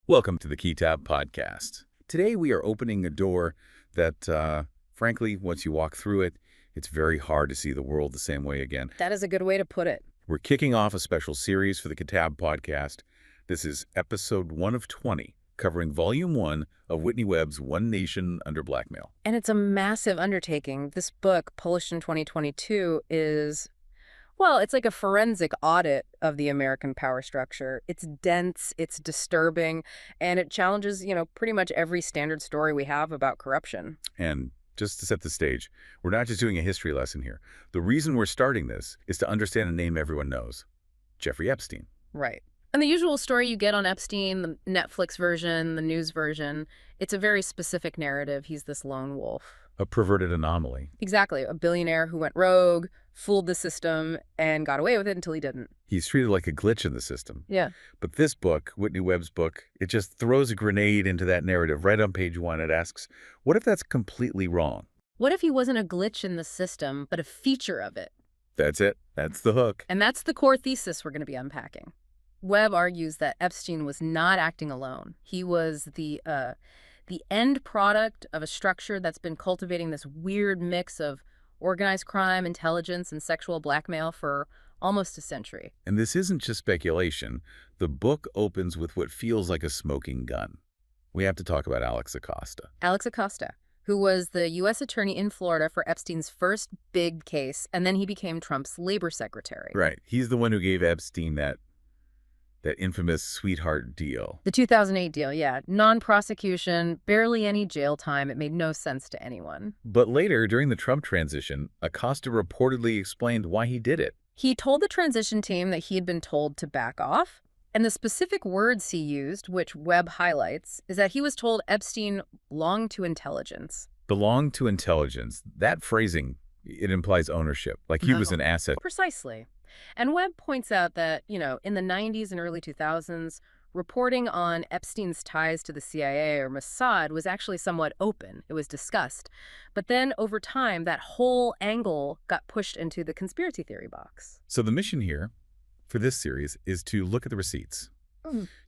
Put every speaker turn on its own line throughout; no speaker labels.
Welcome to the Kitab Podcast. Today we are opening a door that, frankly, once you walk through it, it's very hard to see the world the same way again.
That is a good way to put it.
We're kicking off a special series for the Kitab Podcast. This is episode 1 of 20, covering Volume 1 of Whitney Webb's One Nation Under Blackmail.
And it's a massive undertaking. This book, published in 2022, is, well, it's like a forensic audit of the American power structure. It's dense, it's disturbing, and it challenges, pretty much every standard story we have about corruption.
And just to set the stage, we're not just doing a history lesson here. The reason we're starting this is to understand a name everyone knows, Jeffrey Epstein.
Right. And the usual story you get on Epstein, the Netflix version, the news version, it's a very specific narrative. He's this lone wolf.
A perverted anomaly.
Exactly. A billionaire who went rogue, fooled the system, and got away with it until he didn't.
He's treated like a glitch in the system.
Yeah.
But this book, Whitney Webb's book, it just throws a grenade into that narrative right on page 1. It asks, what if that's completely wrong?
What if he wasn't a glitch in the system, but a feature of it?
That's it. That's the hook.
And that's the core thesis we're going to be unpacking. Webb argues that Epstein was not acting alone. He was the end product of a structure that's been cultivating this weird mix of organized crime, intelligence, and sexual blackmail for almost a century.
And this isn't just speculation. The book opens with what feels like a smoking gun. We have to talk about Alex Acosta.
Alex Acosta, who was the U.S. attorney in Florida for Epstein's first big case, and then he became Trump's labor secretary.
Right. He's the one who gave Epstein that infamous sweetheart deal.
The 2008 deal, yeah. Non-prosecution, barely any jail time. It made no sense to anyone.
But later, during the Trump transition, Acosta reportedly explained why he did it.
He told the transition team that he had been told to back off. And the specific words he used, which Webb highlights, is that he was told Epstein belonged to intelligence.
Belonged to intelligence. That phrasing, it implies ownership, like he was an asset.
Precisely. And Webb points out that, in the 90s and early 2000s, reporting on Epstein's ties to the CIA or Mossad was actually somewhat open. It was discussed. But then over time, that whole angle got pushed into the conspiracy theory box.
So the mission here for this series is to look at the receipts,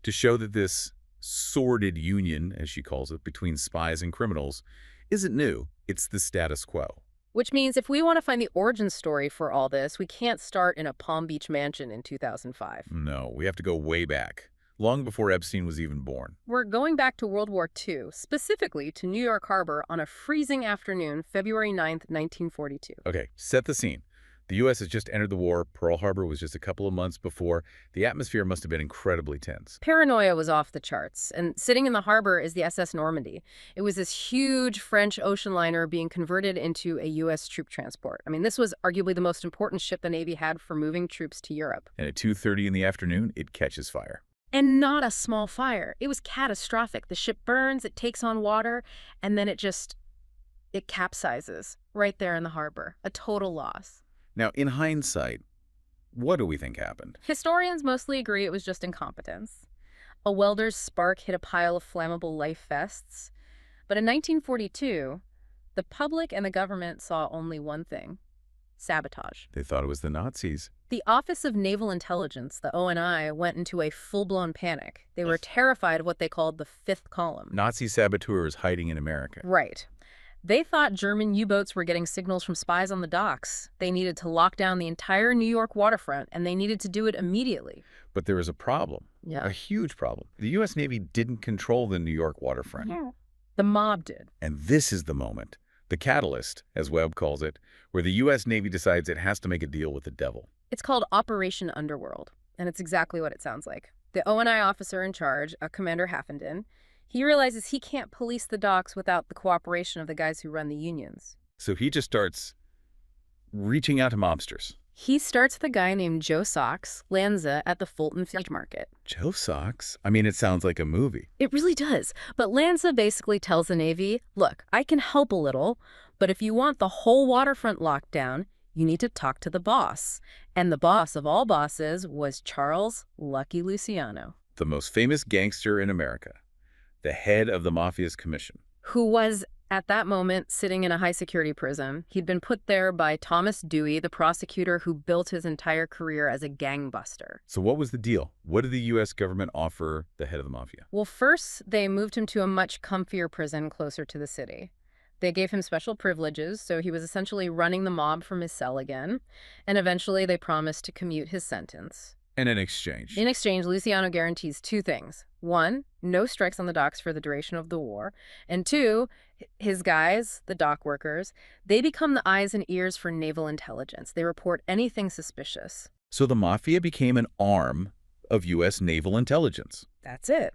to show that this sordid union, as she calls it, between spies and criminals isn't new. It's the status quo.
Which means if we want to find the origin story for all this, we can't start in a Palm Beach mansion in 2005.
No, we have to go way back, long before Epstein was even born.
We're going back to World War II, specifically to New York Harbor on a freezing afternoon, February 9th, 1942.
Okay, set the scene. The U.S. has just entered the war. Pearl Harbor was just a couple of months before. The atmosphere must have been incredibly tense.
Paranoia was off the charts, and sitting in the harbor is the SS Normandy. It was this huge French ocean liner being converted into a U.S. troop transport. I mean, this was arguably the most important ship the Navy had for moving troops to Europe.
And at 2:30 in the afternoon, it catches fire.
And not a small fire. It was catastrophic. The ship burns, it takes on water, and then it capsizes right there in the harbor. A total loss.
Now, in hindsight, what do we think happened?
Historians mostly agree it was just incompetence. A welder's spark hit a pile of flammable life vests. But in 1942, the public and the government saw only one thing: sabotage.
They thought it was the Nazis.
The Office of Naval Intelligence, the ONI, went into a full-blown panic. They were terrified of what they called the fifth column.
Nazi saboteurs hiding in America.
Right. They thought German U-boats were getting signals from spies on the docks. They needed to lock down the entire New York waterfront, and they needed to do it immediately.
But there was a problem.
Yeah.
A huge problem. The U.S. Navy didn't control the New York waterfront.
Yeah. The mob did.
And this is the moment, the catalyst, as Webb calls it, where the U.S. Navy decides it has to make a deal with the devil.
It's called Operation Underworld, and it's exactly what it sounds like. The ONI officer in charge, Commander Haffenden, he realizes he can't police the docks without the cooperation of the guys who run the unions.
So he just starts reaching out to mobsters.
He starts with a guy named Joe Socks, Lanza, at the Fulton Fish Market.
Joe Socks? I mean, it sounds like a movie.
It really does. But Lanza basically tells the Navy, look, I can help a little, but if you want the whole waterfront locked down, you need to talk to the boss. And the boss of all bosses was Charles Lucky Luciano.
The most famous gangster in America. The head of the Mafia's commission.
Who was At that moment, sitting in a high-security prison, he'd been put there by Thomas Dewey, the prosecutor who built his entire career as a gangbuster.
So what was the deal? What did the U.S. government offer the head of the mafia?
Well, first, they moved him to a much comfier prison closer to the city. They gave him special privileges, so he was essentially running the mob from his cell again, and eventually they promised to commute his sentence.
And in exchange?
In exchange, Luciano guarantees two things. One, no strikes on the docks for the duration of the war. And two, his guys, the dock workers, they become the eyes and ears for naval intelligence. They report anything suspicious.
So the mafia became an arm of U.S. naval intelligence.
That's it.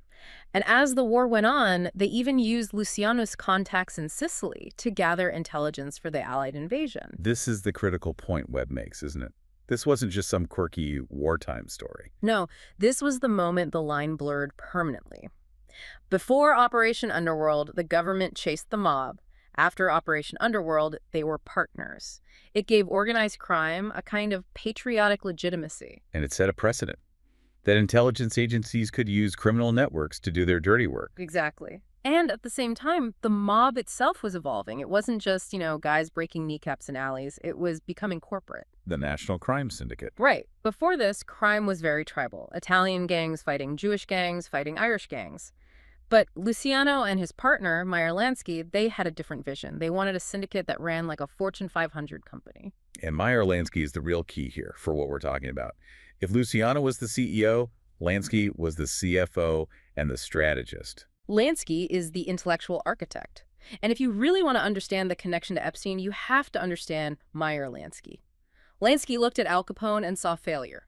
And as the war went on, they even used Luciano's contacts in Sicily to gather intelligence for the Allied invasion.
This is the critical point Webb makes, isn't it? This wasn't just some quirky wartime story.
No, this was the moment the line blurred permanently. Before Operation Underworld, the government chased the mob. After Operation Underworld, they were partners. It gave organized crime a kind of patriotic legitimacy.
And it set a precedent that intelligence agencies could use criminal networks to do their dirty work.
Exactly. And at the same time, the mob itself was evolving. It wasn't just, guys breaking kneecaps in alleys. It was becoming corporate.
The National Crime Syndicate.
Right. Before this, crime was very tribal. Italian gangs fighting Jewish gangs, fighting Irish gangs. But Luciano and his partner, Meyer Lansky, they had a different vision. They wanted a syndicate that ran like a Fortune 500 company.
And Meyer Lansky is the real key here for what we're talking about. If Luciano was the CEO, Lansky was the CFO and the strategist.
Lansky is the intellectual architect. And if you really want to understand the connection to Epstein, you have to understand Meyer Lansky. Lansky looked at Al Capone and saw failure.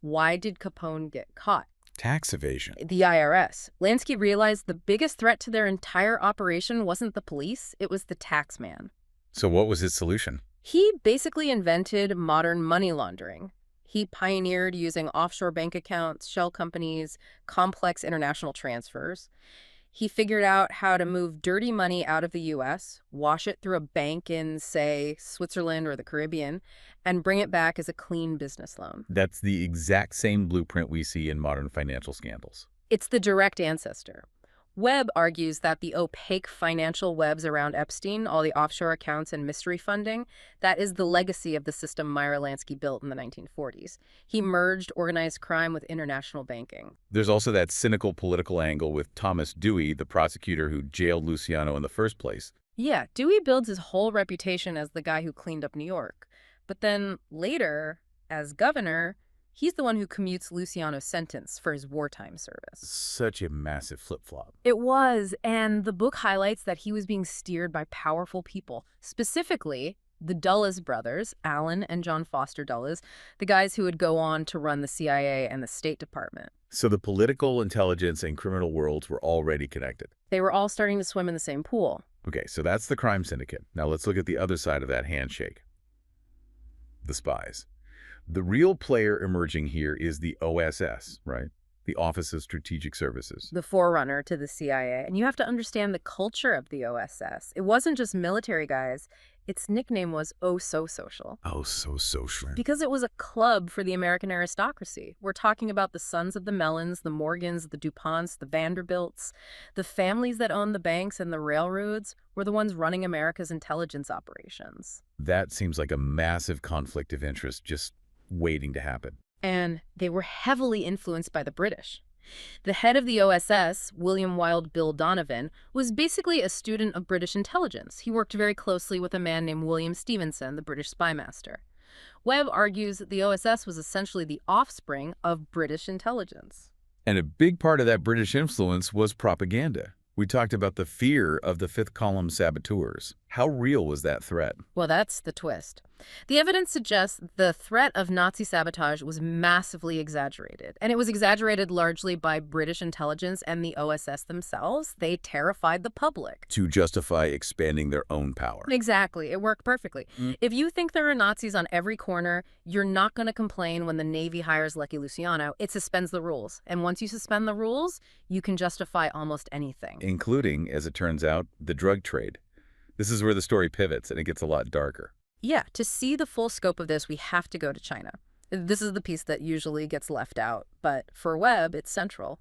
Why did Capone get caught?
Tax evasion.
The IRS. Lansky realized the biggest threat to their entire operation wasn't the police, it was the tax man.
So what was his solution?
He basically invented modern money laundering. He pioneered using offshore bank accounts, shell companies, complex international transfers. He figured out how to move dirty money out of the U.S., wash it through a bank in, say, Switzerland or the Caribbean, and bring it back as a clean business loan.
That's the exact same blueprint we see in modern financial scandals.
It's the direct ancestor. Webb argues that the opaque financial webs around Epstein, all the offshore accounts and mystery funding, that is the legacy of the system Meyer Lansky built in the 1940s. He merged organized crime with international banking.
There's also that cynical political angle with Thomas Dewey, the prosecutor who jailed Luciano in the first place.
Yeah, Dewey builds his whole reputation as the guy who cleaned up New York. But then later, as governor, he's the one who commutes Luciano's sentence for his wartime service.
Such a massive flip-flop.
It was, and the book highlights that he was being steered by powerful people, specifically the Dulles brothers, Alan and John Foster Dulles, the guys who would go on to run the CIA and the State Department.
So the political, intelligence, and criminal worlds were already connected.
They were all starting to swim in the same pool.
Okay, so that's the crime syndicate. Now let's look at the other side of that handshake. The spies. The real player emerging here is the OSS, right? The Office of Strategic Services.
The forerunner to the CIA. And you have to understand the culture of the OSS. It wasn't just military guys. Its nickname was Oh So Social.
Oh, so social.
Because it was a club for the American aristocracy. We're talking about the sons of the Mellons, the Morgans, the DuPonts, the Vanderbilts. The families that owned the banks and the railroads were the ones running America's intelligence operations.
That seems like a massive conflict of interest just waiting to happen.
And they were heavily influenced by the British. The head of the OSS, William Wild Bill Donovan, was basically a student of British intelligence. He worked very closely with a man named William Stevenson, the British spy master. Webb argues that the OSS was essentially the offspring of British intelligence.
And a big part of that British influence was propaganda. We talked about the fear of the fifth column saboteurs. How real was that threat?
Well, that's the twist. The evidence suggests the threat of Nazi sabotage was massively exaggerated. And it was exaggerated largely by British intelligence and the OSS themselves. They terrified the public.
To justify expanding their own power.
Exactly. It worked perfectly. If you think there are Nazis on every corner, you're not going to complain when the Navy hires Lucky Luciano. It suspends the rules. And once you suspend the rules, you can justify almost anything.
Including, as it turns out, the drug trade. This is where the story pivots and it gets a lot darker.
Yeah, to see the full scope of this, we have to go to China. This is the piece that usually gets left out, but for Webb, it's central.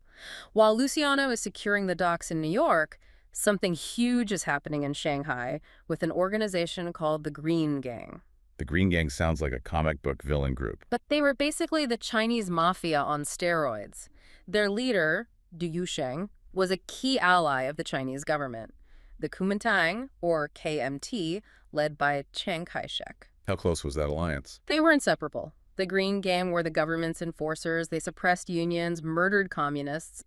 While Luciano is securing the docks in New York, Something huge is happening in Shanghai with an organization called the Green Gang.
The Green Gang sounds like a comic book villain group.
But they were basically the Chinese mafia on steroids. Their leader, Du Yusheng, was a key ally of the Chinese government. The Kuomintang, or KMT, led by Chiang Kai-shek.
How close was that alliance?
They were inseparable. The Green Gang were the government's enforcers. They suppressed unions, murdered communists.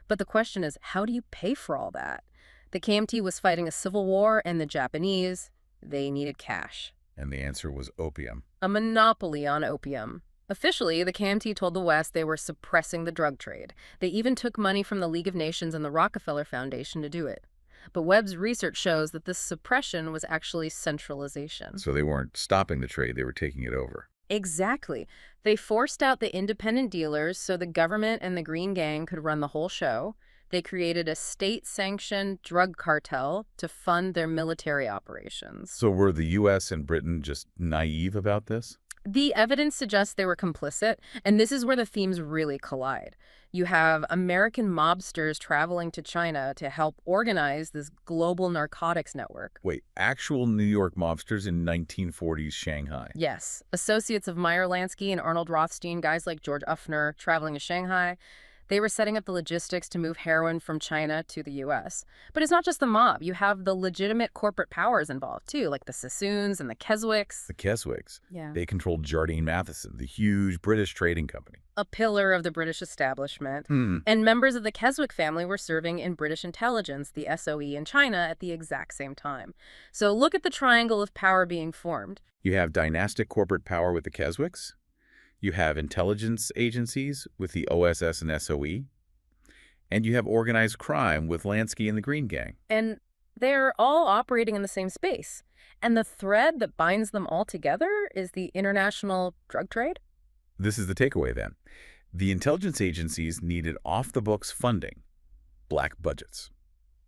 But the question is, how do you pay for all that? The KMT was fighting a civil war, and the Japanese, they needed cash.
And the answer was opium.
A monopoly on opium. Officially, the KMT told the West they were suppressing the drug trade. They even took money from the League of Nations and the Rockefeller Foundation to do it. But Webb's research shows that this suppression was actually centralization.
So they weren't stopping the trade, they were taking it over.
Exactly. They forced out the independent dealers so the government and the Green Gang could run the whole show. They created a state-sanctioned drug cartel to fund their military operations.
So were the U.S. and Britain just naive about this?
The evidence suggests they were complicit, and this is where the themes really collide. You have American mobsters traveling to China to help organize this global narcotics network.
Wait, actual New York mobsters in 1940s Shanghai?
Yes. Associates of Meyer Lansky and Arnold Rothstein, guys like George Uffner, traveling to Shanghai. They were setting up the logistics to move heroin from China to the U.S. But it's not just the mob. You have the legitimate corporate powers involved, too, like the Sassoons and the Keswicks.
The Keswicks?
Yeah.
They controlled Jardine Matheson, the huge British trading company.
A pillar of the British establishment. And members of the Keswick family were serving in British intelligence, the SOE, in China at the exact same time. So look at the triangle of power being formed.
You have dynastic corporate power with the Keswicks. You have intelligence agencies with the OSS and SOE. And you have organized crime with Lansky and the Green Gang.
And they're all operating in the same space. And the thread that binds them all together is the international drug trade?
This is the takeaway, then. The intelligence agencies needed off-the-books funding, black budgets.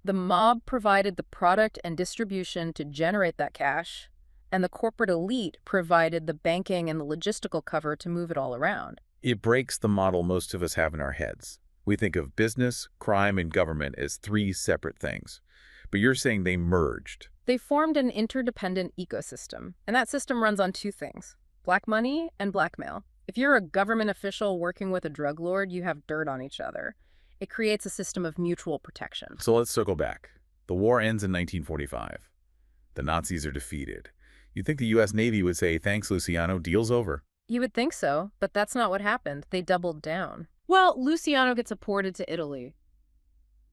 The mob provided the product and distribution to generate that cash, and the corporate elite provided the banking and the logistical cover to move it all around.
It breaks the model most of us have in our heads. We think of business, crime, and government as three separate things. But you're saying they merged.
They formed an interdependent ecosystem, and that system runs on two things: black money and blackmail. If you're a government official working with a drug lord, you have dirt on each other. It creates a system of mutual protection.
So let's circle back. The war ends in 1945. The Nazis are defeated. You'd think the U.S. Navy would say, thanks, Luciano, deal's over.
You would think so, but that's not what happened. They doubled down. Well, Luciano gets apported to Italy,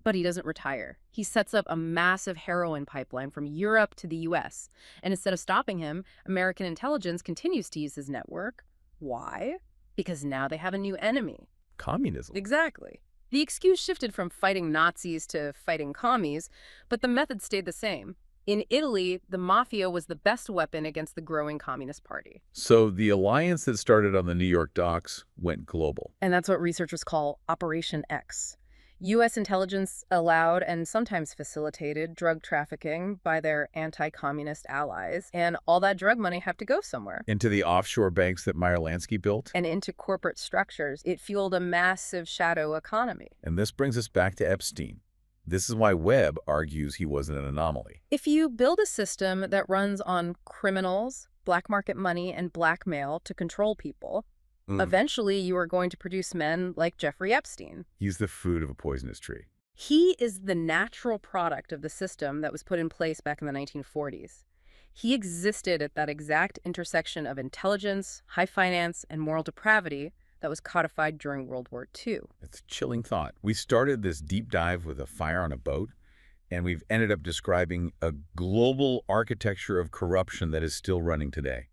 but he doesn't retire. He sets up a massive heroin pipeline from Europe to the U.S., and instead of stopping him, American intelligence continues to use his network. Why? Because now they have a new enemy.
Communism.
Exactly. The excuse shifted from fighting Nazis to fighting commies, but the method stayed the same. In Italy, the mafia was the best weapon against the growing Communist Party.
So the alliance that started on the New York docks went global.
And that's what researchers call Operation X. U.S. intelligence allowed and sometimes facilitated drug trafficking by their anti-communist allies, and all that drug money had to go somewhere.
Into the offshore banks that Meyer Lansky built.
And into corporate structures. It fueled a massive shadow economy.
And this brings us back to Epstein. This is why Webb argues he wasn't an anomaly.
If you build a system that runs on criminals, black market money, and blackmail to control people, eventually you are going to produce men like Jeffrey Epstein.
He's the fruit of a poisonous tree.
He is the natural product of the system that was put in place back in the 1940s. He existed at that exact intersection of intelligence, high finance, and moral depravity that was codified during World War II.
It's a chilling thought. We started this deep dive with a fire on a boat, and we've ended up describing a global architecture of corruption that is still running today.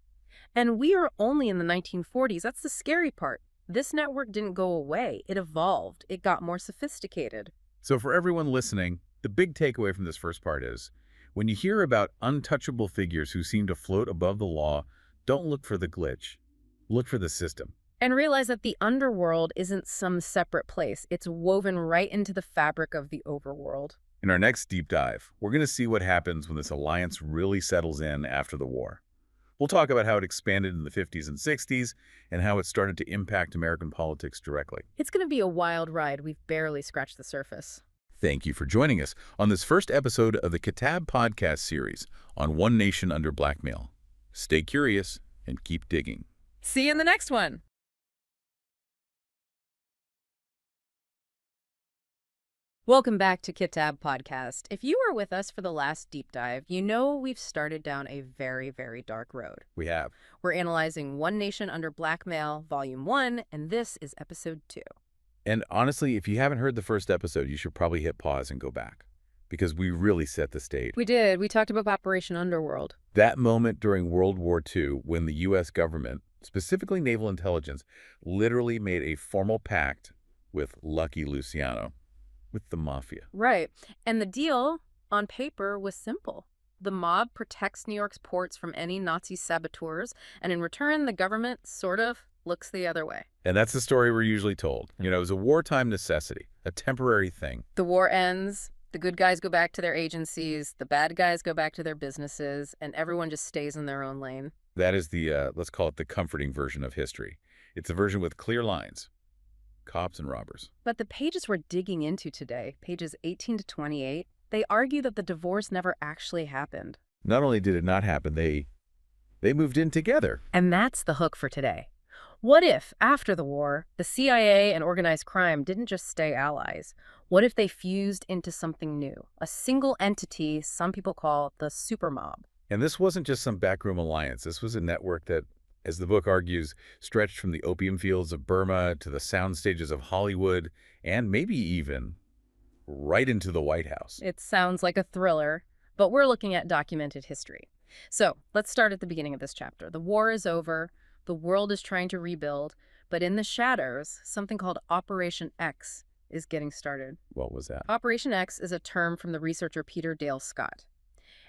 And we are only in the 1940s. That's the scary part. This network didn't go away. It evolved. It got more sophisticated.
So for everyone listening, the big takeaway from this first part is, when you hear about untouchable figures who seem to float above the law, don't look for the glitch. Look for the system.
And realize that the underworld isn't some separate place. It's woven right into the fabric of the overworld.
In our next deep dive, we're going to see what happens when this alliance really settles in after the war. We'll talk about how it expanded in the 50s and 60s and how it started to impact American politics directly.
It's going to be a wild ride. We've barely scratched the surface.
Thank you for joining us on this first episode of the Kitab podcast series on One Nation Under Blackmail. Stay curious and keep digging.
See you in the next one. Welcome back to Kitab Podcast. If you were with us for the last deep dive, you know we've started down a very, very dark road.
We have.
We're analyzing One Nation Under Blackmail, Volume 1, and this is Episode 2.
And honestly, if you haven't heard the first episode, you should probably hit pause and go back, because we really set the stage.
We did. We talked about Operation Underworld.
That moment during World War II when the U.S. government, specifically naval intelligence, literally made a formal pact with Lucky Luciano, with the mafia.
Right. And the deal, on paper, was simple. The mob protects New York's ports from any Nazi saboteurs, and in return, the government sort of looks the other way.
And that's the story we're usually told. You know, it was a wartime necessity, a temporary thing.
The war ends, the good guys go back to their agencies, the bad guys go back to their businesses, and everyone just stays in their own lane.
That is the, let's call it the comforting version of history. It's a version with clear lines. Cops and robbers.
But the pages we're digging into today, pages 18 to 28, they argue that the divorce never actually happened.
Not only did it not happen, they moved in together.
And that's the hook for today. What if, after the war, the CIA and organized crime didn't just stay allies? What if they fused into something new? A single entity some people call the Supermob.
And this wasn't just some backroom alliance. This was a network that, as the book argues, stretched from the opium fields of Burma to the sound stages of Hollywood, and maybe even right into the White House.
It sounds like a thriller, but we're looking at documented history. So let's start at the beginning of this chapter. The war is over, the world is trying to rebuild, but in the shadows, something called Operation X is getting started.
What was that?
Operation X is a term from the researcher Peter Dale Scott.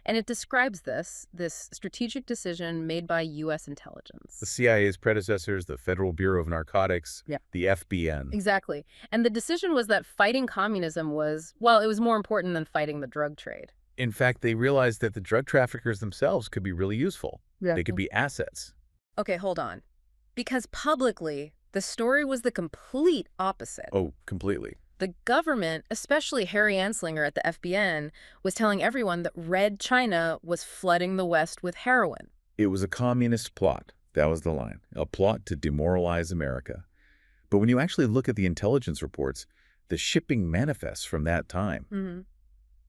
And it describes this strategic decision made by U.S. intelligence.
The CIA's predecessors, the Federal Bureau of Narcotics, the FBN.
Exactly. And the decision was that fighting communism was, well, it was more important than fighting the drug trade.
In fact, they realized that the drug traffickers themselves could be really useful.
Yeah.
They could be assets.
Okay, hold on. Because publicly, the story was the complete opposite.
Oh, completely.
The government, especially Harry Anslinger at the FBN, was telling everyone that Red China was flooding the West with heroin.
It was a communist plot. That was the line. A plot to demoralize America. But when you actually look at the intelligence reports, the shipping manifests from that time,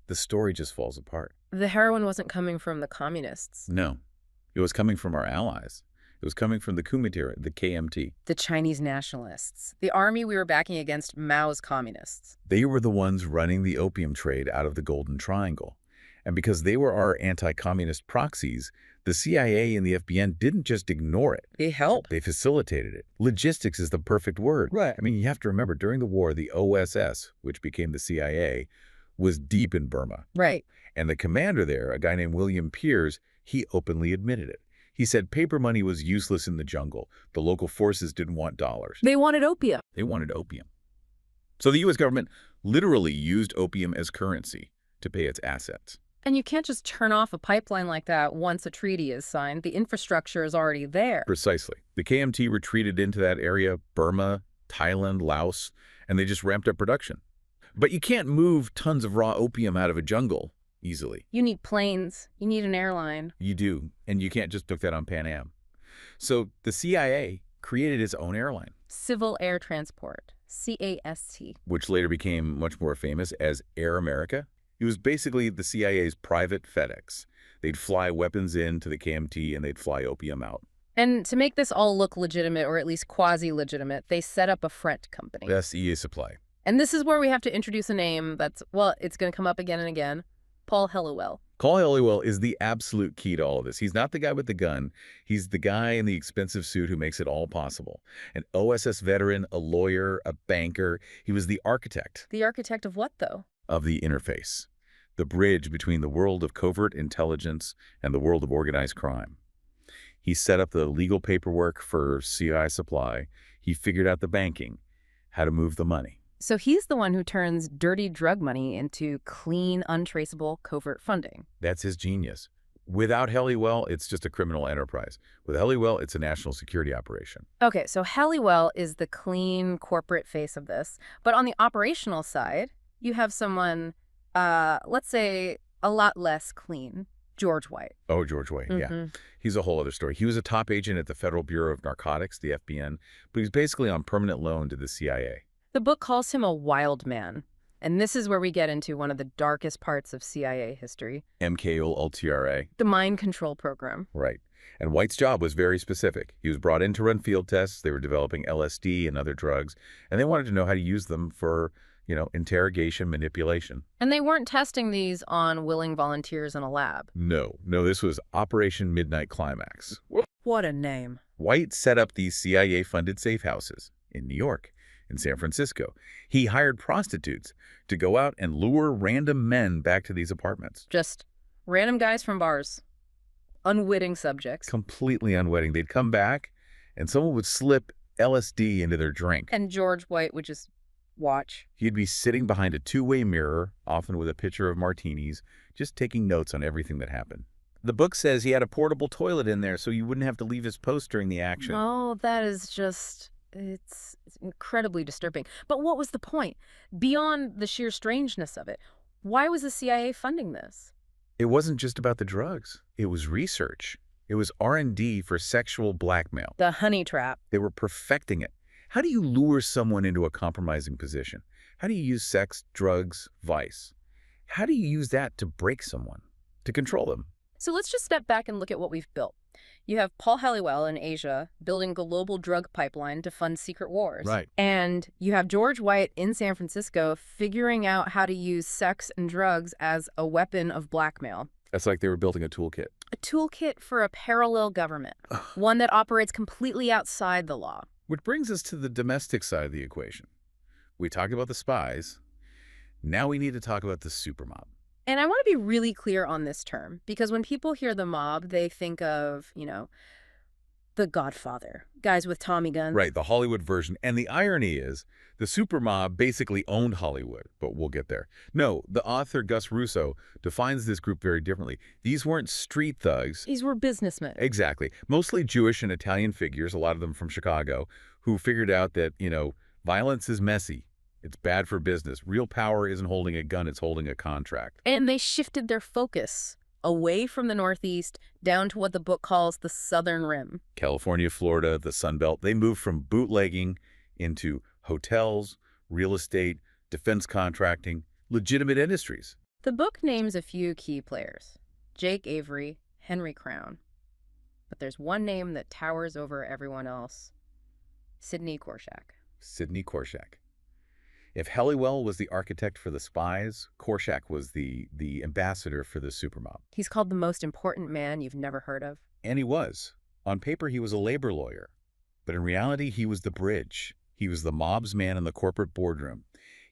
the story just falls apart.
The heroin wasn't coming from the communists.
No. It was coming from our allies. It was coming from the Kuomintang, the KMT.
The Chinese nationalists. The army we were backing against Mao's communists.
They were the ones running the opium trade out of the Golden Triangle. And because they were our anti-communist proxies, the CIA and the FBN didn't just ignore it.
They helped.
They facilitated it. Logistics is the perfect word.
Right.
I mean, you have to remember, during the war, the OSS, which became the CIA, was deep in Burma.
Right.
And the commander there, a guy named William Piers, he openly admitted it. He said paper money was useless in the jungle. The local forces didn't want dollars.
They wanted opium.
They wanted opium. So the U.S. government literally used opium as currency to pay its assets.
And you can't just turn off a pipeline like that once a treaty is signed. The infrastructure is already there.
Precisely. The KMT retreated into that area, Burma, Thailand, Laos, and they just ramped up production. But you can't move tons of raw opium out of a jungle easily.
You need planes. You need an airline.
You do, and you can't just book that on Pan Am. So the CIA created its own airline.
Civil Air Transport, CAST.
Which later became much more famous as Air America. It was basically the CIA's private FedEx. They'd fly weapons into the KMT and they'd fly opium out.
And to make this all look legitimate, or at least quasi-legitimate, they set up a front company.
That's EA Supply.
And this is where we have to introduce a name that's, well, it's going to come up again and again. Paul Helliwell.
Paul Helliwell is the absolute key to all of this. He's not the guy with the gun. He's the guy in the expensive suit who makes it all possible. An OSS veteran, a lawyer, a banker. He was the architect.
The architect of what, though?
Of the interface. The bridge between the world of covert intelligence and the world of organized crime. He set up the legal paperwork for CI Supply. He figured out the banking, how to move the money.
So he's the one who turns dirty drug money into clean, untraceable, covert funding.
That's his genius. Without Helliwell, it's just a criminal enterprise. With Helliwell, it's a national security operation.
Okay, so Helliwell is the clean corporate face of this. But on the operational side, you have someone, let's say, a lot less clean. George White.
Oh, George White, yeah. He's a whole other story. He was a top agent at the Federal Bureau of Narcotics, the FBN, but he's basically on permanent loan to the CIA.
The book calls him a wild man. And this is where we get into one of the darkest parts of CIA history.
MK-Ultra.
The mind control program.
Right. And White's job was very specific. He was brought in to run field tests. They were developing LSD and other drugs, and they wanted to know how to use them for, interrogation, manipulation.
And they weren't testing these on willing volunteers in a lab.
No, this was Operation Midnight Climax.
What a name.
White set up these CIA-funded safe houses in New York, in San Francisco. He hired prostitutes to go out and lure random men back to these apartments.
Just random guys from bars. Unwitting subjects.
Completely unwitting. They'd come back, and someone would slip LSD into their drink.
And George White would just watch.
He'd be sitting behind a two-way mirror, often with a pitcher of martinis, just taking notes on everything that happened. The book says he had a portable toilet in there so you wouldn't have to leave his post during the action.
Oh, that is just... It's incredibly disturbing. But what was the point? Beyond the sheer strangeness of it, why was the CIA funding this?
It wasn't just about the drugs. It was research. It was R&D for sexual blackmail.
The honey trap.
They were perfecting it. How do you lure someone into a compromising position? How do you use sex, drugs, vice? How do you use that to break someone, to control them?
So let's just step back and look at what we've built. You have Paul Halliwell in Asia building a global drug pipeline to fund secret wars.
Right.
And you have George White in San Francisco figuring out how to use sex and drugs as a weapon of blackmail.
That's like they were building a toolkit.
A toolkit for a parallel government, one that operates completely outside the law.
Which brings us to the domestic side of the equation. We talked about the spies. Now we need to talk about the supermob.
And I want to be really clear on this term, because when people hear the mob, they think of, The Godfather, guys with Tommy guns.
Right, the Hollywood version. And the irony is, the supermob basically owned Hollywood, but we'll get there. No, the author Gus Russo defines this group very differently. These weren't street thugs.
These were businessmen.
Exactly. Mostly Jewish and Italian figures, a lot of them from Chicago, who figured out that, violence is messy. It's bad for business. Real power isn't holding a gun, it's holding a contract.
And they shifted their focus away from the Northeast down to what the book calls the Southern Rim.
California, Florida, the Sun Belt. They moved from bootlegging into hotels, real estate, defense contracting, legitimate industries.
The book names a few key players. Jake Avery, Henry Crown. But there's one name that towers over everyone else. Sidney Korshak.
Sidney Korshak. If Halliwell was the architect for the spies, Korshak was the ambassador for the supermob.
He's called the most important man you've never heard of.
And he was. On paper, he was a labor lawyer. But in reality, he was the bridge. He was the mob's man in the corporate boardroom.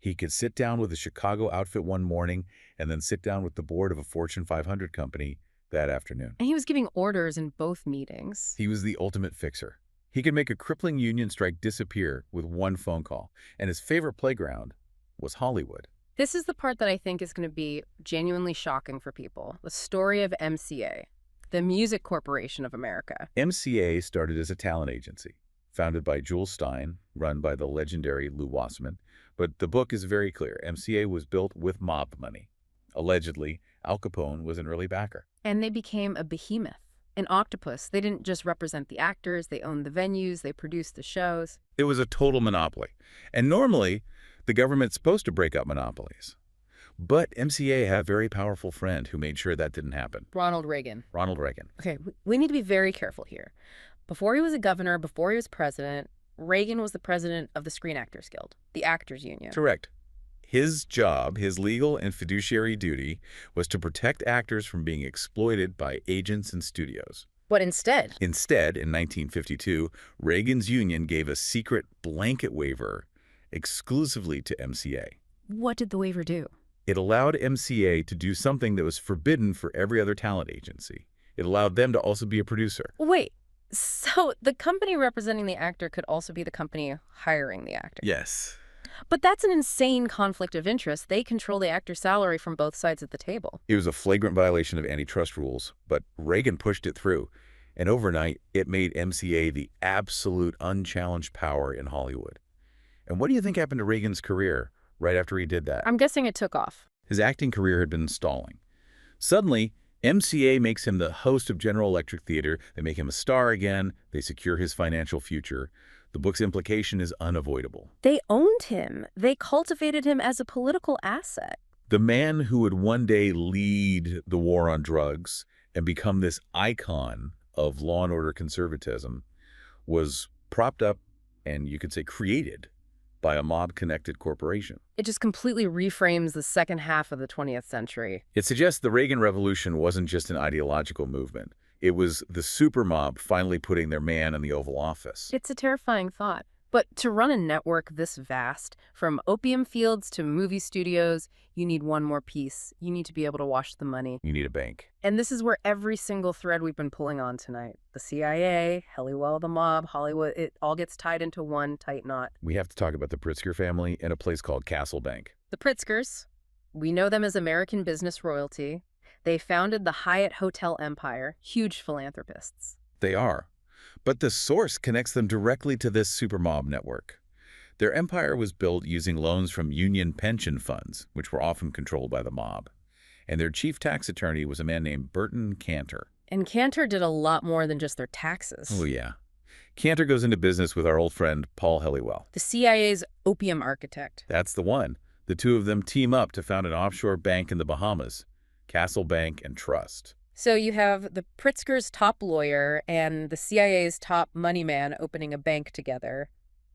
He could sit down with a Chicago outfit one morning and then sit down with the board of a Fortune 500 company that afternoon.
And he was giving orders in both meetings.
He was the ultimate fixer. He could make a crippling union strike disappear with one phone call, and his favorite playground was Hollywood.
This is the part that I think is going to be genuinely shocking for people. The story of MCA, the Music Corporation of America.
MCA started as a talent agency, founded by Jules Stein, run by the legendary Lou Wasserman. But the book is very clear. MCA was built with mob money. Allegedly, Al Capone was an early backer.
And they became a behemoth. An Octopus. They didn't just represent the actors, they owned the venues, they produced the shows.
It was a total monopoly. And normally, the government's supposed to break up monopolies. But MCA had a very powerful friend who made sure that didn't happen.
Ronald Reagan.
Ronald Reagan.
Okay, we need to be very careful here. Before he was a governor, before he was president, Reagan was the president of the Screen Actors Guild, the Actors Union.
Correct. His job, his legal and fiduciary duty, was to protect actors from being exploited by agents and studios.
But instead,
in 1952, Reagan's union gave a secret blanket waiver exclusively to MCA.
What did the waiver do?
It allowed MCA to do something that was forbidden for every other talent agency. It allowed them to also be a producer.
Wait, so the company representing the actor could also be the company hiring the actor?
Yes.
But that's an insane conflict of interest. They control the actor's salary from both sides of the table.
It was a flagrant violation of antitrust rules, but Reagan pushed it through. And overnight, it made MCA the absolute unchallenged power in Hollywood. And what do you think happened to Reagan's career right after he did that.
I'm guessing it took off.
His acting career had been stalling. Suddenly, MCA makes him the host of General Electric Theater. They make him a star again. They secure his financial future. The book's implication is unavoidable.
They owned him. They cultivated him as a political asset.
The man who would one day lead the war on drugs and become this icon of law and order conservatism was propped up and, you could say, created by a mob-connected corporation.
It just completely reframes the second half of the 20th century.
It suggests the Reagan Revolution wasn't just an ideological movement. It was the supermob finally putting their man in the Oval Office.
It's a terrifying thought. But to run a network this vast, from opium fields to movie studios, you need one more piece. You need to be able to wash the money.
You need a bank.
And this is where every single thread we've been pulling on tonight. The CIA, Helliwell, the mob, Hollywood, it all gets tied into one tight knot.
We have to talk about the Pritzker family and a place called Castle Bank.
The Pritzkers, we know them as American business royalty. They founded the Hyatt Hotel empire, huge philanthropists.
They are. But the source connects them directly to this supermob network. Their empire was built using loans from union pension funds, which were often controlled by the mob. And their chief tax attorney was a man named Burton Cantor.
And Cantor did a lot more than just their taxes.
Oh, yeah. Cantor goes into business with our old friend Paul Helliwell.
The CIA's opium architect.
That's the one. The two of them team up to found an offshore bank in the Bahamas, Castle Bank and Trust.
So you have the Pritzker's top lawyer and the CIA's top money man opening a bank together.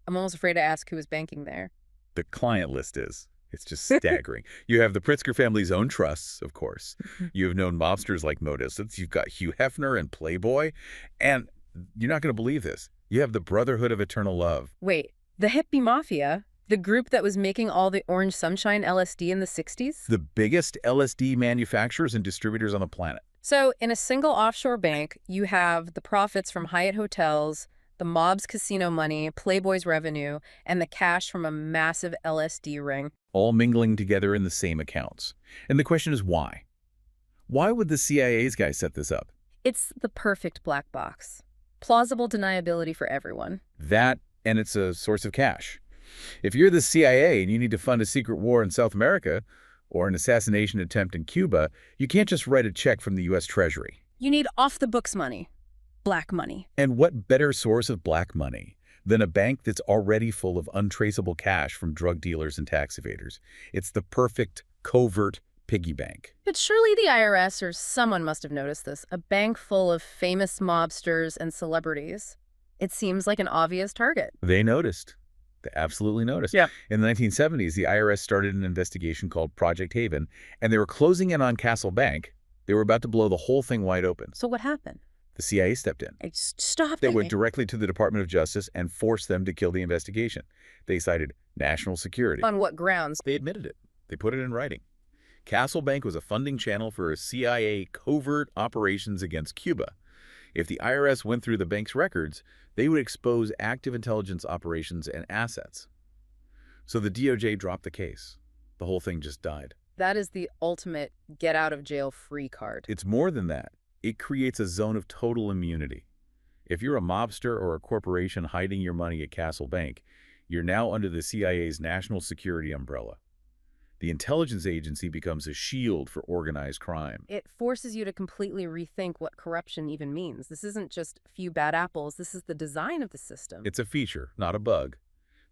I'm almost afraid to ask who was banking there.
The client list is. It's just staggering. You have the Pritzker family's own trusts, of course. You have known mobsters like Mossad. You've got Hugh Hefner and Playboy. And you're not going to believe this. You have the Brotherhood of Eternal Love.
Wait, the hippie mafia? The group that was making all the Orange Sunshine LSD in the 60s?
The biggest LSD manufacturers and distributors on the planet.
So in a single offshore bank, you have the profits from Hyatt hotels, the mob's casino money, Playboy's revenue, and the cash from a massive LSD ring.
All mingling together in the same accounts. And the question is why? Why would the CIA's guy set this up?
It's the perfect black box. Plausible deniability for everyone.
That, and it's a source of cash. If you're the CIA and you need to fund a secret war in South America, or an assassination attempt in Cuba, you can't just write a check from the U.S. Treasury.
You need off-the-books money. Black money.
And what better source of black money than a bank that's already full of untraceable cash from drug dealers and tax evaders? It's the perfect covert piggy bank.
But surely the IRS or someone must have noticed this. A bank full of famous mobsters and celebrities. It seems like an obvious target.
They noticed. They absolutely noticed.
Yeah.
In the 1970s, the IRS started an investigation called Project Haven, and they were closing in on Castle Bank. They were about to blow the whole thing wide open.
So what happened?
The CIA stepped in.
Stop
They
it.
went directly to the Department of Justice and forced them to kill the investigation. They cited national security.
On what grounds?
They admitted it. They put it in writing. Castle Bank was a funding channel for CIA covert operations against Cuba. If the IRS went through the bank's records, they would expose active intelligence operations and assets. So the DOJ dropped the case. The whole thing just died.
That is the ultimate get-out-of-jail-free card.
It's more than that. It creates a zone of total immunity. If you're a mobster or a corporation hiding your money at Castle Bank, you're now under the CIA's national security umbrella. The intelligence agency becomes a shield for organized crime.
It forces you to completely rethink what corruption even means. This isn't just a few bad apples. This is the design of the system.
It's a feature, not a bug.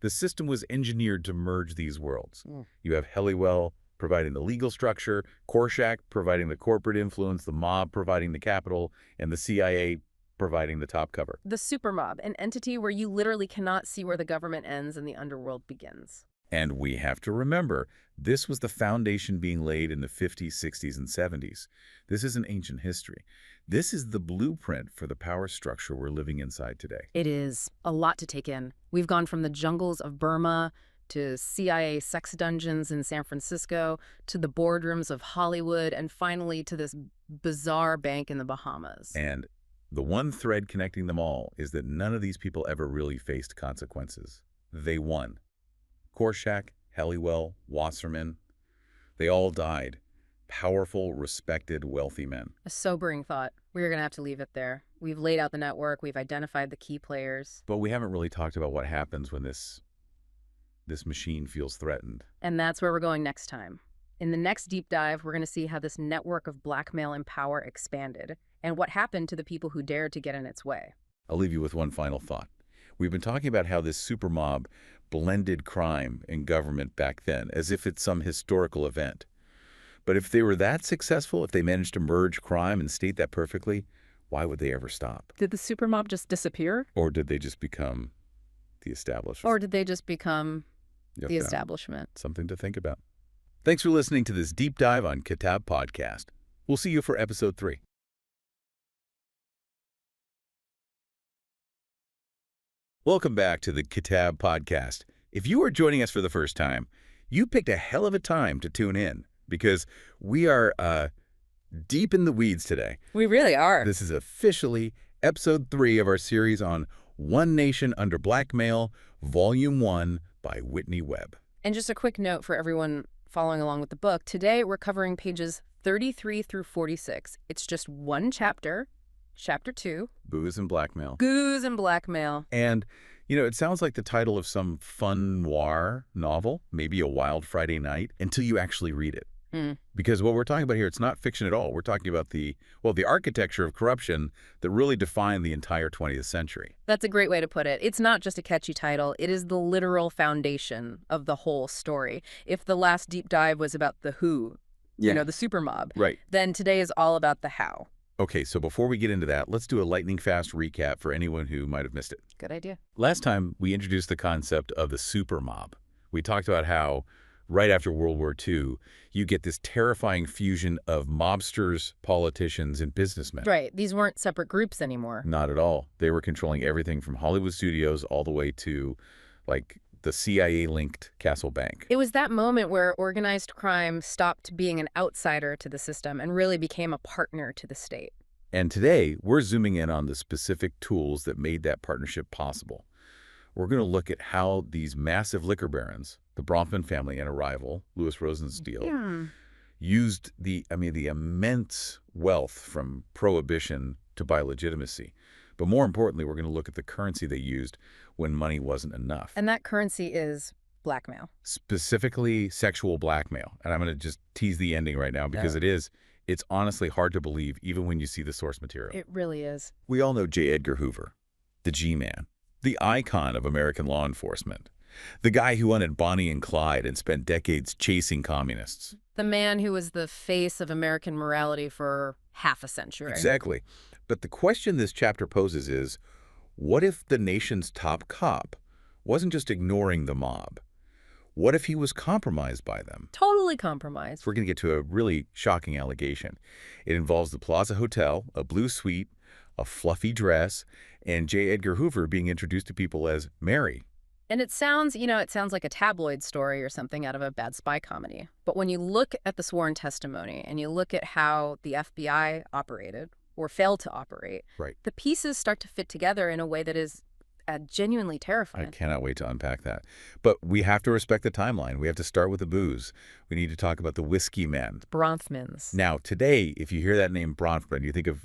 The system was engineered to merge these worlds. You have Helliwell providing the legal structure, Korshak providing the corporate influence, the mob providing the capital, and the CIA providing the top cover.
The supermob, an entity where you literally cannot see where the government ends and the underworld begins.
And we have to remember, this was the foundation being laid in the 50s, 60s, and 70s. This isn't ancient history. This is the blueprint for the power structure we're living inside today.
It is a lot to take in. We've gone from the jungles of Burma to CIA sex dungeons in San Francisco to the boardrooms of Hollywood and finally to this bizarre bank in the Bahamas.
And the one thread connecting them all is that none of these people ever really faced consequences. They won. Korshak, Helliwell, Wasserman, they all died. Powerful, respected, wealthy men.
A sobering thought. We're going to have to leave it there. We've laid out the network. We've identified the key players.
But we haven't really talked about what happens when this this machine feels threatened.
And that's where we're going next time. In the next deep dive, we're going to see how this network of blackmail and power expanded, and what happened to the people who dared to get in its way.
I'll leave you with one final thought. We've been talking about how this supermob blended crime and government back then, as if it's some historical event. But if they were that successful, if they managed to merge crime and state that perfectly, why would they ever stop?
Did the supermob just disappear?
Or did they just become the establishment?
Or did they just become the establishment?
Something to think about. Thanks for listening to this deep dive on Kitab Podcast. We'll see you for episode 3. Welcome back to the Kitab Podcast. If you are joining us for the first time, you picked a hell of a time to tune in because we are deep in the weeds today.
We really are.
This is officially episode 3 of our series on One Nation Under Blackmail, Volume 1 by Whitney Webb.
And just a quick note for everyone following along with the book. Today, we're covering pages 33 through 46. It's just one chapter, Chapter 2.
Booze and Blackmail.
Booze and Blackmail.
And, you know, it sounds like the title of some fun noir novel, maybe a Wild Friday Night, until you actually read it. Because what we're talking about here, it's not fiction at all. We're talking about the architecture of corruption that really defined the entire 20th century.
That's a great way to put it. It's not just a catchy title. It is the literal foundation of the whole story. If the last deep dive was about the who, you know, the supermob,
right,
then today is all about the how.
Okay, so before we get into that, let's do a lightning-fast recap for anyone who might have missed it.
Good idea.
Last time, we introduced the concept of the supermob. We talked about how right after World War II, you get this terrifying fusion of mobsters, politicians, and businessmen.
Right. These weren't separate groups anymore.
Not at all. They were controlling everything from Hollywood studios all the way to, like, the CIA-linked Castle Bank.
It was that moment where organized crime stopped being an outsider to the system and really became a partner to the state.
And today, we're zooming in on the specific tools that made that partnership possible. We're going to look at how these massive liquor barons, the Bronfman family and a rival, Louis Rosenstiel, used the immense wealth from prohibition to buy legitimacy. But more importantly, we're going to look at the currency they used when money wasn't enough.
And that currency is blackmail.
Specifically sexual blackmail. And I'm going to just tease the ending right now because it's honestly hard to believe even when you see the source material.
It really is.
We all know J. Edgar Hoover, the G-Man, the icon of American law enforcement, the guy who hunted Bonnie and Clyde and spent decades chasing communists.
The man who was the face of American morality for half a century.
Exactly. But the question this chapter poses is, what if the nation's top cop wasn't just ignoring the mob? What if he was compromised by them?
Totally compromised.
We're going to get to a really shocking allegation. It involves the Plaza Hotel, a blue suite, a fluffy dress, and J. Edgar Hoover being introduced to people as Mary.
And it sounds like a tabloid story or something out of a bad spy comedy. But when you look at the sworn testimony and you look at how the FBI operated or failed to operate,
right,
the pieces start to fit together in a way that is genuinely terrifying.
I cannot wait to unpack that. But we have to respect the timeline. We have to start with the booze. We need to talk about the whiskey men.
Bronfmans.
Now, today, if you hear that name Bronfman, you think of,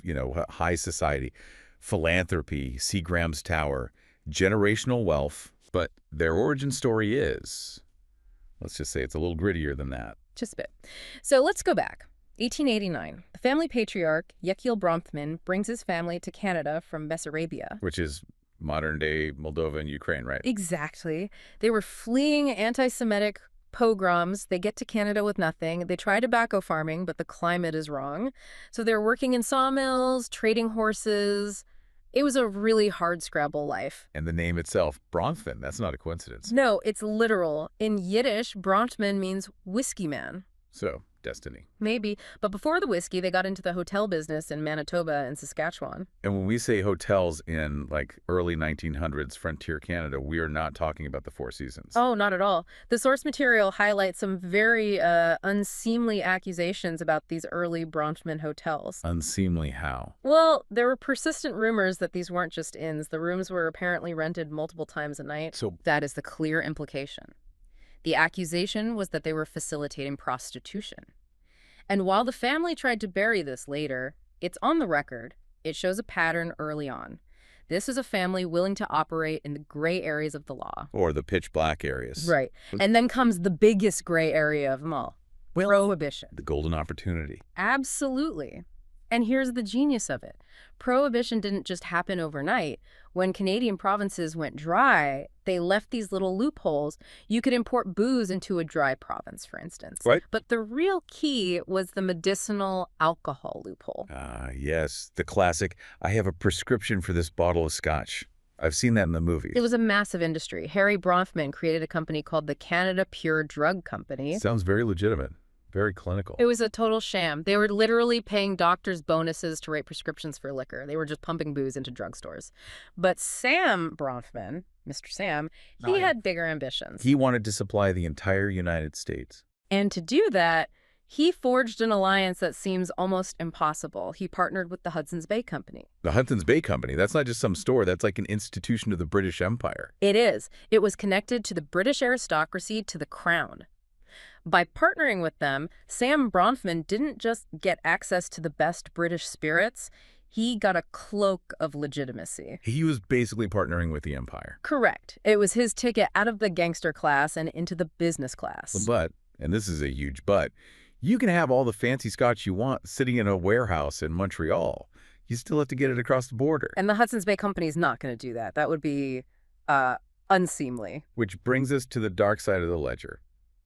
high society, philanthropy, Seagram's Tower, generational wealth. But their origin story is, let's just say it's a little grittier than that.
Just a bit. So let's go back. 1889. The family patriarch, Yechiel Bronfman, brings his family to Canada from Bessarabia.
Which is modern-day Moldova and Ukraine, right?
Exactly. They were fleeing anti-Semitic pogroms. They get to Canada with nothing. They try tobacco farming, but the climate is wrong. So they're working in sawmills, trading horses. It was a really hard-scrabble life.
And the name itself, Bronfman, that's not a coincidence.
No, it's literal. In Yiddish, Bronfman means whiskey man.
So, destiny.
Maybe. But before the whiskey, they got into the hotel business in Manitoba and Saskatchewan.
And when we say hotels in, early 1900s frontier Canada, we are not talking about the Four Seasons.
Oh, not at all. The source material highlights some very unseemly accusations about these early Bronfman hotels.
Unseemly how?
Well, there were persistent rumors that these weren't just inns. The rooms were apparently rented multiple times a night.
So
that is the clear implication. The accusation was that they were facilitating prostitution. And while the family tried to bury this later, it's on the record. It shows a pattern early on. This is a family willing to operate in the gray areas of the law.
Or the pitch black areas.
Right. And then comes the biggest gray area of them all.
Well,
Prohibition.
the golden opportunity.
Absolutely. And here's the genius of it. Prohibition didn't just happen overnight. When Canadian provinces went dry, they left these little loopholes. You could import booze into a dry province, for instance.
Right.
But the real key was the medicinal alcohol loophole.
Ah, yes. The classic, I have a prescription for this bottle of scotch. I've seen that in the movies.
It was a massive industry. Harry Bronfman created a company called the Canada Pure Drug Company.
Sounds very legitimate. Very clinical.
It was a total sham. They were literally paying doctors bonuses to write prescriptions for liquor. They were just pumping booze into drugstores. But Sam Bronfman, Mr. Sam, he had bigger ambitions.
He wanted to supply the entire United States.
And to do that, he forged an alliance that seems almost impossible. He partnered with the Hudson's Bay Company.
The Hudson's Bay Company, that's not just some store. That's like an institution of the British Empire.
It is. It was connected to the British aristocracy, to the crown. By partnering with them, Sam Bronfman didn't just get access to the best British spirits, he got a cloak of legitimacy.
He was basically partnering with the empire.
Correct. It was his ticket out of the gangster class and into the business class.
But, and this is a huge but, you can have all the fancy scotch you want sitting in a warehouse in Montreal. You still have to get it across the border.
And the Hudson's Bay Company is not going to do that. That would be unseemly.
Which brings us to the dark side of the ledger.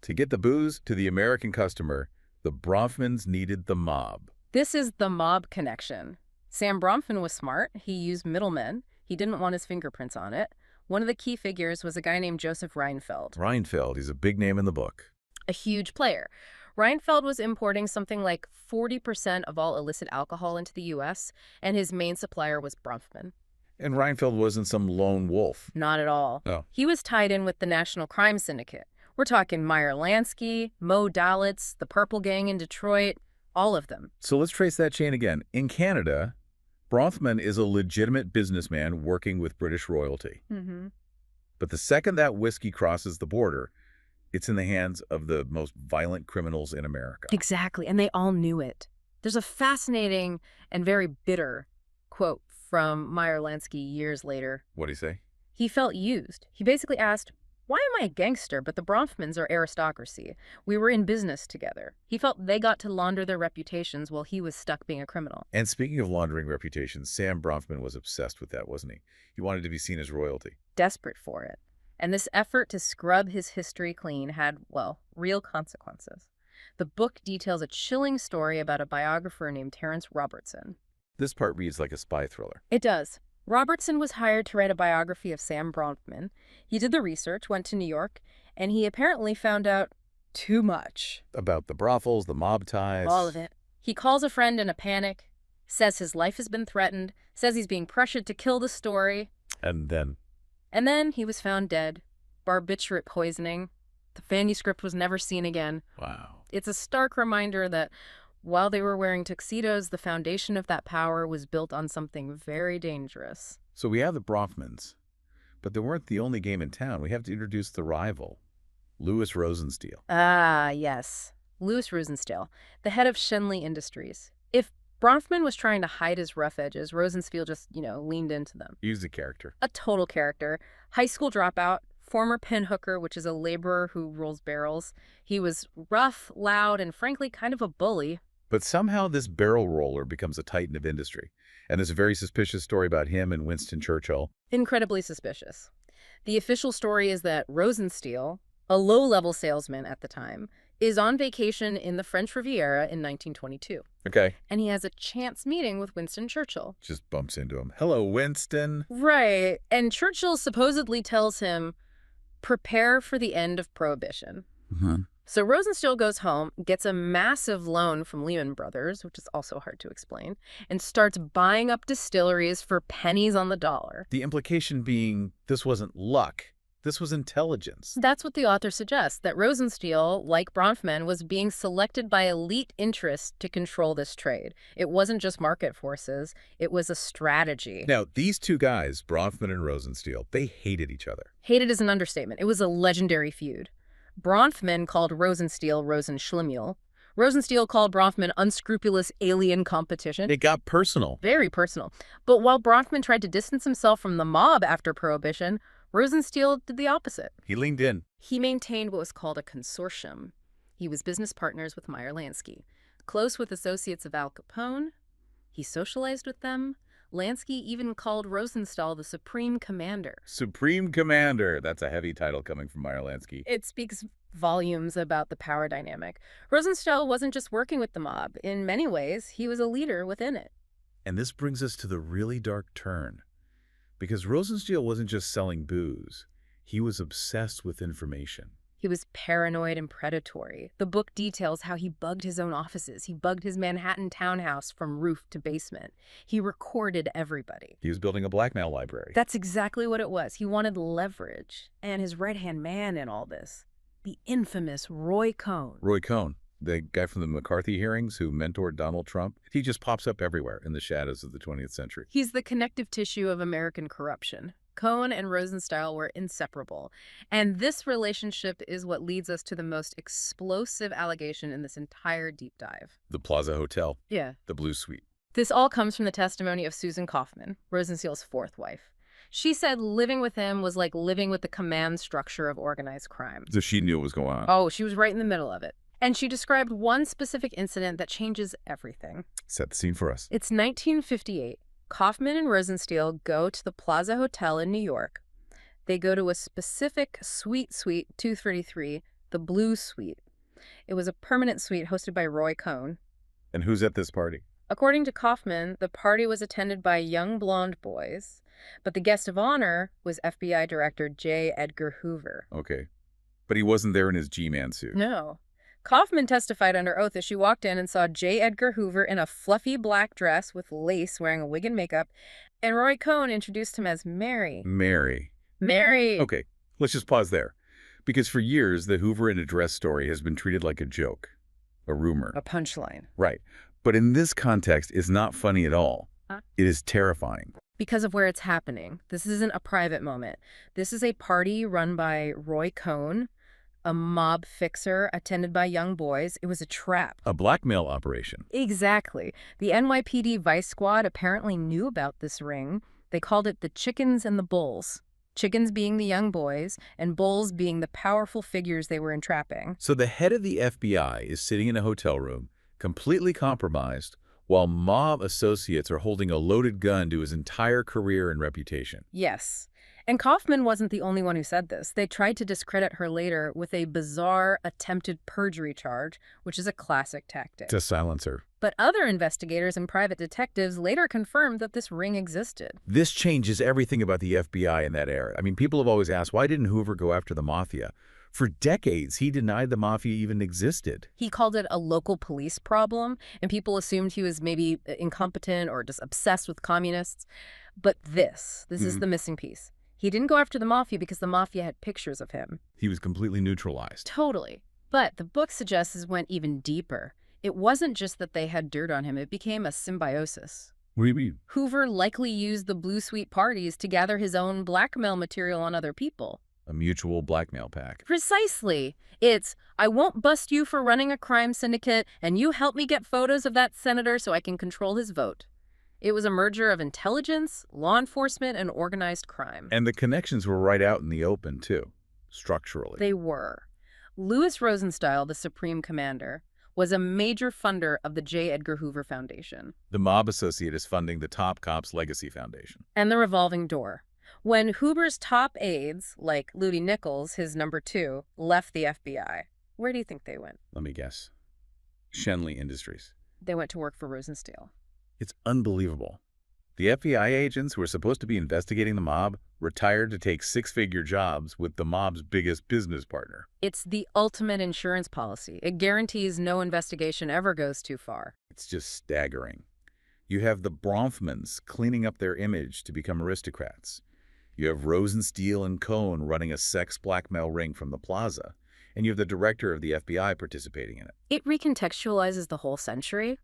To get the booze to the American customer, the Bronfmans needed the mob.
This is the mob connection. Sam Bronfman was smart. He used middlemen. He didn't want his fingerprints on it. One of the key figures was a guy named Joseph Reinfeld.
Reinfeld, he's a big name in the book.
A huge player. Reinfeld was importing something like 40% of all illicit alcohol into the U.S., and his main supplier was Bronfman.
And Reinfeld wasn't some lone wolf.
Not at all.
Oh.
He was tied in with the National Crime Syndicate. We're talking Meyer Lansky, Mo Dalitz, the Purple Gang in Detroit, all of them.
So let's trace that chain again. In Canada, Bronfman is a legitimate businessman working with British royalty.
Mm-hmm.
But the second that whiskey crosses the border, it's in the hands of the most violent criminals in America.
Exactly, and they all knew it. There's a fascinating and very bitter quote from Meyer Lansky years later.
What'd he say?
He felt used. He basically asked, why am I a gangster, but the Bronfmans are aristocracy? We were in business together. He felt they got to launder their reputations while he was stuck being a criminal.
And speaking of laundering reputations, Sam Bronfman was obsessed with that, wasn't he? He wanted to be seen as royalty.
Desperate for it. And this effort to scrub his history clean had, well, real consequences. The book details a chilling story about a biographer named Terence Robertson.
This part reads like a spy thriller.
It does. Robertson was hired to write a biography of Sam Bronfman. He did the research, went to New York, and he apparently found out too much.
About the brothels, the mob ties.
All of it. He calls a friend in a panic, says his life has been threatened, says he's being pressured to kill the story.
And
then he was found dead. Barbiturate poisoning. The manuscript was never seen again.
Wow.
It's a stark reminder that while they were wearing tuxedos, the foundation of that power was built on something very dangerous.
So we have the Bronfmans, but they weren't the only game in town. We have to introduce the rival, Louis Rosenstiel.
Ah, yes. Louis Rosenstiel, the head of Shenley Industries. If Bronfman was trying to hide his rough edges, Rosenstiel just, leaned into them.
He's a character.
A total character. High school dropout, former pinhooker, which is a laborer who rolls barrels. He was rough, loud, and frankly kind of a bully.
But somehow this barrel roller becomes a titan of industry. And there's a very suspicious story about him and Winston Churchill.
Incredibly suspicious. The official story is that Rosenstiel, a low-level salesman at the time, is on vacation in the French Riviera in 1922.
Okay.
And he has a chance meeting with Winston Churchill.
Just bumps into him. Hello, Winston.
Right. And Churchill supposedly tells him, prepare for the end of Prohibition.
Mm-hmm.
So Rosenstiel goes home, gets a massive loan from Lehman Brothers, which is also hard to explain, and starts buying up distilleries for pennies on the dollar.
The implication being this wasn't luck. This was intelligence.
That's what the author suggests, that Rosenstiel, like Bronfman, was being selected by elite interests to control this trade. It wasn't just market forces, it was a strategy.
Now, these two guys, Bronfman and Rosenstiel, they hated each other.
Hated is an understatement. It was a legendary feud. Bronfman called Rosenstiel Rosenschlemiel. Rosenstiel called Bronfman unscrupulous alien competition.
It got personal.
Very personal. But while Bronfman tried to distance himself from the mob after Prohibition, Rosenstiel did the opposite.
He leaned in.
He maintained what was called a consortium. He was business partners with Meyer Lansky, close with associates of Al Capone. He socialized with them. Lansky even called Rosenstiel the Supreme Commander.
Supreme Commander. That's a heavy title coming from Meyer Lansky.
It speaks volumes about the power dynamic. Rosenstiel wasn't just working with the mob. In many ways, he was a leader within it.
And this brings us to the really dark turn. Because Rosenstiel wasn't just selling booze. He was obsessed with information.
He was paranoid and predatory. The book details how he bugged his own offices. He bugged his Manhattan townhouse from roof to basement. He recorded everybody.
He was building a blackmail library.
That's exactly what it was. He wanted leverage. And his right-hand man in all this, the infamous Roy Cohn.
Roy Cohn, the guy from the McCarthy hearings who mentored Donald Trump, he just pops up everywhere in the shadows of the 20th century.
He's the connective tissue of American corruption. Cohn and Rosenstiel were inseparable. And this relationship is what leads us to the most explosive allegation in this entire deep dive.
The Plaza Hotel.
Yeah.
The Blue Suite.
This all comes from the testimony of Susan Kaufman, Rosenstiel's fourth wife. She said living with him was like living with the command structure of organized crime.
So she knew what was going on.
Oh, she was right in the middle of it. And she described one specific incident that changes everything.
Set the scene for us.
It's 1958. Kaufman and Rosenstiel go to the Plaza Hotel in New York. They go to a specific suite 233, the Blue Suite. It was a permanent suite hosted by Roy Cohn.
And who's at this party?
According to Kaufman, the party was attended by young blonde boys, but the guest of honor was FBI Director J. Edgar Hoover.
Okay. But he wasn't there in his G-Man suit.
No. Kaufman testified under oath as she walked in and saw J. Edgar Hoover in a fluffy black dress with lace, wearing a wig and makeup, and Roy Cohn introduced him as Mary.
Mary.
Mary!
Okay, let's just pause there. Because for years, the Hoover in a dress story has been treated like a joke, a rumor.
A punchline.
Right. But in this context, it's not funny at all. It is terrifying.
Because of where it's happening. This isn't a private moment. This is a party run by Roy Cohn, a mob fixer attended by young boys. It was a trap.
A blackmail operation.
Exactly. The NYPD Vice Squad apparently knew about this ring. They called it the Chickens and the Bulls. Chickens being the young boys, and bulls being the powerful figures they were entrapping.
So the head of the FBI is sitting in a hotel room, completely compromised, while mob associates are holding a loaded gun to his entire career and reputation.
Yes. And Kaufman wasn't the only one who said this. They tried to discredit her later with a bizarre attempted perjury charge, which is a classic tactic.
To silence her.
But other investigators and private detectives later confirmed that this ring existed.
This changes everything about the FBI in that era. I mean, people have always asked, why didn't Hoover go after the mafia? For decades, he denied the mafia even existed.
He called it a local police problem, and people assumed he was maybe incompetent or just obsessed with communists. But this is the missing piece. He didn't go after the mafia because the mafia had pictures of him.
He was completely neutralized.
Totally. But the book suggests it went even deeper. It wasn't just that they had dirt on him. It became a symbiosis.
What do you mean?
Hoover likely used the Blue Suite parties to gather his own blackmail material on other people.
A mutual blackmail pact.
Precisely. It's, I won't bust you for running a crime syndicate, and you help me get photos of that senator so I can control his vote. It was a merger of intelligence, law enforcement, and organized crime.
And the connections were right out in the open, too, structurally.
They were. Louis Rosenstiel, the Supreme Commander, was a major funder of the J. Edgar Hoover Foundation.
The mob associate is funding the Top Cops Legacy Foundation.
And the revolving door. When Hoover's top aides, like Ludi Nichols, his number 2, left the FBI, where do you think they went?
Let me guess. Schenley Industries.
They went to work for Rosenstiel.
It's unbelievable. The FBI agents who were supposed to be investigating the mob retired to take six-figure jobs with the mob's biggest business partner.
It's the ultimate insurance policy. It guarantees no investigation ever goes too far.
It's just staggering. You have the Bronfmans cleaning up their image to become aristocrats. You have Rosenstiel and Cohn running a sex blackmail ring from the plaza. And you have the director of the FBI participating in it.
It recontextualizes the whole century.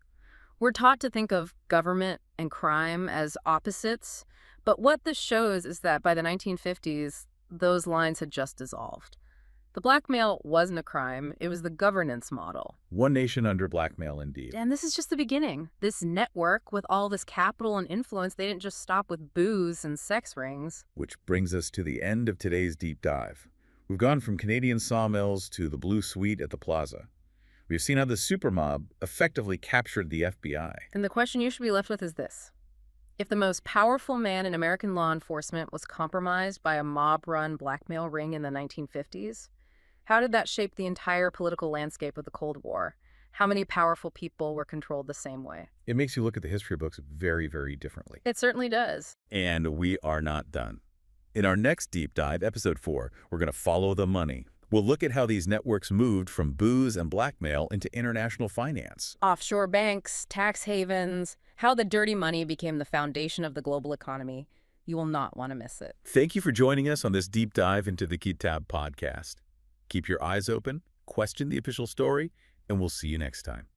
We're taught to think of government and crime as opposites, but what this shows is that by the 1950s, those lines had just dissolved. The blackmail wasn't a crime. It was the governance model.
One nation under blackmail, indeed.
And this is just the beginning. This network with all this capital and influence, they didn't just stop with booze and sex rings.
Which brings us to the end of today's deep dive. We've gone from Canadian sawmills to the Blue Suite at the Plaza. We've seen how the Supermob effectively captured the FBI.
And the question you should be left with is this. If the most powerful man in American law enforcement was compromised by a mob-run blackmail ring in the 1950s, how did that shape the entire political landscape of the Cold War? How many powerful people were controlled the same way?
It makes you look at the history books very, very differently.
It certainly does.
And we are not done. In our next deep dive, episode 4, we're going to follow the money. We'll look at how these networks moved from booze and blackmail into international finance.
Offshore banks, tax havens, how the dirty money became the foundation of the global economy. You will not want to miss it.
Thank you for joining us on this deep dive into the Kitab podcast. Keep your eyes open, question the official story, and we'll see you next time.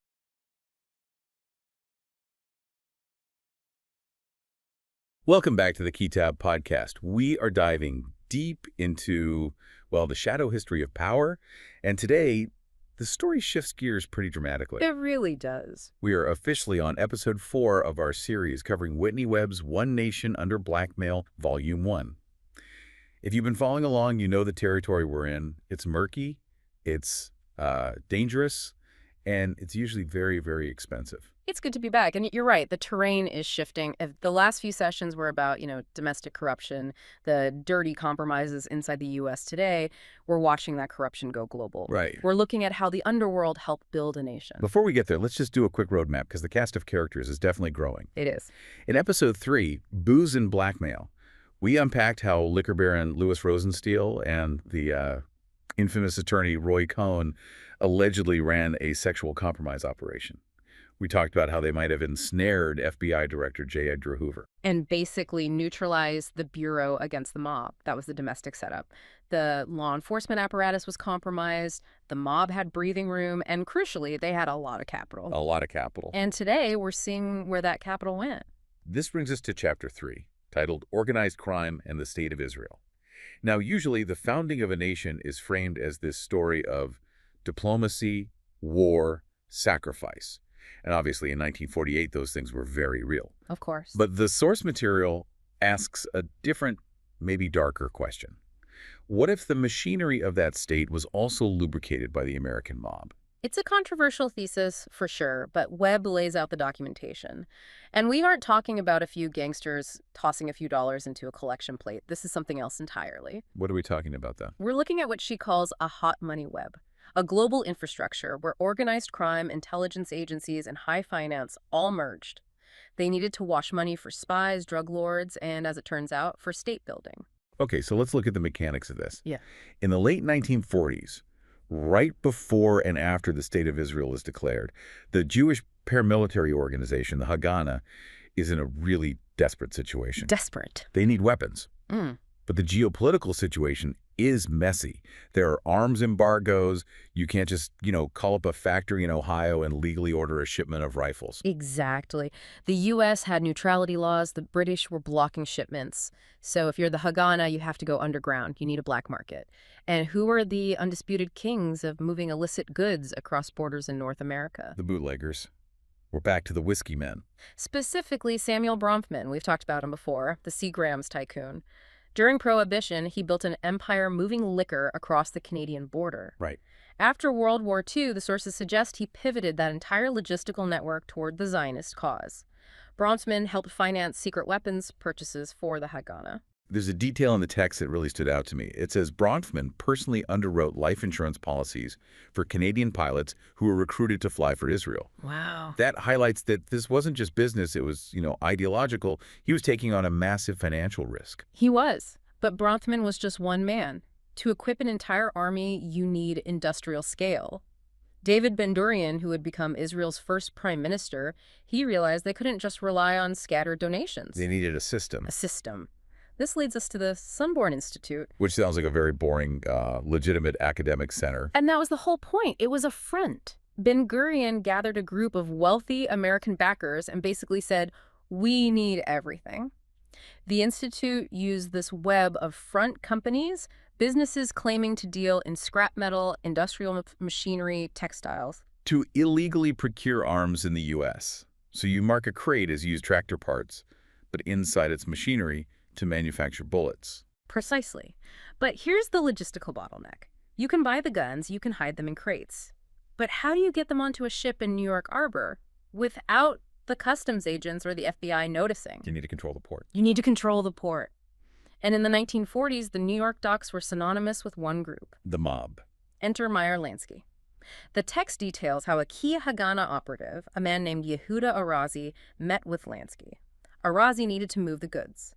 Welcome back to the Kitab podcast. We are diving deep into, well, the shadow history of power, and today, the story shifts gears pretty dramatically.
It really does.
We are officially on episode 4 of our series covering Whitney Webb's One Nation Under Blackmail, Volume 1. If you've been following along, you know the territory we're in. It's murky, it's dangerous, and it's usually very, very expensive.
It's good to be back. And you're right, the terrain is shifting. If the last few sessions were about, domestic corruption, the dirty compromises inside the U.S. today, we're watching that corruption go global.
Right.
We're looking at how the underworld helped build a nation.
Before we get there, let's just do a quick roadmap, because the cast of characters is definitely growing.
It is.
In episode 3, Booze and Blackmail, we unpacked how liquor baron Louis Rosensteel and the infamous attorney Roy Cohn allegedly ran a sexual compromise operation. We talked about how they might have ensnared FBI Director J. Edgar Hoover.
And basically neutralized the bureau against the mob. That was the domestic setup. The law enforcement apparatus was compromised, the mob had breathing room, and crucially, they had a lot of capital.
A lot of capital.
And today, we're seeing where that capital went.
This brings us to Chapter 3, titled Organized Crime and the State of Israel. Now, usually, the founding of a nation is framed as this story of diplomacy, war, sacrifice. And obviously, in 1948, those things were very real.
Of course.
But the source material asks a different, maybe darker question. What if the machinery of that state was also lubricated by the American mob?
It's a controversial thesis, for sure, but Webb lays out the documentation. And we aren't talking about a few gangsters tossing a few dollars into a collection plate. This is something else entirely.
What are we talking about, then?
We're looking at what she calls a hot money web. A global infrastructure where organized crime, intelligence agencies, and high finance all merged. They needed to wash money for spies, drug lords, and, as it turns out, for state building.
Okay, so let's look at the mechanics of this.
Yeah.
In the late 1940s, right before and after the State of Israel is declared, the Jewish paramilitary organization, the Haganah, is in a really desperate situation.
Desperate.
They need weapons.
Mm.
But the geopolitical situation is messy. There are arms embargoes. You can't just, call up a factory in Ohio and legally order a shipment of rifles.
Exactly. The U.S. had neutrality laws. The British were blocking shipments. So if you're the Haganah, you have to go underground. You need a black market. And who are the undisputed kings of moving illicit goods across borders in North America?
The bootleggers. We're back to the whiskey men.
Specifically, Samuel Bronfman. We've talked about him before, the Seagrams tycoon. During Prohibition, he built an empire moving liquor across the Canadian border.
Right.
After World War II, the sources suggest he pivoted that entire logistical network toward the Zionist cause. Bronfman helped finance secret weapons purchases for the Haganah.
There's a detail in the text that really stood out to me. It says Bronfman personally underwrote life insurance policies for Canadian pilots who were recruited to fly for Israel.
Wow.
That highlights that this wasn't just business, it was, ideological. He was taking on a massive financial risk.
He was, but Bronfman was just one man. To equip an entire army, you need industrial scale. David Ben-Gurion, who had become Israel's first prime minister, he realized they couldn't just rely on scattered donations.
They needed a system.
A system. This leads us to the Sunborn Institute.
Which sounds like a very boring, legitimate academic center.
And that was the whole point. It was a front. Ben-Gurion gathered a group of wealthy American backers and basically said, we need everything. The Institute used this web of front companies, businesses claiming to deal in scrap metal, industrial machinery, textiles.
To illegally procure arms in the U.S. So you mark a crate as used tractor parts, but inside its machinery to manufacture bullets.
Precisely. But here's the logistical bottleneck. You can buy the guns, you can hide them in crates. But how do you get them onto a ship in New York Harbor without the customs agents or the FBI noticing?
You need to control the port.
You need to control the port. And in the 1940s, the New York docks were synonymous with one group.
The mob.
Enter Meyer Lansky. The text details how a key Haganah operative, a man named Yehuda Arazi, met with Lansky. Arazi needed to move the goods.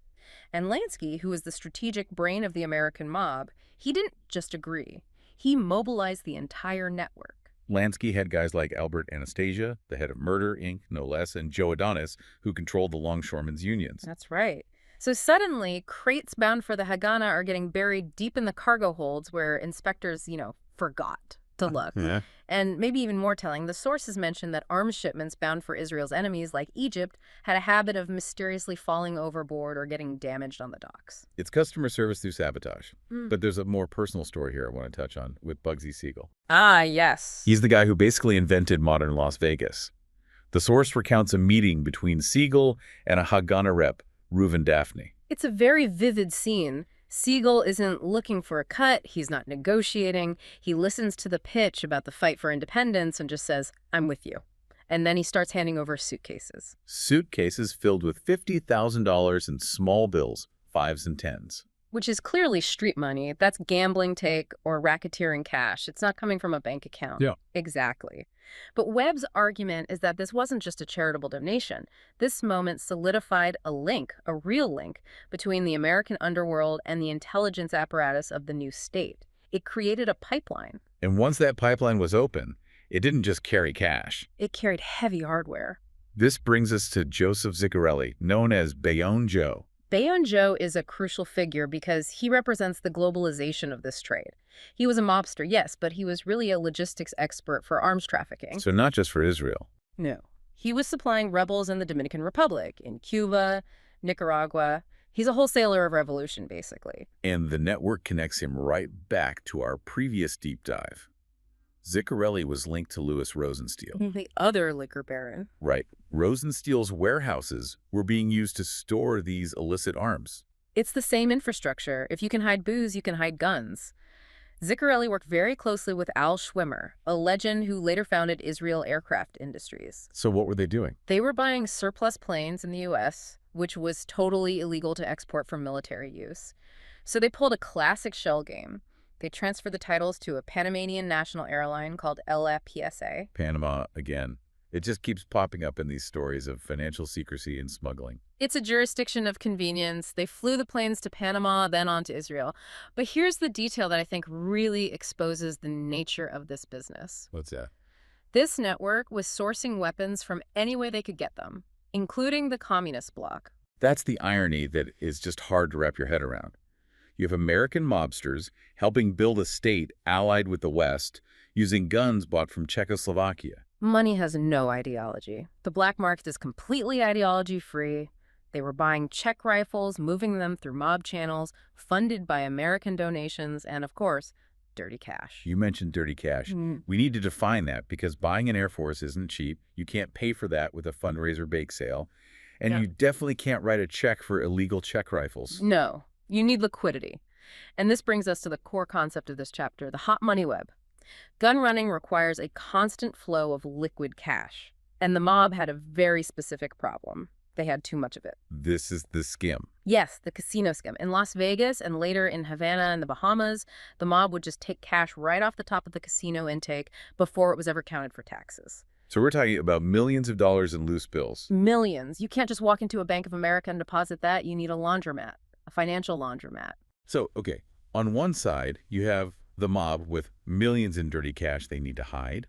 And Lansky, who was the strategic brain of the American mob, he didn't just agree. He mobilized the entire network.
Lansky had guys like Albert Anastasia, the head of Murder, Inc., no less, and Joe Adonis, who controlled the longshoremen's unions.
That's right. So suddenly, crates bound for the Haganah are getting buried deep in the cargo holds where inspectors, forgot to look.
Yeah.
And maybe even more telling, the sources mention that arms shipments bound for Israel's enemies, like Egypt, had a habit of mysteriously falling overboard or getting damaged on the docks.
It's customer service through sabotage. But there's a more personal story here I want to touch on with Bugsy Siegel.
Ah, yes.
He's the guy who basically invented modern Las Vegas. The source recounts a meeting between Siegel and a Haganah rep, Reuven Daphne.
It's a very vivid scene. Siegel isn't looking for a cut. He's not negotiating. He listens to the pitch about the fight for independence and just says, "I'm with you." And then he starts handing over suitcases.
Suitcases filled with $50,000 in small bills, 5s and 10s.
Which is clearly street money. That's gambling take or racketeering cash. It's not coming from a bank account.
Yeah.
Exactly. But Webb's argument is that this wasn't just a charitable donation. This moment solidified a link, a real link, between the American underworld and the intelligence apparatus of the new state. It created a pipeline.
And once that pipeline was open, it didn't just carry cash.
It carried heavy hardware.
This brings us to Joseph Ziccarelli, known as Bayonne Joe.
Bayonne Joe is a crucial figure because he represents the globalization of this trade. He was a mobster, yes, but he was really a logistics expert for arms trafficking.
So not just for Israel.
No. He was supplying rebels in the Dominican Republic, in Cuba, Nicaragua. He's a wholesaler of revolution, basically.
And the network connects him right back to our previous deep dive. Ziccarelli was linked to Louis Rosenstiel.
The other liquor baron.
Right. Rosenstiel's warehouses were being used to store these illicit arms.
It's the same infrastructure. If you can hide booze, you can hide guns. Ziccarelli worked very closely with Al Schwimmer, a legend who later founded Israel Aircraft Industries.
So what were they doing?
They were buying surplus planes in the U.S., which was totally illegal to export for military use. So they pulled a classic shell game. They transferred the titles to a Panamanian national airline called LAPSA.
Panama again. It just keeps popping up in these stories of financial secrecy and smuggling.
It's a jurisdiction of convenience. They flew the planes to Panama, then on to Israel. But here's the detail that I think really exposes the nature of this business.
What's that?
This network was sourcing weapons from any way they could get them, including the communist bloc.
That's the irony that is just hard to wrap your head around. You have American mobsters helping build a state allied with the West using guns bought from Czechoslovakia.
Money has no ideology. The black market is completely ideology-free. They were buying Czech rifles, moving them through mob channels, funded by American donations, and, of course, dirty cash.
You mentioned dirty cash. We need to define that because buying an Air Force isn't cheap. You can't pay for that with a fundraiser bake sale. And you definitely can't write a check for illegal Czech rifles.
No. You need liquidity. And this brings us to the core concept of this chapter, the hot money web. Gun running requires a constant flow of liquid cash. And the mob had a very specific problem. They had too much of it.
This is the skim.
Yes, the casino skim. In Las Vegas and later in Havana and the Bahamas, the mob would just take cash right off the top of the casino intake before it was ever counted for taxes.
So we're talking about millions of dollars in loose bills.
Millions. You can't just walk into a Bank of America and deposit that. You need a laundromat. A financial laundromat.
So, okay, on one side, you have the mob with millions in dirty cash they need to hide.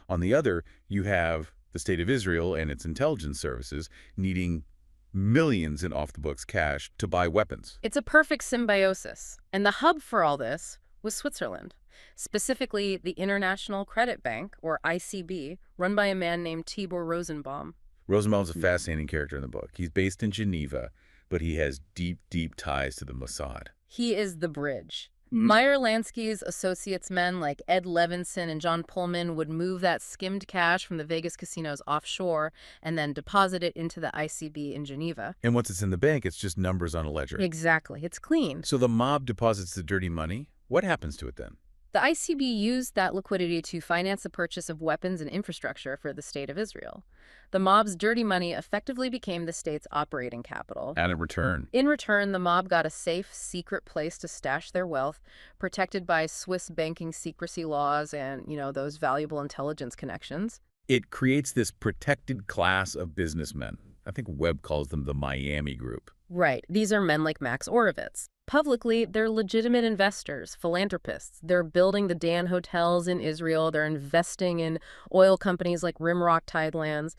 On the other, you have the State of Israel and its intelligence services needing millions in off-the-books cash to buy weapons.
It's a perfect symbiosis. And the hub for all this was Switzerland, specifically the International Credit Bank, or ICB, run by a man named Tibor Rosenbaum.
Rosenbaum's a fascinating character in the book. He's based in Geneva, but he has deep, deep ties to the Mossad.
He is the bridge. Meyer Lansky's associates men like Ed Levinson and John Pullman would move that skimmed cash from the Vegas casinos offshore and then deposit it into the ICB in Geneva.
And once it's in the bank, it's just numbers on a ledger.
Exactly. It's clean.
So the mob deposits the dirty money. What happens to it then?
The ICB used that liquidity to finance the purchase of weapons and infrastructure for the state of Israel. The mob's dirty money effectively became the state's operating capital.
And in
return, the mob got a safe, secret place to stash their wealth, protected by Swiss banking secrecy laws and, those valuable intelligence connections.
It creates this protected class of businessmen. I think Webb calls them the Miami Group.
Right. These are men like Max Orovitz. Publicly, they're legitimate investors, philanthropists. They're building the Dan hotels in Israel. They're investing in oil companies like Rimrock Tidelands.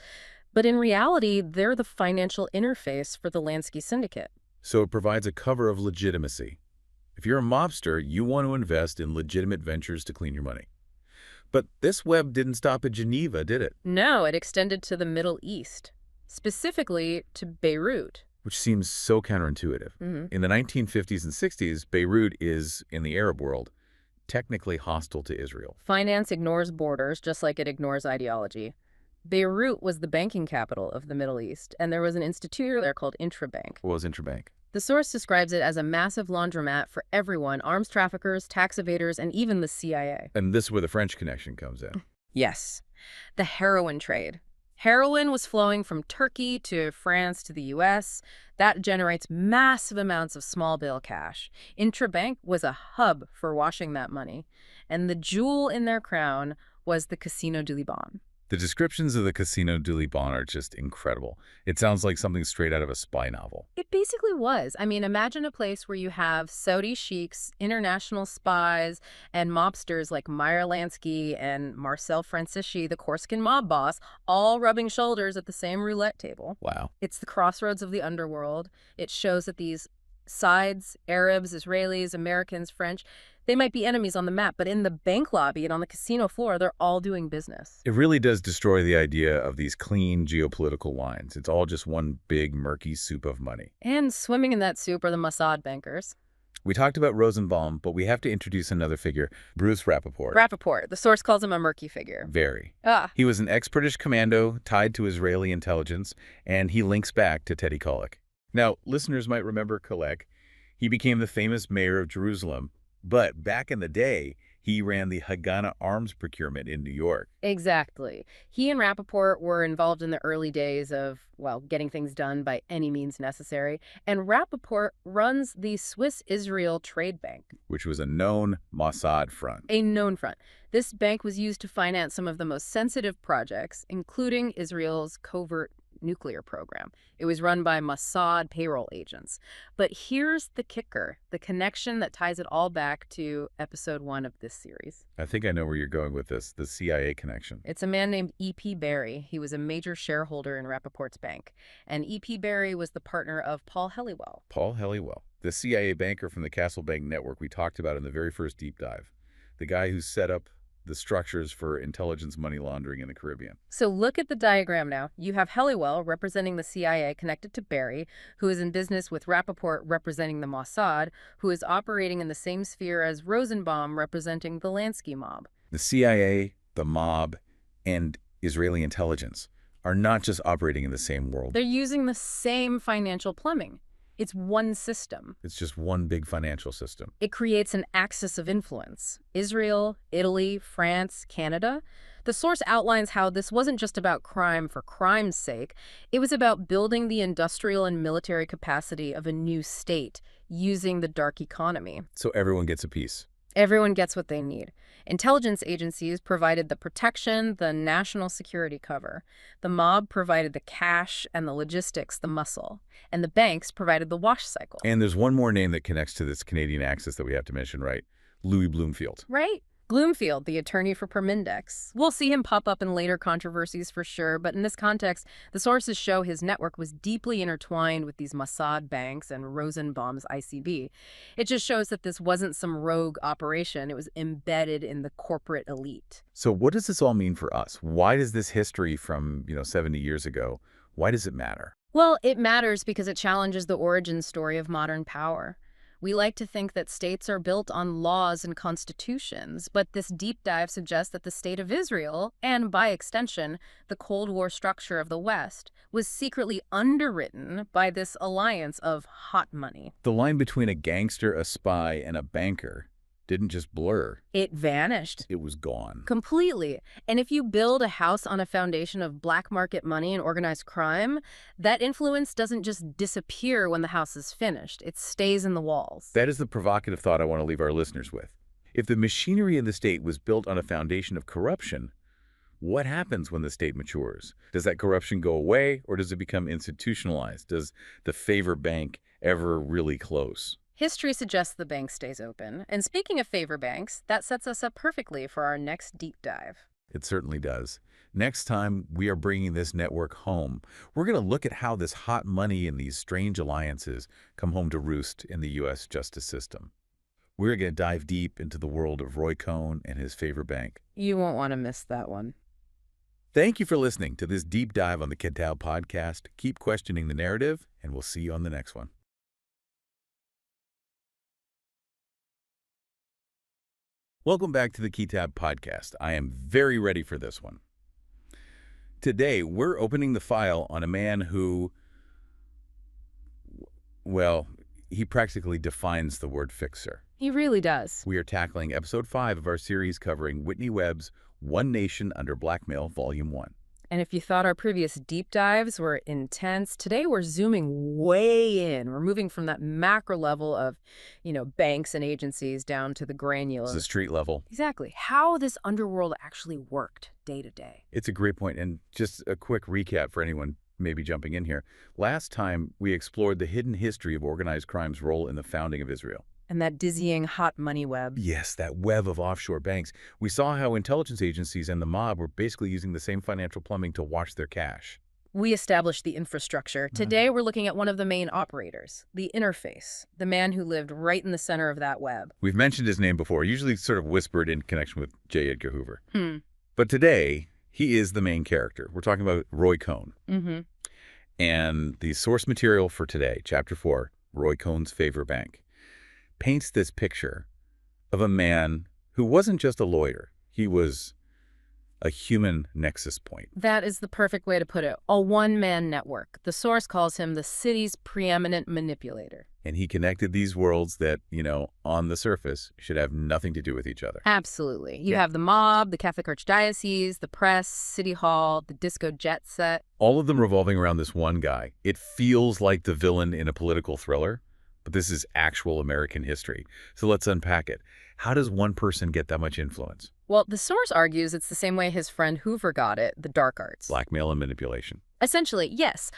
But in reality, they're the financial interface for the Lansky syndicate.
So it provides a cover of legitimacy. If you're a mobster, you want to invest in legitimate ventures to clean your money. But this Webb didn't stop at Geneva, did it?
No, it extended to the Middle East, specifically to Beirut.
Which seems so counterintuitive. In the 1950s and 60s, Beirut is, in the Arab world, technically hostile to Israel.
Finance ignores borders, just like it ignores ideology. Beirut was the banking capital of the Middle East, and there was an institute there called Intrabank.
What was Intrabank?
The source describes it as a massive laundromat for everyone, arms traffickers, tax evaders, and even the CIA.
And this is where the French connection comes in.
Yes. The heroin trade. Heroin was flowing from Turkey to France to the U.S. That generates massive amounts of small bill cash. Intrabank was a hub for washing that money. And the jewel in their crown was the Casino du Liban.
The descriptions of the Casino du Liban are just incredible. It sounds like something straight out of a spy novel.
It basically was. I mean, imagine a place where you have Saudi sheiks, international spies, and mobsters like Meyer Lansky and Marcel Francisci, the Corsican mob boss, all rubbing shoulders at the same roulette table.
Wow.
It's the crossroads of the underworld. It shows that these sides, Arabs, Israelis, Americans, French, they might be enemies on the map, but in the bank lobby and on the casino floor, they're all doing business.
It really does destroy the idea of these clean geopolitical lines. It's all just one big murky soup of money.
And swimming in that soup are the Mossad bankers.
We talked about Rosenbaum, but we have to introduce another figure, Bruce Rappaport.
Rappaport. The source calls him a murky figure.
Very.
Ah.
He was an ex-British commando tied to Israeli intelligence, and he links back to Teddy Kollek. Now, listeners might remember Kollek. He became the famous mayor of Jerusalem. But back in the day, he ran the Haganah arms procurement in New York.
Exactly. He and Rappaport were involved in the early days of, getting things done by any means necessary. And Rappaport runs the Swiss-Israel Trade Bank,
which was a known Mossad front.
A known front. This bank was used to finance some of the most sensitive projects, including Israel's covert nuclear program. It was run by Mossad payroll agents. But here's the kicker, the connection that ties it all back to episode 1 of this series.
I think I know where you're going with this, the CIA connection.
It's a man named E.P. Barry. He was a major shareholder in Rappaport's bank. And E.P. Barry was the partner of Paul Helliwell.
Paul Helliwell, the CIA banker from the Castle Bank network we talked about in the very first deep dive. The guy who set up the structures for intelligence money laundering in the Caribbean.
So look at the diagram now. You have Helliwell representing the CIA connected to Barry, who is in business with Rappaport representing the Mossad, who is operating in the same sphere as Rosenbaum representing the Lansky mob.
The CIA, the mob, and Israeli intelligence are not just operating in the same world.
They're using the same financial plumbing. It's one system.
It's just one big financial system.
It creates an axis of influence. Israel, Italy, France, Canada. The source outlines how this wasn't just about crime for crime's sake. It was about building the industrial and military capacity of a new state using the dark economy.
So everyone gets a piece.
Everyone gets what they need. Intelligence agencies provided the protection, the national security cover. The mob provided the cash and the logistics, the muscle. And the banks provided the wash cycle.
And there's one more name that connects to this Canadian axis that we have to mention, right? Louis Bloomfield.
Right. Bloomfield, the attorney for Promindex. We'll see him pop up in later controversies for sure, but in this context, the sources show his network was deeply intertwined with these Mossad banks and Rosenbaum's ICB. It just shows that this wasn't some rogue operation. It was embedded in the corporate elite.
So what does this all mean for us? Why does this history from, 70 years ago, why does it matter?
Well, it matters because it challenges the origin story of modern power. We like to think that states are built on laws and constitutions, but this deep dive suggests that the State of Israel, and by extension, the Cold War structure of the West, was secretly underwritten by this alliance of hot money.
The line between a gangster, a spy, and a banker didn't just blur.
It vanished.
It was gone.
Completely. And if you build a house on a foundation of black market money and organized crime, that influence doesn't just disappear when the house is finished. It stays in the walls.
That is the provocative thought I want to leave our listeners with. If the machinery of the state was built on a foundation of corruption, what happens when the state matures? Does that corruption go away, or does it become institutionalized? Does the favor bank ever really close?
History suggests the bank stays open. And speaking of favor banks, that sets us up perfectly for our next deep dive.
It certainly does. Next time, we are bringing this network home. We're going to look at how this hot money and these strange alliances come home to roost in the U.S. justice system. We're going to dive deep into the world of Roy Cohn and his favor bank.
You won't want to miss that one.
Thank you for listening to this deep dive on the Kid podcast. Keep questioning the narrative, and we'll see you on the next one. Welcome back to the Kitab podcast. I am very ready for this one. Today, we're opening the file on a man who, well, he practically defines the word fixer.
He really does.
We are tackling episode 5 of our series covering Whitney Webb's One Nation Under Blackmail, Volume 1.
And if you thought our previous deep dives were intense, today we're zooming way in. We're moving from that macro level of, banks and agencies down to the granular.
It's the street level.
Exactly. How this underworld actually worked day to day.
It's a great point. And just a quick recap for anyone maybe jumping in here. Last time, we explored the hidden history of organized crime's role in the founding of Israel.
And that dizzying hot money web.
Yes, that web of offshore banks. We saw how intelligence agencies and the mob were basically using the same financial plumbing to watch their cash.
We established the infrastructure. Today, we're looking at one of the main operators, the interface, the man who lived right in the center of that web.
We've mentioned his name before, usually sort of whispered in connection with J. Edgar Hoover. But today, he is the main character. We're talking about Roy Cohn. And the source material for today, Chapter 4, Roy Cohn's Favor Bank, paints this picture of a man who wasn't just a lawyer. He was a human nexus point.
That is the perfect way to put it. A one-man network. The source calls him the city's preeminent manipulator.
And he connected these worlds that, on the surface, should have nothing to do with each other.
Absolutely. You have the mob, the Catholic Archdiocese, the press, City Hall, the disco jet set.
All of them revolving around this one guy. It feels like the villain in a political thriller, but this is actual American history. So let's unpack it. How does one person get that much influence?
Well, the source argues it's the same way his friend Hoover got it, the dark arts.
Blackmail and manipulation.
Essentially, yes.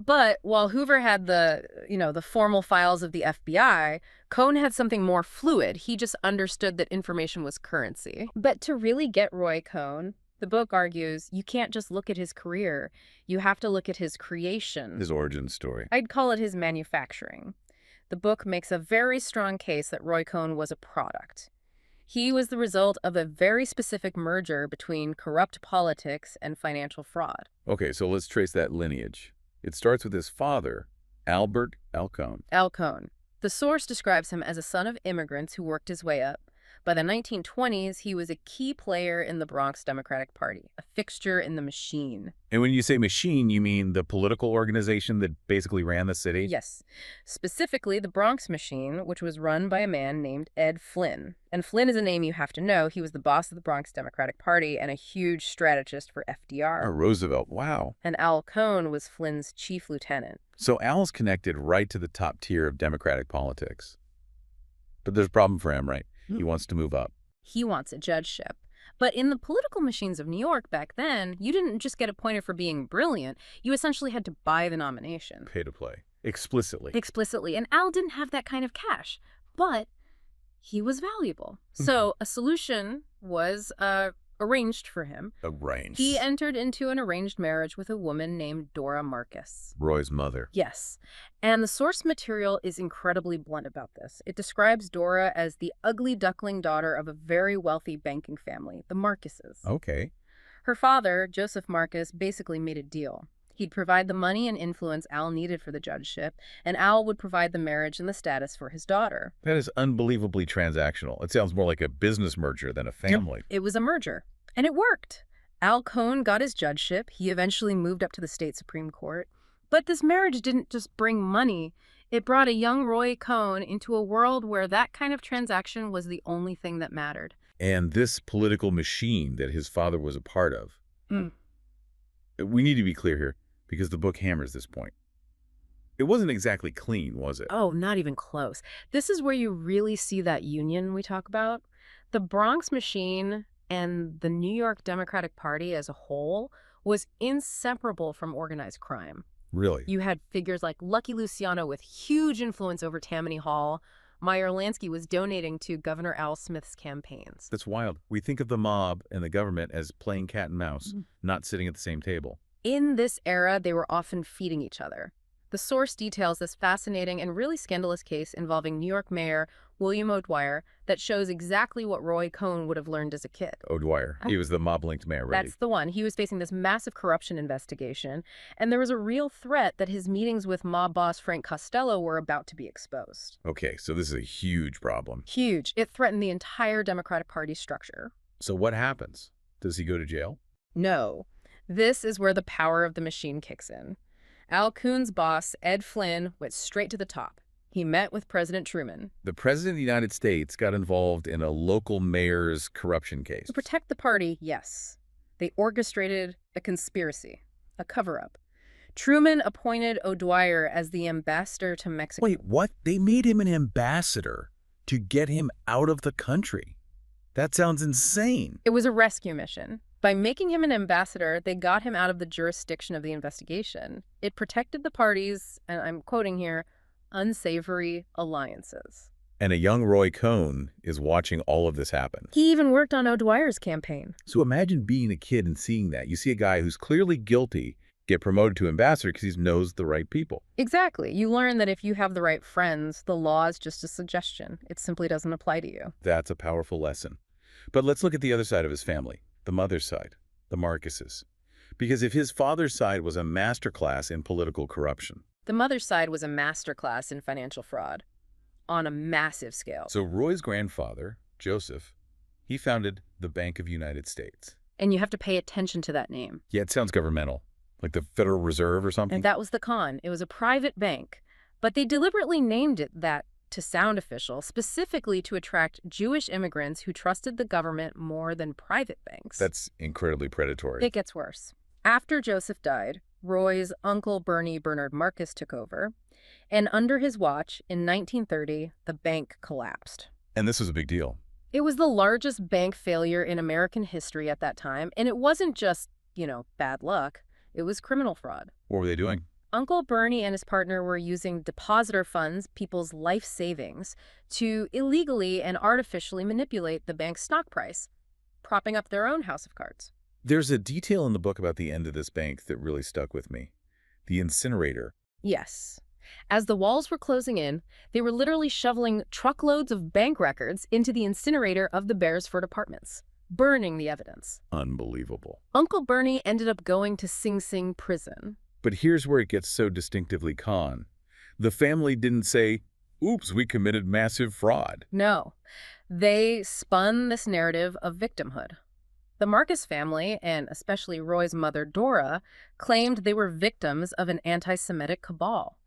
But while Hoover had the formal files of the FBI, Cohn had something more fluid. He just understood that information was currency. But to really get Roy Cohn, the book argues you can't just look at his career. You have to look at his creation.
His origin story.
I'd call it his manufacturing. The book makes a very strong case that Roy Cohn was a product. He was the result of a very specific merger between corrupt politics and financial fraud.
Okay, so let's trace that lineage. It starts with his father, Albert L. Cohn.
L. Cohn. The source describes him as a son of immigrants who worked his way up. By the 1920s, he was a key player in the Bronx Democratic Party, a fixture in the machine.
And when you say machine, you mean the political organization that basically ran the city?
Yes. Specifically, the Bronx Machine, which was run by a man named Ed Flynn. And Flynn is a name you have to know. He was the boss of the Bronx Democratic Party and a huge strategist for FDR.
Oh, Roosevelt, wow.
And Al Cohn was Flynn's chief lieutenant.
So Al's connected right to the top tier of Democratic politics. But there's a problem for him, right? He wants to move up.
He wants a judgeship. But in the political machines of New York back then, you didn't just get appointed for being brilliant. You essentially had to buy the nomination.
Pay to play. Explicitly.
Explicitly. And Al didn't have that kind of cash. But he was valuable. So a solution was arranged for him.
Arranged.
He entered into an arranged marriage with a woman named Dora Marcus.
Roy's mother.
Yes. And the source material is incredibly blunt about this. It describes Dora as the ugly duckling daughter of a very wealthy banking family, the Marcuses.
Okay.
Her father, Joseph Marcus, basically made a deal. He'd provide the money and influence Al needed for the judgeship, and Al would provide the marriage and the status for his daughter.
That is unbelievably transactional. It sounds more like a business merger than a family.
It was a merger, and it worked. Al Cohn got his judgeship. He eventually moved up to the state Supreme Court. But this marriage didn't just bring money. It brought a young Roy Cohn into a world where that kind of transaction was the only thing that mattered.
And this political machine that his father was a part of. We need to be clear here, because the book hammers this point. It wasn't exactly clean, was it?
Oh, not even close. This is where you really see that union we talk about. The Bronx machine and the New York Democratic Party as a whole was inseparable from organized crime.
Really?
You had figures like Lucky Luciano with huge influence over Tammany Hall. Meyer Lansky was donating to Governor Al Smith's campaigns.
That's wild. We think of the mob and the government as playing cat and mouse, not sitting at the same table.
In this era, they were often feeding each other. The source details this fascinating and really scandalous case involving New York Mayor William O'Dwyer that shows exactly what Roy Cohn would have learned as a kid.
O'Dwyer. He was the mob-linked mayor, right?
That's the one. He was facing this massive corruption investigation, and there was a real threat that his meetings with mob boss Frank Costello were about to be exposed.
Okay, so this is a huge problem.
Huge. It threatened the entire Democratic Party structure.
So what happens? Does he go to jail?
No. This is where the power of the machine kicks in. Al Cohn's boss, Ed Flynn, went straight to the top. He met with President Truman.
The President of the United States got involved in a local mayor's corruption case.
To protect the party, yes. They orchestrated a conspiracy, a cover-up. Truman appointed O'Dwyer as the ambassador to Mexico.
Wait, what? They made him an ambassador to get him out of the country? That sounds insane.
It was a rescue mission. By making him an ambassador, they got him out of the jurisdiction of the investigation. It protected the parties, and I'm quoting here, unsavory alliances.
And a young Roy Cohn is watching all of this happen.
He even worked on O'Dwyer's campaign.
So imagine being a kid and seeing that. You see a guy who's clearly guilty get promoted to ambassador because he knows the right people.
Exactly. You learn that if you have the right friends, the law is just a suggestion. It simply doesn't apply to you.
That's a powerful lesson. But let's look at the other side of his family, the mother's side, the Marcuses. Because if his father's side was a masterclass in political corruption,
the mother's side was a masterclass in financial fraud on a massive scale.
So Roy's grandfather, Joseph, he founded the Bank of United States.
And you have to pay attention to that name.
Yeah, it sounds governmental, like the Federal Reserve or something.
And that was the con. It was a private bank. But they deliberately named it that to sound official, specifically to attract Jewish immigrants who trusted the government more than private banks.
That's incredibly predatory.
It gets worse. After Joseph died, Roy's uncle Bernie Bernard Marcus took over, and under his watch, in 1930, the bank collapsed.
And this was a big deal.
It was the largest bank failure in American history at that time, and it wasn't just, bad luck. It was criminal fraud.
What were they doing?
Uncle Bernie and his partner were using depositor funds, people's life savings, to illegally and artificially manipulate the bank's stock price, propping up their own house of cards.
There's a detail in the book about the end of this bank that really stuck with me. The incinerator.
Yes. As the walls were closing in, they were literally shoveling truckloads of bank records into the incinerator of the Beresford apartments, burning the evidence.
Unbelievable.
Uncle Bernie ended up going to Sing Sing prison.
But here's where it gets so distinctively Cohn. The family didn't say, oops, we committed massive fraud.
No. They spun this narrative of victimhood. The Marcus family, and especially Roy's mother, Dora, claimed they were victims of an anti-Semitic cabal.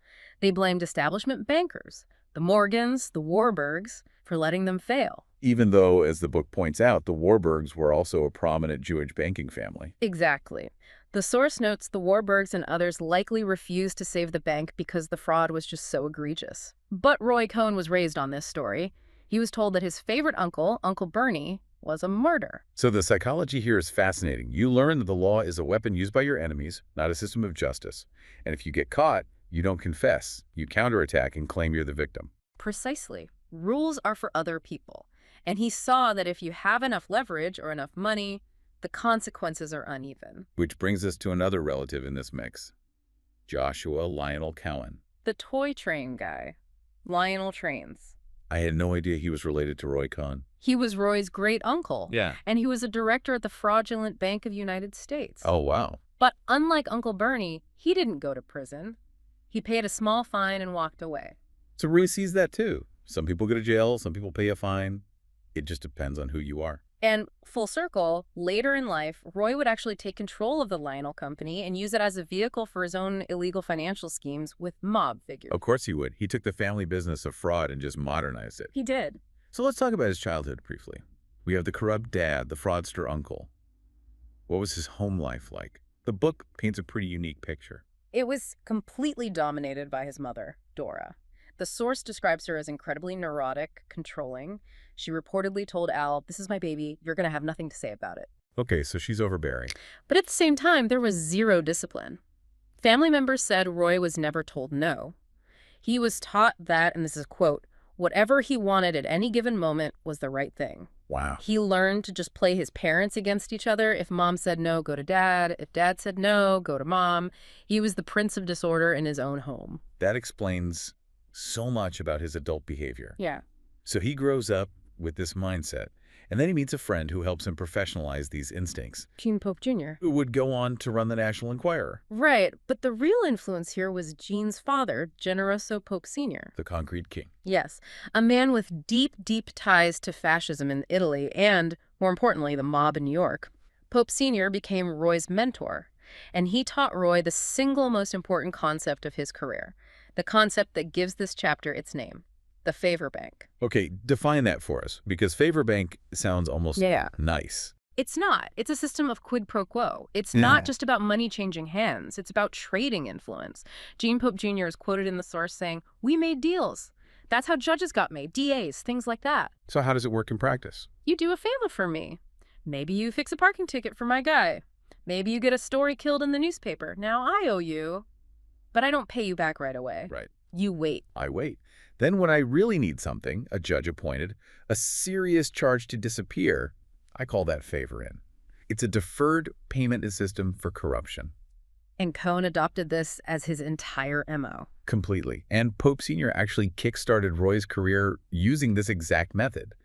They blamed establishment bankers, the Morgans, the Warburgs, for letting them fail.
Even though, as the book points out, the Warburgs were also a prominent Jewish banking family.
Exactly. The source notes the Warburgs and others likely refused to save the bank because the fraud was just so egregious. But Roy Cohn was raised on this story. He was told that his favorite uncle, Uncle Bernie, was a martyr.
So the psychology here is fascinating. You learn that the law is a weapon used by your enemies, not a system of justice. And if you get caught, you don't confess. You counterattack and claim you're the victim.
Precisely. Rules are for other people. And he saw that if you have enough leverage or enough money, the consequences are uneven.
Which brings us to another relative in this mix, Joshua Lionel Cohen.
The toy train guy, Lionel Trains.
I had no idea he was related to Roy Cohn.
He was Roy's great uncle.
Yeah.
And he was a director at the fraudulent Bank of United States.
Oh, wow.
But unlike Uncle Bernie, He didn't go to prison. He paid a small fine and walked away.
So Roy sees that too. Some people go to jail, some people pay a fine. It just depends on who you are.
And full circle, later in life, Roy would actually take control of the Lionel Company and use it as a vehicle for his own illegal financial schemes with mob figures.
Of course he would. He took the family business of fraud and just modernized it.
He did.
So let's talk about his childhood briefly. We have the corrupt dad, the fraudster uncle. What was his home life like? The book paints a pretty unique picture.
It was completely dominated by his mother, Dora. The source describes her as incredibly neurotic, controlling. She reportedly told Al, "This is my baby. You're going to have nothing to say about it."
Okay, so she's overbearing.
But at the same time, there was zero discipline. Family members said Roy was never told no. He was taught that, and this is a quote, whatever he wanted at any given moment was the right thing.
Wow.
He learned to just play his parents against each other. If mom said no, go to dad. If dad said no, go to mom. He was the prince of disorder in his own home.
That explains so much about his adult behavior.
Yeah.
So he grows up with this mindset, and then he meets a friend who helps him professionalize these instincts,
Gene Pope Jr.
who would go on to run the National Enquirer.
Right, but the real influence here was Gene's father, Generoso Pope Sr.
The Concrete King.
Yes, a man with deep, deep ties to fascism in Italy and, more importantly, the mob in New York. Pope Sr. became Roy's mentor, and he taught Roy the single most important concept of his career, the concept that gives this chapter its name, the favor bank.
Okay, define that for us, because favor bank sounds almost nice.
It's not. It's a system of quid pro quo. It's not just about money changing hands. It's about trading influence. Gene Pope Jr. is quoted in the source saying, "We made deals. That's how judges got made, DAs, things like that.
So how does it work in practice?
You do a favor for me. Maybe you fix a parking ticket for my guy. Maybe you get a story killed in the newspaper. Now I owe you, but I don't pay you back right away.
Right.
You wait.
I wait. Then when I really need something, a judge appointed, a serious charge to disappear, I call that favor in. It's a deferred payment system for corruption.
And Cohn adopted this as his entire MO.
Completely. And Pope Sr. actually kick-started Roy's career using this exact method.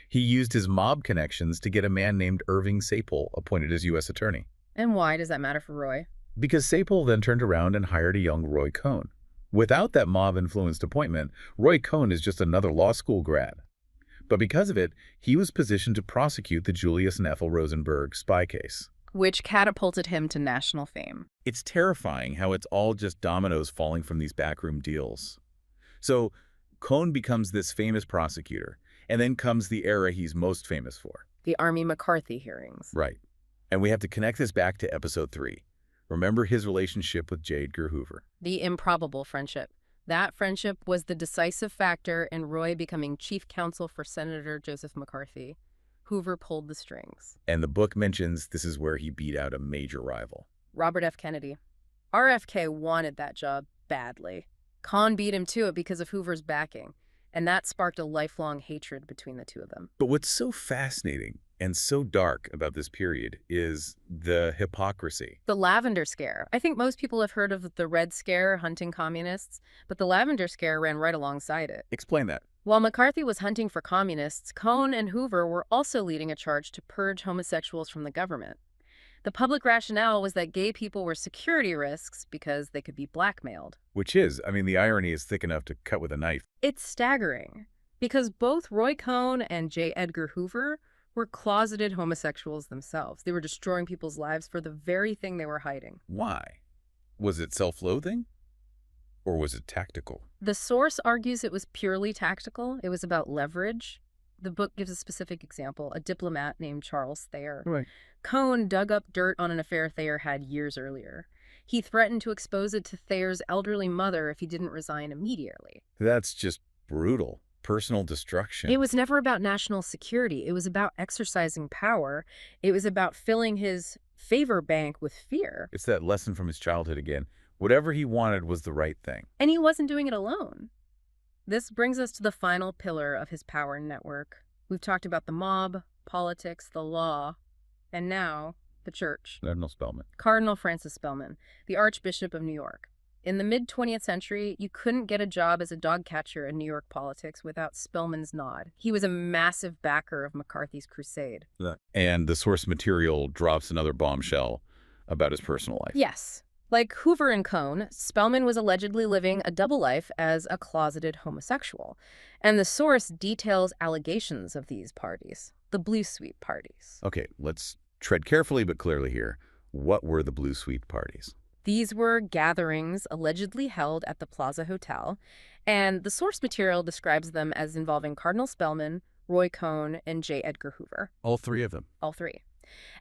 He used his mob connections to get a man named Irving Sapol appointed as U.S. attorney.
And why does that matter for Roy?
Because Sapol then turned around and hired a young Roy Cohn. Without that mob-influenced appointment, Roy Cohn is just another law school grad. But because of it, he was positioned to prosecute the Julius and Ethel Rosenberg spy case,
Which catapulted him to national fame.
It's terrifying how it's all just dominoes falling from these backroom deals. So Cohn becomes this famous prosecutor, and then comes the era he's most famous for.
The Army McCarthy hearings.
Right. And we have to connect this back to episode 3. Remember his relationship with J. Edgar Hoover.
The improbable friendship. That friendship was the decisive factor in Roy becoming chief counsel for Senator Joseph McCarthy. Hoover pulled the strings.
And the book mentions this is where he beat out a major rival.
Robert F. Kennedy. RFK wanted that job badly. Cohn beat him to it because of Hoover's backing, and that sparked a lifelong hatred between the two of them.
But what's so fascinating and so dark about this period is the hypocrisy.
The Lavender Scare. I think most people have heard of the Red Scare hunting communists, but the Lavender Scare ran right alongside it.
Explain that.
While McCarthy was hunting for communists, Cohn and Hoover were also leading a charge to purge homosexuals from the government. The public rationale was that gay people were security risks because they could be blackmailed.
Which is, the irony is thick enough to cut with a knife.
It's staggering, because both Roy Cohn and J. Edgar Hoover were closeted homosexuals themselves. They were destroying people's lives for the very thing they were hiding.
Why? Was it self-loathing? Or was it tactical?
The source argues it was purely tactical. It was about leverage. The book gives a specific example, a diplomat named Charles Thayer.
Right.
Cohn dug up dirt on an affair Thayer had years earlier. He threatened to expose it to Thayer's elderly mother if he didn't resign immediately.
That's just brutal. Personal destruction.
It was never about national security. It was about exercising power. It was about filling his favor bank with fear.
It's that lesson from his childhood again. Whatever he wanted was the right thing.
And he wasn't doing it alone. This brings us to the final pillar of his power network. We've talked about the mob, politics, the law, and now the church.
Cardinal Spellman.
Cardinal Francis Spellman, the Archbishop of New York. In the mid-20th century, you couldn't get a job as a dog catcher in New York politics without Spellman's nod. He was a massive backer of McCarthy's crusade.
And the source material drops another bombshell about his personal life.
Yes. Like Hoover and Cohn, Spellman was allegedly living a double life as a closeted homosexual. And the source details allegations of these parties, the Blue Suite parties.
Okay, let's tread carefully but clearly here. What were the Blue Suite parties?
These were gatherings allegedly held at the Plaza Hotel, and the source material describes them as involving Cardinal Spellman, Roy Cohn, and J. Edgar Hoover.
All three of them.
All three.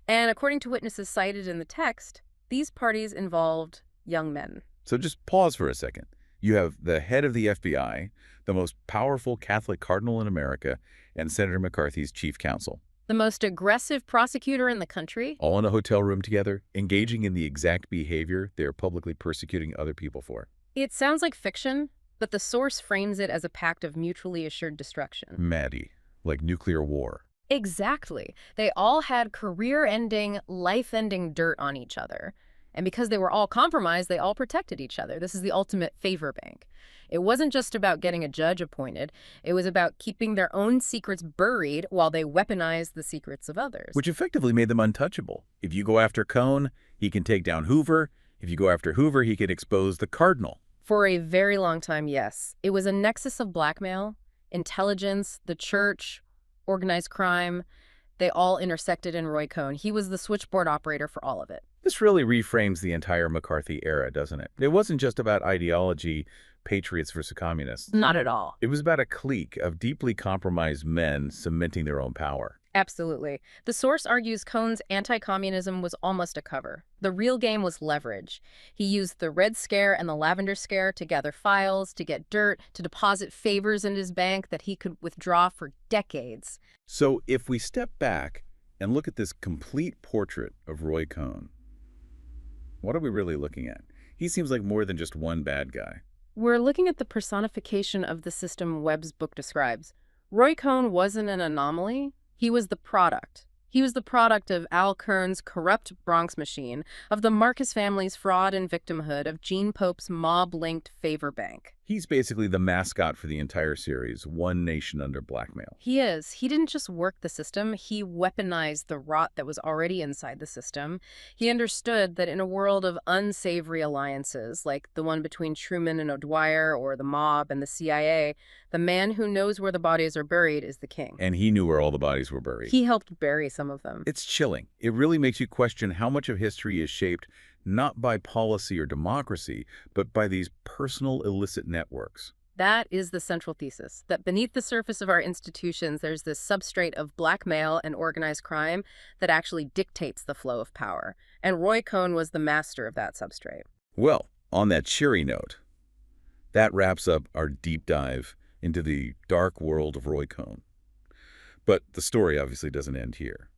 And according to witnesses cited in the text, these parties involved young men.
So just pause for a second. You have the head of the FBI, the most powerful Catholic cardinal in America, and Senator McCarthy's chief counsel.
The most aggressive prosecutor in the country.
All in a hotel room together, engaging in the exact behavior they're publicly persecuting other people for.
It sounds like fiction, but the source frames it as a pact of mutually assured destruction.
Maddie, like nuclear war.
Exactly. They all had career-ending, life-ending dirt on each other. And because they were all compromised, they all protected each other. This is the ultimate favor bank. It wasn't just about getting a judge appointed. It was about keeping their own secrets buried while they weaponized the secrets of others.
Which effectively made them untouchable. If you go after Cohn, he can take down Hoover. If you go after Hoover, he can expose the cardinal.
For a very long time, yes. It was a nexus of blackmail, intelligence, the church, organized crime. They all intersected in Roy Cohn. He was the switchboard operator for all of it.
This really reframes the entire McCarthy era, doesn't it? It wasn't just about ideology, patriots versus communists.
Not at all.
It was about a clique of deeply compromised men cementing their own power.
Absolutely. The source argues Cohn's anti-communism was almost a cover. The real game was leverage. He used the Red Scare and the Lavender Scare to gather files, to get dirt, to deposit favors in his bank that he could withdraw for decades.
So if we step back and look at this complete portrait of Roy Cohn, what are we really looking at? He seems like more than just one bad guy.
We're looking at the personification of the system Webb's book describes. Roy Cohn wasn't an anomaly. He was the product. He was the product of Al Kern's corrupt Bronx machine, of the Marcus family's fraud and victimhood, of Gene Pope's mob-linked favor bank.
He's basically the mascot for the entire series, One Nation Under Blackmail.
He is. He didn't just work the system, he weaponized the rot that was already inside the system. He understood that in a world of unsavory alliances, like the one between Truman and O'Dwyer or the mob and the CIA, the man who knows where the bodies are buried is the king.
And he knew where all the bodies were buried.
He helped bury some of them.
It's chilling. It really makes you question how much of history is shaped not by policy or democracy, but by these personal illicit networks.
That is the central thesis, that beneath the surface of our institutions, there's this substrate of blackmail and organized crime that actually dictates the flow of power. And Roy Cohn was the master of that substrate.
Well, on that cheery note, that wraps up our deep dive into the dark world of Roy Cohn. But the story obviously doesn't end here.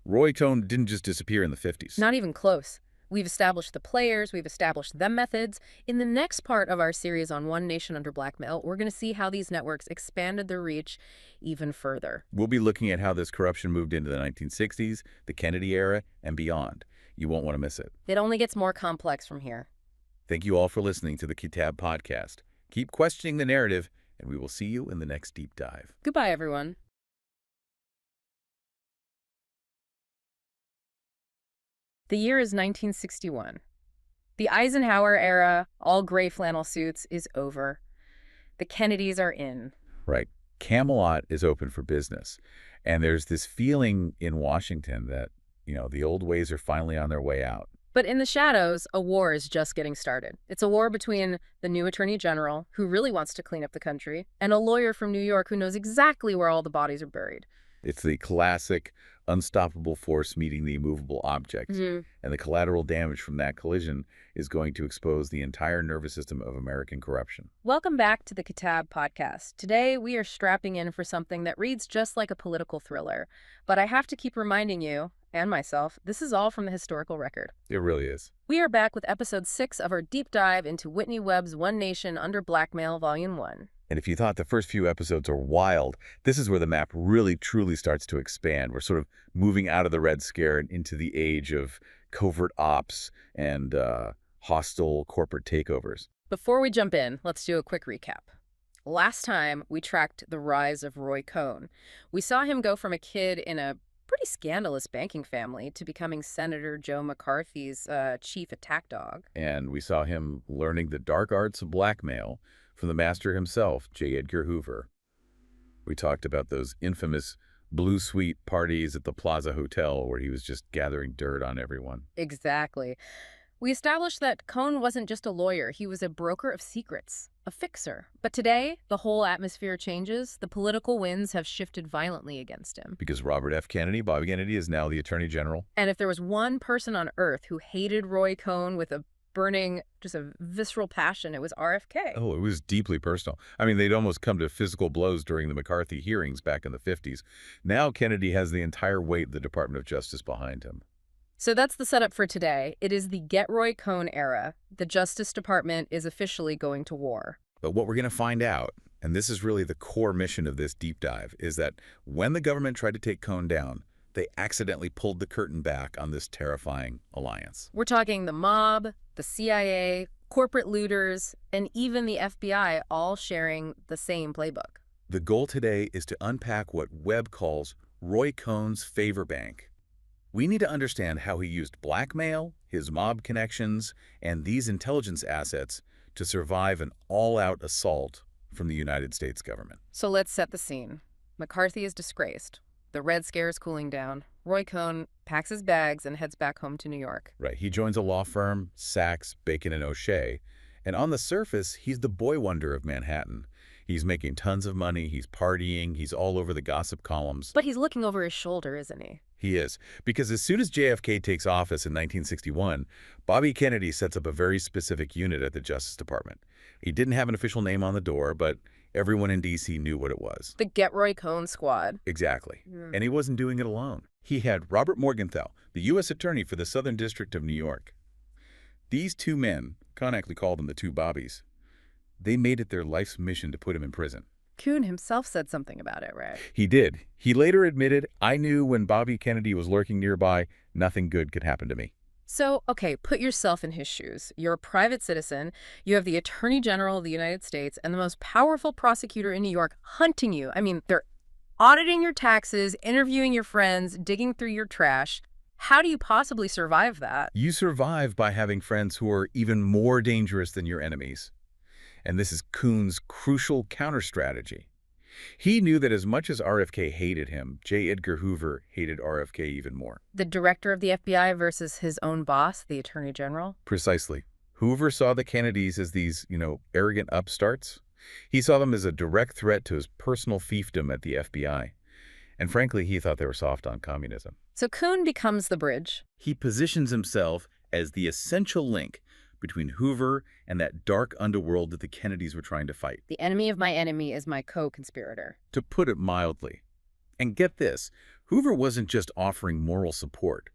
Roy Cohn didn't just disappear in the 50s.
Not even close. We've established the players, we've established the methods. In the next part of our series on One Nation Under Blackmail, we're going to see how these networks expanded their reach even further.
We'll be looking at how this corruption moved into the 1960s, the Kennedy era, and beyond. You won't want to miss it.
It only gets more complex from here.
Thank you all for listening to the Kitab Podcast. Keep questioning the narrative, and we will see you in the next deep dive.
Goodbye, everyone. The year is 1961. The Eisenhower era, all gray flannel suits, is over. The Kennedys are in.
Right. Camelot is open for business. And there's this feeling in Washington that, the old ways are finally on their way out.
But in the shadows, a war is just getting started. It's a war between the new Attorney General, who really wants to clean up the country, and a lawyer from New York who knows exactly where all the bodies are buried.
It's the classic unstoppable force meeting the immovable object. And the collateral damage from that collision is going to expose the entire nervous system of American corruption.
Welcome back to the Kitab Podcast. Today, we are strapping in for something that reads just like a political thriller. But I have to keep reminding you, and myself, this is all from the historical record.
It really is.
We are back with episode 6 of our deep dive into Whitney Webb's One Nation Under Blackmail, Volume 1.
And if you thought the first few episodes are wild, this is where the map really, truly starts to expand. We're sort of moving out of the Red Scare and into the age of covert ops and hostile corporate takeovers.
Before we jump in, let's do a quick recap. Last time, we tracked the rise of Roy Cohn. We saw him go from a kid in a pretty scandalous banking family to becoming Senator Joe McCarthy's chief attack dog.
And we saw him learning the dark arts of blackmail from the master himself, J. Edgar Hoover. We talked about those infamous Blue Suite parties at the Plaza Hotel where he was just gathering dirt on everyone.
Exactly. We established that Cohn wasn't just a lawyer, he was a broker of secrets, a fixer. But today, the whole atmosphere changes. The political winds have shifted violently against him.
Because Robert F. Kennedy, Bobby Kennedy, is now the Attorney General.
And if there was one person on Earth who hated Roy Cohn with a burning, just a visceral passion, it was RFK.
Oh, it was deeply personal. I mean, they'd almost come to physical blows during the McCarthy hearings back in the 50s. Now Kennedy has the entire weight of the Department of Justice behind him.
So that's the setup for today. It is the Get Roy Cohn era. The Justice Department is officially going to war.
But what we're going to find out, and this is really the core mission of this deep dive, is that when the government tried to take Cohn down, they accidentally pulled the curtain back on this terrifying alliance.
We're talking the mob, the CIA, corporate looters, and even the FBI all sharing the same playbook.
The goal today is to unpack what Webb calls Roy Cohn's favor bank. We need to understand how he used blackmail, his mob connections, and these intelligence assets to survive an all-out assault from the United States government.
So let's set the scene. McCarthy is disgraced. The Red Scare is cooling down. Roy Cohn packs his bags and heads back home to New York.
Right. He joins a law firm, Sachs, Bacon, and O'Shea. And on the surface, he's the boy wonder of Manhattan. He's making tons of money, he's partying, he's all over the gossip columns.
But he's looking over his shoulder, isn't he?
He is. Because as soon as JFK takes office in 1961, Bobby Kennedy sets up a very specific unit at the Justice Department. He didn't have an official name on the door, but everyone in D.C. knew what it was.
The Get Roy Cohn Squad.
Exactly. And he wasn't doing it alone. He had Robert Morgenthau, the U.S. Attorney for the Southern District of New York. These two men, Cohn actually called them the two Bobbies, they made it their life's mission to put him in prison.
Cohn himself said something about it, right?
He did. He later admitted, "I knew when Bobby Kennedy was lurking nearby, nothing good could happen to me."
So, okay, put yourself in his shoes. You're a private citizen. You have the Attorney General of the United States and the most powerful prosecutor in New York hunting you. I mean, they're auditing your taxes, interviewing your friends, digging through your trash. How do you possibly survive that?
You survive by having friends who are even more dangerous than your enemies. And this is Cohn's crucial counter-strategy. He knew that as much as RFK hated him, J. Edgar Hoover hated RFK even more.
The director of the FBI versus his own boss, the Attorney General?
Precisely. Hoover saw the Kennedys as these, arrogant upstarts. He saw them as a direct threat to his personal fiefdom at the FBI. And frankly, he thought they were soft on communism.
So Cohn becomes the bridge.
He positions himself as the essential link between Hoover and that dark underworld that the Kennedys were trying to fight.
The enemy of my enemy is my co-conspirator.
To put it mildly. And get this, Hoover wasn't just offering moral support.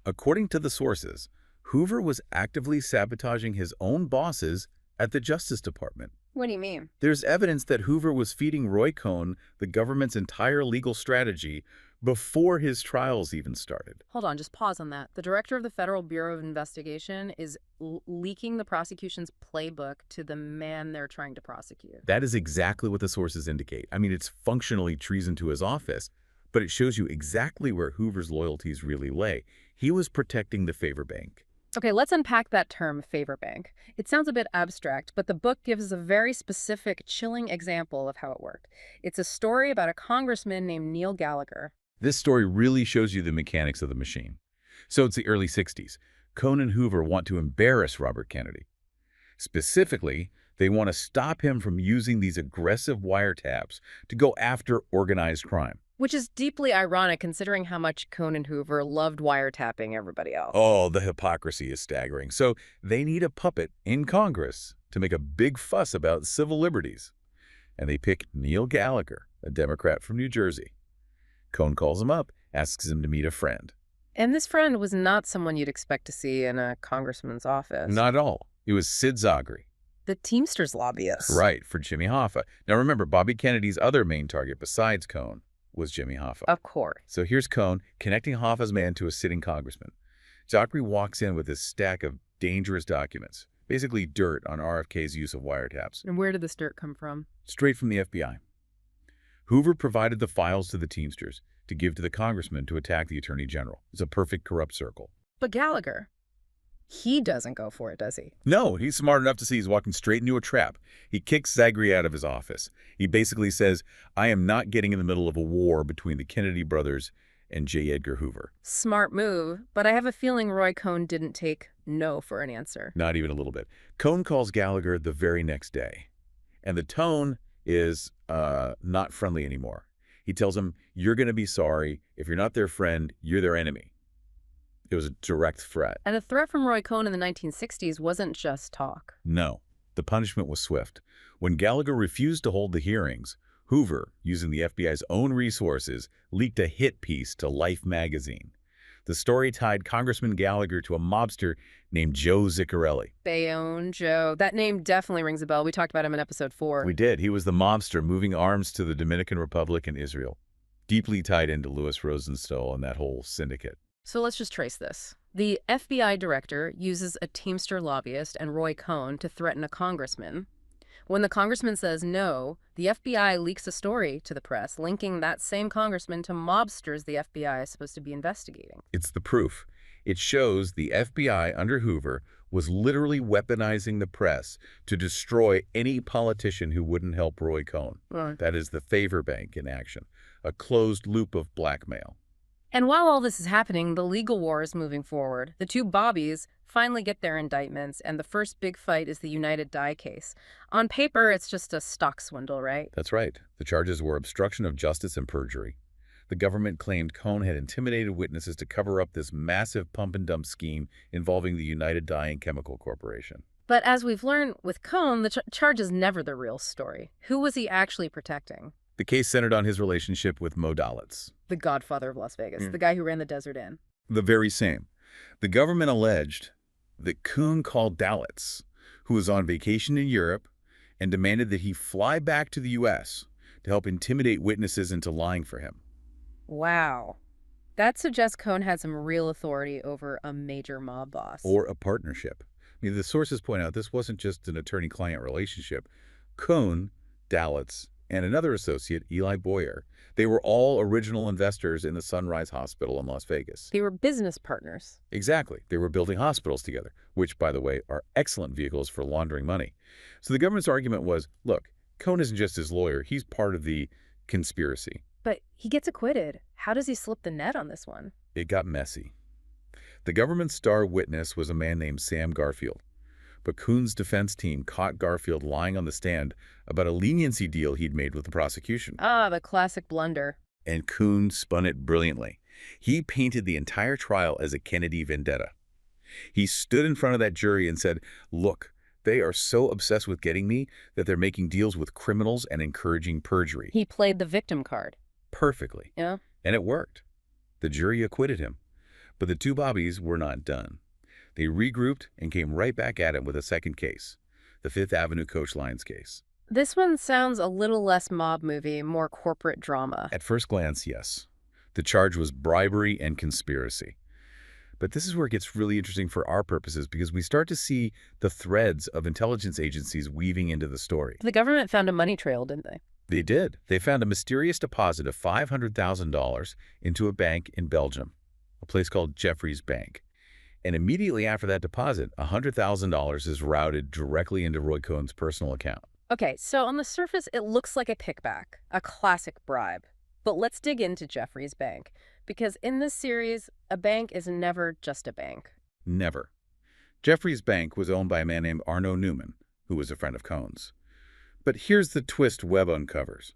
According to the sources, Hoover was actively sabotaging his own bosses at the Justice Department.
What do you mean?
There's evidence that Hoover was feeding Roy Cohn the government's entire legal strategy before his trials even started.
Hold on, just pause on that. The director of the Federal Bureau of Investigation is leaking the prosecution's playbook to the man they're trying to prosecute.
That is exactly what the sources indicate. I mean, it's functionally treason to his office, but it shows you exactly where Hoover's loyalties really lay. He was protecting the favor bank.
Okay, let's unpack that term, favor bank. It sounds a bit abstract, but the book gives a very specific, chilling example of how it worked. It's a story about a congressman named Neil Gallagher.
This story really shows you the mechanics of the machine. So it's the early 60s. Cohn and Hoover want to embarrass Robert Kennedy. Specifically, they want to stop him from using these aggressive wiretaps to go after organized crime.
Which is deeply ironic considering how much Cohn and Hoover loved wiretapping everybody else.
Oh, the hypocrisy is staggering. So they need a puppet in Congress to make a big fuss about civil liberties. And they pick Neil Gallagher, a Democrat from New Jersey. Cohn calls him up, asks him to meet a friend.
And this friend was not someone you'd expect to see in a congressman's office.
Not at all. It was Sid Zagri.
The Teamsters lobbyist.
Right, for Jimmy Hoffa. Now remember, Bobby Kennedy's other main target besides Cohn was Jimmy Hoffa.
Of course.
So here's Cohn connecting Hoffa's man to a sitting congressman. Zagri walks in with this stack of dangerous documents, basically dirt on RFK's use of wiretaps.
And where did this dirt come from?
Straight from the FBI. Hoover provided the files to the Teamsters. to give to the congressman to attack the attorney general. It's a perfect corrupt circle.
But Gallagher, he doesn't go for it, does he?
No, he's smart enough to see he's walking straight into a trap. He kicks Zagri out of his office. He basically says, I am not getting in the middle of a war between the Kennedy brothers and J. Edgar Hoover.
Smart move, but I have a feeling Roy Cohn didn't take no for an answer.
Not even a little bit. Cohn calls Gallagher the very next day. And the tone is not friendly anymore. He tells him, you're going to be sorry. If you're not their friend, you're their enemy. It was a direct threat.
And the threat from Roy Cohn in the 1960s wasn't just talk.
No, the punishment was swift. When Gallagher refused to hold the hearings, Hoover, using the FBI's own resources, leaked a hit piece to Life magazine. The story tied Congressman Gallagher to a mobster named Joe Ziccarelli.
Bayonne Joe. That name definitely rings a bell. We talked about him in episode 4.
We did. He was the mobster moving arms to the Dominican Republic and Israel, deeply tied into Louis Rosenstoll and that whole syndicate.
So let's just trace this. The FBI director uses a Teamster lobbyist and Roy Cohn to threaten a congressman. When the congressman says no, the FBI leaks a story to the press linking that same congressman to mobsters the FBI is supposed to be investigating.
It's the proof. It shows the FBI under Hoover was literally weaponizing the press to destroy any politician who wouldn't help Roy Cohn.
Right.
That is the favor bank in action, a closed loop of blackmail.
And while all this is happening, the legal war is moving forward. The two Bobbies finally get their indictments, and the first big fight is the United Dye case. On paper, it's just a stock swindle, right?
That's right. The charges were obstruction of justice and perjury. The government claimed Cohn had intimidated witnesses to cover up this massive pump-and-dump scheme involving the United Dye and Chemical Corporation.
But as we've learned with Cohn, the charge is never the real story. Who was he actually protecting?
The case centered on his relationship with Mo Dalitz.
The godfather of Las Vegas, the guy who ran the Desert Inn.
The very same. The government alleged that Cohn called Dalitz, who was on vacation in Europe, and demanded that he fly back to the U.S. to help intimidate witnesses into lying for him.
Wow. That suggests Cohn had some real authority over a major mob boss.
Or a partnership. I mean, the sources point out this wasn't just an attorney-client relationship. Cohn, Dalitz, and another associate, Eli Boyer, they were all original investors in the Sunrise Hospital in Las Vegas.
They were business partners.
Exactly. They were building hospitals together, which, by the way, are excellent vehicles for laundering money. So the government's argument was, look, Cohn isn't just his lawyer, he's part of the conspiracy.
But he gets acquitted. How does he slip the net on this one?
It got messy. The government's star witness was a man named Sam Garfield. But Cohn's defense team caught Garfield lying on the stand about a leniency deal he'd made with the prosecution.
Ah, the classic blunder.
And Cohn spun it brilliantly. He painted the entire trial as a Kennedy vendetta. He stood in front of that jury and said, look, they are so obsessed with getting me that they're making deals with criminals and encouraging perjury.
He played the victim card.
Perfectly.
Yeah.
And it worked. The jury acquitted him. But the two Bobbies were not done. They regrouped and came right back at him with a second case, the Fifth Avenue Coach Lines case.
This one sounds a little less mob movie, more corporate drama.
At first glance, yes. The charge was bribery and conspiracy. But this is where it gets really interesting for our purposes because we start to see the threads of intelligence agencies weaving into the story.
The government found a money trail, didn't they?
They did. They found a mysterious deposit of $500,000 into a bank in Belgium, a place called Jeffries Bank. And immediately after that deposit, $100,000 is routed directly into Roy Cohn's personal account.
Okay, so on the surface, it looks like a kickback, a classic bribe. But let's dig into Jeffries Bank, because in this series, a bank is never just a bank.
Never. Jeffries Bank was owned by a man named Arno Newman, who was a friend of Cohn's. But here's the twist Webb uncovers.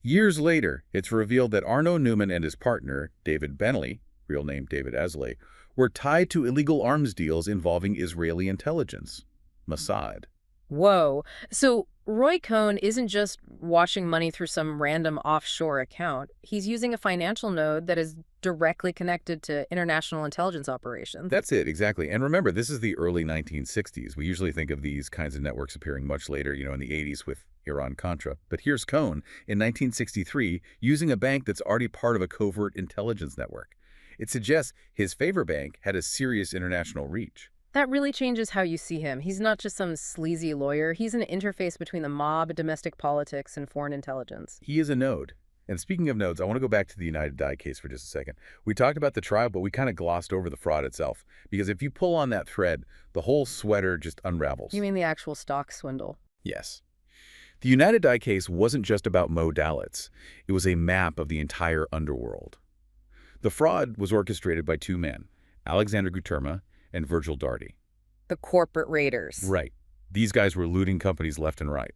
Years later, it's revealed that Arno Newman and his partner, David Bentley, real name David Asley, were tied to illegal arms deals involving Israeli intelligence, Mossad.
Whoa. So Roy Cohn isn't just washing money through some random offshore account. He's using a financial node that is directly connected to international intelligence operations.
That's it, exactly. And remember, this is the early 1960s. We usually think of these kinds of networks appearing much later, in the 80s with Iran-Contra. But here's Cohn in 1963 using a bank that's already part of a covert intelligence network. It suggests his favor bank had a serious international reach.
That really changes how you see him. He's not just some sleazy lawyer. He's an interface between the mob, domestic politics, and foreign intelligence.
He is a node. And speaking of nodes, I want to go back to the United Dye case for just a second. We talked about the trial, but we kind of glossed over the fraud itself. Because if you pull on that thread, the whole sweater just unravels.
You mean the actual stock swindle?
Yes. The United Dye case wasn't just about Mo Dalitz. It was a map of the entire underworld. The fraud was orchestrated by two men, Alexander Guterma and Virgil Darty.
The corporate raiders.
Right. These guys were looting companies left and right.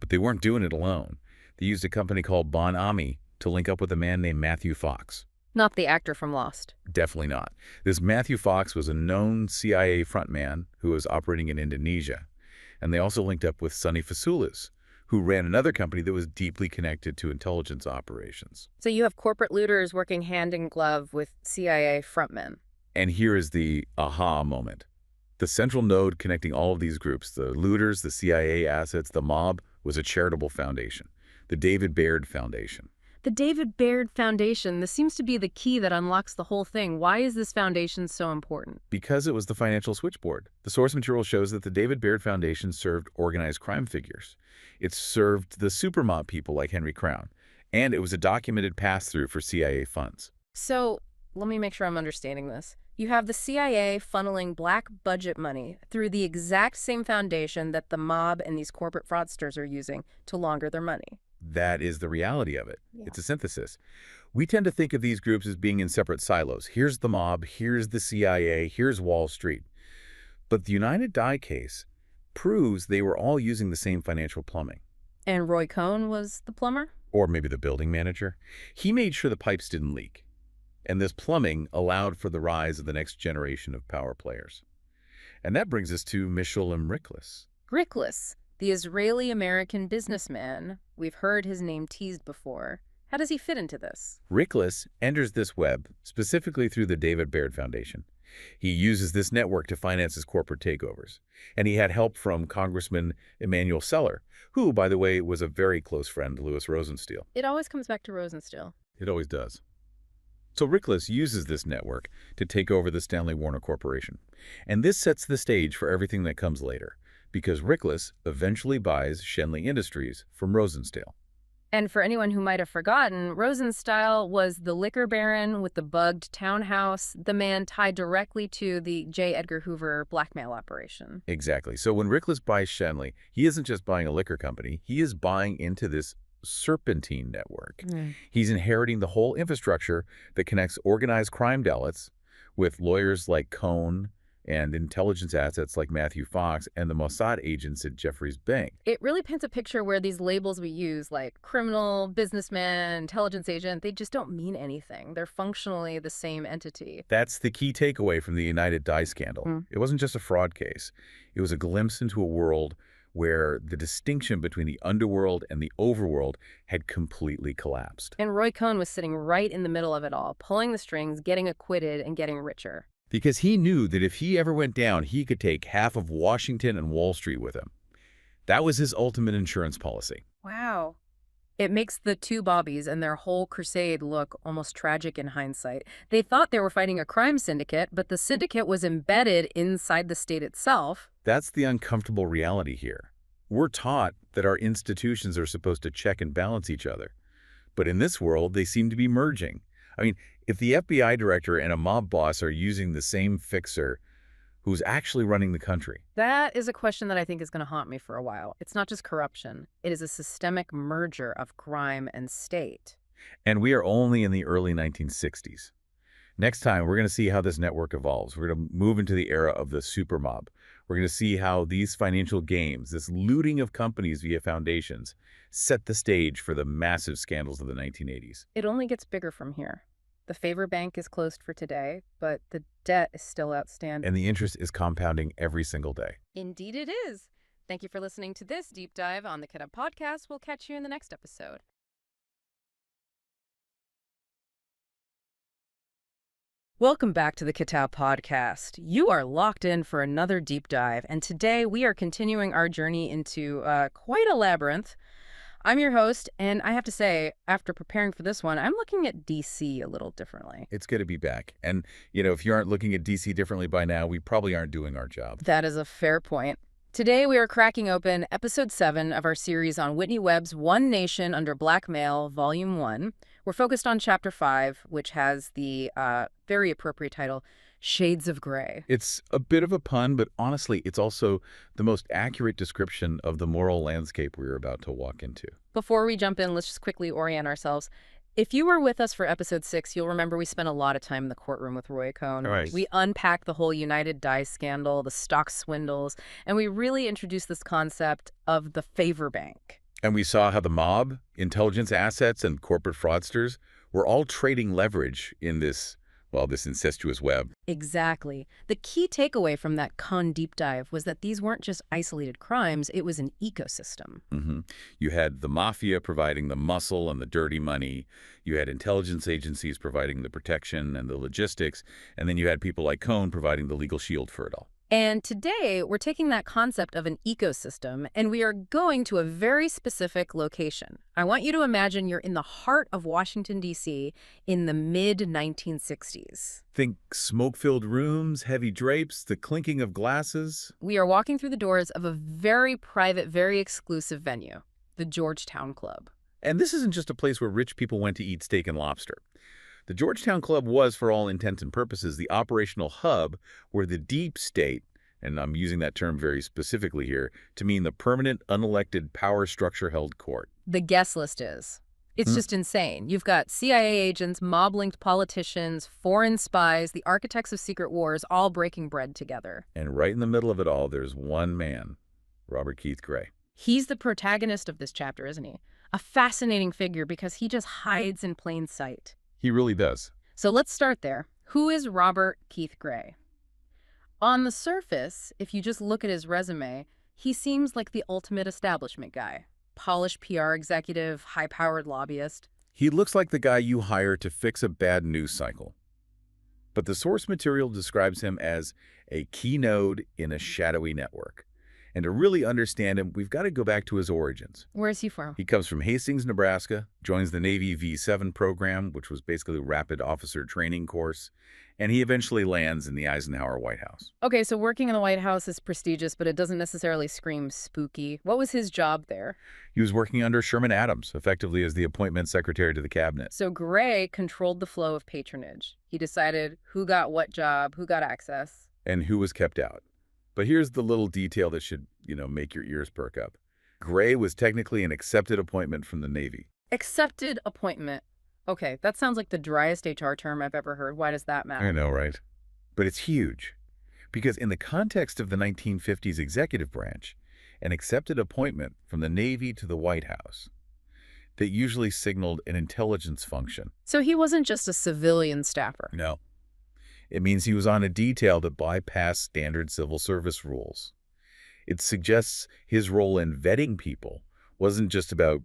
But they weren't doing it alone. They used a company called Bon Ami to link up with a man named Matthew Fox.
Not the actor from Lost.
Definitely not. This Matthew Fox was a known CIA frontman who was operating in Indonesia. And they also linked up with Sonny Fasoulas, who ran another company that was deeply connected to intelligence operations.
So you have corporate looters working hand in glove with CIA frontmen.
And here is the aha moment. The central node connecting all of these groups, the looters, the CIA assets, the mob, was a charitable foundation, the David Baird Foundation.
The David Baird Foundation, this seems to be the key that unlocks the whole thing. Why is this foundation so important?
Because it was the financial switchboard. The source material shows that the David Baird Foundation served organized crime figures. It served the supermob people like Henry Crown. And it was a documented pass-through for CIA funds.
So, let me make sure I'm understanding this. You have the CIA funneling black budget money through the exact same foundation that the mob and these corporate fraudsters are using to launder their money.
That is the reality of it.
Yeah.
It's a synthesis. We tend to think of these groups as being in separate silos. Here's the mob, here's the CIA, here's Wall Street. But the United Dye case proves they were all using the same financial plumbing.
And Roy Cohn was the plumber?
Or maybe the building manager. He made sure the pipes didn't leak. And this plumbing allowed for the rise of the next generation of power players. And that brings us to Mishulam Riklis.
Riklis, the Israeli-American businessman. We've heard his name teased before. How does he fit into this?
Riklis enters this web specifically through the David Baird Foundation. He uses this network to finance his corporate takeovers. And he had help from Congressman Emanuel Seller, who, by the way, was a very close friend to Louis Rosenstiel.
It always comes back to Rosenstiel.
It always does. So Riklis uses this network to take over the Stanley Warner Corporation. And this sets the stage for everything that comes later, because Riklis eventually buys Schenley Industries from Rosenstiel.
And for anyone who might have forgotten, Rosenstiel was the liquor baron with the bugged townhouse, the man tied directly to the J. Edgar Hoover blackmail operation.
Exactly. So when Riklis buys Schenley, he isn't just buying a liquor company, he is buying into this serpentine network. He's inheriting the whole infrastructure that connects organized crime delegates with lawyers like Cohn and intelligence assets like Matthew Fox and the Mossad agents at Jeffries Bank.
It really paints a picture where these labels we use, like criminal, businessman, intelligence agent, they just don't mean anything. They're functionally the same entity.
That's the key takeaway from the United Dye scandal. It wasn't just a fraud case. It was a glimpse into a world where the distinction between the underworld and the overworld had completely collapsed.
And Roy Cohn was sitting right in the middle of it all, pulling the strings, getting acquitted, and getting richer.
Because he knew that if he ever went down, he could take half of Washington and Wall Street with him. That was his ultimate insurance policy.
Wow. It makes the two Bobbies and their whole crusade look almost tragic in hindsight. They thought they were fighting a crime syndicate, but the syndicate was embedded inside the state itself.
That's the uncomfortable reality here. We're taught that our institutions are supposed to check and balance each other. But in this world, they seem to be merging. I mean, if the FBI director and a mob boss are using the same fixer, who's actually running the country?
That is a question that I think is going to haunt me for a while. It's not just corruption. It is a systemic merger of crime and state.
And we are only in the early 1960s. Next time, we're going to see how this network evolves. We're going to move into the era of the supermob. We're going to see how these financial games, this looting of companies via foundations, set the stage for the massive scandals of the 1980s.
It only gets bigger from here. The favor bank is closed for today, but the debt is still outstanding.
And the interest is compounding every single day.
Indeed it is. Thank you for listening to this deep dive on the Kitab Podcast. We'll catch you in the next episode. Welcome back to the Kitab Podcast. You are locked in for another deep dive, and today we are continuing our journey into quite a labyrinth. I'm your host, and I have to say, after preparing for this one, I'm looking at DC a little differently.
It's good to be back. And, if you aren't looking at DC differently by now, we probably aren't doing our job.
That is a fair point. Today we are cracking open Episode 7 of our series on Whitney Webb's One Nation Under Blackmail, Volume 1. We're focused on Chapter 5, which has the very appropriate title, Shades of Grey.
It's a bit of a pun, but honestly, it's also the most accurate description of the moral landscape we're about to walk into.
Before we jump in, let's just quickly orient ourselves. If you were with us for Episode 6, you'll remember we spent a lot of time in the courtroom with Roy Cohn.
Right.
We unpacked the whole United Dye scandal, the stock swindles, and we really introduced this concept of the favor bank.
And we saw how the mob, intelligence assets, and corporate fraudsters were all trading leverage in this incestuous web.
Exactly. The key takeaway from that Cohn deep dive was that these weren't just isolated crimes, it was an ecosystem.
You had the mafia providing the muscle and the dirty money. You had intelligence agencies providing the protection and the logistics. And then you had people like Cohn providing the legal shield for it all.
And today, we're taking that concept of an ecosystem, and we are going to a very specific location. I want you to imagine you're in the heart of Washington, D.C. in the mid-1960s.
Think smoke-filled rooms, heavy drapes, the clinking of glasses.
We are walking through the doors of a very private, very exclusive venue, the Georgetown Club.
And this isn't just a place where rich people went to eat steak and lobster. The Georgetown Club was, for all intents and purposes, the operational hub where the deep state, and I'm using that term very specifically here, to mean the permanent, unelected power structure held court.
The guest list is. It's just insane. You've got CIA agents, mob-linked politicians, foreign spies, the architects of secret wars, all breaking bread together.
And right in the middle of it all, there's one man, Robert Keith Gray.
He's the protagonist of this chapter, isn't he? A fascinating figure because he just hides in plain sight.
He really does.
So let's start there. Who is Robert Keith Gray? On the surface, if you just look at his resume, he seems like the ultimate establishment guy. Polished PR executive, high-powered lobbyist.
He looks like the guy you hire to fix a bad news cycle. But the source material describes him as a key node in a shadowy network. And to really understand him, we've got to go back to his origins.
Where is he from?
He comes from Hastings, Nebraska, joins the Navy V-7 program, which was basically a rapid officer training course, and he eventually lands in the Eisenhower White House.
Okay, so working in the White House is prestigious, but it doesn't necessarily scream spooky. What was his job there?
He was working under Sherman Adams, effectively as the appointment secretary to the cabinet.
So Gray controlled the flow of patronage. He decided who got what job, who got access.
And who was kept out. But here's the little detail that should, make your ears perk up. Gray was technically an accepted appointment from the Navy.
Accepted appointment. Okay, that sounds like the driest HR term I've ever heard. Why does that matter?
I know, right? But it's huge. Because in the context of the 1950s executive branch, an accepted appointment from the Navy to the White House that usually signaled an intelligence function.
So he wasn't just a civilian staffer.
No. It means he was on a detail that bypassed standard civil service rules. It suggests his role in vetting people wasn't just about,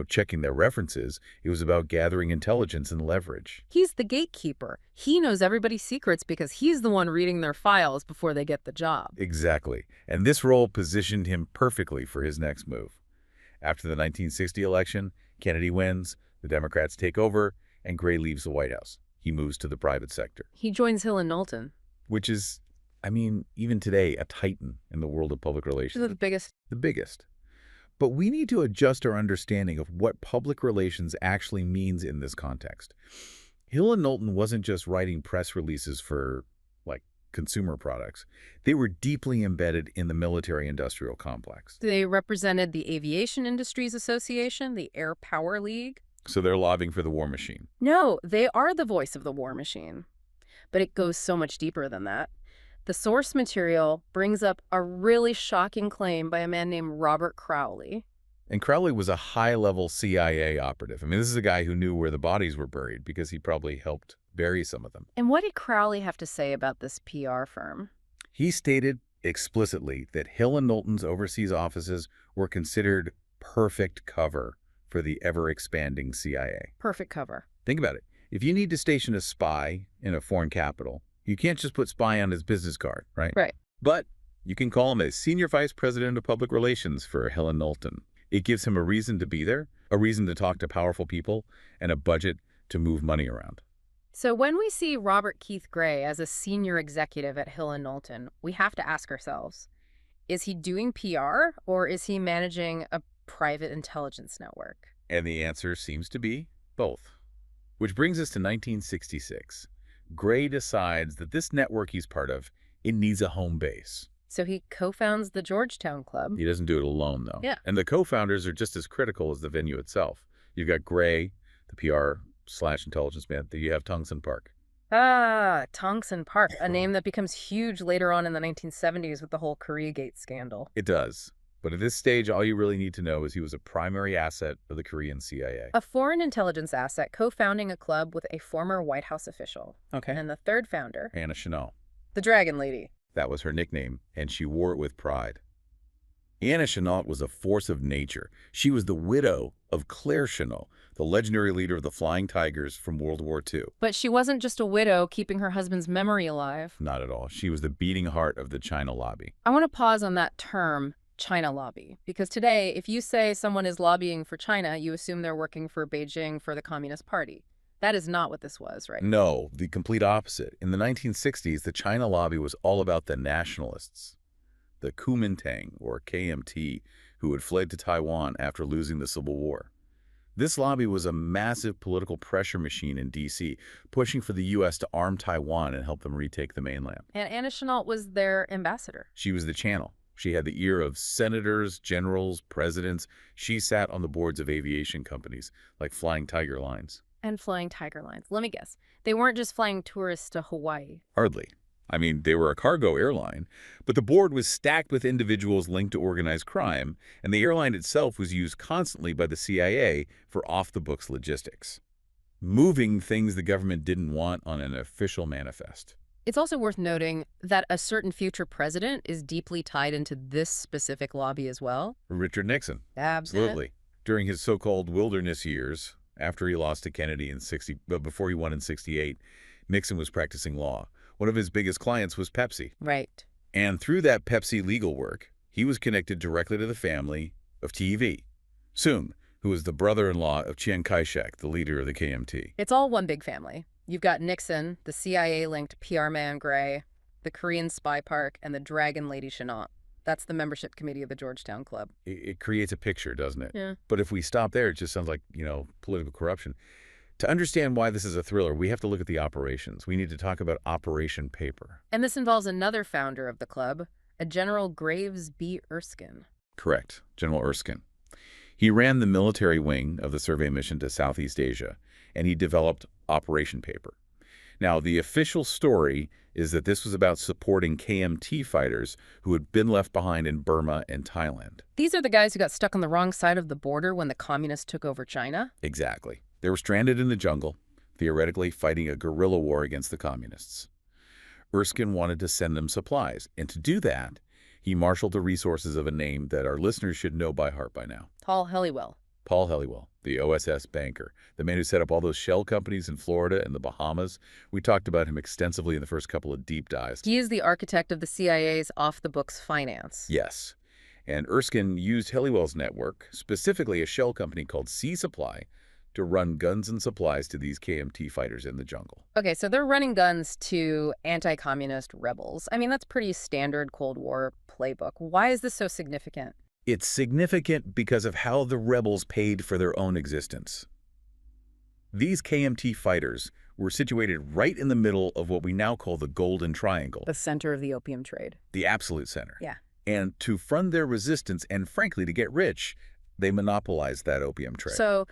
checking their references. It was about gathering intelligence and leverage.
He's the gatekeeper. He knows everybody's secrets because he's the one reading their files before they get the job.
Exactly. And this role positioned him perfectly for his next move. After the 1960 election, Kennedy wins, the Democrats take over, and Gray leaves the White House. He moves to the private sector.
He joins Hill and Knowlton.
Which is, even today, a titan in the world of public relations.
The biggest.
The biggest. But we need to adjust our understanding of what public relations actually means in this context. Hill and Knowlton wasn't just writing press releases for, consumer products. They were deeply embedded in the military-industrial complex.
They represented the Aviation Industries Association, the Air Power League.
So they're lobbying for the war machine.
No, they are the voice of the war machine. But it goes so much deeper than that. The source material brings up a really shocking claim by a man named Robert Crowley.
And Crowley was a high-level CIA operative. This is a guy who knew where the bodies were buried because he probably helped bury some of them.
And what did Crowley have to say about this PR firm?
He stated explicitly that Hill and Knowlton's overseas offices were considered perfect cover for the ever-expanding CIA.
Perfect cover.
Think about it. If you need to station a spy in a foreign capital, you can't just put spy on his business card, right?
Right.
But you can call him a senior vice president of public relations for Hill and Knowlton. It gives him a reason to be there, a reason to talk to powerful people, and a budget to move money around.
So when we see Robert Keith Gray as a senior executive at Hill and Knowlton, we have to ask ourselves, Is he doing PR, or is he managing a private intelligence network?
And the answer seems to be both. Which brings us to 1966. Gray decides that this network he's part of, it needs a home base.
So he co-founds the Georgetown Club.
He doesn't do it alone, though.
Yeah.
And the co-founders are just as critical as the venue itself. You've got Gray, the PR/intelligence man. You have Tungsten Park.
Ah, Tongson Park, a name that becomes huge later on in the 1970s with the whole Koreagate scandal.
It does. But at this stage, all you really need to know is he was a primary asset of the Korean CIA.
A foreign intelligence asset co-founding a club with a former White House official.
Okay.
And the third founder,
Anna Chanel.
the Dragon Lady.
That was her nickname, and she wore it with pride. Anna Chanel was a force of nature. She was the widow of Claire Chanel, the legendary leader of the Flying Tigers from World War II.
But she wasn't just a widow keeping her husband's memory alive.
Not at all. She was the beating heart of the China lobby.
I want to pause on that term, China lobby, because today, if you say someone is lobbying for China, you assume they're working for Beijing for the Communist Party. That is not what this was, right?
No, the complete opposite. In the 1960s, the China lobby was all about the nationalists, the Kuomintang, or KMT, who had fled to Taiwan after losing the Civil War. This lobby was a massive political pressure machine in D.C., pushing for the U.S. to arm Taiwan and help them retake the mainland.
And Anna Chanel was their ambassador.
She was the channel. She had the ear of senators, generals, presidents. She sat on the boards of aviation companies like Flying Tiger Lines.
And Flying Tiger Lines. Let me guess. They weren't just flying tourists to Hawaii.
Hardly. I mean, they were a cargo airline, but the board was stacked with individuals linked to organized crime, and the airline itself was used constantly by the CIA for off-the-books logistics, moving things the government didn't want on an official manifest.
It's also worth noting that a certain future president is deeply tied into this specific lobby as well.
Richard Nixon.
Absolutely.
During his so-called wilderness years, after he lost to Kennedy but before he won in 68, Nixon was practicing law. One of his biggest clients was Pepsi.
Right.
And through that Pepsi legal work, he was connected directly to the family of TV. Soon, who was the brother-in-law of Chiang Kai-shek, the leader of the KMT.
It's all one big family. You've got Nixon, the CIA-linked PR man Gray, the Korean spy park, and the Dragon Lady Chanel. That's the membership committee of the Georgetown Club.
It creates a picture, doesn't it?
Yeah.
But if we stop there, it just sounds like, political corruption. To understand why this is a thriller, we have to look at the operations. We need to talk about Operation Paper.
And this involves another founder of the club, a General Graves B. Erskine.
Correct, General Erskine. He ran the military wing of the survey mission to Southeast Asia, and he developed Operation Paper. Now, the official story is that this was about supporting KMT fighters who had been left behind in Burma and Thailand.
These are the guys who got stuck on the wrong side of the border when the communists took over China?
Exactly. They were stranded in the jungle, theoretically fighting a guerrilla war against the communists. Erskine wanted to send them supplies, and to do that, he marshaled the resources of a name that our listeners should know by heart by now.
Paul Helliwell.
Paul Helliwell, the OSS banker, the man who set up all those shell companies in Florida and the Bahamas. We talked about him extensively in the first couple of deep dives.
He is the architect of the CIA's off-the-books finance.
Yes. And Erskine used Helliwell's network, specifically a shell company called Sea Supply, to run guns and supplies to these KMT fighters in the jungle.
Okay, so they're running guns to anti-communist rebels. I mean, that's pretty standard Cold War playbook. Why is this so significant?
It's significant because of how the rebels paid for their own existence. These KMT fighters were situated right in the middle of what we now call the Golden Triangle.
The center of the opium trade.
The absolute center.
Yeah.
And to fund their resistance and, frankly, to get rich, they monopolized that opium trade.
So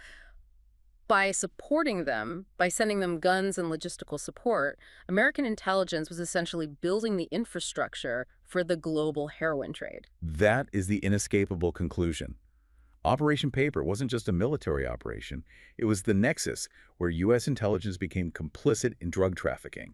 by supporting them, by sending them guns and logistical support, American intelligence was essentially building the infrastructure for the global heroin trade.
That is the inescapable conclusion. Operation Paper wasn't just a military operation. It was the nexus where U.S. intelligence became complicit in drug trafficking.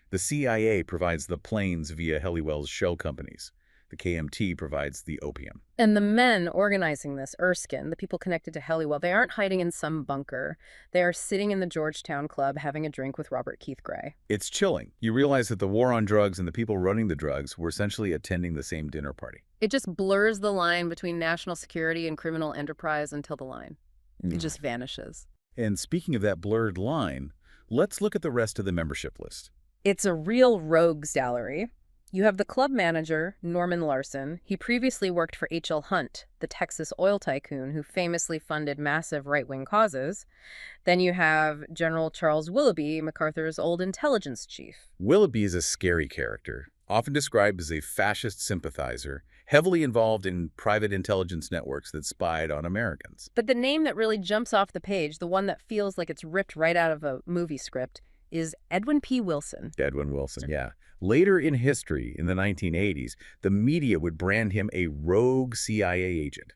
The CIA provides the planes via Helliwell's shell companies. The KMT provides the opium.
And the men organizing this, Erskine, the people connected to Helliwell, they aren't hiding in some bunker. They are sitting in the Georgetown Club having a drink with Robert Keith Gray.
It's chilling. You realize that the war on drugs and the people running the drugs were essentially attending the same dinner party.
It just blurs the line between national security and criminal enterprise until the line. It just vanishes.
And speaking of that blurred line, let's look at the rest of the membership list.
It's a real rogues gallery. You have the club manager, Norman Larson. He previously worked for H.L. Hunt, the Texas oil tycoon who famously funded massive right-wing causes. Then you have General Charles Willoughby, MacArthur's old intelligence chief.
Willoughby is a scary character, often described as a fascist sympathizer, heavily involved in private intelligence networks that spied on Americans.
But the name that really jumps off the page, the one that feels like it's ripped right out of a movie script, is Edwin P. Wilson.
Edwin Wilson, yeah. Later in history, in the 1980s, the media would brand him a rogue CIA agent.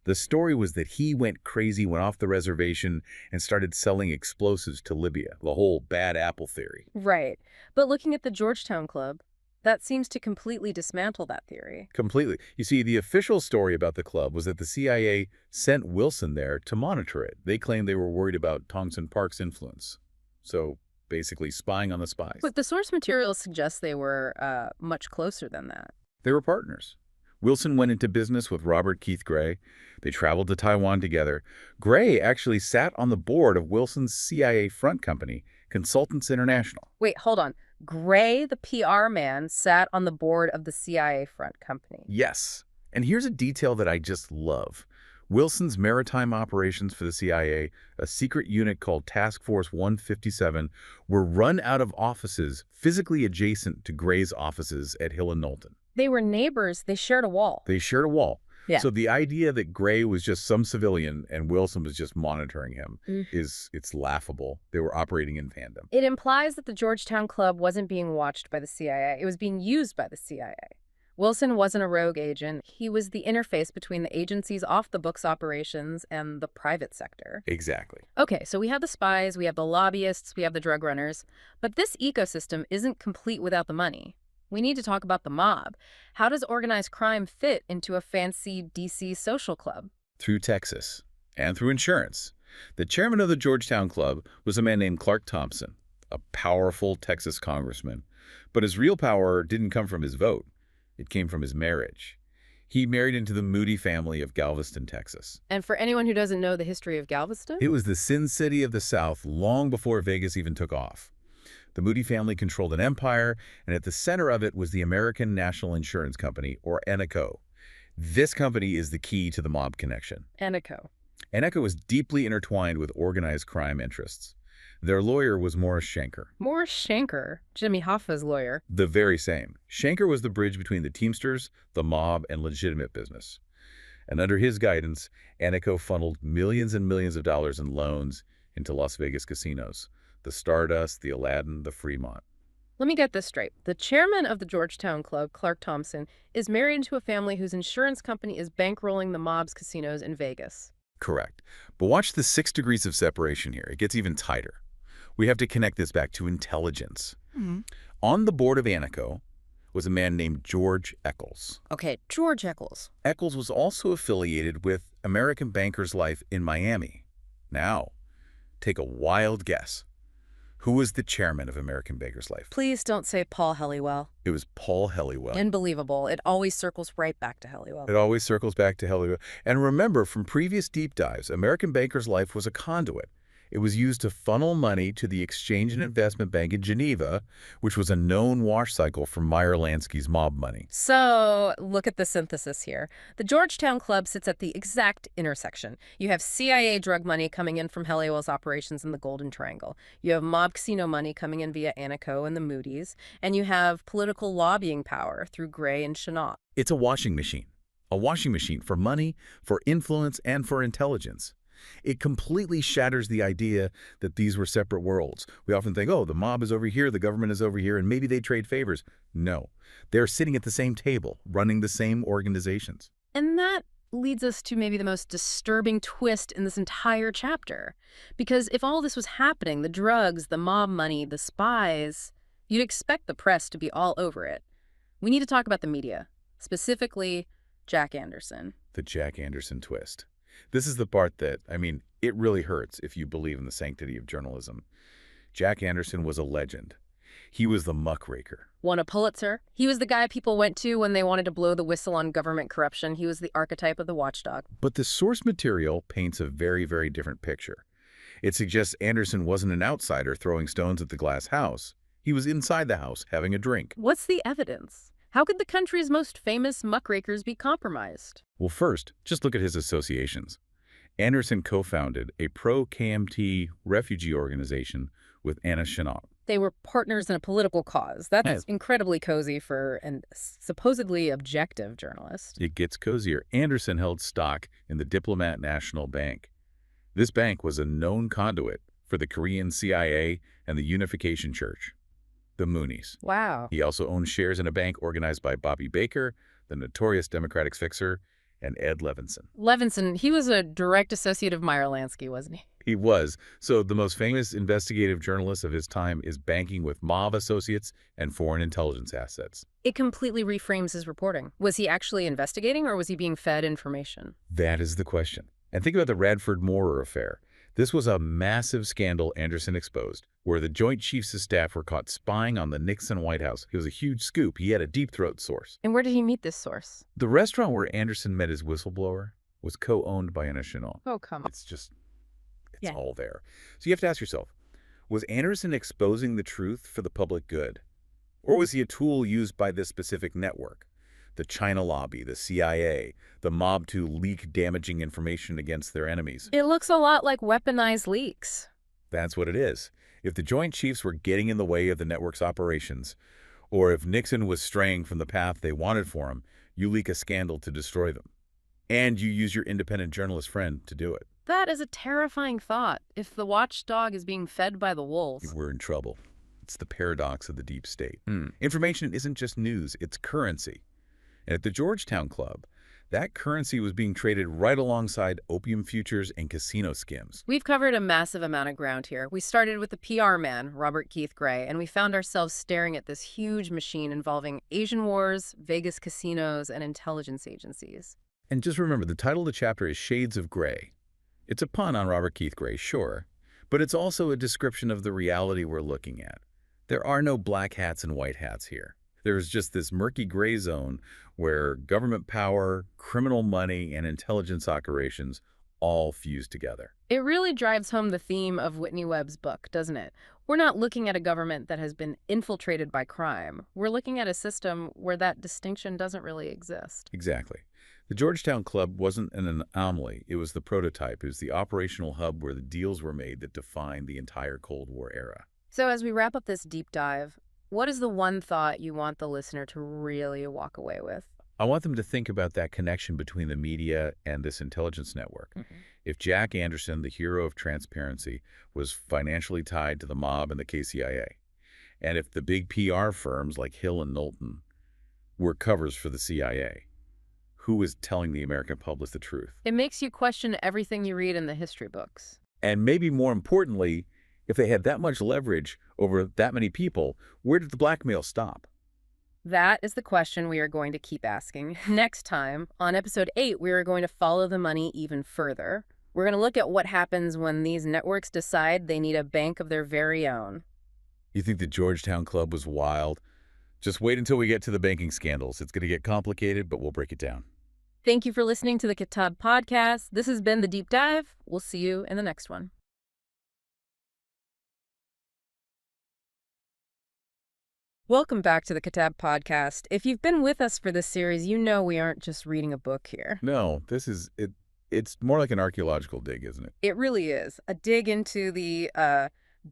The story was that he went crazy, went off the reservation, and started selling explosives to Libya, the whole bad apple theory.
Right. But looking at the Georgetown Club, that seems to completely dismantle that theory.
Completely. You see, the official story about the club was that the CIA sent Wilson there to monitor it. They claimed they were worried about Tongson Park's influence. So basically spying on the spies.
But the source material suggests they were much closer than that.
They were partners. Wilson went into business with Robert Keith Gray. They traveled to Taiwan together. Gray actually sat on the board of Wilson's CIA front company, Consultants International.
Wait, hold on. Gray, the PR man, sat on the board of the CIA front company.
Yes. And here's a detail that I just love. Wilson's maritime operations for the CIA, a secret unit called Task Force 157, were run out of offices physically adjacent to Gray's offices at Hill and Knowlton.
They were neighbors. They shared a wall.
They shared a wall.
Yeah.
So the idea that Gray was just some civilian and Wilson was just monitoring him it's laughable. They were operating in tandem.
It implies that the Georgetown Club wasn't being watched by the CIA. It was being used by the CIA. Wilson wasn't a rogue agent. He was the interface between the agency's off-the-books operations and the private sector.
Exactly.
Okay, so we have the spies, we have the lobbyists, we have the drug runners. But this ecosystem isn't complete without the money. We need to talk about the mob. How does organized crime fit into a fancy D.C. social club?
Through Texas and through insurance. The chairman of the Georgetown Club was a man named Clark Thompson, a powerful Texas congressman. But his real power didn't come from his vote. It came from his marriage. He married into the Moody family of Galveston, Texas.
And for anyone who doesn't know the history of Galveston?
It was the Sin City of the South long before Vegas even took off. The Moody family controlled an empire, and at the center of it was the American National Insurance Company, or ANACO. This company is the key to the mob connection.
ANACO.
ANACO was deeply intertwined with organized crime interests. Their lawyer was Morris Schenker.
Morris Schenker, Jimmy Hoffa's lawyer.
The very same. Schenker was the bridge between the Teamsters, the mob, and legitimate business. And under his guidance, ANACO funneled millions and millions of dollars in loans into Las Vegas casinos. The Stardust, the Aladdin, the Fremont.
Let me get this straight. The chairman of the Georgetown Club, Clark Thompson, is married into a family whose insurance company is bankrolling the mob's casinos in Vegas.
Correct. But watch the 6 degrees of separation here. It gets even tighter. We have to connect this back to intelligence. On the board of ANACO was a man named George Eccles.
Okay, George Eccles.
Eccles was also affiliated with American Banker's Life in Miami. Now, take a wild guess. Who was the chairman of American Banker's Life?
Please don't say Paul Helliwell.
It was Paul Helliwell.
Unbelievable. It always circles right back to Helliwell.
It always circles back to Helliwell. And remember, from previous deep dives, American Banker's Life was a conduit. It was used to funnel money to the Exchange and Investment Bank in Geneva, which was a known wash cycle for Meyer Lansky's mob money.
So, look at the synthesis here. The Georgetown Club sits at the exact intersection. You have CIA drug money coming in from Helliwell's operations in the Golden Triangle. You have mob casino money coming in via ANACO and the Moody's. And you have political lobbying power through Gray and Chennault.
It's a washing machine. A washing machine for money, for influence, and for intelligence. It completely shatters the idea that these were separate worlds. We often think, oh, the mob is over here, the government is over here, and maybe they trade favors. No. They're sitting at the same table, running the same organizations.
And that leads us to maybe the most disturbing twist in this entire chapter. Because if all this was happening, the drugs, the mob money, the spies, you'd expect the press to be all over it. We need to talk about the media, specifically Jack Anderson.
The Jack Anderson twist. This is the part that, it really hurts if you believe in the sanctity of journalism. Jack Anderson was a legend. He was the muckraker.
Won a Pulitzer. He was the guy people went to when they wanted to blow the whistle on government corruption. He was the archetype of the watchdog.
But the source material paints a very, very different picture. It suggests Anderson wasn't an outsider throwing stones at the glass house. He was inside the house having a drink.
What's the evidence? How could the country's most famous muckrakers be compromised?
Well, first, just look at his associations. Anderson co-founded a pro-KMT refugee organization with Anna Chennault.
They were partners in a political cause. That's
Yes.
incredibly cozy for a supposedly objective journalist.
It gets cozier. Anderson held stock in the Diplomat National Bank. This bank was a known conduit for the Korean CIA and the Unification Church, the Moonies.
Wow.
He also owned shares in a bank organized by Bobby Baker, the notorious Democratic fixer, and Ed Levinson.
Levinson, he was a direct associate of Meyer Lansky, wasn't he?
He was. So the most famous investigative journalist of his time is banking with mob associates and foreign intelligence assets.
It completely reframes his reporting. Was he actually investigating, or was he being fed information?
That is the question. And think about the Radford Moorer affair. This was a massive scandal Anderson exposed, where the Joint Chiefs of Staff were caught spying on the Nixon White House. It was a huge scoop. He had a deep-throat source.
And where did he meet this source?
The restaurant where Anderson met his whistleblower was co-owned by Anna Chennault.
Oh, come on.
It's all there. So you have to ask yourself, was Anderson exposing the truth for the public good? Or was he a tool used by this specific network? The China lobby, the CIA, the mob to leak damaging information against their enemies.
It looks a lot like weaponized leaks.
That's what it is. If the Joint Chiefs were getting in the way of the network's operations, or if Nixon was straying from the path they wanted for him, you leak a scandal to destroy them. And you use your independent journalist friend to do it.
That is a terrifying thought. If the watchdog is being fed by the wolves.
We're in trouble. It's the paradox of the deep state. Information isn't just news, it's currency. And at the Georgetown Club, that currency was being traded right alongside opium futures and casino skims.
We've covered a massive amount of ground here. We started with the PR man, Robert Keith Gray, and we found ourselves staring at this huge machine involving Asian wars, Vegas casinos, and intelligence agencies.
And just remember, the title of the chapter is Shades of Gray. It's a pun on Robert Keith Gray, sure, but it's also a description of the reality we're looking at. There are no black hats and white hats here. There's just this murky gray zone where government power, criminal money, and intelligence operations all fuse together.
It really drives home the theme of Whitney Webb's book, doesn't it? We're not looking at a government that has been infiltrated by crime. We're looking at a system where that distinction doesn't really exist.
Exactly. The Georgetown Club wasn't an anomaly. It was the prototype. It was the operational hub where the deals were made that defined the entire Cold War era.
So as we wrap up this deep dive, what is the one thought you want the listener to really walk away with?
I want them to think about that connection between the media and this intelligence network. If Jack Anderson, the hero of transparency, was financially tied to the mob and the KCIA, and if the big PR firms like Hill and Knowlton were covers for the CIA, who is telling the American public the truth?
It makes you question everything you read in the history books.
And maybe more importantly, if they had that much leverage over that many people, where did the blackmail stop?
That is the question we are going to keep asking. Next time, on episode 8, we are going to follow the money even further. We're going to look at what happens when these networks decide they need a bank of their very own.
You think the Georgetown Club was wild? Just wait until we get to the banking scandals. It's going to get complicated, but we'll break it down.
Thank you for listening to the Kitab Podcast. This has been The Deep Dive. We'll see you in the next one. Welcome back to the Kitab Podcast. If you've been with us for this series, you know we aren't just reading a book here.
No, this is it. It's more like an archaeological dig, isn't it?
It really is. A dig into the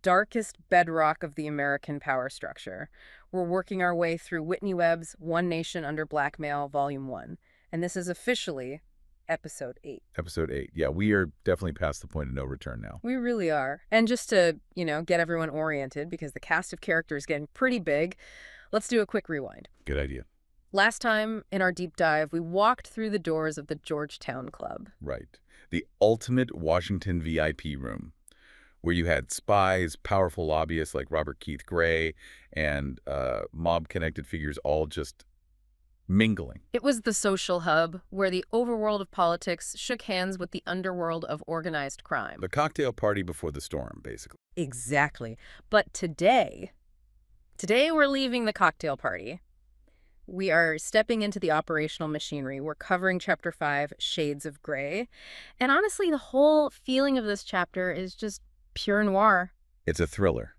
darkest bedrock of the American power structure. We're working our way through Whitney Webb's One Nation Under Blackmail, Volume 1. And this is officially Episode 8.
Episode 8. Yeah, we are definitely past the point of no return now.
We really are. And just to, get everyone oriented, because the cast of characters is getting pretty big, let's do a quick rewind.
Good idea.
Last time in our deep dive, we walked through the doors of the Georgetown Club.
Right. The ultimate Washington VIP room, where you had spies, powerful lobbyists like Robert Keith Gray, and mob-connected figures all just mingling.
It was the social hub where the overworld of politics shook hands with the underworld of organized crime.
The cocktail party before the storm, basically.
Exactly. But today we're leaving the cocktail party. We are stepping into the operational machinery. We're covering Chapter 5, Shades of Gray. And honestly, the whole feeling of this chapter is just pure noir.
It's a thriller.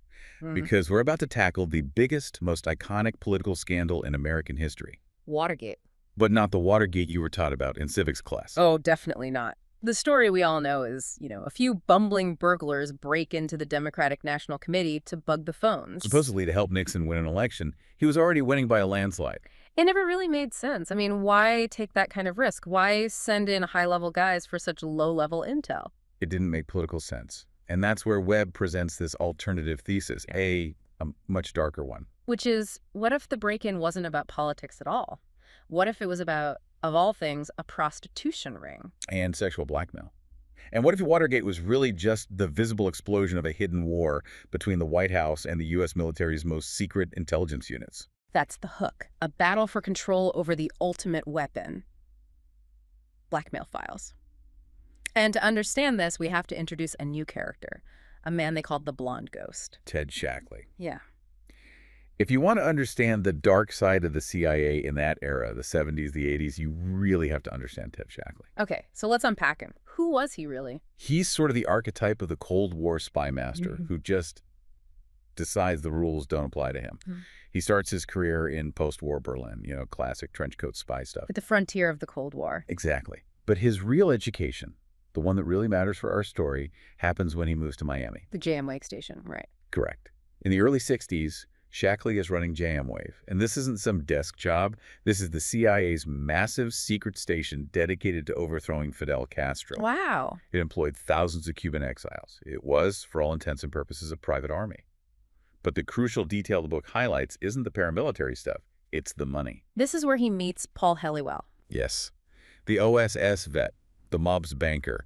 because we're about to tackle the biggest, most iconic political scandal in American history.
Watergate.
But not the Watergate you were taught about in civics class.
Oh, definitely not. The story we all know is, a few bumbling burglars break into the Democratic National Committee to bug the phones.
Supposedly to help Nixon win an election. He was already winning by a landslide.
It never really made sense. I mean, why take that kind of risk? Why send in high-level guys for such low-level intel?
It didn't make political sense. And that's where Webb presents this alternative thesis, a much darker one.
Which is, what if the break-in wasn't about politics at all? What if it was about, of all things, a prostitution ring?
And sexual blackmail. And what if Watergate was really just the visible explosion of a hidden war between the White House and the U.S. military's most secret intelligence units?
That's the hook. A battle for control over the ultimate weapon. Blackmail files. And to understand this, we have to introduce a new character, a man they called the Blonde Ghost.
Ted Shackley.
Yeah.
If you want to understand the dark side of the CIA in that era, the 70s, the 80s, you really have to understand Ted Shackley.
Okay, so let's unpack him. Who was he really?
He's sort of the archetype of the Cold War spy master who just decides the rules don't apply to him. He starts his career in post-war Berlin, classic trenchcoat spy stuff.
At the frontier of the Cold War.
Exactly. But his real education, the one that really matters for our story, happens when he moves to Miami.
The JM Wake station, right.
Correct. In the early 60s, Shackley is running JM-Wave. And this isn't some desk job. This is the CIA's massive secret station dedicated to overthrowing Fidel Castro.
Wow.
It employed thousands of Cuban exiles. It was, for all intents and purposes, a private army. But the crucial detail the book highlights isn't the paramilitary stuff. It's the money.
This is where he meets Paul Helliwell.
Yes. The OSS vet, the mob's banker.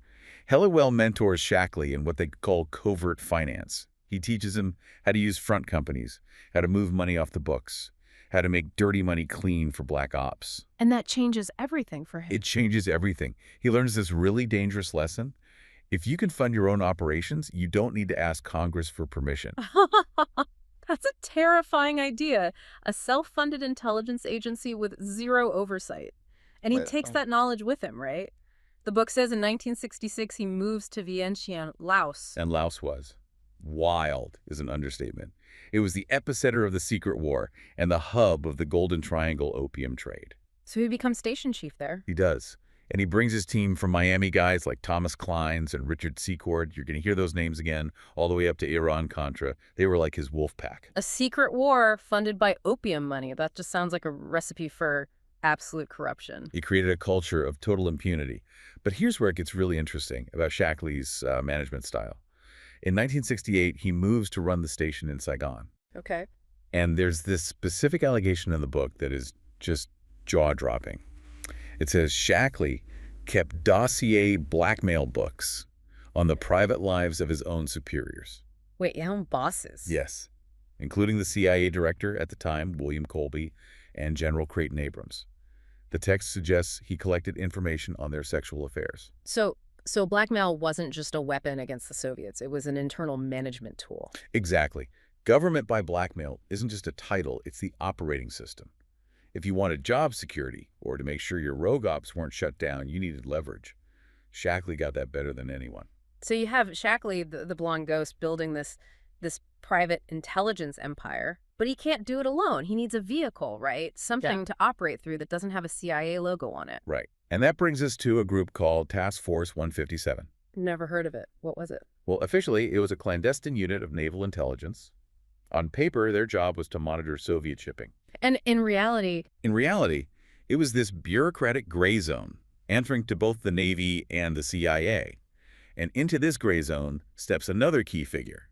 Helliwell mentors Shackley in what they call covert finance. He teaches him how to use front companies, how to move money off the books, how to make dirty money clean for black ops.
And that changes everything for him.
It changes everything. He learns this really dangerous lesson. If you can fund your own operations, you don't need to ask Congress for permission.
That's a terrifying idea. A self-funded intelligence agency with zero oversight. And he takes that knowledge with him, right? The book says in 1966 he moves to Vientiane, Laos.
And Laos was. Wild is an understatement. It was the epicenter of the secret war and the hub of the Golden Triangle opium trade.
So he becomes station chief there.
He does. And he brings his team from Miami guys like Thomas Kleins and Richard Secord. You're going to hear those names again, all the way up to Iran-Contra. They were like his wolf pack.
A secret war funded by opium money. That just sounds like a recipe for absolute corruption.
He created a culture of total impunity. But here's where it gets really interesting about Shackley's management style. In 1968, he moves to run the station in Saigon.
Okay.
And there's this specific allegation in the book that is just jaw-dropping. It says Shackley kept dossier blackmail books on the private lives of his own superiors.
Wait, your own bosses?
Yes, including the CIA director at the time, William Colby, and General Creighton Abrams. The text suggests he collected information on their sexual affairs.
So blackmail wasn't just a weapon against the Soviets. It was an internal management tool.
Exactly. Government by blackmail isn't just a title, it's the operating system. If you wanted job security or to make sure your rogue ops weren't shut down, you needed leverage. Shackley got that better than anyone.
So you have Shackley, the blonde ghost, building this private intelligence empire, but he can't do it alone. He needs a vehicle, right? Something to operate through that doesn't have a CIA logo on it.
Right. And that brings us to a group called Task Force 157.
Never heard of it. What was it?
Well, officially, it was a clandestine unit of naval intelligence. On paper, their job was to monitor Soviet shipping.
And in reality?
In reality, it was this bureaucratic gray zone, answering to both the Navy and the CIA. And into this gray zone steps another key figure,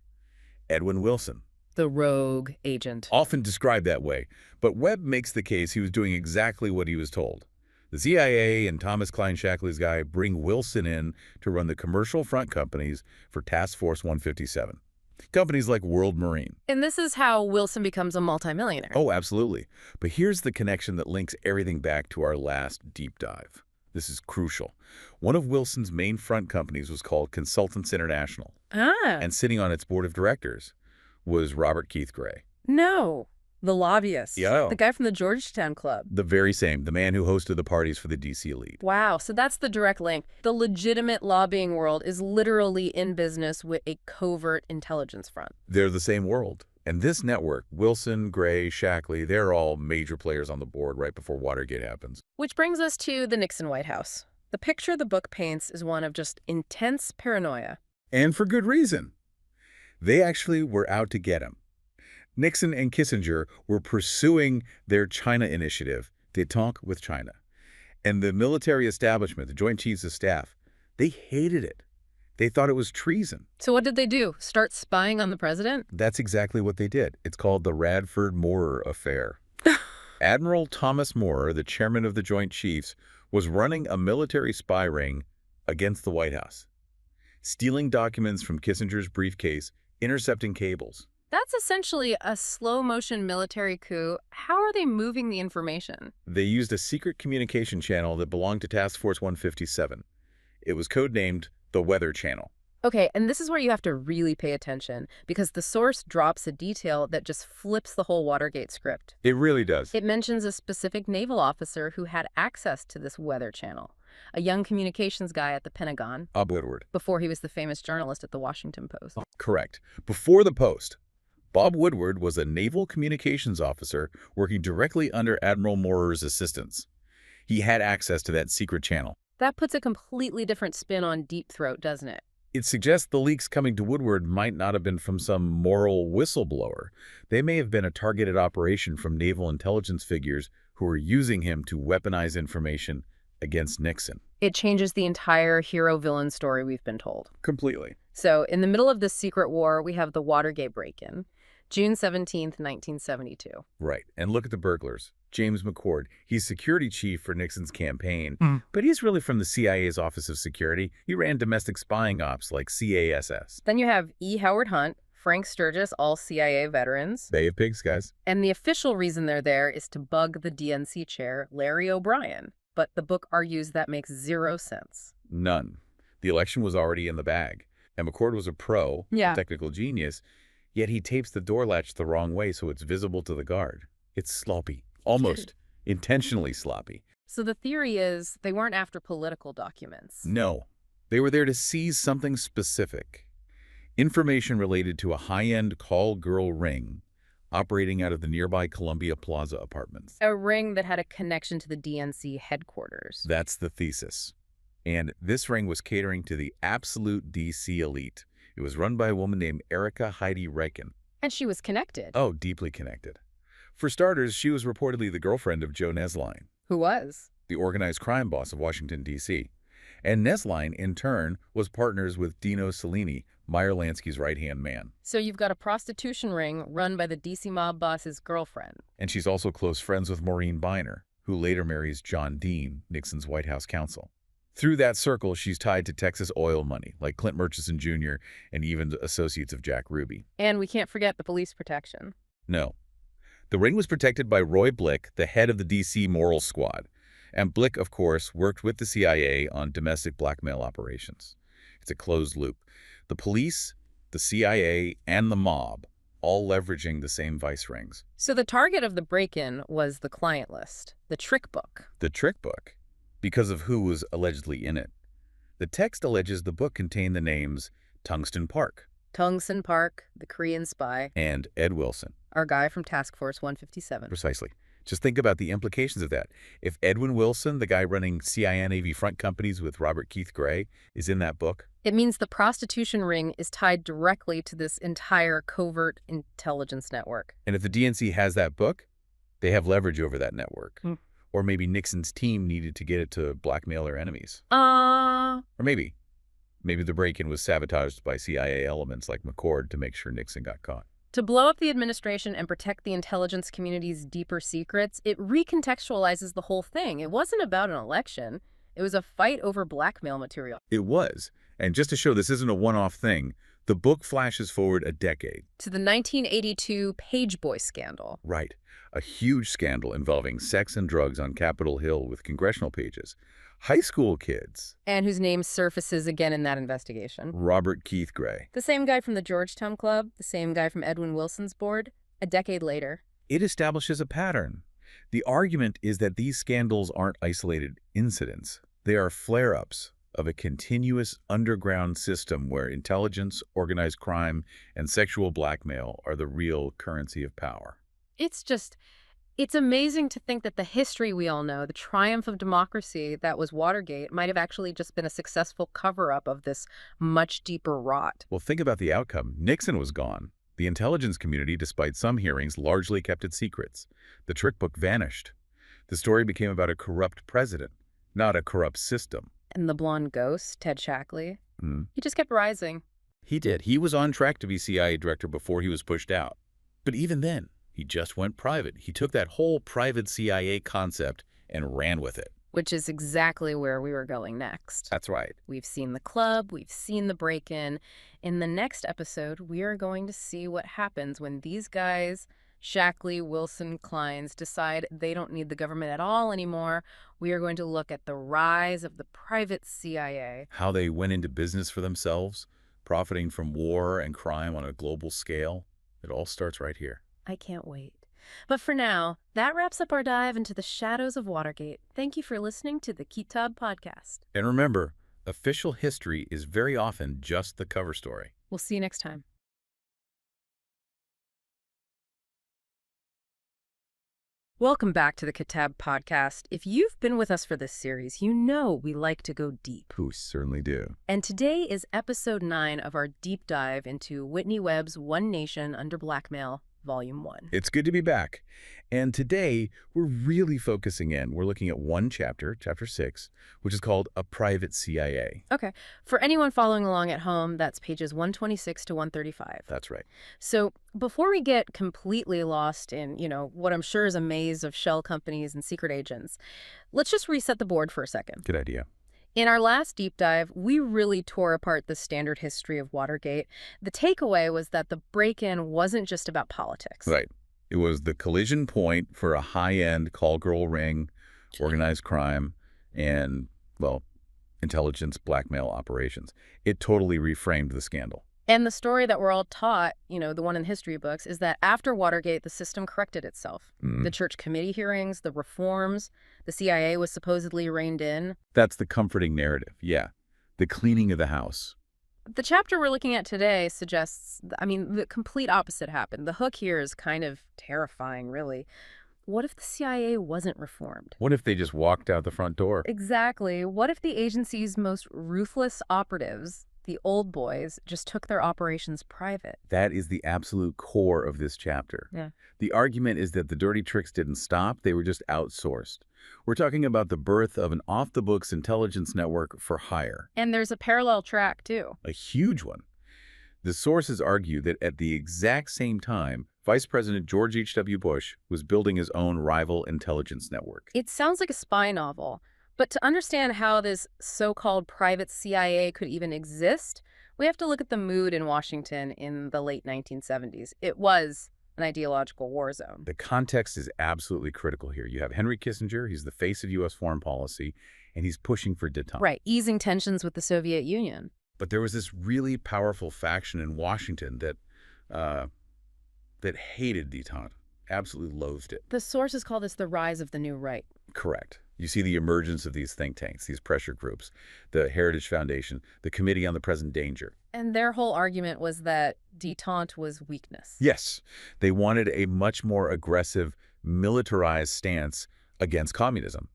Edwin Wilson.
The rogue agent.
Often described that way, but Webb makes the case he was doing exactly what he was told. The CIA and Thomas Klein Shackley's guy bring Wilson in to run the commercial front companies for Task Force 157. Companies like World Marine.
And this is how Wilson becomes a multimillionaire.
Oh, absolutely. But here's the connection that links everything back to our last deep dive. This is crucial. One of Wilson's main front companies was called Consultants International.
Ah.
And sitting on its board of directors was Robert Keith Gray.
No. The lobbyist.
Yeah.
The guy from the Georgetown Club.
The very same. The man who hosted the parties for the D.C. elite.
Wow, so that's the direct link. The legitimate lobbying world is literally in business with a covert intelligence front.
They're the same world. And this network, Wilson, Gray, Shackley, they're all major players on the board right before Watergate happens.
Which brings us to the Nixon White House. The picture the book paints is one of just intense paranoia.
And for good reason. They actually were out to get him. Nixon and Kissinger were pursuing their China initiative, détente with China. And the military establishment, the Joint Chiefs of Staff, they hated it. They thought it was treason.
So what did they do? Start spying on the president?
That's exactly what they did. It's called the Radford-Moorer affair. Admiral Thomas Moorer, the chairman of the Joint Chiefs, was running a military spy ring against the White House, stealing documents from Kissinger's briefcase, intercepting cables.
That's essentially a slow-motion military coup. How are they moving the information?
They used a secret communication channel that belonged to Task Force 157. It was codenamed the Weather Channel.
Okay, and this is where you have to really pay attention, because the source drops a detail that just flips the whole Watergate script.
It really does.
It mentions a specific naval officer who had access to this weather channel, a young communications guy at the Pentagon.
Bob Woodward.
Before he was the famous journalist at the Washington Post.
Correct. Before the Post, Bob Woodward was a naval communications officer working directly under Admiral Moorer's assistance. He had access to that secret channel.
That puts a completely different spin on Deep Throat, doesn't it?
It suggests the leaks coming to Woodward might not have been from some moral whistleblower. They may have been a targeted operation from naval intelligence figures who were using him to weaponize information against Nixon.
It changes the entire hero-villain story we've been told.
Completely.
So, in the middle of this secret war, we have the Watergate break-in, June 17th, 1972.
Right. And look at the burglars. James McCord, he's security chief for Nixon's campaign, but he's really from the CIA's Office of Security. He ran domestic spying ops like CASS.
Then you have E. Howard Hunt, Frank Sturgis, all CIA veterans.
Bay of Pigs, guys.
And the official reason they're there is to bug the DNC chair, Larry O'Brien. But the book argues that makes zero sense.
None. The election was already in the bag, and McCord was a pro, technical genius, yet he tapes the door latch the wrong way so it's visible to the guard. It's sloppy. Almost intentionally sloppy.
So the theory is they weren't after political documents.
No. They were there to seize something specific. Information related to a high-end call girl ring operating out of the nearby Columbia Plaza apartments.
A ring that had a connection to the DNC headquarters.
That's the thesis. And this ring was catering to the absolute DC elite. It was run by a woman named Erica Heidi Reichen.
And she was connected.
Oh, deeply connected. For starters, she was reportedly the girlfriend of Joe Nesline.
Who was?
The organized crime boss of Washington, D.C. And Nesline, in turn, was partners with Dino Cellini, Meyer Lansky's right-hand man.
So you've got a prostitution ring run by the D.C. mob boss's girlfriend.
And she's also close friends with Maureen Biner, who later marries John Dean, Nixon's White House counsel. Through that circle, she's tied to Texas oil money, like Clint Murchison Jr. and even associates of Jack Ruby.
And we can't forget the police protection.
No. The ring was protected by Roy Blick, the head of the D.C. Moral Squad. And Blick, of course, worked with the CIA on domestic blackmail operations. It's a closed loop. The police, the CIA, and the mob all leveraging the same vice rings.
So the target of the break-in was the client list, the trick book.
The trick book, because of who was allegedly in it. The text alleges the book contained the names Tungsten Park,
Tungsten Park, the Korean spy,
and Ed Wilson.
Our guy from Task Force 157.
Precisely. Just think about the implications of that. If Edwin Wilson, the guy running CIA Navy front companies with Robert Keith Gray, is in that book,
it means the prostitution ring is tied directly to this entire covert intelligence network.
And if the DNC has that book, they have leverage over that network. Or maybe Nixon's team needed to get it to blackmail their enemies. Or maybe the break-in was sabotaged by CIA elements like McCord to make sure Nixon got caught.
To blow up the administration and protect the intelligence community's deeper secrets, it recontextualizes the whole thing. It wasn't about an election. It was a fight over blackmail material.
It was. And just to show this isn't a one-off thing, the book flashes forward a decade.
To the 1982 Pageboy scandal.
Right. A huge scandal involving sex and drugs on Capitol Hill with congressional pages. High school kids.
And whose name surfaces again in that investigation.
Robert Keith Gray.
The same guy from the Georgetown Club, the same guy from Edwin Wilson's board, a decade later.
It establishes a pattern. The argument is that these scandals aren't isolated incidents. They are flare-ups of a continuous underground system where intelligence, organized crime, and sexual blackmail are the real currency of power.
It's amazing to think that the history we all know, the triumph of democracy that was Watergate, might have actually just been a successful cover-up of this much deeper rot.
Well, think about the outcome. Nixon was gone. The intelligence community, despite some hearings, largely kept its secrets. The trick book vanished. The story became about a corrupt president, not a corrupt system.
And the blonde ghost, Ted Shackley, he just kept rising.
He did. He was on track to be CIA director before he was pushed out. But even then, he just went private. He took that whole private CIA concept and ran with it.
Which is exactly where we were going next.
That's right.
We've seen the club, we've seen the break-in. In the next episode, we are going to see what happens when these guys, Shackley, Wilson, Clines, decide they don't need the government at all anymore. We are going to look at the rise of the private CIA.
How they went into business for themselves, profiting from war and crime on a global scale. It all starts right here.
I can't wait. But for now, that wraps up our dive into the shadows of Watergate. Thank you for listening to the Kitab Podcast.
And remember, official history is very often just the cover story.
We'll see you next time. Welcome back to the Kitab Podcast. If you've been with us for this series, you know we like to go deep.
We certainly do.
And today is episode 9 of our deep dive into Whitney Webb's One Nation Under Blackmail, Volume 1.
It's good to be back. And today, we're really focusing in. We're looking at one chapter, chapter 6, which is called A Private CIA.
Okay. For anyone following along at home, that's pages 126 to 135.
That's right.
So before we get completely lost in, what I'm sure is a maze of shell companies and secret agents, let's just reset the board for a second.
Good idea.
In our last deep dive, we really tore apart the standard history of Watergate. The takeaway was that the break-in wasn't just about politics.
Right. It was the collision point for a high-end call girl ring, organized crime, and, well, intelligence blackmail operations. It totally reframed the scandal.
And the story that we're all taught, the one in history books, is that after Watergate, the system corrected itself. The church committee hearings, the reforms, the CIA was supposedly reined in.
That's the comforting narrative, yeah. The cleaning of the house.
The chapter we're looking at today suggests, the complete opposite happened. The hook here is kind of terrifying, really. What if the CIA wasn't reformed?
What if they just walked out the front door?
Exactly. What if the agency's most ruthless operatives, the old boys, just took their operations private?
That is the absolute core of this chapter.
Yeah.
The argument is that the dirty tricks didn't stop, they were just outsourced. We're talking about the birth of an off-the-books intelligence network for hire.
And there's a parallel track, too.
A huge one. The sources argue that at the exact same time, Vice President George H.W. Bush was building his own rival intelligence network.
It sounds like a spy novel. But to understand how this so-called private CIA could even exist, we have to look at the mood in Washington in the late 1970s. It was an ideological war zone.
The context is absolutely critical here. You have Henry Kissinger, he's the face of U.S. foreign policy, and he's pushing for détente.
Right, easing tensions with the Soviet Union.
But there was this really powerful faction in Washington that hated détente, absolutely loathed it.
The sources call this the rise of the new right.
Correct. You see the emergence of these think tanks, these pressure groups, the Heritage Foundation, the Committee on the Present Danger.
And their whole argument was that détente was weakness.
Yes. They wanted a much more aggressive, militarized stance against communism.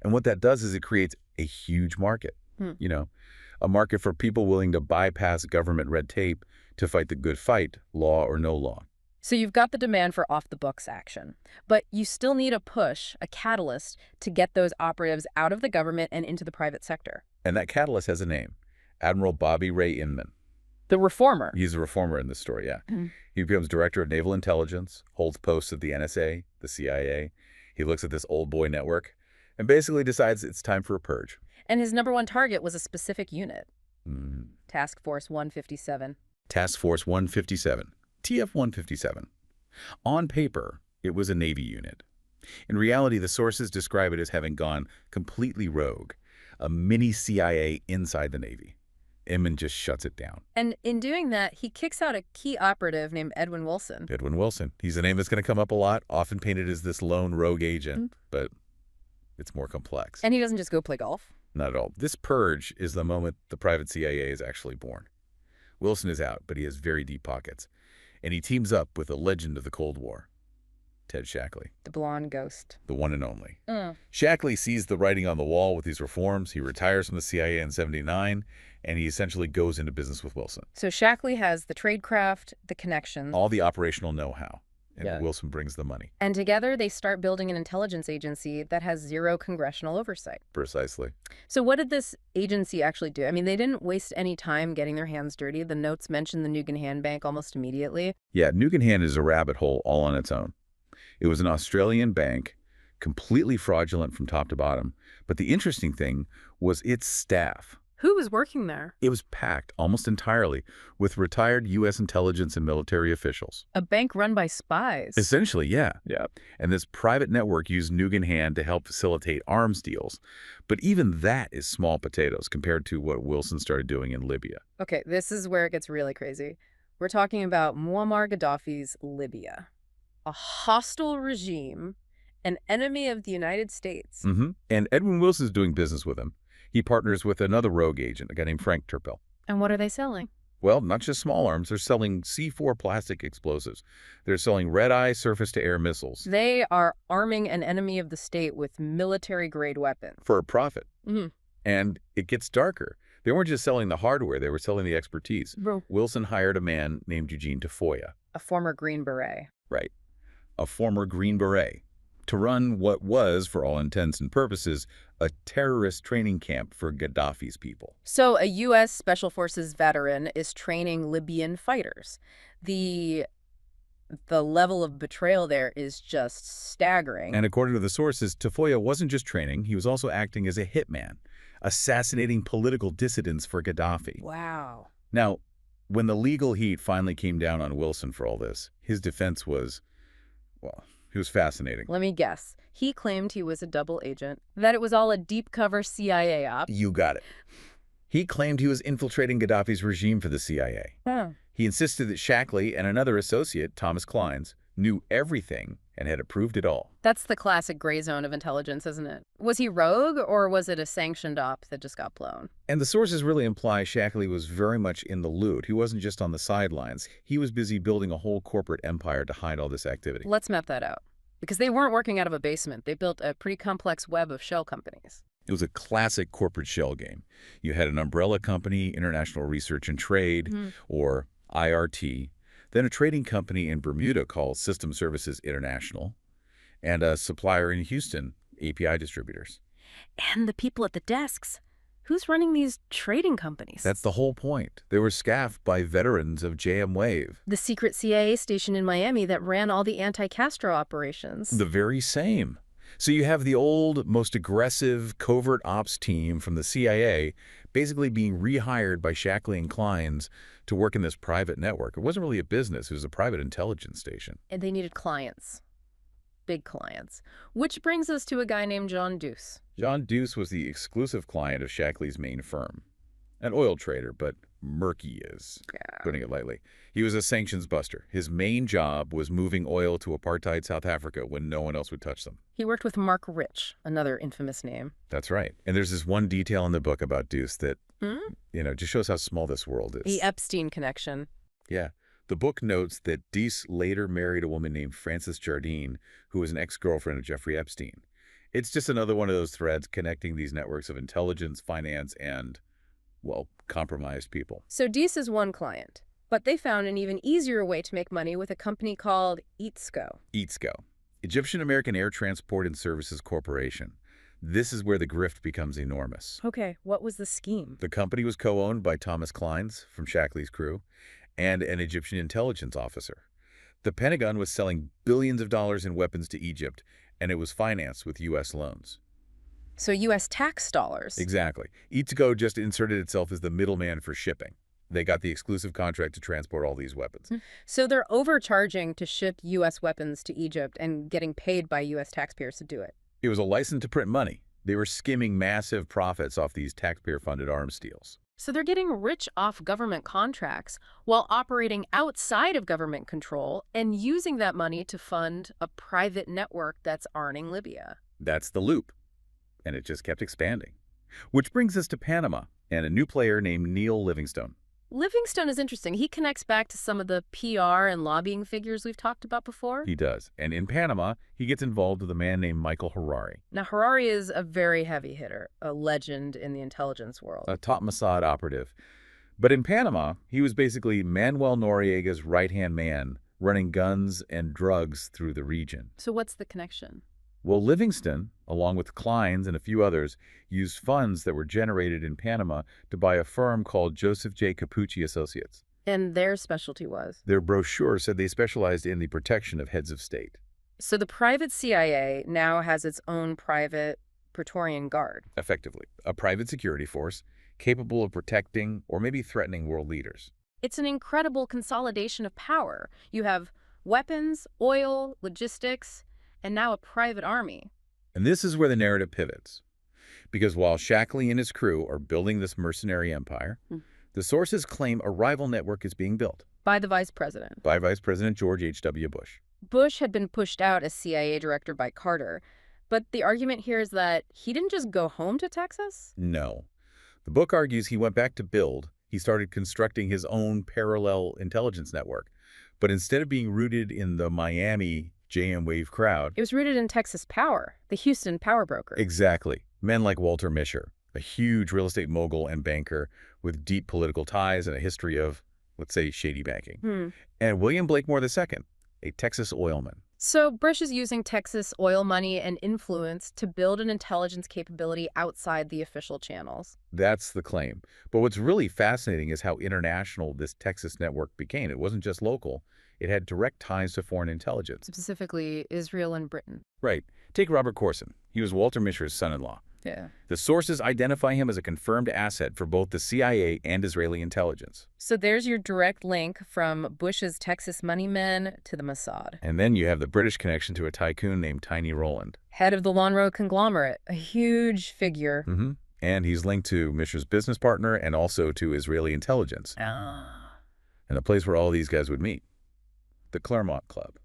And what that does is it creates a huge market, a market for people willing to bypass government red tape to fight the good fight, law or no law.
So you've got the demand for off-the-books action, but you still need a push, a catalyst, to get those operatives out of the government and into the private sector.
And that catalyst has a name, Admiral Bobby Ray Inman.
The reformer.
He's a reformer in this story, yeah. He becomes director of naval intelligence, holds posts at the NSA, the CIA. He looks at this old boy network and basically decides it's time for a purge.
And his number one target was a specific unit. Task Force 157.
Task Force 157. TF-157. On paper, it was a Navy unit. In reality, the sources describe it as having gone completely rogue, a mini CIA inside the Navy. Inman just shuts it down.
And in doing that, he kicks out a key operative named Edwin Wilson.
Edwin Wilson. He's a name that's going to come up a lot, often painted as this lone rogue agent, but it's more complex.
And he doesn't just go play golf?
Not at all. This purge is the moment the private CIA is actually born. Wilson is out, but he has very deep pockets. And he teams up with a legend of the Cold War, Ted Shackley.
The blonde ghost.
The one and only. Shackley sees the writing on the wall with these reforms. He retires from the CIA in '79, and he essentially goes into business with Wilson.
So Shackley has the tradecraft, the connections.
All the operational know-how. And Wilson brings the money.
And together they start building an intelligence agency that has zero congressional oversight.
Precisely.
So what did this agency actually do? I mean, they didn't waste any time getting their hands dirty. The notes mention the Nugan Hand Bank almost immediately.
Yeah, Nugan Hand is a rabbit hole all on its own. It was an Australian bank, completely fraudulent from top to bottom. But the interesting thing was its staff.
Who was working there?
It was packed almost entirely with retired U.S. intelligence and military officials.
A bank run by spies.
Essentially, yeah. And this private network used Nugan Hand to help facilitate arms deals. But even that is small potatoes compared to what Wilson started doing in Libya.
Okay, this is where it gets really crazy. We're talking about Muammar Gaddafi's Libya, a hostile regime, an enemy of the United States.
And Edwin Wilson's doing business with him. He partners with another rogue agent, a guy named Frank Turpel.
And what are they selling?
Well, not just small arms. They're selling C4 plastic explosives. They're selling red-eye surface-to-air missiles.
They are arming an enemy of the state with military-grade weapons.
For a profit. And it gets darker. They weren't just selling the hardware. They were selling the expertise. Wilson hired a man named Eugene Tafoya.
A former Green Beret.
Right. A former Green Beret. To run what was, for all intents and purposes, a terrorist training camp for Gaddafi's people.
So a U.S. Special Forces veteran is training Libyan fighters. The level of betrayal there is just staggering.
And according to the sources, Tafoya wasn't just training, he was also acting as a hitman, assassinating political dissidents for Gaddafi.
Wow.
Now, when the legal heat finally came down on Wilson for all this, his defense was, well, it was fascinating.
Let me guess. He claimed he was a double agent, that it was all a deep cover CIA op.
You got it. He claimed he was infiltrating Gaddafi's regime for the CIA. He insisted that Shackley and another associate, Thomas Clines, knew everything and had approved it all.
That's the classic gray zone of intelligence, isn't it? Was he rogue, or was it a sanctioned op that just got blown?
And the sources really imply Shackley was very much in the loot. He wasn't just on the sidelines. He was busy building a whole corporate empire to hide all this activity.
Let's map that out. Because they weren't working out of a basement. They built a pretty complex web of shell companies.
It was a classic corporate shell game. You had an umbrella company, International Research and Trade, or IRT, then a trading company in Bermuda called System Services International, and a supplier in Houston, API Distributors.
And the people at the desks. Who's running these trading companies?
That's the whole point. They were staffed by veterans of JM Wave.
The secret CIA station in Miami that ran all the anti-Castro operations.
The very same. So you have the old, most aggressive covert ops team from the CIA basically being rehired by Shackley and Clines to work in this private network. It wasn't really a business. It was a private intelligence station.
And they needed clients. Big clients. Which brings us to a guy named John Deuce.
John Deuce was the exclusive client of Shackley's main firm. An oil trader, but murky is, putting it lightly. He was a sanctions buster. His main job was moving oil to apartheid South Africa when no one else would touch them.
He worked with Mark Rich, another infamous name.
That's right. And there's this one detail in the book about Deuce that, just shows how small this world is.
The Epstein connection.
Yeah. The book notes that Deuce later married a woman named Frances Jardine, who was an ex-girlfriend of Jeffrey Epstein. It's just another one of those threads connecting these networks of intelligence, finance, and, well, compromised people.
So Deuce is one client, but they found an even easier way to make money with a company called EATSCO.
EATSCO, Egyptian American Air Transport and Services Corporation. This is where the grift becomes enormous.
Okay, what was the scheme?
The company was co-owned by Thomas Clines from Shackley's crew and an Egyptian intelligence officer. The Pentagon was selling billions of dollars in weapons to Egypt, and it was financed with U.S. loans.
So U.S. tax dollars.
Exactly. EATSCO just inserted itself as the middleman for shipping. They got the exclusive contract to transport all these weapons.
So they're overcharging to ship U.S. weapons to Egypt and getting paid by U.S. taxpayers to do it.
It was a license to print money. They were skimming massive profits off these taxpayer-funded arms deals.
So they're getting rich off government contracts while operating outside of government control and using that money to fund a private network that's arming Libya.
That's the loop. And it just kept expanding. Which brings us to Panama and a new player named Neil Livingstone.
Livingstone is interesting. He connects back to some of the PR and lobbying figures we've talked about before.
He does. And in Panama, he gets involved with a man named Michael Harari.
Now, Harari is a very heavy hitter, a legend in the intelligence world.
A top Mossad operative. But in Panama, he was basically Manuel Noriega's right-hand man, running guns and drugs through the region.
So what's the connection?
Well, Livingston, along with Kleins and a few others, used funds that were generated in Panama to buy a firm called Joseph J. Capucci Associates.
And their specialty was?
Their brochure said they specialized in the protection of heads of state.
So the private CIA now has its own private Praetorian Guard.
Effectively, a private security force capable of protecting or maybe threatening world leaders.
It's an incredible consolidation of power. You have weapons, oil, logistics, and now a private army.
And this is where the narrative pivots. Because while Shackley and his crew are building this mercenary empire, the sources claim a rival network is being built.
By the vice president.
By Vice President George H.W. Bush.
Bush had been pushed out as CIA director by Carter, but the argument here is that he didn't just go home to Texas?
No. The book argues he went back to build. He started constructing his own parallel intelligence network. But instead of being rooted in the Miami JM Wave crowd...
It was rooted in Texas Power, the Houston power broker.
Exactly. Men like Walter Mischer, a huge real estate mogul and banker with deep political ties and a history of, let's say, shady banking. And William Blakemore II, a Texas oilman.
So Bush is using Texas oil money and influence to build an intelligence capability outside the official channels.
That's the claim. But what's really fascinating is how international this Texas network became. It wasn't just local. It had direct ties to foreign intelligence.
Specifically, Israel and Britain.
Right. Take Robert Corson. He was Walter Mischer's son-in-law.
Yeah.
The sources identify him as a confirmed asset for both the CIA and Israeli intelligence.
So there's your direct link from Bush's Texas money men to the Mossad.
And then you have the British connection to a tycoon named Tiny Rowland.
Head of the Longroad conglomerate, a huge figure.
And he's linked to Mischer's business partner and also to Israeli intelligence. And the place where all these guys would meet. The Claremont Club,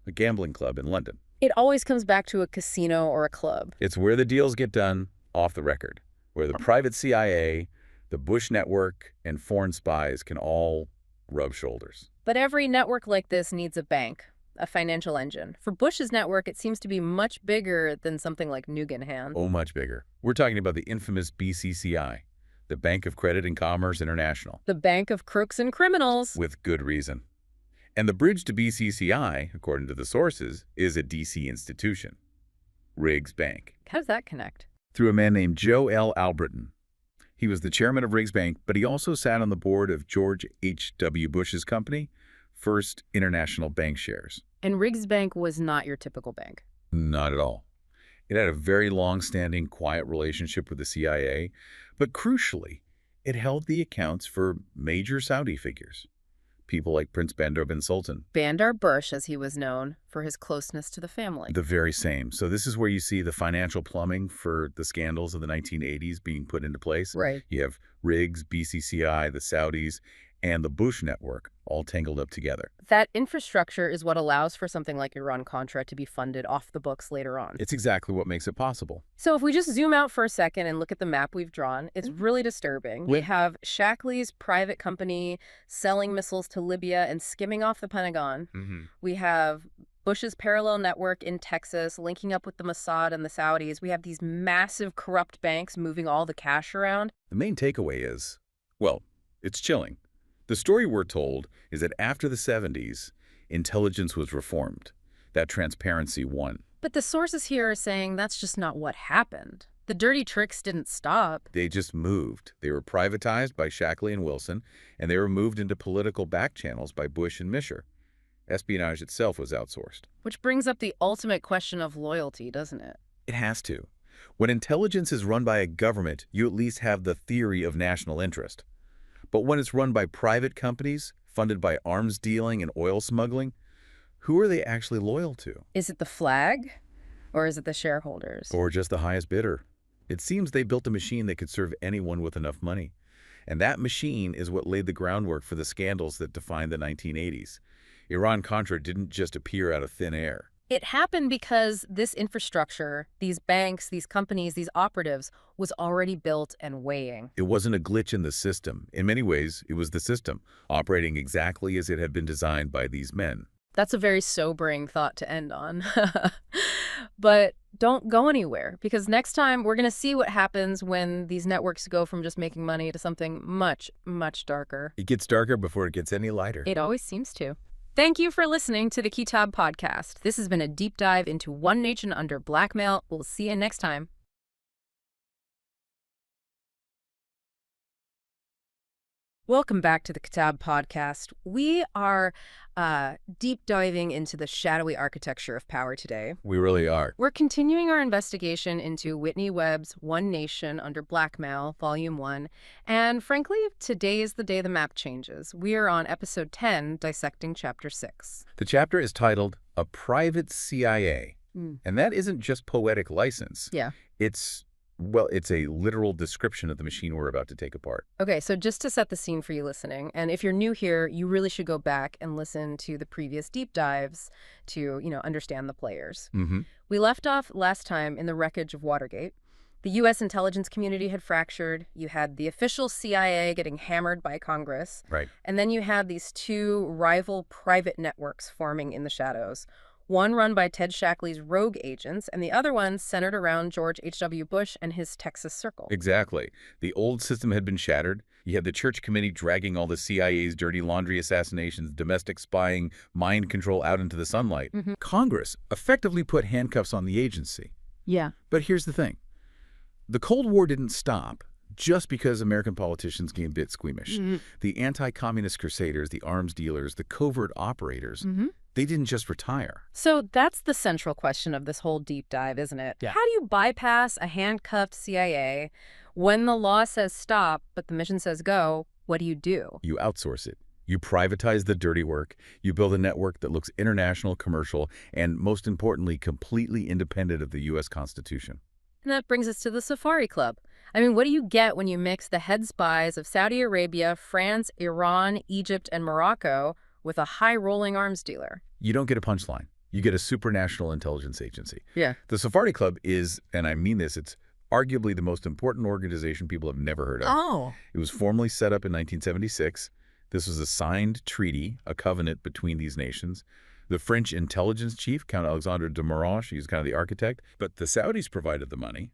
a gambling club in London.
It always comes back to a casino or a club.
It's where the deals get done off the record, where the private CIA, the Bush network, and foreign spies can all rub shoulders.
But every network like this needs a bank, a financial engine. For Bush's network, it seems to be much bigger than something like Nugan.
Oh, much bigger. We're talking about the infamous BCCI, the Bank of Credit and Commerce International.
The Bank of Crooks and Criminals.
With good reason. And the bridge to BCCI, according to the sources, is a D.C. institution, Riggs Bank.
How does that connect?
Through a man named Joe L. Albritton. He was the chairman of Riggs Bank, but he also sat on the board of George H.W. Bush's company, First International Bank Shares.
And Riggs Bank was not your typical bank?
Not at all. It had a very long-standing, quiet relationship with the CIA, but crucially, it held the accounts for major Saudi figures. People like Prince Bandar bin Sultan.
Bandar Bush, as he was known, for his closeness to the family.
The very same. So this is where you see the financial plumbing for the scandals of the 1980s being put into place.
Right.
You have Riggs, BCCI, the Saudis, and the Bush network all tangled up together.
That infrastructure is what allows for something like Iran-Contra to be funded off the books later on.
It's exactly what makes it possible.
So if we just zoom out for a second and look at the map we've drawn, it's really disturbing. We have Shackley's private company selling missiles to Libya and skimming off the Pentagon. We have Bush's parallel network in Texas linking up with the Mossad and the Saudis. We have these massive corrupt banks moving all the cash around.
The main takeaway is, well, it's chilling. The story we're told is that after the 70s, intelligence was reformed. That transparency won.
But the sources here are saying that's just not what happened. The dirty tricks didn't stop.
They just moved. They were privatized by Shackley and Wilson, and they were moved into political back channels by Bush and Mischer. Espionage itself was outsourced.
Which brings up the ultimate question of loyalty, doesn't it?
It has to. When intelligence is run by a government, you at least have the theory of national interest. But when it's run by private companies, funded by arms dealing and oil smuggling, who are they actually loyal to?
Is it the flag, or is it the shareholders?
Or just the highest bidder? It seems they built a machine that could serve anyone with enough money. And that machine is what laid the groundwork for the scandals that defined the 1980s. Iran-Contra didn't just appear out of thin air.
It happened because this infrastructure, these banks, these companies, these operatives, was already built and weighing.
It wasn't a glitch in the system. In many ways, it was the system, operating exactly as it had been designed by these men.
That's a very sobering thought to end on. But don't go anywhere, because next time we're going to see what happens when these networks go from just making money to something much, much darker.
It gets darker before it gets any lighter.
It always seems to. Thank you for listening to the Kitab Podcast. This has been a deep dive into One Nation Under Blackmail. We'll see you next time. Welcome back to the Kitab Podcast. We are deep diving into the shadowy architecture of power today.
We really are.
We're continuing our investigation into Whitney Webb's One Nation Under Blackmail, Volume 1. And frankly, today is the day the map changes. We are on Episode 10, dissecting Chapter 6.
The chapter is titled A Private CIA. And that isn't just poetic license.
Yeah.
It's a literal description of the machine we're about to take apart.
Okay, so just to set the scene for you listening, and if you're new here, you really should go back and listen to the previous deep dives to, understand the players. We left off last time in the wreckage of Watergate. The U.S. intelligence community had fractured. You had the official CIA getting hammered by Congress.
Right.
And then you had these two rival private networks forming in the shadows. One run by Ted Shackley's rogue agents, and the other one centered around George H.W. Bush and his Texas Circle.
Exactly. The old system had been shattered. You had the church committee dragging all the CIA's dirty laundry assassinations, domestic spying, mind control out into the sunlight. Congress effectively put handcuffs on the agency.
Yeah.
But here's the thing. The Cold War didn't stop just because American politicians became a bit squeamish. The anti-communist crusaders, the arms dealers, the covert operators, they didn't just retire.
So that's the central question of this whole deep dive, isn't it?
Yeah.
How do you bypass a handcuffed CIA when the law says stop, but the mission says go? What do? You
outsource it. You privatize the dirty work. You build a network that looks international, commercial, and most importantly, completely independent of the U.S. Constitution.
And that brings us to the Safari Club. I mean, what do you get when you mix the head spies of Saudi Arabia, France, Iran, Egypt, and Morocco with a high-rolling arms dealer?
You don't get a punchline. You get a supranational intelligence agency.
Yeah.
The Safari Club is, and I mean this, it's arguably the most important organization people have never heard of.
Oh.
It was formally set up in 1976. This was a signed treaty, a covenant between these nations. The French intelligence chief, Count Alexandre de Morange, he's kind of the architect. But the Saudis provided the money,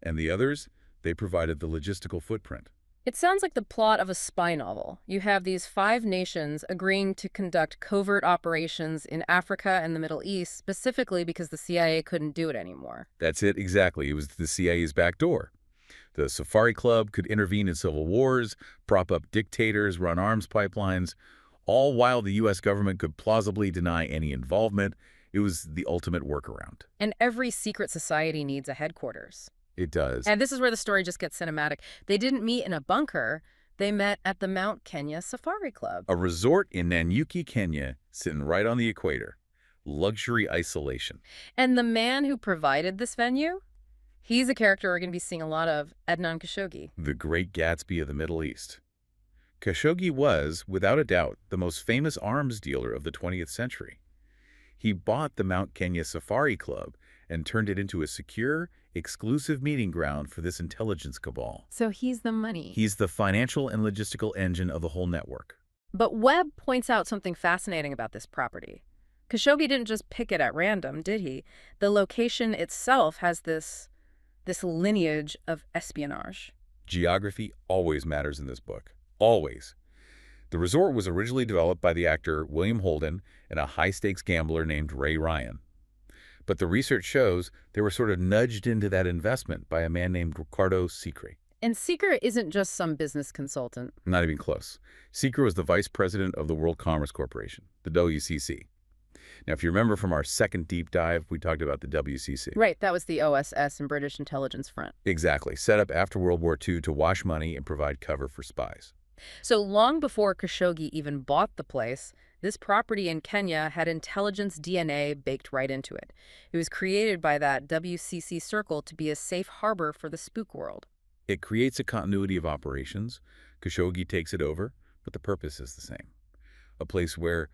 and the others, they provided the logistical footprint.
It sounds like the plot of a spy novel. You have these 5 nations agreeing to conduct covert operations in Africa and the Middle East, specifically because the CIA couldn't do it anymore.
That's it, exactly. It was the CIA's back door. The Safari Club could intervene in civil wars, prop up dictators, run arms pipelines, all while the U.S. government could plausibly deny any involvement. It was the ultimate workaround.
And every secret society needs a headquarters.
It does.
And this is where the story just gets cinematic. They didn't meet in a bunker. They met at the Mount Kenya Safari Club.
A resort in Nanyuki, Kenya, sitting right on the equator. Luxury isolation.
And the man who provided this venue? He's a character we're going to be seeing a lot of, Adnan Khashoggi.
The great Gatsby of the Middle East. Khashoggi was, without a doubt, the most famous arms dealer of the 20th century. He bought the Mount Kenya Safari Club and turned it into a secure, exclusive meeting ground for this intelligence cabal.
So he's the money.
He's the financial and logistical engine of the whole network.
But Webb points out something fascinating about this property. Khashoggi didn't just pick it at random, did he? The location itself has this lineage of espionage.
Geography always matters in this book. Always. The resort was originally developed by the actor William Holden and a high-stakes gambler named Ray Ryan. But the research shows they were sort of nudged into that investment by a man named Ricardo Secre.
And Secre isn't just some business consultant.
Not even close. Secre was the vice president of the World Commerce Corporation, the WCC. Now, if you remember from our second deep dive, we talked about the WCC.
Right, that was the OSS and British Intelligence Front.
Exactly. Set up after World War II to wash money and provide cover for spies.
So long before Khashoggi even bought the place, this property in Kenya had intelligence DNA baked right into it. It was created by that WCC circle to be a safe harbor for the spook world.
It creates a continuity of operations. Khashoggi takes it over, but the purpose is the same. A place where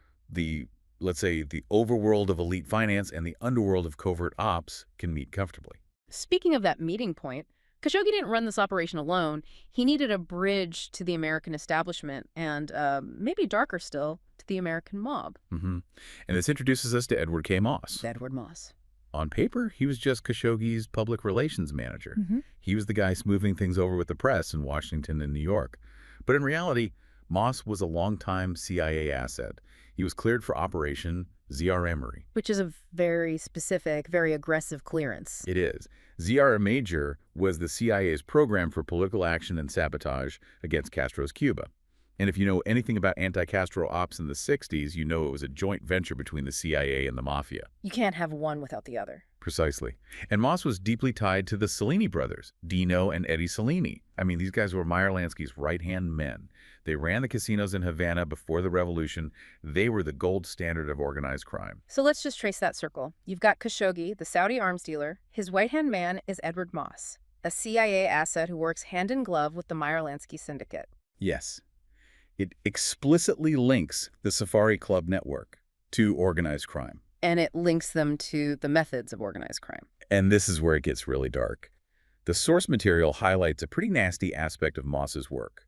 let's say, the overworld of elite finance and the underworld of covert ops can meet comfortably.
Speaking of that meeting point, Khashoggi didn't run this operation alone. He needed a bridge to the American establishment and, maybe darker still, to the American mob.
And this introduces us to Edward K. Moss.
Edward Moss.
On paper, he was just Khashoggi's public relations manager. He was the guy smoothing things over with the press in Washington and New York. But in reality, Moss was a longtime CIA asset. He was cleared for Operation ZR Emery.
Which is a very specific, very aggressive clearance.
It is. ZR Major was the CIA's program for political action and sabotage against Castro's Cuba. And if you know anything about anti-Castro ops in the 60s, you know it was a joint venture between the CIA and the Mafia.
You can't have one without the other.
Precisely. And Moss was deeply tied to the Cellini brothers, Dino and Eddie Cellini. I mean, these guys were Meyer Lansky's right-hand men. They ran the casinos in Havana before the revolution. They were the gold standard of organized crime.
So let's just trace that circle. You've got Khashoggi, the Saudi arms dealer. His right-hand man is Edward Moss, a CIA asset who works hand in glove with the Meyer Lansky syndicate.
Yes. It explicitly links the Safari Club network to organized crime.
And it links them to the methods of organized crime.
And this is where it gets really dark. The source material highlights a pretty nasty aspect of Moss's work.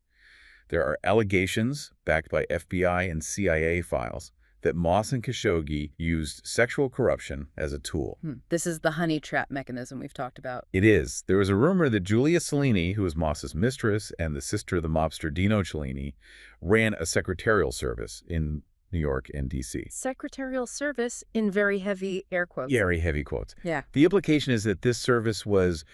There are allegations, backed by FBI and CIA files, that Moss and Khashoggi used sexual corruption as a tool.
This is the honey trap mechanism we've talked about.
It is. There was a rumor that Julia Cellini, who was Moss's mistress and the sister of the mobster Dino Cellini, ran a secretarial service in New York and D.C.
Secretarial service in very heavy air quotes.
Yeah, very heavy quotes.
Yeah.
The implication is that this service was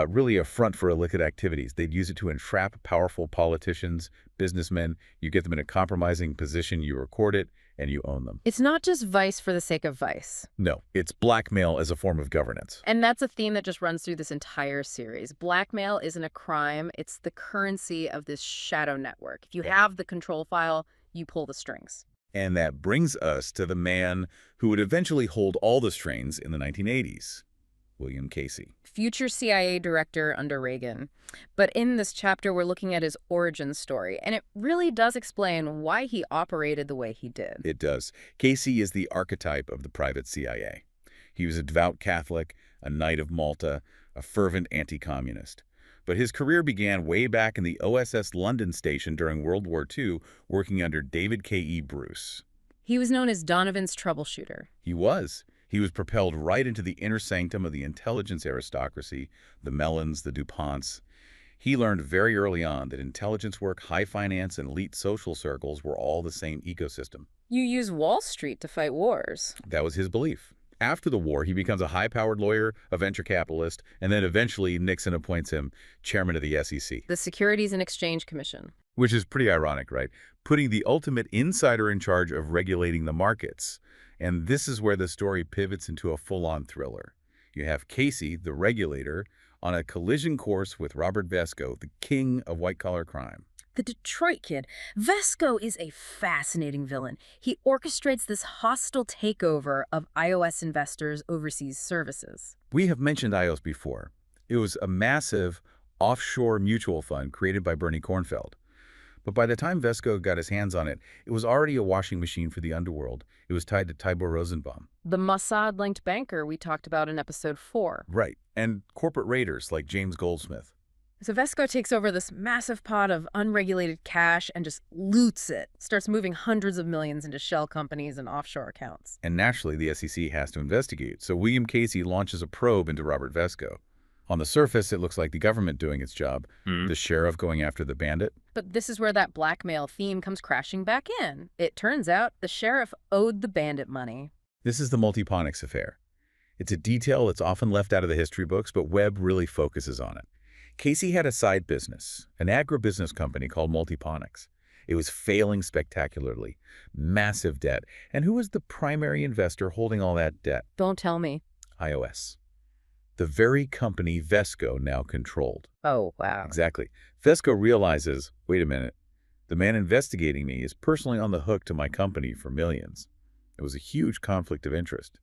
really a front for illicit activities. They'd use it to entrap powerful politicians, businessmen. You get them in a compromising position, you record it, and you own them.
It's not just vice for the sake of vice.
No, it's blackmail as a form of governance.
And that's a theme that just runs through this entire series. Blackmail isn't a crime. It's the currency of this shadow network. If you have the control file, you pull the strings.
And that brings us to the man who would eventually hold all the strings in the 1980s, William Casey.
Future CIA director under Reagan. But in this chapter, we're looking at his origin story, and it really does explain why he operated the way he did.
It does. Casey is the archetype of the private CIA. He was a devout Catholic, a Knight of Malta, a fervent anti-communist. But his career began way back in the OSS London station during World War II, working under David K.E. Bruce.
He was known as Donovan's troubleshooter.
He was. He was propelled right into the inner sanctum of the intelligence aristocracy, the Mellons, the DuPonts. He learned very early on that intelligence work, high finance, and elite social circles were all the same ecosystem.
You use Wall Street to fight wars.
That was his belief. After the war, he becomes a high-powered lawyer, a venture capitalist, and then eventually Nixon appoints him chairman of the SEC.
The Securities and Exchange Commission.
Which is pretty ironic, right? Putting the ultimate insider in charge of regulating the markets. And this is where the story pivots into a full-on thriller. You have Casey, the regulator, on a collision course with Robert Vesco, the king of white-collar crime.
The Detroit Kid. Vesco is a fascinating villain. He orchestrates this hostile takeover of iOS investors' overseas services.
We have mentioned iOS before. It was a massive offshore mutual fund created by Bernie Kornfeld. But by the time Vesco got his hands on it, it was already a washing machine for the underworld. It was tied to Tibor Rosenbaum.
The Mossad-linked banker we talked about in episode 4.
Right, and corporate raiders like James Goldsmith.
So Vesco takes over this massive pot of unregulated cash and just loots it, starts moving hundreds of millions into shell companies and offshore accounts.
And naturally, the SEC has to investigate, so William Casey launches a probe into Robert Vesco. On the surface, it looks like the government doing its job, the sheriff going after the bandit.
But this is where that blackmail theme comes crashing back in. It turns out the sheriff owed the bandit money.
This is the Multiponics affair. It's a detail that's often left out of the history books, but Webb really focuses on it. Casey had a side business, an agribusiness company called Multiponics. It was failing spectacularly, massive debt. And who was the primary investor holding all that debt?
Don't tell me.
iOS. The very company Vesco now controlled.
Oh, wow.
Exactly. Vesco realizes, wait a minute, the man investigating me is personally on the hook to my company for millions. It was a huge conflict of interest.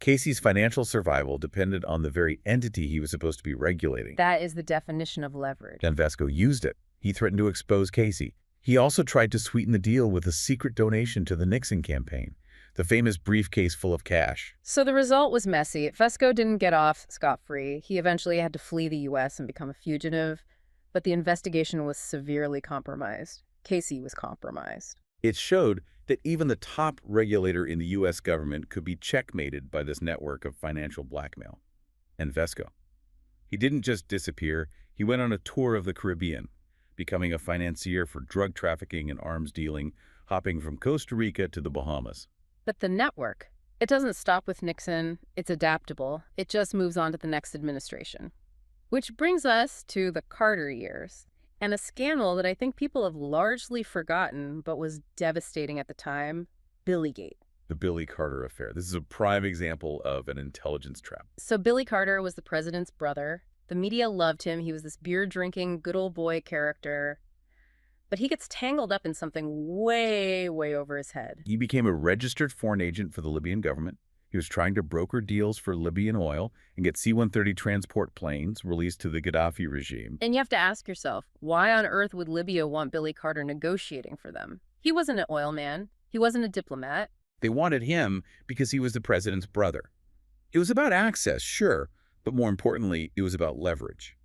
Casey's financial survival depended on the very entity he was supposed to be regulating.
That is the definition of leverage.
And Vesco used it. He threatened to expose Casey. He also tried to sweeten the deal with a secret donation to the Nixon campaign, the famous briefcase full of cash.
So the result was messy. Vesco didn't get off scot-free. He eventually had to flee the U.S. and become a fugitive, but the investigation was severely compromised. Casey was compromised.
It showed that even the top regulator in the U.S. government could be checkmated by this network of financial blackmail. And Vesco. He didn't just disappear, he went on a tour of the Caribbean, becoming a financier for drug trafficking and arms dealing, hopping from Costa Rica to the Bahamas.
But the network, it doesn't stop with Nixon. It's adaptable. It just moves on to the next administration. Which brings us to the Carter years, and a scandal that I think people have largely forgotten but was devastating at the time, Billygate.
The Billy Carter affair. This is a prime example of an intelligence trap.
So Billy Carter was the president's brother. The media loved him. He was this beer-drinking, good old boy character. But he gets tangled up in something way, way over his head.
He became a registered foreign agent for the Libyan government. He was trying to broker deals for Libyan oil and get C-130 transport planes released to the Gaddafi regime.
And you have to ask yourself, why on earth would Libya want Billy Carter negotiating for them? He wasn't an oil man. He wasn't a diplomat.
They wanted him because he was the president's brother. It was about access, sure, but more importantly, it was about leverage.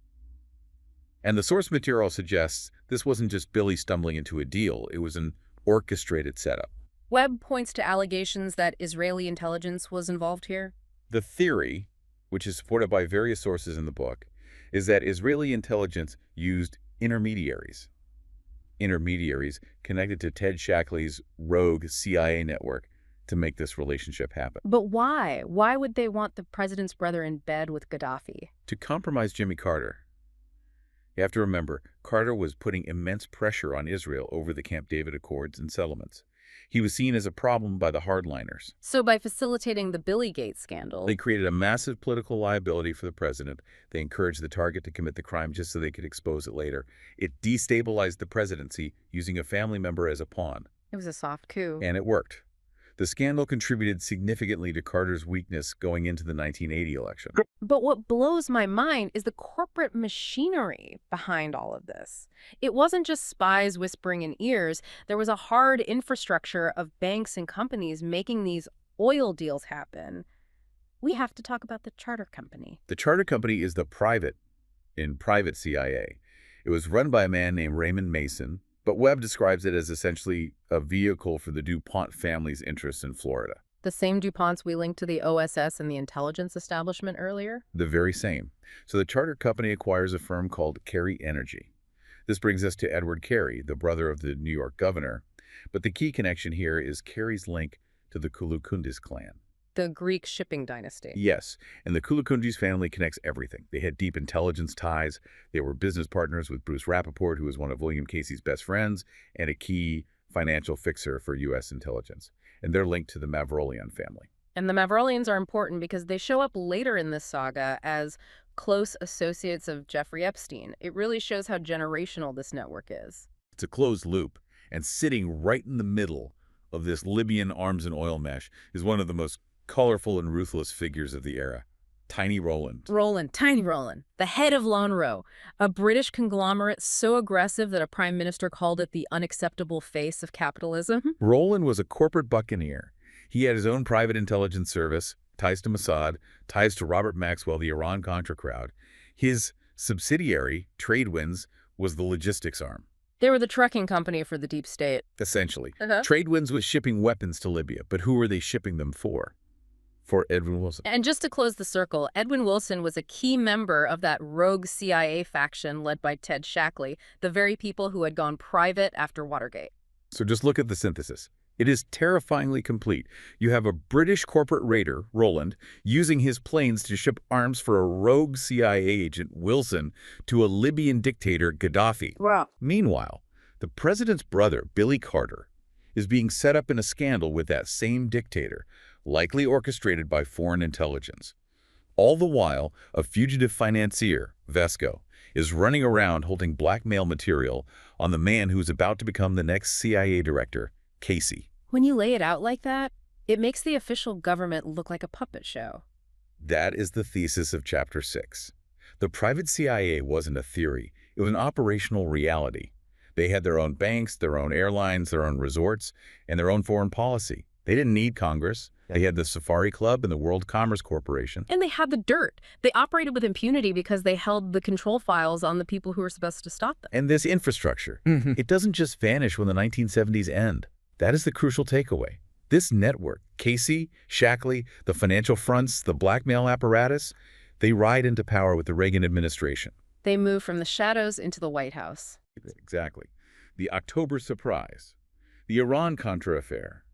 And the source material suggests this wasn't just Billy stumbling into a deal, it was an orchestrated setup.
Webb points to allegations that Israeli intelligence was involved here.
The theory, which is supported by various sources in the book, is that Israeli intelligence used intermediaries connected to Ted Shackley's rogue CIA network to make this relationship happen.
But why? Why would they want the president's brother in bed with Gaddafi?
To compromise Jimmy Carter. You have to remember, Carter was putting immense pressure on Israel over the Camp David Accords and settlements. He was seen as a problem by the hardliners.
So by facilitating the Billygate scandal,
They created a massive political liability for the president. They encouraged the target to commit the crime just so they could expose it later. It destabilized the presidency, using a family member as a pawn.
it was a soft coup.
And it worked. The scandal contributed significantly to Carter's weakness going into the 1980 election.
But what blows my mind is the corporate machinery behind all of this. It wasn't just spies whispering in ears. There was a hard infrastructure of banks and companies making these oil deals happen. We have to talk about the charter company.
The charter company is the private CIA. It was run by a man named Raymond Mason, but Webb describes it as essentially a vehicle for the DuPont family's interests in Florida.
The same DuPonts we linked to the OSS and the intelligence establishment earlier?
The very same. So the charter company acquires a firm called Carey Energy. This brings us to Edward Carey, the brother of the New York governor. But the key connection here is Carey's link to the Kouloukounis clan.
The Greek shipping dynasty.
Yes, and the Kouloukounis family connects everything. They had deep intelligence ties. They were business partners with Bruce Rappaport, who was one of William Casey's best friends, and a key financial fixer for U.S. intelligence. And they're linked to the Mavrolian family.
And the Mavrolians are important because they show up later in this saga as close associates of Jeffrey Epstein. It really shows how generational this network is.
It's a closed loop, and sitting right in the middle of this Libyan arms and oil mesh is one of the most colorful and ruthless figures of the era, Tiny Roland.
Tiny Roland, the head of Lonro, a British conglomerate so aggressive that a prime minister called it the unacceptable face of capitalism.
Roland was a corporate buccaneer. He had his own private intelligence service, ties to Mossad, ties to Robert Maxwell, the Iran-Contra crowd. His subsidiary, Tradewinds, was the logistics arm.
They were the trucking company for the deep state.
Essentially. Tradewinds was shipping weapons to Libya, but who were they shipping them for? For Edwin Wilson.
And just to close the circle, Edwin Wilson was a key member of that rogue CIA faction led by Ted Shackley, the very people who had gone private after Watergate.
So just look at the synthesis. It is terrifyingly complete. You have a British corporate raider, Roland, using his planes to ship arms for a rogue CIA agent, Wilson, to a Libyan dictator, Gaddafi.
Wow.
Meanwhile, the president's brother, Billy Carter, is being set up in a scandal with that same dictator, likely orchestrated by foreign intelligence. All the while, a fugitive financier, Vesco, is running around holding blackmail material on the man who's about to become the next CIA director, Casey.
When you lay it out like that, it makes the official government look like a puppet show.
That is the thesis of Chapter 6. The private CIA wasn't a theory. It was an operational reality. They had their own banks, their own airlines, their own resorts, and their own foreign policy. They didn't need Congress. They had the Safari Club and the World Commerce Corporation.
And they had the dirt. They operated with impunity because they held the control files on the people who were supposed to stop them.
And this infrastructure, it doesn't just vanish when the 1970s end. That is the crucial takeaway. This network, Casey, Shackley, the financial fronts, the blackmail apparatus, they ride into power with the Reagan administration.
They move from the shadows into the White House.
Exactly. The October surprise, the Iran-Contra affair.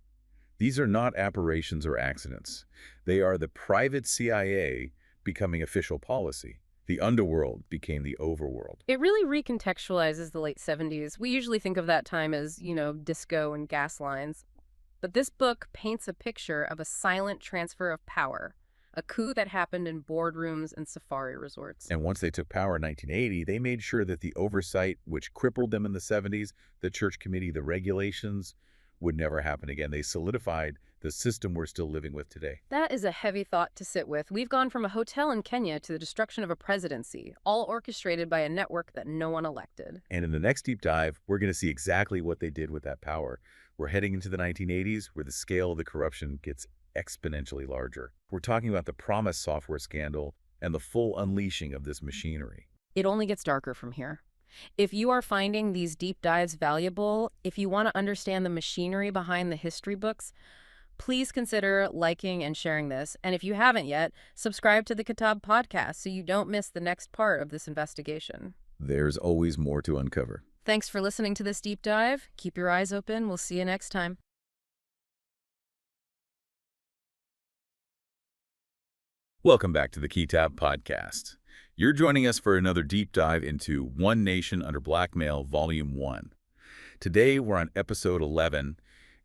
These are not aberrations or accidents. They are the private CIA becoming official policy. The underworld became the overworld.
It really recontextualizes the late 70s. We usually think of that time as, disco and gas lines. But this book paints a picture of a silent transfer of power, a coup that happened in boardrooms and safari resorts.
And once they took power in 1980, they made sure that the oversight, which crippled them in the 70s, the church committee, the regulations, would never happen again. They solidified the system we're still living with today.
That is a heavy thought to sit with. We've gone from a hotel in Kenya to the destruction of a presidency, all orchestrated by a network that no one elected.
And in the next deep dive, we're going to see exactly what they did with that power. We're heading into the 1980s, where the scale of the corruption gets exponentially larger. We're talking about the PROMIS software scandal and the full unleashing of this machinery.
It only gets darker from here. If you are finding these deep dives valuable, if you want to understand the machinery behind the history books, please consider liking and sharing this. And if you haven't yet, subscribe to the Kitab podcast so you don't miss the next part of this investigation.
There's always more to uncover.
Thanks for listening to this deep dive. Keep your eyes open. We'll see you next time.
Welcome back to the Kitab podcast. You're joining us for another deep dive into One Nation Under Blackmail, Volume 1. Today, we're on Episode 11,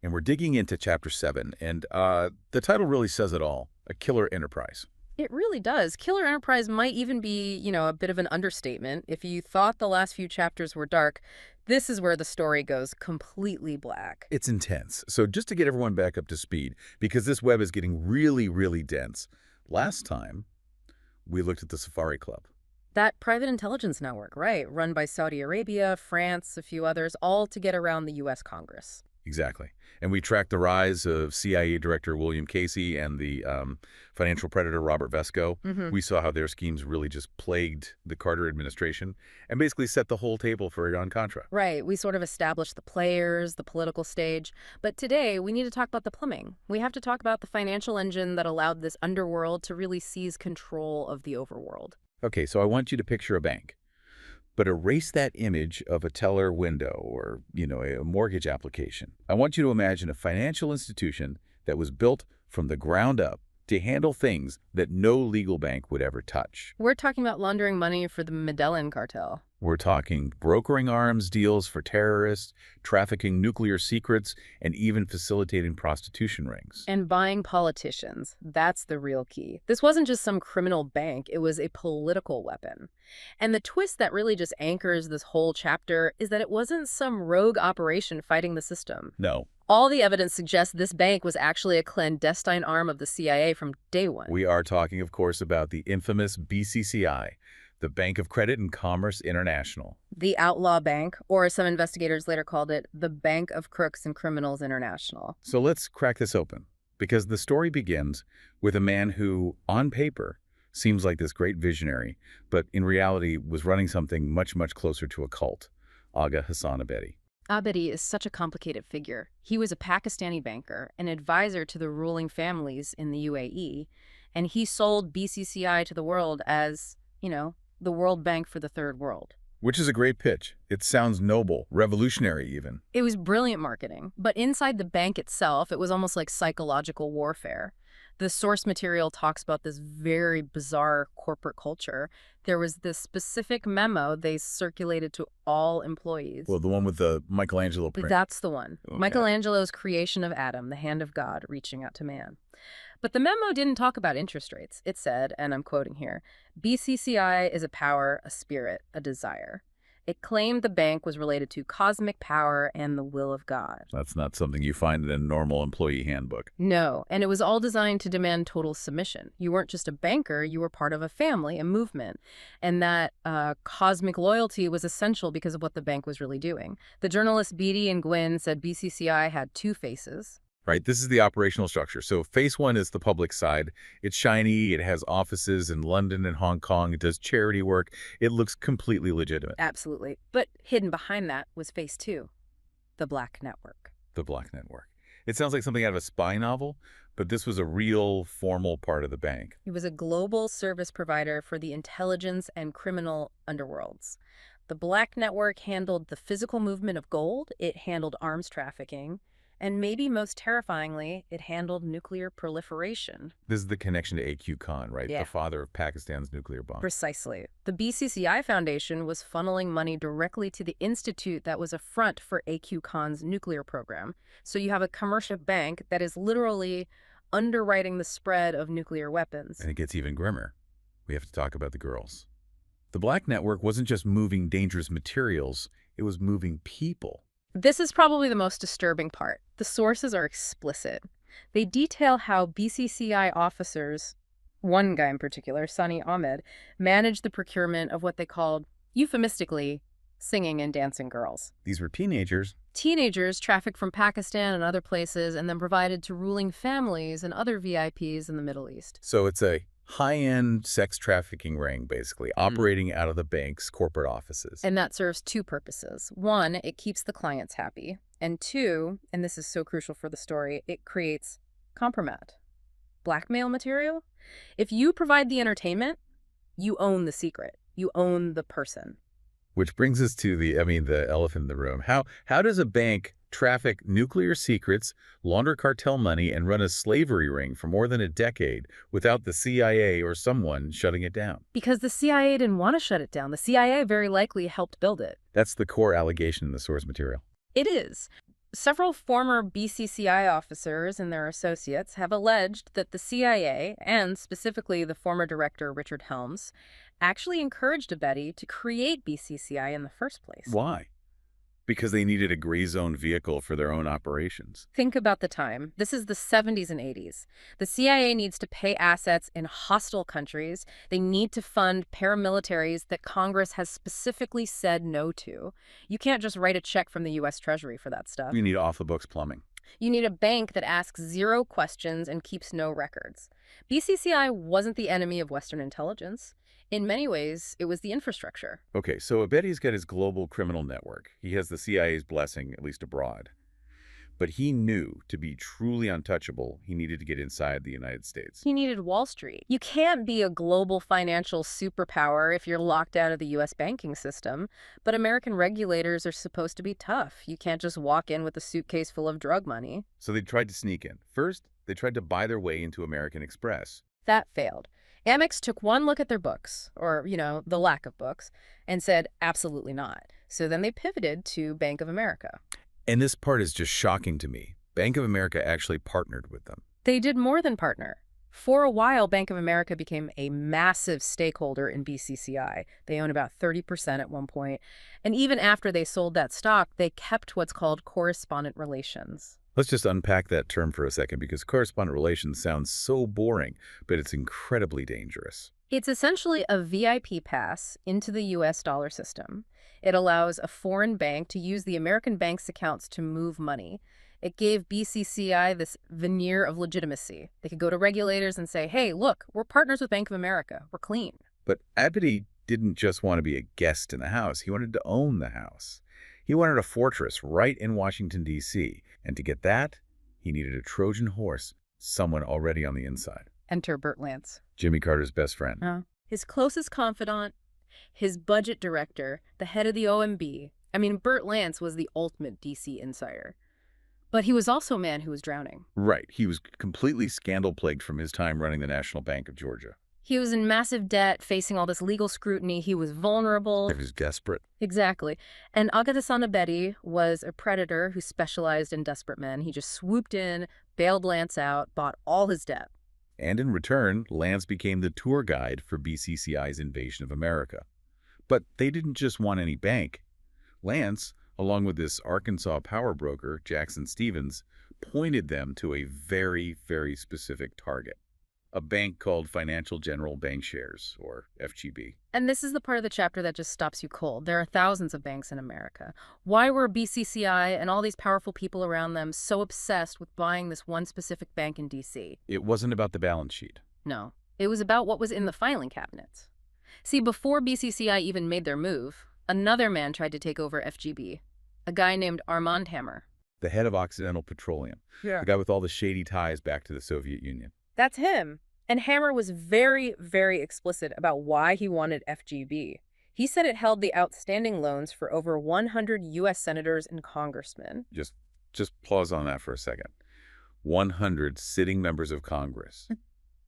and we're digging into Chapter 7. And the title really says it all, A Killer Enterprise.
It really does. Killer Enterprise might even be, a bit of an understatement. If you thought the last few chapters were dark, this is where the story goes completely black.
It's intense. So just to get everyone back up to speed, because this web is getting really, really dense, last time, we looked at the Safari Club.
That private intelligence network, right, run by Saudi Arabia, France, a few others, all to get around the U.S. Congress.
Exactly. And we tracked the rise of CIA Director William Casey and the financial predator Robert Vesco. We saw how their schemes really just plagued the Carter administration and basically set the whole table for Iran-Contra.
Right. We sort of established the players, the political stage. But today, we need to talk about the plumbing. We have to talk about the financial engine that allowed this underworld to really seize control of the overworld.
Okay, so I want you to picture a bank. But erase that image of a teller window or, a mortgage application. I want you to imagine a financial institution that was built from the ground up to handle things that no legal bank would ever touch.
We're talking about laundering money for the Medellin cartel.
We're talking brokering arms deals for terrorists, trafficking nuclear secrets, and even facilitating prostitution rings.
And buying politicians. That's the real key. This wasn't just some criminal bank. It was a political weapon. And the twist that really just anchors this whole chapter is that it wasn't some rogue operation fighting the system.
No.
All the evidence suggests this bank was actually a clandestine arm of the CIA from day one.
We are talking, of course, about the infamous BCCI, the Bank of Credit and Commerce International.
The Outlaw Bank, or some investigators later called it the Bank of Crooks and Criminals International.
So let's crack this open, because the story begins with a man who, on paper, seems like this great visionary, but in reality was running something much, much closer to a cult, Agha Hassan Abedi.
Abedi is such a complicated figure. He was a Pakistani banker, an advisor to the ruling families in the UAE, and he sold BCCI to the world as, the World Bank for the Third World.
Which is a great pitch. It sounds noble, revolutionary even.
It was brilliant marketing, but inside the bank itself, it was almost like psychological warfare. The source material talks about this very bizarre corporate culture. There was this specific memo they circulated to all employees.
Well, the one with the Michelangelo print.
That's the one.
Okay.
Michelangelo's creation of Adam, the hand of God reaching out to man. But the memo didn't talk about interest rates. It said, and I'm quoting here, BCCI is a power, a spirit, a desire. It claimed the bank was related to cosmic power and the will of God.
That's not something you find in a normal employee handbook.
No, and it was all designed to demand total submission. You weren't just a banker, you were part of a family, a movement. And that cosmic loyalty was essential because of what the bank was really doing. The journalists Beatty and Gwynn said BCCI had two faces.
Right, this is the operational structure. So phase one is the public side. It's shiny, it has offices in London and Hong Kong, it does charity work. It looks completely legitimate.
Absolutely. But hidden behind that was phase two, the Black Network.
The Black Network. It sounds like something out of a spy novel, but this was a real formal part of the bank.
It was a global service provider for the intelligence and criminal underworlds. The Black Network handled the physical movement of gold, it handled arms trafficking, and maybe most terrifyingly, it handled nuclear proliferation.
This is the connection to A.Q. Khan, right?
Yeah.
The father of Pakistan's nuclear bomb.
Precisely. The BCCI Foundation was funneling money directly to the institute that was a front for A.Q. Khan's nuclear program. So you have a commercial bank that is literally underwriting the spread of nuclear weapons.
And it gets even grimmer. We have to talk about the girls. The Black Network wasn't just moving dangerous materials, it was moving people.
This is probably the most disturbing part. The sources are explicit. They detail how BCCI officers, one guy in particular, Sani Ahmed, managed the procurement of what they called, euphemistically, singing and dancing girls.
These were teenagers.
Teenagers trafficked from Pakistan and other places and then provided to ruling families and other VIPs in the Middle East.
So it's a high-end sex trafficking ring, basically, operating out of the bank's corporate offices.
And that serves two purposes. One, it keeps the clients happy. And two, and this is so crucial for the story, it creates compromat. Blackmail material? If you provide the entertainment, you own the secret. You own the person.
Which brings us to the elephant in the room. How does a bank traffic nuclear secrets, launder cartel money, and run a slavery ring for more than a decade without the CIA or someone shutting it down?
Because the CIA didn't want to shut it down. The CIA very likely helped build it.
That's the core allegation in the source material.
It is. Several former BCCI officers and their associates have alleged that the CIA, and specifically the former director Richard Helms, actually encouraged Abedi to create BCCI in the first place.
Why? Because they needed a gray zone vehicle for their own operations.
Think about the time. This is the 70s and 80s. The CIA needs to pay assets in hostile countries. They need to fund paramilitaries that Congress has specifically said no to. You can't just write a check from the U.S. Treasury for that stuff.
You need off-the-books plumbing.
You need a bank that asks zero questions and keeps no records. BCCI wasn't the enemy of Western intelligence. In many ways, it was the infrastructure.
Okay, so Abedi's got his global criminal network. He has the CIA's blessing, at least abroad. But he knew to be truly untouchable, he needed to get inside the United States.
He needed Wall Street. You can't be a global financial superpower if you're locked out of the U.S. banking system. But American regulators are supposed to be tough. You can't just walk in with a suitcase full of drug money.
So they tried to sneak in. First, they tried to buy their way into American Express.
That failed. Amex took one look at their books, or, the lack of books, and said, absolutely not. So then they pivoted to Bank of America.
And this part is just shocking to me. Bank of America actually partnered with them.
They did more than partner. For a while, Bank of America became a massive stakeholder in BCCI. They own about 30% at one point. And even after they sold that stock, they kept what's called correspondent relations.
Let's just unpack that term for a second, because correspondent relations sounds so boring, but it's incredibly dangerous.
It's essentially a VIP pass into the U.S. dollar system. It allows a foreign bank to use the American bank's accounts to move money. It gave BCCI this veneer of legitimacy. They could go to regulators and say, hey, look, we're partners with Bank of America. We're clean.
But Abedi didn't just want to be a guest in the house. He wanted to own the house. He wanted a fortress right in Washington, D.C., and to get that, he needed a Trojan horse, someone already on the inside.
Enter Burt Lance.
Jimmy Carter's best friend.
His closest confidant, his budget director, the head of the OMB. Burt Lance was the ultimate D.C. insider. But he was also a man who was drowning.
Right. He was completely scandal-plagued from his time running the National Bank of Georgia.
He was in massive debt, facing all this legal scrutiny. He was vulnerable.
He was desperate.
Exactly. And Agatasan Abedi was a predator who specialized in desperate men. He just swooped in, bailed Lance out, bought all his debt.
And in return, Lance became the tour guide for BCCI's invasion of America. But they didn't just want any bank. Lance, along with this Arkansas power broker, Jackson Stevens, pointed them to a very, very specific target. A bank called Financial General Bankshares, or FGB.
And this is the part of the chapter that just stops you cold. There are thousands of banks in America. Why were BCCI and all these powerful people around them so obsessed with buying this one specific bank in D.C.?
It wasn't about the balance sheet.
No. It was about what was in the filing cabinets. See, before BCCI even made their move, another man tried to take over FGB. A guy named Armand Hammer.
The head of Occidental Petroleum.
Yeah.
The guy with all the shady ties back to the Soviet Union.
That's him. And Hammer was very, very explicit about why he wanted FGB. He said it held the outstanding loans for over 100 U.S. senators and congressmen.
Just pause on that for a second. 100 sitting members of Congress.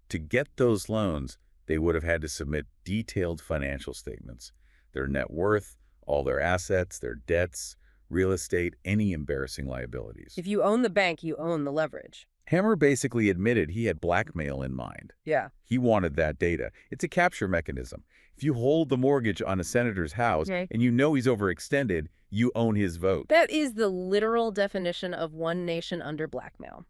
To get those loans, they would have had to submit detailed financial statements. Their net worth, all their assets, their debts, real estate, any embarrassing liabilities.
If you own the bank, you own the leverage.
Hammer basically admitted he had blackmail in mind.
Yeah.
He wanted that data. It's a capture mechanism. If you hold the mortgage on a senator's house and you know he's overextended, you own his vote.
That is the literal definition of one nation under blackmail.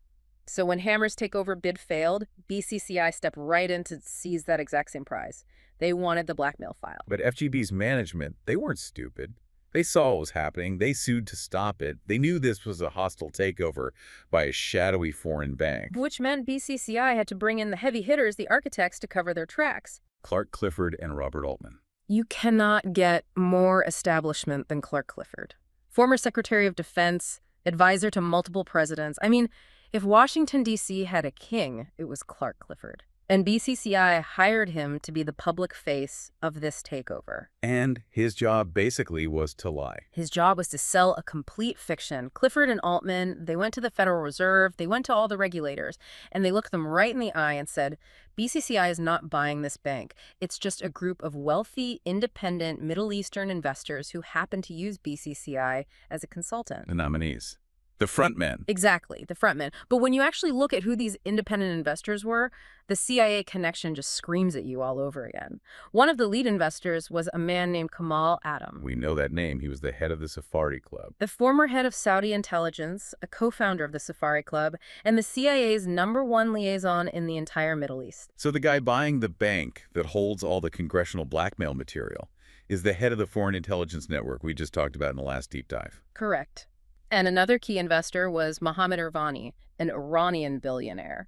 So when Hammer's takeover bid failed, BCCI stepped right in to seize that exact same prize. They wanted the blackmail file.
But FGB's management, they weren't stupid. They saw what was happening. They sued to stop it. They knew this was a hostile takeover by a shadowy foreign bank.
Which meant BCCI had to bring in the heavy hitters, the architects, to cover their tracks.
Clark Clifford and Robert Altman.
You cannot get more establishment than Clark Clifford. Former Secretary of Defense, advisor to multiple presidents. I mean, if Washington, D.C. had a king, it was Clark Clifford. And BCCI hired him to be the public face of this takeover.
And his job basically was to lie.
His job was to sell a complete fiction. Clifford and Altman, they went to the Federal Reserve, they went to all the regulators, and they looked them right in the eye and said, BCCI is not buying this bank. It's just a group of wealthy, independent Middle Eastern investors who happen to use BCCI as a consultant.
The nominees. The front men.
Exactly, the front men. But when you actually look at who these independent investors were, the CIA connection just screams at you all over again. One of the lead investors was a man named Kamal Adam.
We know that name. He was the head of the Safari Club.
The former head of Saudi intelligence, a co-founder of the Safari Club, and the CIA's #1 liaison in the entire Middle East.
So the guy buying the bank that holds all the congressional blackmail material is the head of the Foreign Intelligence Network we just talked about in the last deep dive.
Correct. And another key investor was Mohammed Irvani, an Iranian billionaire.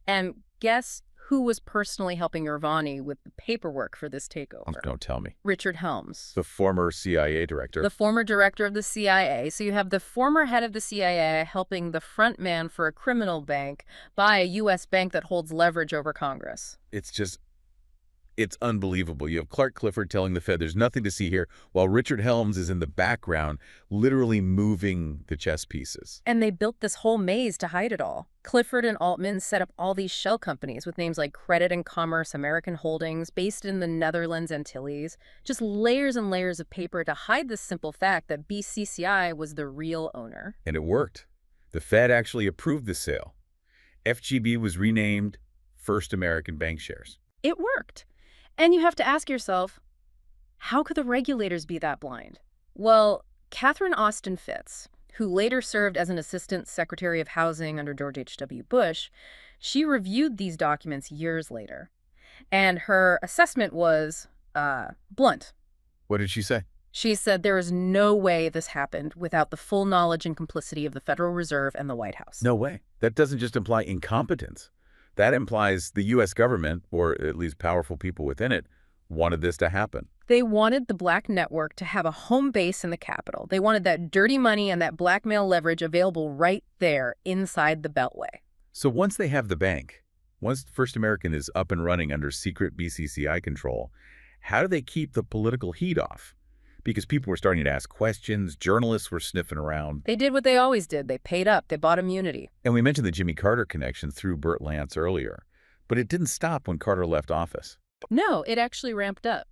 And guess who was personally helping Irvani with the paperwork for this takeover?
Don't tell me.
Richard Helms.
The former CIA director.
The former director of the CIA. So you have the former head of the CIA helping the front man for a criminal bank buy a U.S. bank that holds leverage over Congress.
It's unbelievable. You have Clark Clifford telling the Fed there's nothing to see here, while Richard Helms is in the background, literally moving the chess pieces.
And they built this whole maze to hide it all. Clifford and Altman set up all these shell companies with names like Credit and Commerce, American Holdings, based in the Netherlands Antilles. Just layers and layers of paper to hide the simple fact that BCCI was the real owner.
And it worked. The Fed actually approved the sale. FGB was renamed First American Bankshares.
It worked. And you have to ask yourself, how could the regulators be that blind? Well, Catherine Austin Fitts, who later served as an assistant secretary of housing under George H.W. Bush, she reviewed these documents years later. And her assessment was blunt.
What did she say?
She said there is no way this happened without the full knowledge and complicity of the Federal Reserve and the White House.
No way. That doesn't just imply incompetence. That implies the U.S. government, or at least powerful people within it, wanted this to happen.
They wanted the black network to have a home base in the Capitol. They wanted that dirty money and that blackmail leverage available right there inside the Beltway.
So once they have the bank, once First American is up and running under secret BCCI control, how do they keep the political heat off? Because people were starting to ask questions, journalists were sniffing around.
They did what they always did. They paid up. They bought immunity.
And we mentioned the Jimmy Carter connection through Burt Lance earlier. But it didn't stop when Carter left office.
No, it actually ramped up.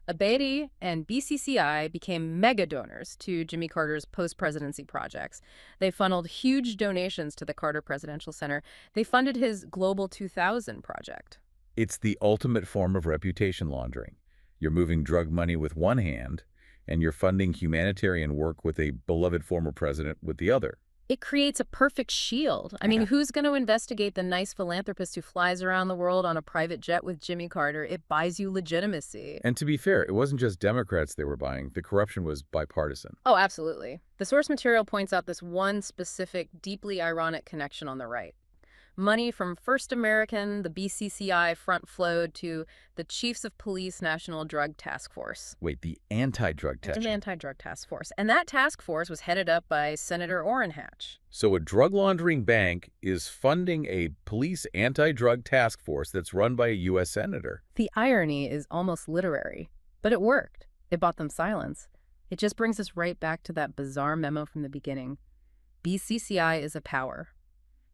Abedi and BCCI became mega donors to Jimmy Carter's post-presidency projects. They funneled huge donations to the Carter Presidential Center. They funded his Global 2000 project.
It's the ultimate form of reputation laundering. You're moving drug money with one hand, and you're funding humanitarian work with a beloved former president with the other.
It creates a perfect shield. I mean, who's going to investigate the nice philanthropist who flies around the world on a private jet with Jimmy Carter? It buys you legitimacy.
And to be fair, it wasn't just Democrats they were buying. The corruption was bipartisan.
Oh, absolutely. The source material points out this one specific, deeply ironic connection on the right. Money from First American, the BCCI, front flowed to the Chiefs of Police National Drug Task Force.
Wait, the anti-drug task force?
An anti-drug task force. And that task force was headed up by Senator Orrin Hatch.
So a drug laundering bank is funding a police anti-drug task force that's run by a U.S. senator.
The irony is almost literary, but it worked. It bought them silence. It just brings us right back to that bizarre memo from the beginning. BCCI is a power.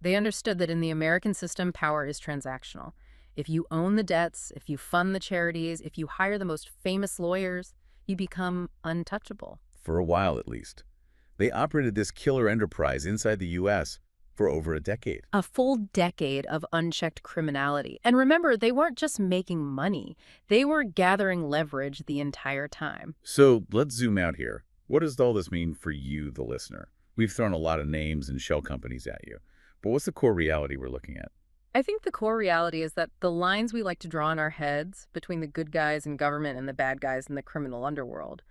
They understood that in the American system, power is transactional. If you own the debts, if you fund the charities, if you hire the most famous lawyers, you become untouchable.
For a while, at least. They operated this killer enterprise inside the U.S. for over a decade.
A full decade of unchecked criminality. And remember, they weren't just making money. They were gathering leverage the entire time.
So let's zoom out here. What does all this mean for you, the listener? We've thrown a lot of names and shell companies at you. But what's the core reality we're looking at?
I think the core reality is that the lines we like to draw in our heads between the good guys in government and the bad guys in the criminal underworld,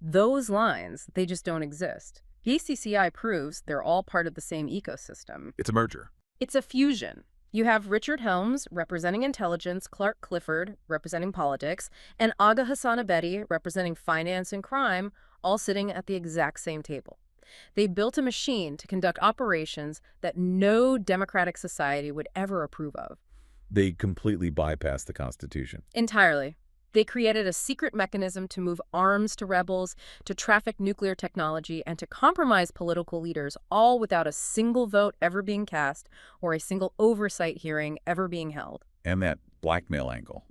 those lines, they just don't exist. BCCI proves they're all part of the same ecosystem.
It's a merger.
It's a fusion. You have Richard Helms representing intelligence, Clark Clifford representing politics, and Aga Hassan Abedi representing finance and crime, all sitting at the exact same table. They built a machine to conduct operations that no democratic society would ever approve of.
They completely bypassed the Constitution.
Entirely. They created a secret mechanism to move arms to rebels, to traffic nuclear technology, and to compromise political leaders, all without a single vote ever being cast or a single oversight hearing ever being held.
And that blackmail angle.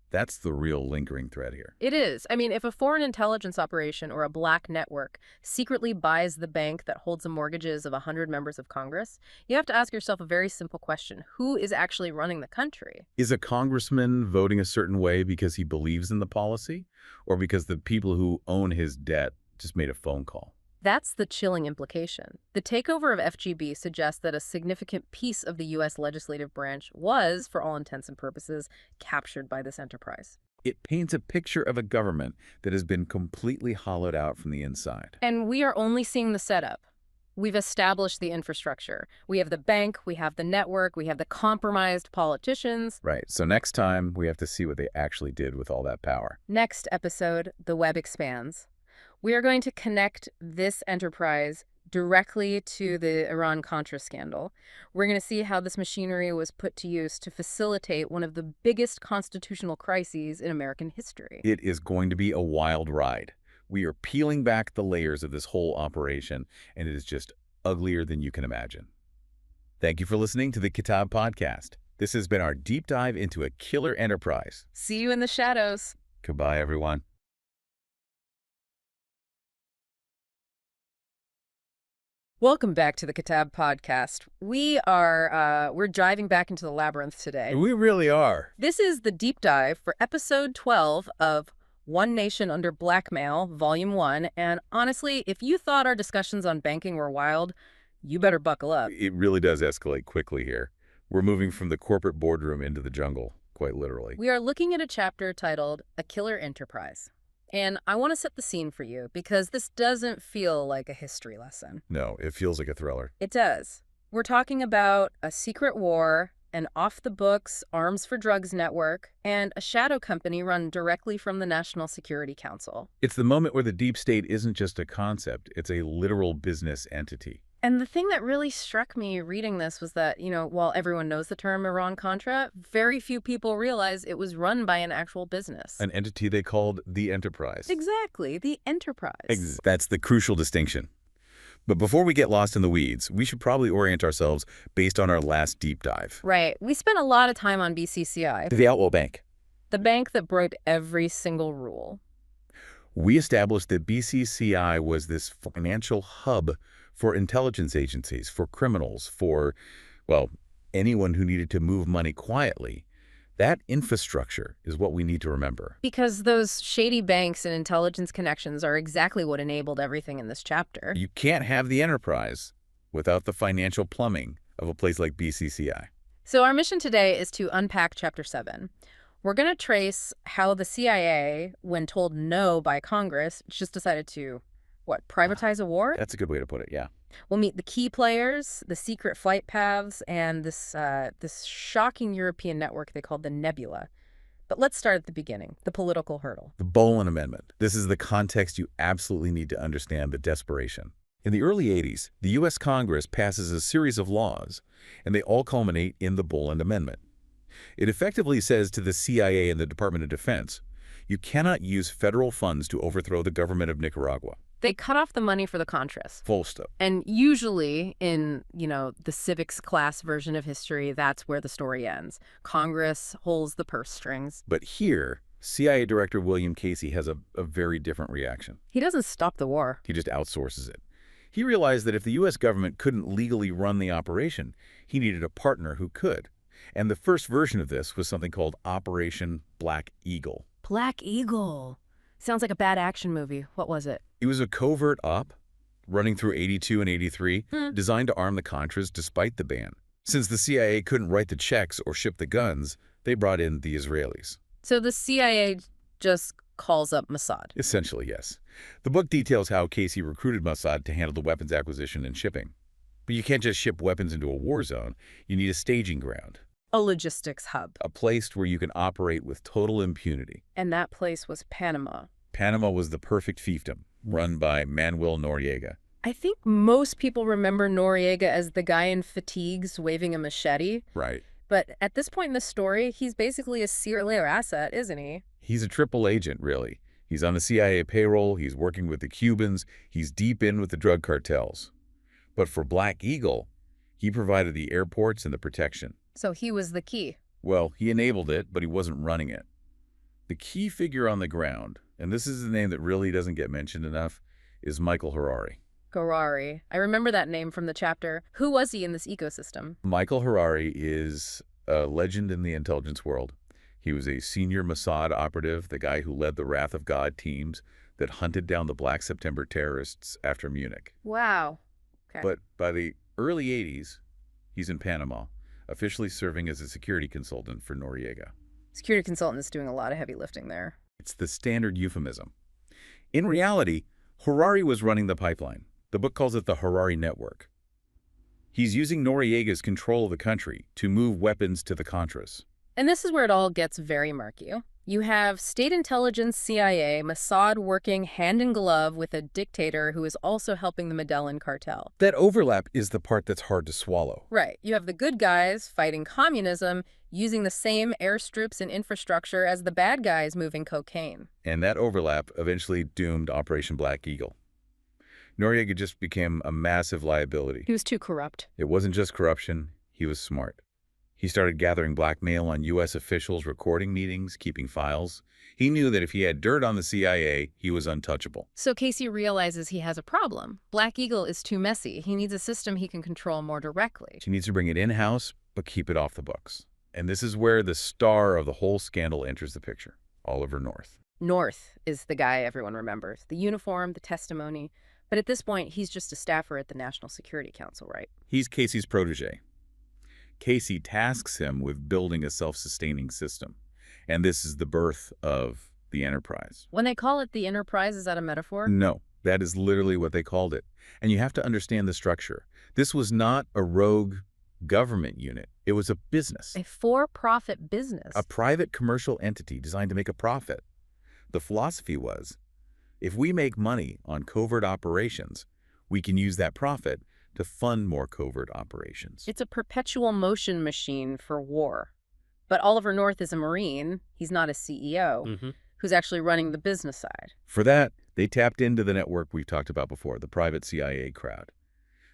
That's the real lingering thread here.
It is. I mean, if a foreign intelligence operation or a black network secretly buys the bank that holds the mortgages of 100 members of Congress, you have to ask yourself a very simple question. Who is actually running the country?
Is a congressman voting a certain way because he believes in the policy, or because the people who own his debt just made a phone call?
That's the chilling implication. The takeover of FGB suggests that a significant piece of the U.S. legislative branch was, for all intents and purposes, captured by this enterprise.
It paints a picture of a government that has been completely hollowed out from the inside.
And we are only seeing the setup. We've established the infrastructure. We have the bank, we have the network, we have the compromised politicians.
Right, so next time we have to see what they actually did with all that power.
Next episode, the web expands. We are going to connect this enterprise directly to the Iran-Contra scandal. We're going to see how this machinery was put to use to facilitate one of the biggest constitutional crises in American history.
It is going to be a wild ride. We are peeling back the layers of this whole operation, and it is just uglier than you can imagine. Thank you for listening to the Kitab Podcast. This has been our deep dive into a killer enterprise.
See you in the shadows.
Goodbye, everyone.
Welcome back to the Kitab Podcast. We're diving back into the labyrinth today.
We really are.
This is the deep dive for episode 12 of One Nation Under Blackmail, Volume 1. And honestly, if you thought our discussions on banking were wild, you better buckle up.
It really does escalate quickly here. We're moving from the corporate boardroom into the jungle, quite literally.
We are looking at a chapter titled A Killer Enterprise. And I want to set the scene for you because this doesn't feel like a history lesson.
No, it feels like a thriller.
It does. We're talking about a secret war, an off-the-books arms for drugs network, and a shadow company run directly from the National Security Council.
It's the moment where the deep state isn't just a concept, it's a literal business entity.
And the thing that really struck me reading this was that, while everyone knows the term Iran-Contra, very few people realize it was run by an actual business.
An entity they called the Enterprise.
Exactly, the Enterprise.
That's the crucial distinction. But before we get lost in the weeds, we should probably orient ourselves based on our last deep dive.
Right. We spent a lot of time on BCCI.
The Outlaw Bank.
The bank that broke every single rule.
We established that BCCI was this financial hub for intelligence agencies, for criminals, for, well, anyone who needed to move money quietly. That infrastructure is what we need to remember.
Because those shady banks and intelligence connections are exactly what enabled everything in this chapter.
You can't have the enterprise without the financial plumbing of a place like BCCI.
So our mission today is to unpack Chapter 7. We're going to trace how the CIA, when told no by Congress, just decided to, privatize a war?
That's a good way to put it, yeah.
We'll meet the key players, the secret flight paths, and this shocking European network they called the Nebula. But let's start at the beginning, the political hurdle.
The Boland Amendment. This is the context you absolutely need to understand the desperation. In the early 80s, the U.S. Congress passes a series of laws, and they all culminate in the Boland Amendment. It effectively says to the CIA and the Department of Defense, you cannot use federal funds to overthrow the government of Nicaragua.
They cut off the money for the Contras.
Full stop.
And usually in, the civics class version of history, that's where the story ends. Congress holds the purse strings.
But here, CIA Director William Casey has a very different reaction.
He doesn't stop the war.
He just outsources it. He realized that if the U.S. government couldn't legally run the operation, he needed a partner who could. And the first version of this was something called Operation Black Eagle.
Black Eagle. Sounds like a bad action movie. What was it?
It was a covert op running through 82 and 83, designed to arm the Contras despite the ban. Since the CIA couldn't write the checks or ship the guns, they brought in the Israelis.
So the CIA just calls up Mossad.
Essentially, yes. The book details how Casey recruited Mossad to handle the weapons acquisition and shipping. But you can't just ship weapons into a war zone. You need a staging ground.
A logistics hub.
A place where you can operate with total impunity.
And that place was Panama.
Panama was the perfect fiefdom, run by Manuel Noriega.
I think most people remember Noriega as the guy in fatigues waving a machete.
Right.
But at this point in the story, he's basically a CIA asset, isn't he?
He's a triple agent, really. He's on the CIA payroll, he's working with the Cubans, he's deep in with the drug cartels. But for Black Eagle, he provided the airports and the protection.
So he was the key.
Well, he enabled it, but he wasn't running it. The key figure on the ground, and this is the name that really doesn't get mentioned enough, is Michael Harari.
Harari. I remember that name from the chapter. Who was he in this ecosystem?
Michael Harari is a legend in the intelligence world. He was a senior Mossad operative, the guy who led the Wrath of God teams that hunted down the Black September terrorists after Munich.
Wow. Okay.
But by the early 80s, he's in Panama, officially serving as a security consultant for Noriega.
Security consultant is doing a lot of heavy lifting there.
It's the standard euphemism. In reality, Harari was running the pipeline. The book calls it the Harari Network. He's using Noriega's control of the country to move weapons to the Contras.
And this is where it all gets very murky. You have state intelligence, CIA, Mossad working hand in glove with a dictator who is also helping the Medellin cartel.
That overlap is the part that's hard to swallow.
Right. You have the good guys fighting communism, using the same airstrips and infrastructure as the bad guys moving cocaine.
And that overlap eventually doomed Operation Black Eagle. Noriega just became a massive liability.
He was too corrupt.
It wasn't just corruption, he was smart. He started gathering blackmail on U.S. officials, recording meetings, keeping files. He knew that if he had dirt on the CIA, he was untouchable.
So Casey realizes he has a problem. Black Eagle is too messy. He needs a system he can control more directly.
He needs to bring it in-house, but keep it off the books. And this is where the star of the whole scandal enters the picture, Oliver North.
North is the guy everyone remembers. The uniform, the testimony. But at this point, he's just a staffer at the National Security Council, right?
He's Casey's protege. Casey tasks him with building a self-sustaining system. And this is the birth of the Enterprise.
When they call it the Enterprise, is that a metaphor?
No, that is literally what they called it. And you have to understand the structure. This was not a rogue government unit. It was a business.
A for-profit business.
A private commercial entity designed to make a profit. The philosophy was, if we make money on covert operations, we can use that profit to fund more covert operations.
It's a perpetual motion machine for war. But Oliver North is a Marine. He's not a CEO, who's actually running the business side.
For that, they tapped into the network we've talked about before, the private CIA crowd.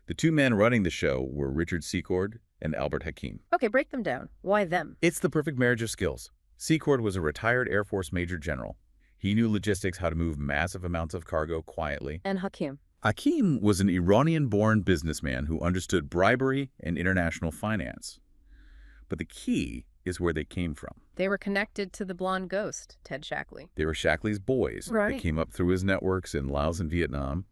The two men running the show were Richard Secord and Albert Hakim.
Okay, break them down. Why them?
It's the perfect marriage of skills. Secord was a retired Air Force Major General. He knew logistics, how to move massive amounts of cargo quietly.
And Hakim?
Hakim was an Iranian-born businessman who understood bribery and international finance. But the key is where they came from.
They were connected to the blonde ghost, Ted Shackley.
They were Shackley's boys.
Right.
They came up through his networks in Laos and Vietnam.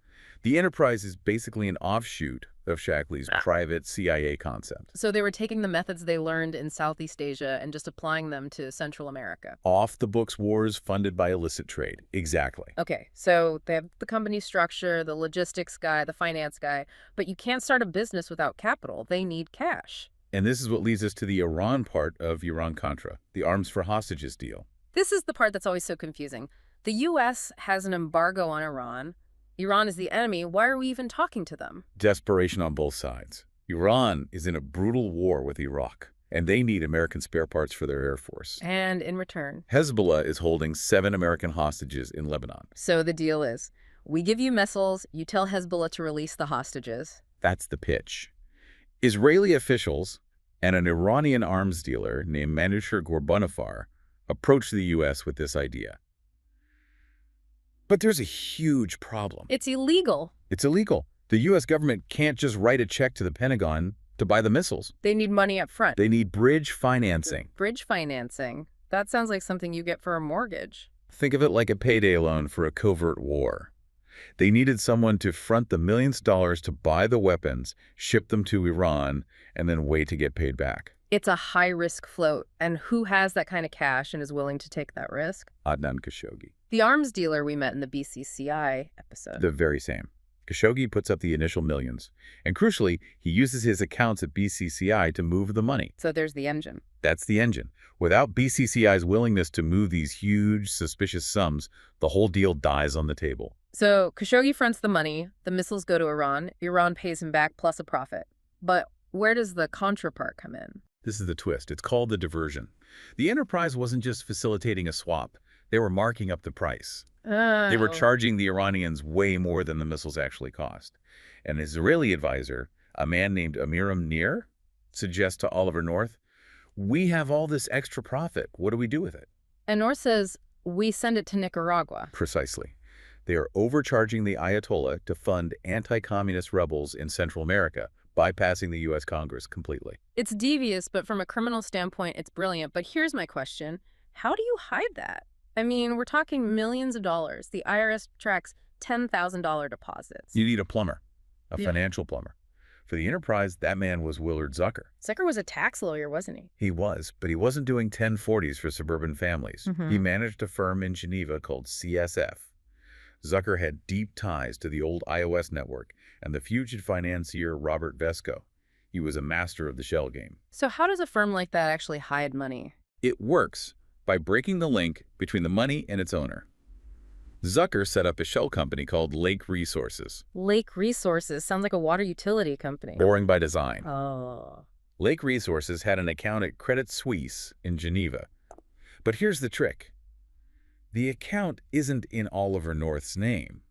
The Enterprise is basically an offshoot of Shackley's private CIA concept.
So they were taking the methods they learned in Southeast Asia and just applying them to Central America.
Off-the-books wars funded by illicit trade. Exactly.
Okay, so they have the company structure, the logistics guy, the finance guy, but you can't start a business without capital. They need cash.
And this is what leads us to the Iran part of Iran-Contra, the arms for hostages deal.
This is the part that's always so confusing. The U.S. has an embargo on Iran. Iran is the enemy. Why are we even talking to them?
Desperation on both sides. Iran is in a brutal war with Iraq, and they need American spare parts for their air force.
And in return,
Hezbollah is holding 7 American hostages in Lebanon.
So the deal is, we give you missiles, you tell Hezbollah to release the hostages.
That's the pitch. Israeli officials and an Iranian arms dealer named Manoucher Ghorbanifar approached the U.S. with this idea. But there's a huge problem.
It's illegal.
It's illegal. The U.S. government can't just write a check to the Pentagon to buy the missiles.
They need money up front.
They need bridge financing.
Bridge financing. That sounds like something you get for a mortgage.
Think of it like a payday loan for a covert war. They needed someone to front the millions of dollars to buy the weapons, ship them to Iran, and then wait to get paid back.
It's a high-risk float, and who has that kind of cash and is willing to take that risk?
Adnan Khashoggi.
The arms dealer we met in the BCCI episode.
The very same. Khashoggi puts up the initial millions, and crucially, he uses his accounts at BCCI to move the money.
So there's the engine.
That's the engine. Without BCCI's willingness to move these huge, suspicious sums, the whole deal dies on the table.
So Khashoggi fronts the money, the missiles go to Iran, Iran pays him back plus a profit. But where does the Contra part come in?
This is the twist. It's called the diversion. The Enterprise wasn't just facilitating a swap. They were marking up the price. They were charging the Iranians way more than the missiles actually cost. An Israeli advisor, a man named Amiram Nir, suggests to Oliver North, "We have all this extra profit. What do we do with it?"
And North says, we send it to Nicaragua.
Precisely. They are overcharging the Ayatollah to fund anti-communist rebels in Central America, bypassing the U.S. Congress completely.
It's devious, but from a criminal standpoint, it's brilliant. But here's my question. How do you hide that? I mean, we're talking millions of dollars. The IRS tracks $10,000 deposits.
You need a plumber, a financial plumber. For the Enterprise, that man was Willard Zucker.
Zucker was a tax lawyer, wasn't he?
He was, but he wasn't doing 1040s for suburban families. He managed a firm in Geneva called CSF. Zucker had deep ties to the old iOS network and the fugitive financier Robert Vesco. He was a master of the shell game.
So how does a firm like that actually hide money?
It works by breaking the link between the money and its owner. Zucker set up a shell company called Lake Resources.
Lake Resources sounds like a water utility company.
Boring by design.
Oh.
Lake Resources had an account at Credit Suisse in Geneva. But here's the trick. The account isn't in Oliver North's name.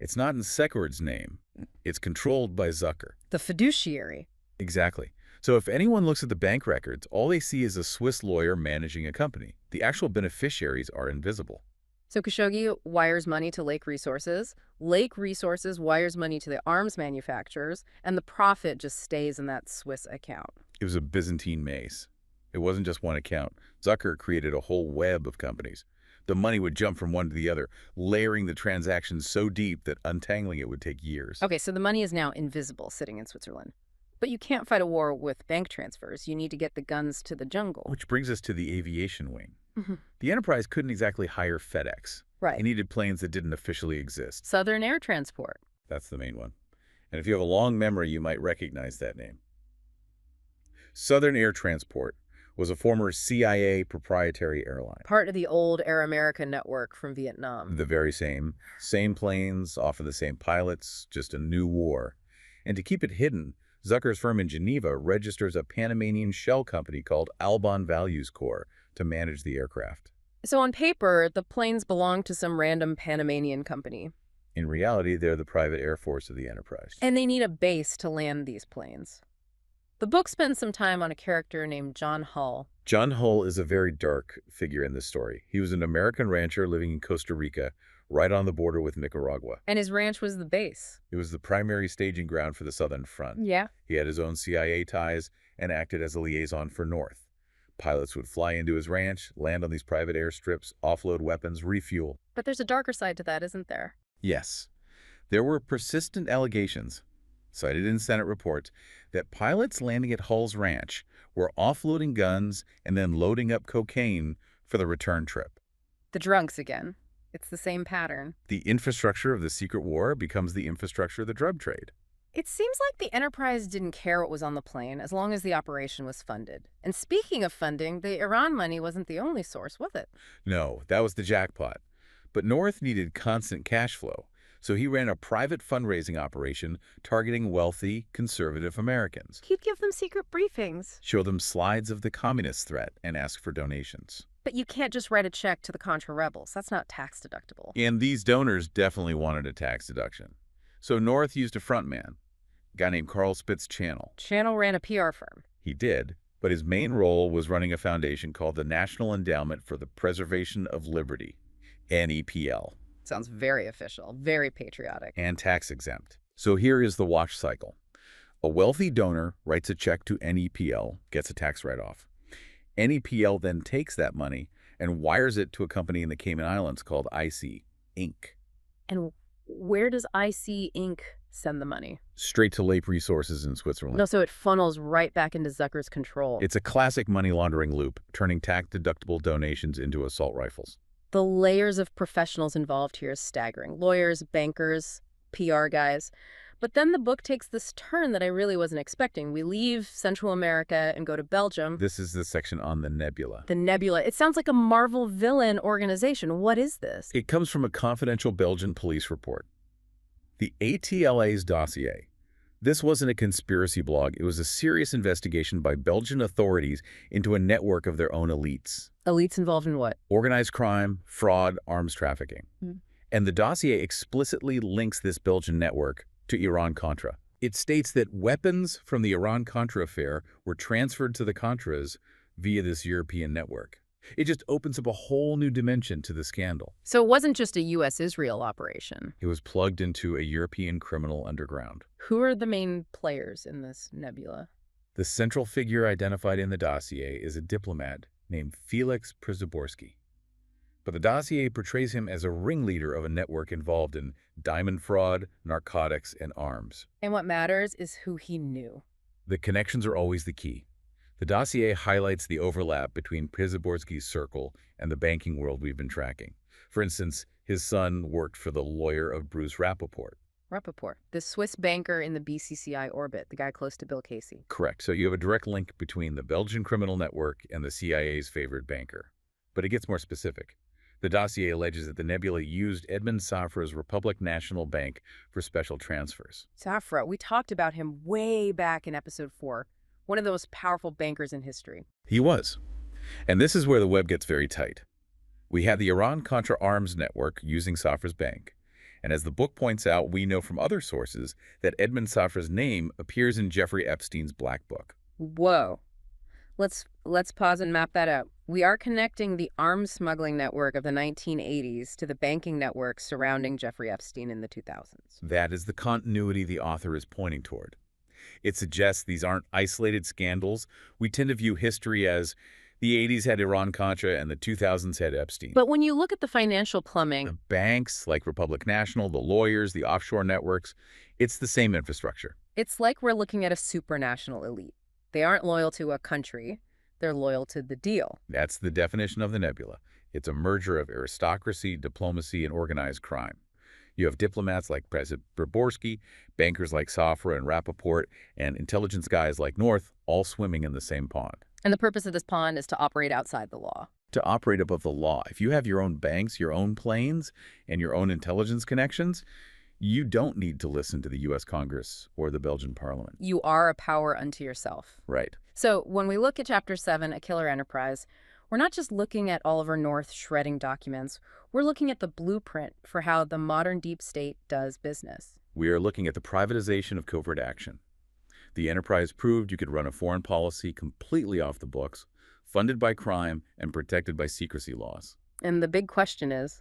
It's not in Sequard's name. It's controlled by Zucker.
The fiduciary.
Exactly. So if anyone looks at the bank records, all they see is a Swiss lawyer managing a company. The actual beneficiaries are invisible.
So Khashoggi wires money to Lake Resources. Lake Resources wires money to the arms manufacturers, and the profit just stays in that Swiss account.
It was a Byzantine maze. It wasn't just one account. Zucker created a whole web of companies. The money would jump from one to the other, layering the transactions so deep that untangling it would take years.
Okay, so the money is now invisible, sitting in Switzerland. But you can't fight a war with bank transfers. You need to get the guns to the jungle.
Which brings us to the aviation wing. The Enterprise couldn't exactly hire FedEx.
Right.
It needed planes that didn't officially exist.
Southern Air Transport.
That's the main one. And if you have a long memory, you might recognize that name. Southern Air Transport was a former CIA proprietary airline.
Part of the old Air America network from Vietnam.
The very same. Same planes, often the same pilots, just a new war. And to keep it hidden, Zucker's firm in Geneva registers a Panamanian shell company called Albon Values Corps to manage the aircraft.
So on paper, the planes belong to some random Panamanian company.
In reality, they're the private air force of the Enterprise.
And they need a base to land these planes. The book spends some time on a character named John Hull.
John Hull is a very dark figure in this story. He was an American rancher living in Costa Rica, right on the border with Nicaragua.
And his ranch was the base.
It was the primary staging ground for the Southern Front.
Yeah.
He had his own CIA ties and acted as a liaison for North. Pilots would fly into his ranch, land on these private airstrips, offload weapons, refuel.
But there's a darker side to that, isn't there?
Yes, there were persistent allegations, cited in Senate reports, that pilots landing at Hull's ranch were offloading guns and then loading up cocaine for the return trip.
The drunks again. It's the same pattern.
The infrastructure of the secret war becomes the infrastructure of the drug trade.
It seems like the Enterprise didn't care what was on the plane as long as the operation was funded. And speaking of funding, the Iran money wasn't the only source, was it?
No, that was the jackpot. But North needed constant cash flow, so he ran a private fundraising operation targeting wealthy, conservative Americans.
He'd give them secret briefings.
Show them slides of the communist threat and ask for donations.
But you can't just write a check to the Contra rebels. That's not tax deductible.
And these donors definitely wanted a tax deduction. So North used a frontman, a guy named Carl Spitz Channel.
Channel ran a PR firm.
He did, but his main role was running a foundation called the National Endowment for the Preservation of Liberty, NEPL.
Sounds very official, very patriotic.
And tax-exempt. So here is the wash cycle. A wealthy donor writes a check to NEPL, gets a tax write-off. NEPL then takes that money and wires it to a company in the Cayman Islands called IC Inc.
And where does IC Inc. send the money?
Straight to Lape Resources in Switzerland.
No, so it funnels right back into Zucker's control.
It's a classic money laundering loop, turning tax-deductible donations into assault rifles.
The layers of professionals involved here is staggering. Lawyers, bankers, PR guys. But then the book takes this turn that I really wasn't expecting. We leave Central America and go to Belgium.
This is the section on the Nebula.
The Nebula. It sounds like a Marvel villain organization. What is this?
It comes from a confidential Belgian police report. The ATLA's dossier. This wasn't a conspiracy blog. It was a serious investigation by Belgian authorities into a network of their own elites.
Elites involved in what?
Organized crime, fraud, arms trafficking. And the dossier explicitly links this Belgian network to Iran-Contra. It states that weapons from the Iran-Contra affair were transferred to the Contras via this European network. It just opens up a whole new dimension to the scandal.
So it wasn't just a U.S.-Israel operation.
It was plugged into a European criminal underground.
Who are the main players in this nebula?
The central figure identified in the dossier is a diplomat named Felix Przyborski. But the dossier portrays him as a ringleader of a network involved in diamond fraud, narcotics, and arms.
And what matters is who he knew.
The connections are always the key. The dossier highlights the overlap between Przyborski's circle and the banking world we've been tracking. For instance, his son worked for the lawyer of Bruce Rappaport.
Rappaport, the Swiss banker in the BCCI orbit, the guy close to Bill Casey.
Correct. So you have a direct link between the Belgian criminal network and the CIA's favored banker. But it gets more specific. The dossier alleges that the Nebula used Edmund Safra's Republic National Bank for special transfers.
Safra, we talked about him way back in episode 4. One of the most powerful bankers in history.
He was. And this is where the web gets very tight. We have the Iran-Contra arms network using Safra's bank. And as the book points out, we know from other sources that Edmund Safra's name appears in Jeffrey Epstein's Black Book.
Whoa. Let's pause and map that out. We are connecting the arms smuggling network of the 1980s to the banking network surrounding Jeffrey Epstein in the 2000s.
That is the continuity the author is pointing toward. It suggests these aren't isolated scandals. We tend to view history as the 80s had Iran-Contra and the 2000s had Epstein.
But when you look at the financial plumbing...
The banks like Republic National, the lawyers, the offshore networks, it's the same infrastructure.
It's like we're looking at a supranational elite. They aren't loyal to a country. They're loyal to the deal.
That's the definition of the nebula. It's a merger of aristocracy, diplomacy, and organized crime. You have diplomats like President Przyborski, bankers like Safra and Rappaport, and intelligence guys like North, all swimming in the same pond.
And the purpose of this pond is to operate outside the law.
To operate above the law. If you have your own banks, your own planes, and your own intelligence connections, you don't need to listen to the U.S. Congress or the Belgian Parliament.
You are a power unto yourself.
Right.
So when we look at Chapter 7, A Killer Enterprise, we're not just looking at Oliver North shredding documents. We're looking at the blueprint for how the modern deep state does business.
We are looking at the privatization of covert action. The Enterprise proved you could run a foreign policy completely off the books, funded by crime and protected by secrecy laws.
And the big question is,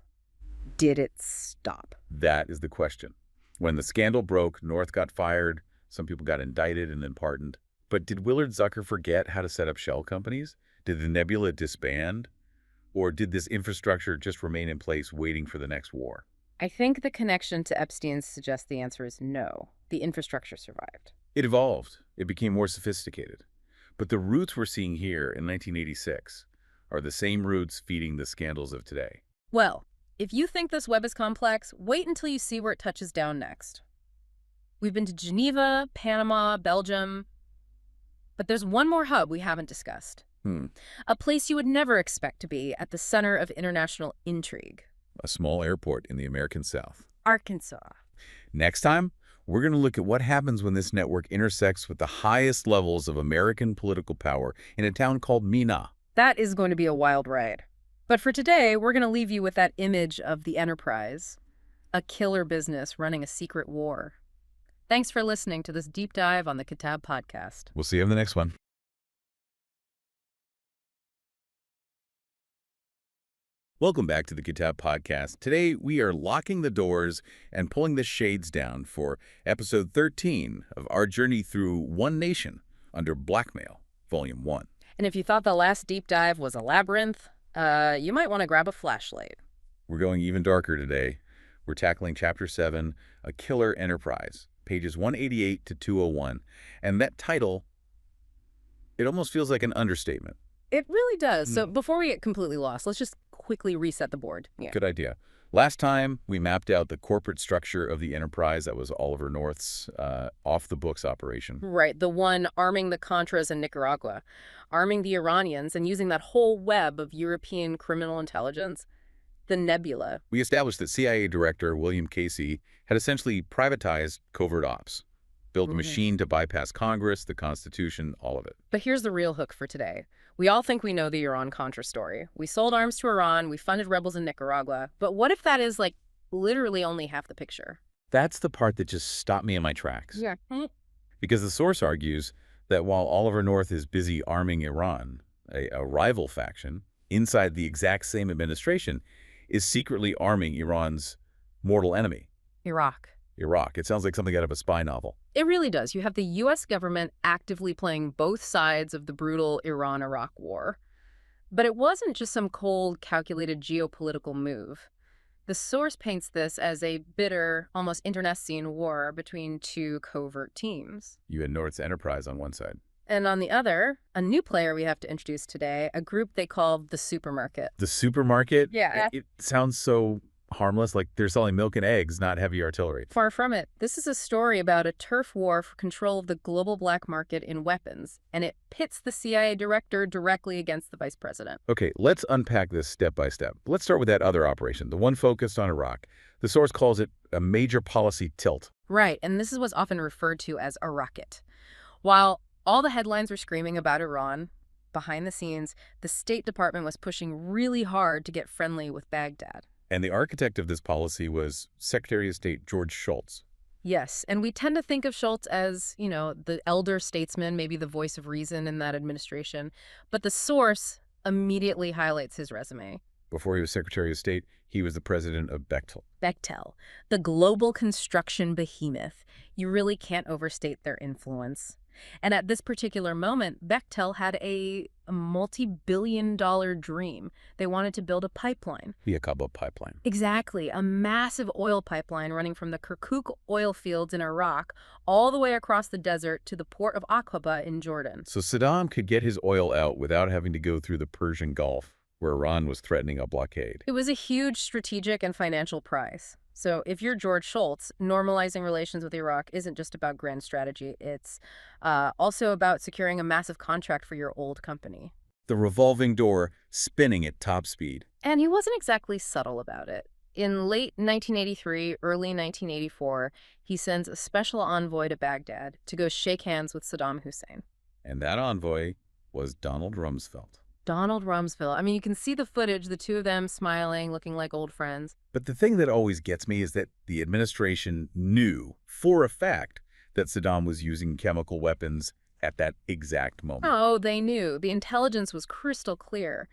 did it stop?
That is the question. When the scandal broke, North got fired, some people got indicted and then pardoned. But did Willard Zucker forget how to set up shell companies? Did the nebula disband? Or did this infrastructure just remain in place waiting for the next war?
I think the connection to Epstein suggests the answer is no. The infrastructure survived.
It evolved. It became more sophisticated. But the roots we're seeing here in 1986 are the same roots feeding the scandals of today.
Well, if you think this web is complex, wait until you see where it touches down next. We've been to Geneva, Panama, Belgium, but there's one more hub we haven't discussed. A place you would never expect to be at the center of international intrigue.
A small airport in the American South.
Arkansas.
Next time, we're going to look at what happens when this network intersects with the highest levels of American political power in a town called Mena.
That is going to be a wild ride. But for today, we're going to leave you with that image of the Enterprise, a killer business running a secret war. Thanks for listening to this deep dive on the Kitab podcast.
We'll see you in the next one. Welcome back to the Kitab Podcast. Today, we are locking the doors and pulling the shades down for episode 13 of our journey through One Nation under Blackmail, Volume 1.
And if you thought the last deep dive was a labyrinth, you might want to grab a flashlight.
We're going even darker today. We're tackling Chapter 7, A Killer Enterprise, pages 188 to 201. And that title, it almost feels like an understatement.
It really does. So before we get completely lost, let's just quickly reset the board. Yeah.
Good idea. Last time, we mapped out the corporate structure of the Enterprise. That was Oliver North's off-the-books operation.
Right, the one arming the Contras in Nicaragua, arming the Iranians, and using that whole web of European criminal intelligence, the nebula.
We established that CIA Director William Casey had essentially privatized covert ops, built a machine to bypass Congress, the Constitution, all of it.
But here's the real hook for today. We all think we know the Iran-Contra story. We sold arms to Iran, we funded rebels in Nicaragua. But what if that is, like, literally only half the picture?
That's the part that just stopped me in my tracks.
Yeah.
Because the source argues that while Oliver North is busy arming Iran, a rival faction, inside the exact same administration, is secretly arming Iran's mortal enemy.
Iraq.
It sounds like something out of a spy novel.
It really does. You have the U.S. government actively playing both sides of the brutal Iran-Iraq war. But it wasn't just some cold, calculated geopolitical move. The source paints this as a bitter, almost internecine war between two covert teams.
You had North's Enterprise on one side.
And on the other, a new player we have to introduce today, a group they call the Supermarket.
The Supermarket?
Yeah.
It sounds so harmless, like they're selling milk and eggs, not heavy artillery.
Far from it. This is a story about a turf war for control of the global black market in weapons, and it pits the CIA director directly against the vice president.
Okay, let's unpack this step by step. Let's start with that other operation, the one focused on Iraq. The source calls it a major policy tilt.
Right, and this is what's often referred to as a rocket. While all the headlines were screaming about Iran, behind the scenes, the State Department was pushing really hard to get friendly with Baghdad.
And the architect of this policy was Secretary of State George Shultz.
Yes, and we tend to think of Shultz as, the elder statesman, maybe the voice of reason in that administration. But the source immediately highlights his resume.
Before he was Secretary of State, he was the president of Bechtel.
Bechtel, the global construction behemoth. You really can't overstate their influence. And at this particular moment, Bechtel had a multi-billion-dollar dream. They wanted to build a pipeline.
The Aqaba pipeline.
Exactly, a massive oil pipeline running from the Kirkuk oil fields in Iraq all the way across the desert to the port of Aqaba in Jordan.
So Saddam could get his oil out without having to go through the Persian Gulf, where Iran was threatening a blockade.
It was a huge strategic and financial prize. So if you're George Shultz, normalizing relations with Iraq isn't just about grand strategy. It's also about securing a massive contract for your old company.
The revolving door spinning at top speed.
And he wasn't exactly subtle about it. In late 1983, early 1984, he sends a special envoy to Baghdad to go shake hands with Saddam Hussein.
And that envoy was Donald Rumsfeld.
Donald Rumsfeld. I mean, you can see the footage, the two of them smiling, looking like old friends.
But the thing that always gets me is that the administration knew for a fact that Saddam was using chemical weapons at that exact moment.
Oh, they knew. The intelligence was crystal clear.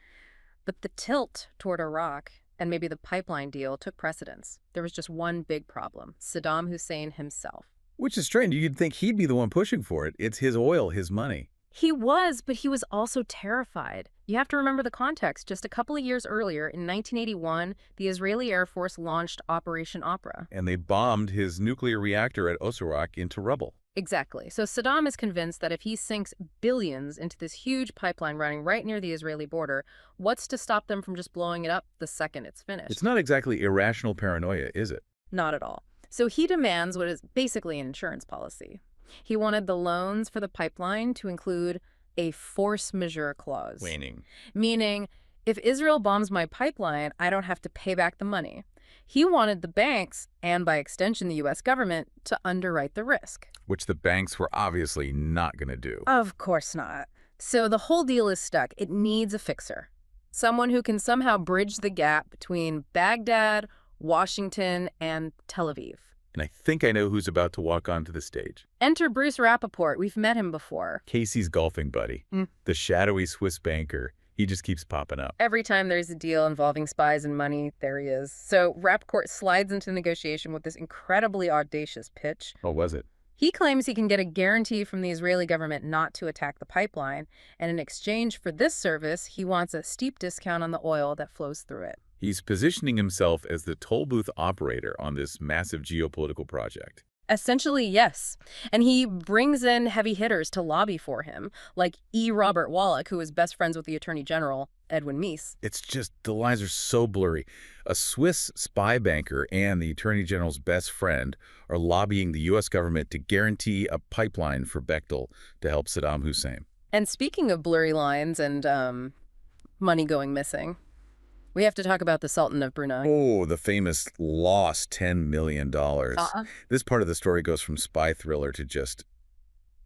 But the tilt toward Iraq and maybe the pipeline deal took precedence. There was just one big problem: Saddam Hussein himself.
Which is strange. You'd think he'd be the one pushing for it. It's his oil, his money.
He was, but he was also terrified. You have to remember the context. Just a couple of years earlier, in 1981, the Israeli Air Force launched Operation Opera.
And they bombed his nuclear reactor at Osirak into rubble.
Exactly. So Saddam is convinced that if he sinks billions into this huge pipeline running right near the Israeli border, what's to stop them from just blowing it up the second it's finished?
It's not exactly irrational paranoia, is it?
Not at all. So he demands what is basically an insurance policy. He wanted the loans for the pipeline to include a force majeure clause.
Waning.
Meaning, if Israel bombs my pipeline, I don't have to pay back the money. He wanted the banks, and by extension the U.S. government, to underwrite the risk.
Which the banks were obviously not going to do.
Of course not. So the whole deal is stuck. It needs a fixer. Someone who can somehow bridge the gap between Baghdad, Washington, and Tel Aviv.
And I think I know who's about to walk onto the stage.
Enter Bruce Rappaport. We've met him before.
Casey's golfing buddy. The shadowy Swiss banker. He just keeps popping up.
Every time there's a deal involving spies and money, there he is. So Rappaport slides into negotiation with this incredibly audacious pitch.
Oh, was it?
He claims he can get a guarantee from the Israeli government not to attack the pipeline, and in exchange for this service, he wants a steep discount on the oil that flows through it.
He's positioning himself as the toll booth operator on this massive geopolitical project.
Essentially, yes. And he brings in heavy hitters to lobby for him, like E. Robert Wallach, who is best friends with the Attorney General, Edwin Meese.
It's just, the lines are so blurry. A Swiss spy banker and the Attorney General's best friend are lobbying the U.S. government to guarantee a pipeline for Bechtel to help Saddam Hussein.
And speaking of blurry lines and money going missing, we have to talk about the Sultan of Brunei.
Oh, the famous lost $10 million. This part of the story goes from spy thriller to just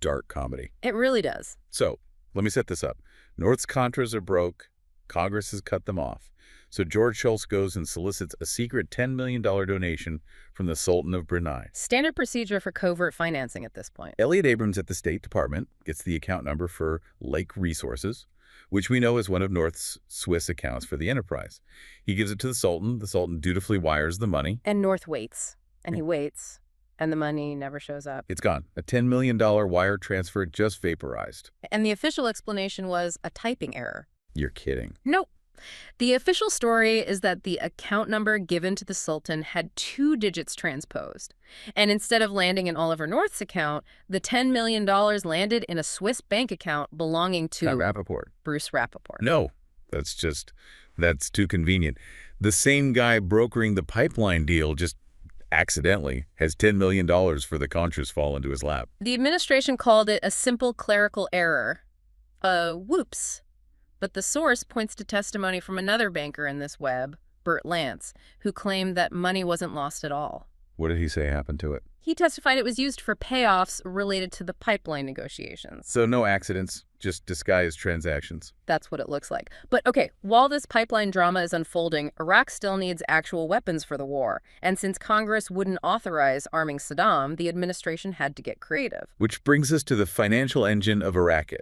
dark comedy.
It really does.
So, let me set this up. North's Contras are broke. Congress has cut them off. So George Shultz goes and solicits a secret $10 million donation from the Sultan of Brunei.
Standard procedure for covert financing at this point.
Elliot Abrams at the State Department gets the account number for Lake Resources, which we know is one of North's Swiss accounts for the enterprise. He gives it to the Sultan. The Sultan dutifully wires the money.
And North waits. And he waits. And the money never shows up.
It's gone. A $10 million wire transfer just vaporized.
And the official explanation was a typing error.
You're kidding.
Nope. The official story is that the account number given to the Sultan had 2 digits transposed. And instead of landing in Oliver North's account, the $10 million landed in a Swiss bank account belonging to
Rappaport.
Bruce Rappaport.
No, that's too convenient. The same guy brokering the pipeline deal just accidentally has $10 million for the Contras fall into his lap.
The administration called it a simple clerical error. Whoops. But the source points to testimony from another banker in this web, Bert Lance, who claimed that money wasn't lost at all.
What did he say happened to it?
He testified it was used for payoffs related to the pipeline negotiations.
So no accidents, just disguised transactions.
That's what it looks like. But okay, while this pipeline drama is unfolding, Iraq still needs actual weapons for the war. And since Congress wouldn't authorize arming Saddam, the administration had to get creative.
Which brings us to the financial engine of Iraq,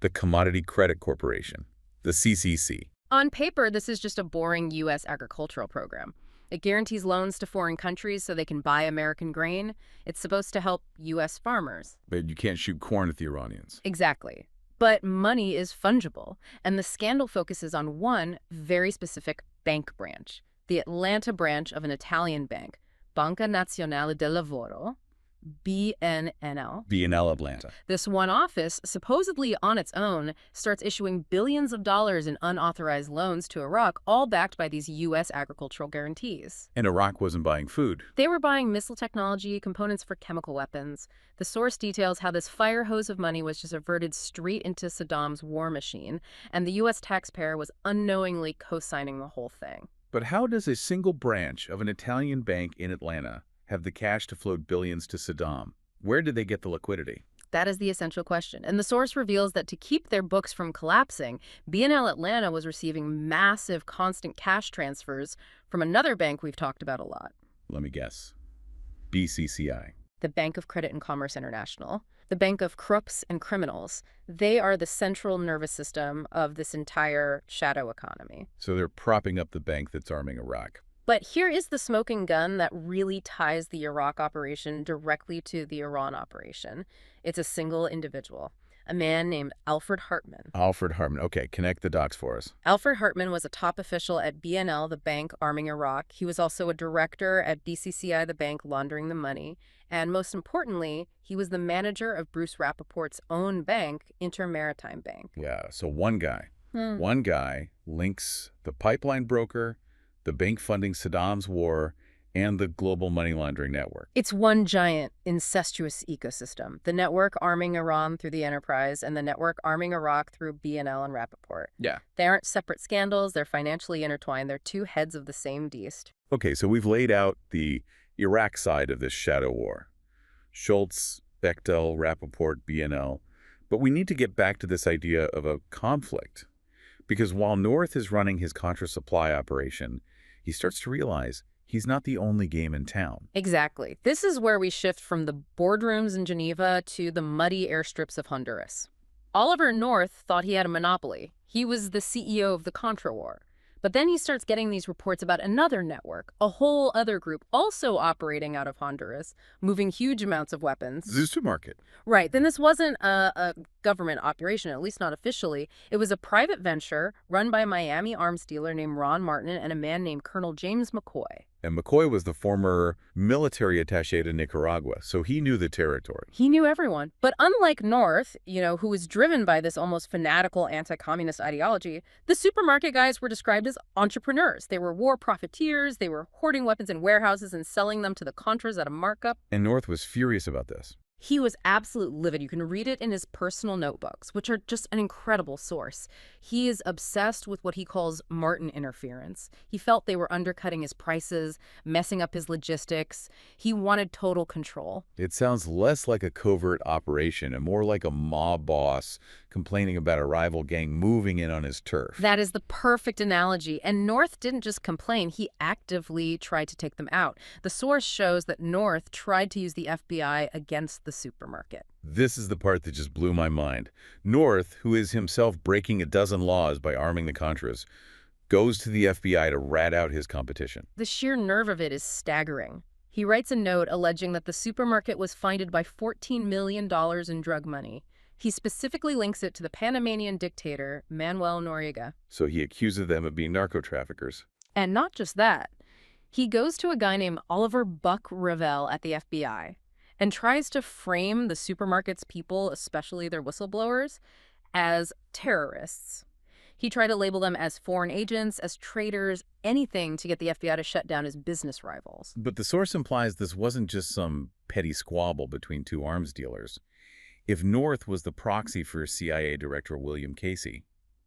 the Commodity Credit Corporation, the CCC.
On paper, this is just a boring U.S. agricultural program. It guarantees loans to foreign countries so they can buy American grain. It's supposed to help U.S. farmers.
But you can't shoot corn at the Iranians.
Exactly. But money is fungible, and the scandal focuses on one very specific bank branch, the Atlanta branch of an Italian bank, Banca Nazionale del Lavoro, BNNL.
BNL Atlanta.
This one office, supposedly on its own, starts issuing billions of dollars in unauthorized loans to Iraq, all backed by these U.S. agricultural guarantees.
And Iraq wasn't buying food.
They were buying missile technology, components for chemical weapons. The source details how this fire hose of money was just diverted straight into Saddam's war machine, and the U.S. taxpayer was unknowingly co-signing the whole thing.
But how does a single branch of an Italian bank in Atlanta have the cash to float billions to Saddam? Where did they get the liquidity?
That is the essential question. And the source reveals that to keep their books from collapsing, BNL Atlanta was receiving massive constant cash transfers from another bank we've talked about a lot.
Let me guess. BCCI.
The Bank of Credit and Commerce International. The Bank of Crooks and Criminals. They are the central nervous system of this entire shadow economy.
So they're propping up the bank that's arming Iraq.
But here is the smoking gun that really ties the Iraq operation directly to the Iran operation. It's a single individual, a man named Alfred Hartman.
Alfred Hartman. Okay, connect the dots for us.
Alfred Hartman was a top official at BNL, the bank arming Iraq. He was also a director at BCCI, the bank laundering the money. And most importantly, he was the manager of Bruce Rappaport's own bank, Intermaritime Bank.
Yeah, so one guy links the pipeline broker, the bank funding Saddam's war, and the global money laundering network.
It's one giant, incestuous ecosystem. The network arming Iran through the enterprise and the network arming Iraq through BNL and Rappaport.
Yeah.
They aren't separate scandals. They're financially intertwined. They're two heads of the same beast.
Okay, so we've laid out the Iraq side of this shadow war. Schultz, Bechtel, Rappaport, BNL. But we need to get back to this idea of a conflict. Because while North is running his Contra supply operation, he starts to realize he's not the only game in town.
Exactly. This is where we shift from the boardrooms in Geneva to the muddy airstrips of Honduras. Oliver North thought he had a monopoly. He was the CEO of the Contra War. But then he starts getting these reports about another network, a whole other group also operating out of Honduras, moving huge amounts of weapons.
The supermarket.
Right. Then this wasn't a government operation, at least not officially. It was a private venture run by a Miami arms dealer named Ron Martin and a man named Colonel James McCoy.
And McCoy was the former military attaché to Nicaragua, so he knew the territory.
He knew everyone. But unlike North, who was driven by this almost fanatical anti-communist ideology, the supermarket guys were described as entrepreneurs. They were war profiteers. They were hoarding weapons in warehouses and selling them to the Contras at a markup.
And North was furious about this.
He was absolutely livid. You can read it in his personal notebooks, which are just an incredible source. He is obsessed with what he calls Martin interference. He felt they were undercutting his prices, messing up his logistics. He wanted total control.
It sounds less like a covert operation and more like a mob boss complaining about a rival gang moving in on his turf.
That is the perfect analogy. And North didn't just complain. He actively tried to take them out. The source shows that North tried to use the FBI against the supermarket.
This is the part that just blew my mind. North, who is himself breaking a dozen laws by arming the Contras, goes to the FBI to rat out his competition.
The sheer nerve of it is staggering. He writes a note alleging that the supermarket was fined by $14 million in drug money. He specifically links it to the Panamanian dictator, Manuel Noriega.
So he accuses them of being narco-traffickers.
And not just that. He goes to a guy named Oliver Buck Revell at the FBI and tries to frame the supermarket's people, especially their whistleblowers, as terrorists. He tried to label them as foreign agents, as traitors, anything to get the FBI to shut down his business rivals.
But the source implies this wasn't just some petty squabble between two arms dealers. If North was the proxy for CIA Director William Casey,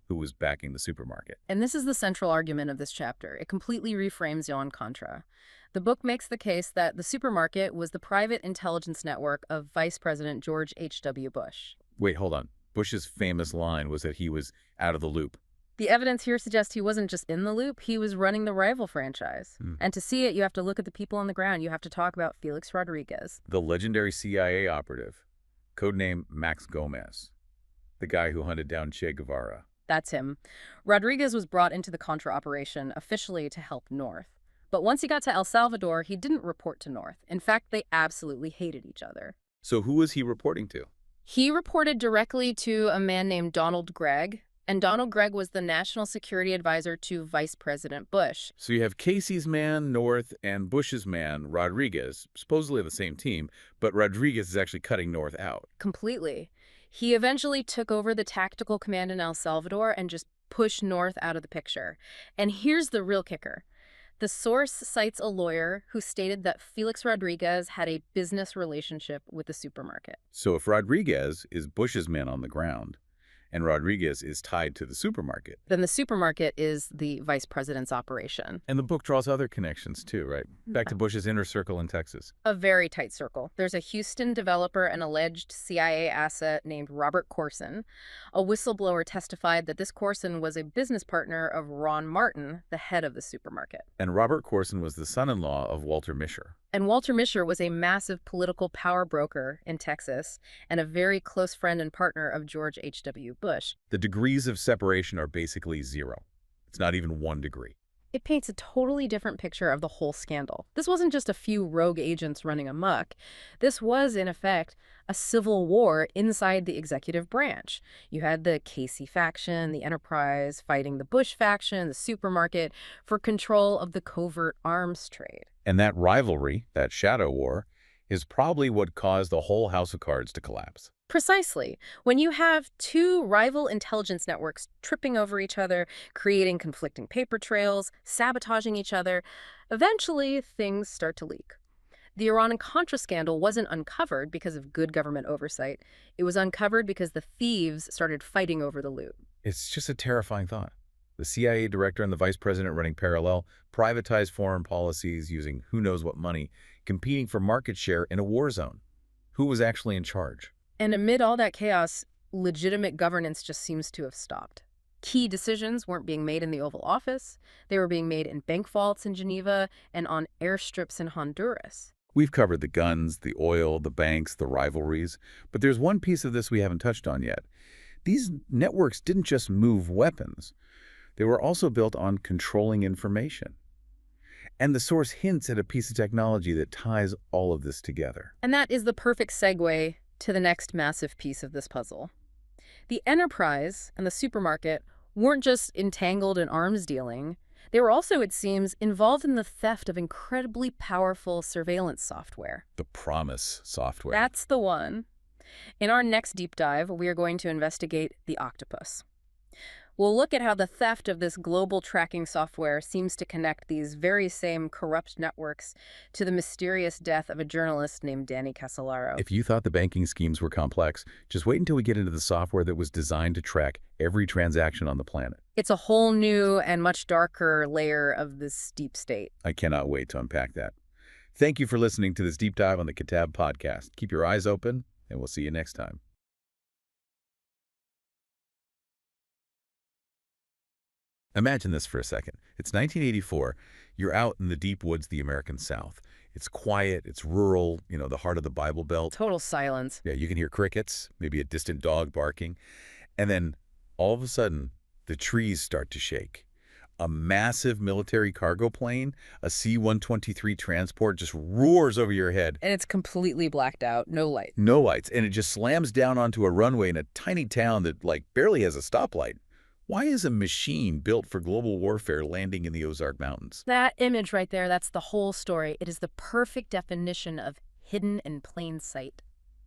who was backing the supermarket.
And this is the central argument of this chapter. It completely reframes Iran-Contra. The book makes the case that the supermarket was the private intelligence network of Vice President George H.W. Bush.
Wait, hold on. Bush's famous line was that he was out of the loop.
The evidence here suggests he wasn't just in the loop, he was running the rival franchise. And to see it, you have to look at the people on the ground. You have to talk about Felix Rodriguez.
The legendary CIA operative, codename Max Gomez, the guy who hunted down Che Guevara.
That's him. Rodriguez was brought into the Contra operation officially to help North. But once he got to El Salvador, he didn't report to North. In fact, they absolutely hated each other.
So who was he reporting to?
He reported directly to a man named Donald Gregg, and Donald Gregg was the national security advisor to Vice President Bush.
So you have Casey's man, North, and Bush's man, Rodriguez, supposedly the same team, but Rodriguez is actually cutting North out.
Completely. He eventually took over the tactical command in El Salvador and just pushed North out of the picture. And here's the real kicker. The source cites a lawyer who stated that Felix Rodriguez had a business relationship with the supermarket.
So if Rodriguez is Bush's man on the ground, and Rodriguez is tied to the supermarket,
then the supermarket is the vice president's operation.
And the book draws other connections too, right? Back to Bush's inner circle in Texas.
A very tight circle. There's a Houston developer and alleged CIA asset named Robert Corson. A whistleblower testified that this Corson was a business partner of Ron Martin, the head of the supermarket.
And Robert Corson was the son-in-law of Walter Mischer.
And Walter Mischer was a massive political power broker in Texas and a very close friend and partner of George H.W. Bush.
The degrees of separation are basically zero. It's not even 1 degree.
It paints a totally different picture of the whole scandal. This wasn't just a few rogue agents running amok. This was, in effect, a civil war inside the executive branch. You had the Casey faction, the Enterprise, fighting the Bush faction, the supermarket, for control of the covert arms trade.
And that rivalry, that shadow war, is probably what caused the whole house of cards to collapse.
Precisely. When you have two rival intelligence networks tripping over each other, creating conflicting paper trails, sabotaging each other, eventually things start to leak. The Iran-Contra scandal wasn't uncovered because of good government oversight. It was uncovered because the thieves started fighting over the loot.
It's just a terrifying thought. The CIA director and the vice president running parallel, privatized foreign policies using who knows what money, competing for market share in a war zone. Who was actually in charge?
And amid all that chaos, legitimate governance just seems to have stopped. Key decisions weren't being made in the Oval Office. They were being made in bank vaults in Geneva and on airstrips in Honduras.
We've covered the guns, the oil, the banks, the rivalries, but there's one piece of this we haven't touched on yet. These networks didn't just move weapons. They were also built on controlling information. And the source hints at a piece of technology that ties all of this together.
And that is the perfect segue to the next massive piece of this puzzle. The Enterprise and the supermarket weren't just entangled in arms dealing. They were also, it seems, involved in the theft of incredibly powerful surveillance software.
The PROMIS software.
That's the one. In our next deep dive, we are going to investigate the Octopus. We'll look at how the theft of this global tracking software seems to connect these very same corrupt networks to the mysterious death of a journalist named Danny Casolaro.
If you thought the banking schemes were complex, just wait until we get into the software that was designed to track every transaction on the planet.
It's a whole new and much darker layer of this deep state.
I cannot wait to unpack that. Thank you for listening to this deep dive on the Kitab podcast. Keep your eyes open, and we'll see you next time. Imagine this for a second. It's 1984. You're out in the deep woods of the American South. It's quiet, it's rural, the heart of the Bible Belt.
Total silence.
Yeah, you can hear crickets, maybe a distant dog barking. And then all of a sudden, the trees start to shake. A massive military cargo plane, a C-123 transport just roars over your head.
And it's completely blacked out, no light.
No lights, and it just slams down onto a runway in a tiny town that barely has a stoplight. Why is a machine built for global warfare landing in the Ozark Mountains?
That image right there, that's the whole story. It is the perfect definition of hidden in plain sight.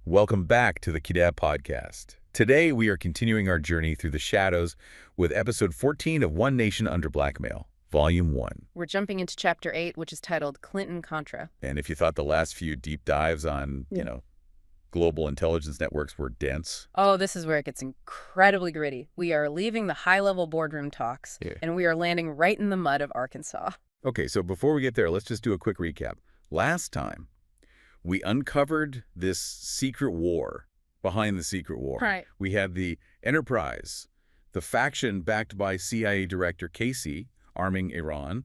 Welcome back to the Kitab podcast. Today, we are continuing our journey through the shadows with episode 14 of One Nation Under Blackmail, Volume 1.
We're jumping into Chapter 8, which is titled Clinton-Contra.
And if you thought the last few deep dives on, global intelligence networks were dense.
Oh, this is where it gets incredibly gritty. We are leaving the high-level boardroom talks, and we are landing right in the mud of Arkansas.
Okay, so before we get there, let's just do a quick recap. Last time, we uncovered this secret war behind the secret war.
Right.
We had the Enterprise, the faction backed by CIA Director Casey, arming Iran,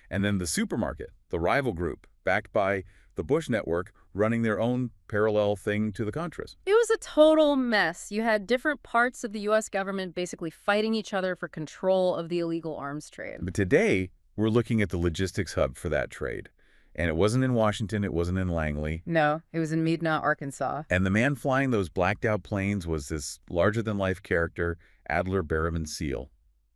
and then the supermarket, the rival group, backed by the Bush network, running their own parallel thing to the Contras.
It was a total mess. You had different parts of the U.S. government basically fighting each other for control of the illegal arms trade.
But today, we're looking at the logistics hub for that trade. And it wasn't in Washington, it wasn't in Langley.
No, it was in Mena, Arkansas.
And the man flying those blacked-out planes was this larger-than-life character, Adler Berriman Seal.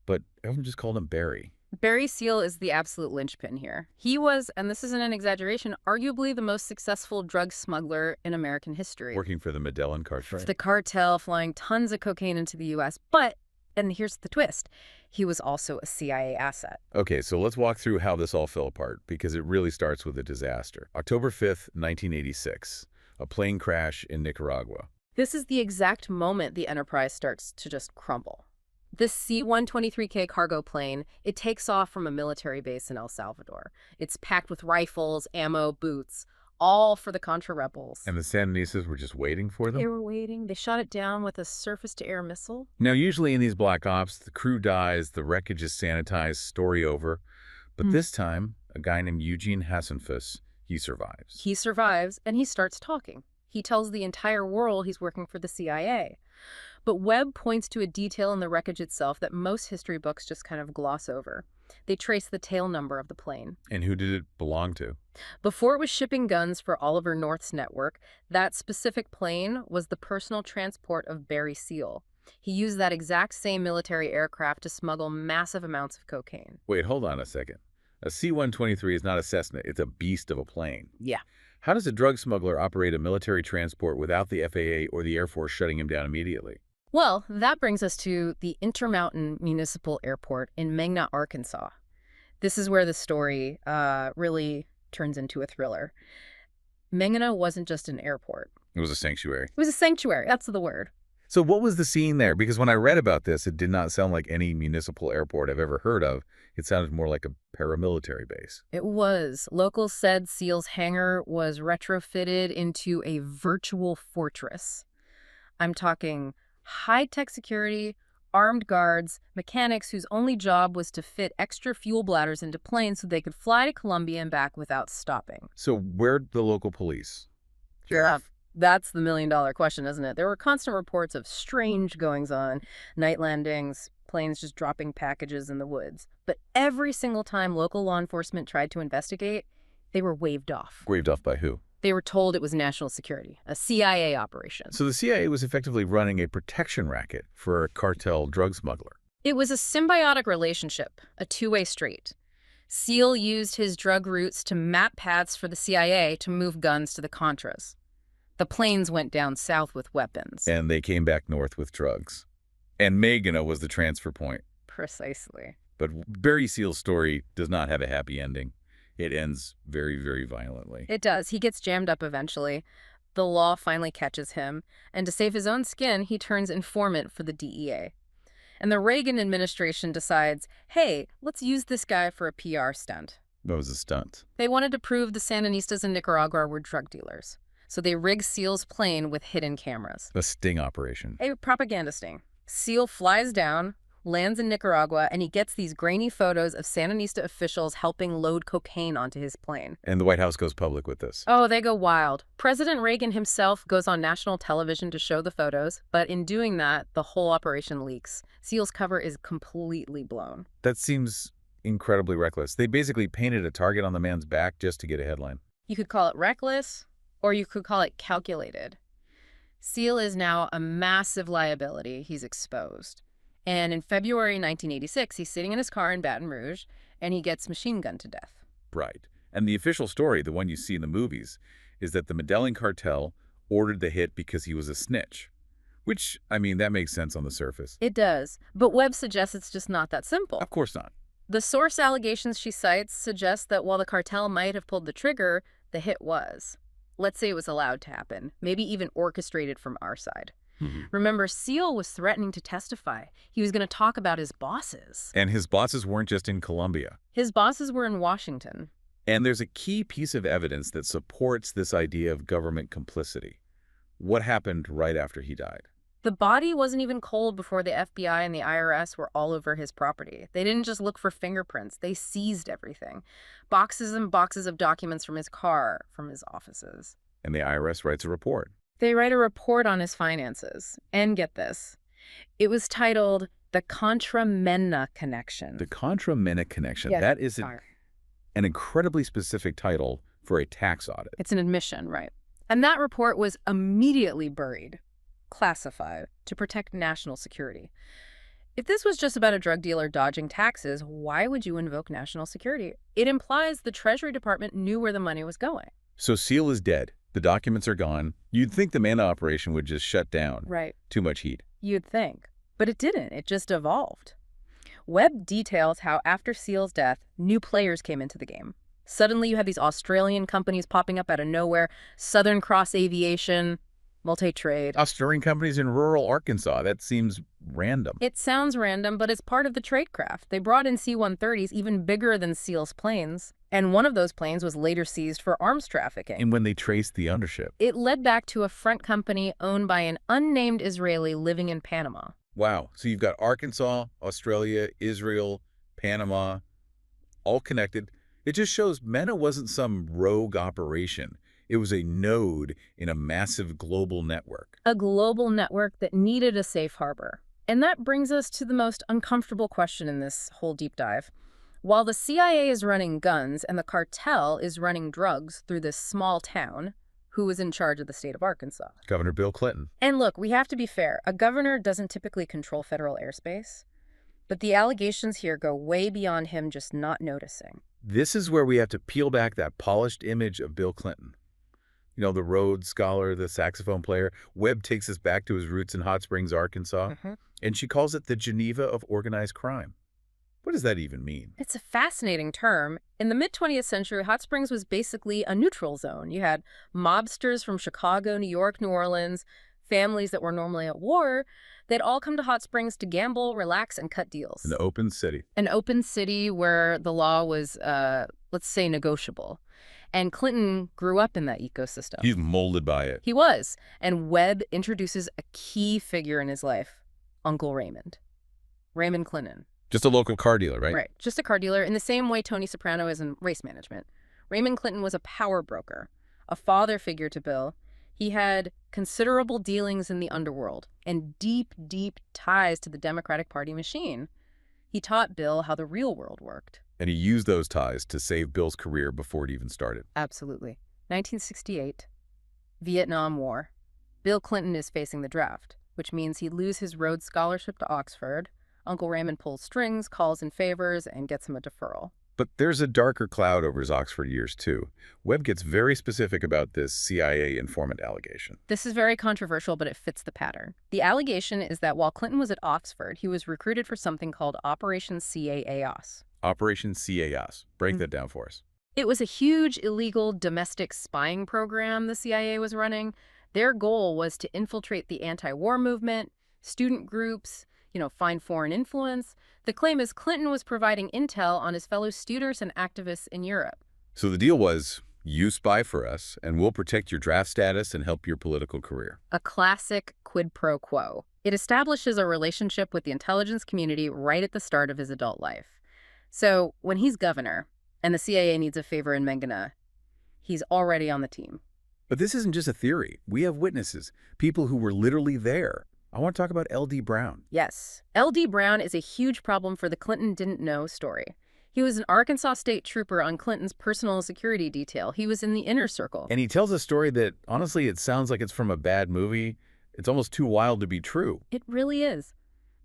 But everyone just called him Barry.
Barry Seal is the absolute linchpin here. He was, and this isn't an exaggeration, arguably the most successful drug smuggler in American history.
Working for the Medellin cartel.
The cartel, flying tons of cocaine into the U.S. But, and here's the twist, he was also a CIA asset.
Okay, so let's walk through how this all fell apart, because it really starts with a disaster. October 5th, 1986, a plane crash in Nicaragua.
This is the exact moment the Enterprise starts to just crumble. This C-123K cargo plane, it takes off from a military base in El Salvador. It's packed with rifles, ammo, boots, all for the Contra rebels.
And the Sandinistas were just waiting for them?
They were waiting. They shot it down with a surface-to-air missile.
Now, usually in these black ops, the crew dies, the wreckage is sanitized, story over. But this time, a guy named Eugene Hassenfuss, he survives.
He survives, and he starts talking. He tells the entire world he's working for the CIA. But Webb points to a detail in the wreckage itself that most history books just kind of gloss over. They traced the tail number of the plane.
And who did it belong to?
Before it was shipping guns for Oliver North's network, that specific plane was the personal transport of Barry Seal. He used that exact same military aircraft to smuggle massive amounts of cocaine.
Wait, hold on a second. A C-123 is not a Cessna. It's a beast of a plane.
Yeah.
How does a drug smuggler operate a military transport without the FAA or the Air Force shutting him down immediately?
Well, that brings us to the Intermountain Municipal Airport in Mena, Arkansas. This is where the story really turns into a thriller. Mena wasn't just an airport.
It was a sanctuary.
It was a sanctuary. That's the word.
So what was the scene there? Because when I read about this, it did not sound like any municipal airport I've ever heard of. It sounded more like a paramilitary base.
It was. Locals said Seal's hangar was retrofitted into a virtual fortress. I'm talking high-tech security, armed guards, mechanics whose only job was to fit extra fuel bladders into planes so they could fly to Colombia and back without stopping.
So where'd the local police?
Yeah. That's the million-dollar question, isn't it? There were constant reports of strange goings-on, night landings, planes just dropping packages in the woods. But every single time local law enforcement tried to investigate, they were waved off.
Waved off by who?
They were told it was national security, a CIA operation.
So the CIA was effectively running a protection racket for a cartel drug smuggler.
It was a symbiotic relationship, a two-way street. Seal used his drug routes to map paths for the CIA to move guns to the Contras. The planes went down south with weapons.
And they came back north with drugs. And Mena was the transfer point.
Precisely.
But Barry Seal's story does not have a happy ending. It ends very, very violently.
It does. He gets jammed up eventually. The law finally catches him, and to save his own skin, he turns informant for the DEA. And the Reagan administration decides, hey, let's use this guy for a PR stunt.
That was a stunt.
They wanted to prove the Sandinistas in Nicaragua were drug dealers. So they rig Seal's plane with hidden cameras.
A sting operation.
A propaganda sting. Seal flies down, lands in Nicaragua, and he gets these grainy photos of Sandinista officials helping load cocaine onto his plane.
And the White House goes public with this.
Oh, they go wild. President Reagan himself goes on national television to show the photos, but in doing that, the whole operation leaks. Seal's cover is completely blown.
That seems incredibly reckless. They basically painted a target on the man's back just to get a headline.
You could call it reckless, or you could call it calculated. Seal is now a massive liability. He's exposed. And in February 1986, he's sitting in his car in Baton Rouge, and he gets machine gunned to death.
Right. And the official story, the one you see in the movies, is that the Medellin cartel ordered the hit because he was a snitch. Which, I mean, that makes sense on the surface.
It does. But Webb suggests it's just not that simple.
Of course not.
The source allegations she cites suggest that while the cartel might have pulled the trigger, the hit was. Let's say it was allowed to happen, maybe even orchestrated from our side. Remember, Seal was threatening to testify. He was going to talk about his bosses.
And his bosses weren't just in Colombia.
His bosses were in Washington.
And there's a key piece of evidence that supports this idea of government complicity. What happened right after he died?
The body wasn't even cold before the FBI and the IRS were all over his property. They didn't just look for fingerprints. They seized everything. Boxes and boxes of documents from his car, from his offices.
And the IRS writes a report.
They write a report on his finances. And get this. It was titled The Contra-Mena Connection.
The Contra-Mena Connection.
Yeah,
that is an incredibly specific title for a tax audit.
It's an admission, right? And that report was immediately buried, classified, to protect national security. If this was just about a drug dealer dodging taxes, why would you invoke national security? It implies the Treasury Department knew where the money was going.
So Seal is dead. The documents are gone. You'd think the Mena operation would just shut down.
Right.
Too much heat.
You'd think. But it didn't. It just evolved. Webb details how after Seal's death, new players came into the game. Suddenly you had these Australian companies popping up out of nowhere, Southern Cross Aviation, multi-trade.
Australian companies in rural Arkansas. That seems random.
It sounds random, but it's part of the tradecraft. They brought in C-130s even bigger than Seal's planes, and one of those planes was later seized for arms trafficking.
And when they traced the undership.
It led back to a front company owned by an unnamed Israeli living in Panama.
Wow. So you've got Arkansas, Australia, Israel, Panama, all connected. It just shows Mena wasn't some rogue operation. It was a node in a massive global network.
A global network that needed a safe harbor. And that brings us to the most uncomfortable question in this whole deep dive. While the CIA is running guns and the cartel is running drugs through this small town, who was in charge of the state of Arkansas?
Governor Bill Clinton.
And look, we have to be fair. A governor doesn't typically control federal airspace, but the allegations here go way beyond him just not noticing.
This is where we have to peel back that polished image of Bill Clinton. You know, the Rhodes Scholar, the saxophone player. Webb takes us back to his roots in Hot Springs, Arkansas, and she calls it the Geneva of organized crime. What does that even mean?
It's a fascinating term. In the mid-20th century, Hot Springs was basically a neutral zone. You had mobsters from Chicago, New York, New Orleans, families that were normally at war. They'd all come to Hot Springs to gamble, relax, and cut deals.
An open city.
An open city where the law was, let's say, negotiable. And Clinton grew up in that ecosystem.
He's molded by it.
He was. And Webb introduces a key figure in his life, Uncle Raymond. Raymond Clinton.
Just a local car dealer, right?
Right. Just a car dealer in the same way Tony Soprano is in race management. Raymond Clinton was a power broker, a father figure to Bill. He had considerable dealings in the underworld and deep, deep ties to the Democratic Party machine. He taught Bill how the real world worked.
And he used those ties to save Bill's career before it even started.
Absolutely. 1968, Vietnam War. Bill Clinton is facing the draft, which means he'd lose his Rhodes Scholarship to Oxford. Uncle Raymond pulls strings, calls in favors, and gets him a deferral.
But there's a darker cloud over his Oxford years, too. Webb gets very specific about this CIA informant allegation.
This is very controversial, but it fits the pattern. The allegation is that while Clinton was at Oxford, he was recruited for something called Operation CAOS.
Operation CAOS. Break that down for us.
It was a huge illegal domestic spying program the CIA was running. Their goal was to infiltrate the anti-war movement, student groups, find foreign influence. The claim is Clinton was providing intel on his fellow students and activists in Europe.
So the deal was, you spy for us, and we'll protect your draft status and help your political career.
A classic quid pro quo. It establishes a relationship with the intelligence community right at the start of his adult life. So when he's governor and the CIA needs a favor in Mena, he's already on the team.
But this isn't just a theory. We have witnesses, people who were literally there. I want to talk about L.D. Brown.
Yes. L.D. Brown is a huge problem for the Clinton didn't know story. He was an Arkansas state trooper on Clinton's personal security detail. He was in the inner circle.
And he tells a story that, honestly, it sounds like it's from a bad movie. It's almost too wild to be true.
It really is.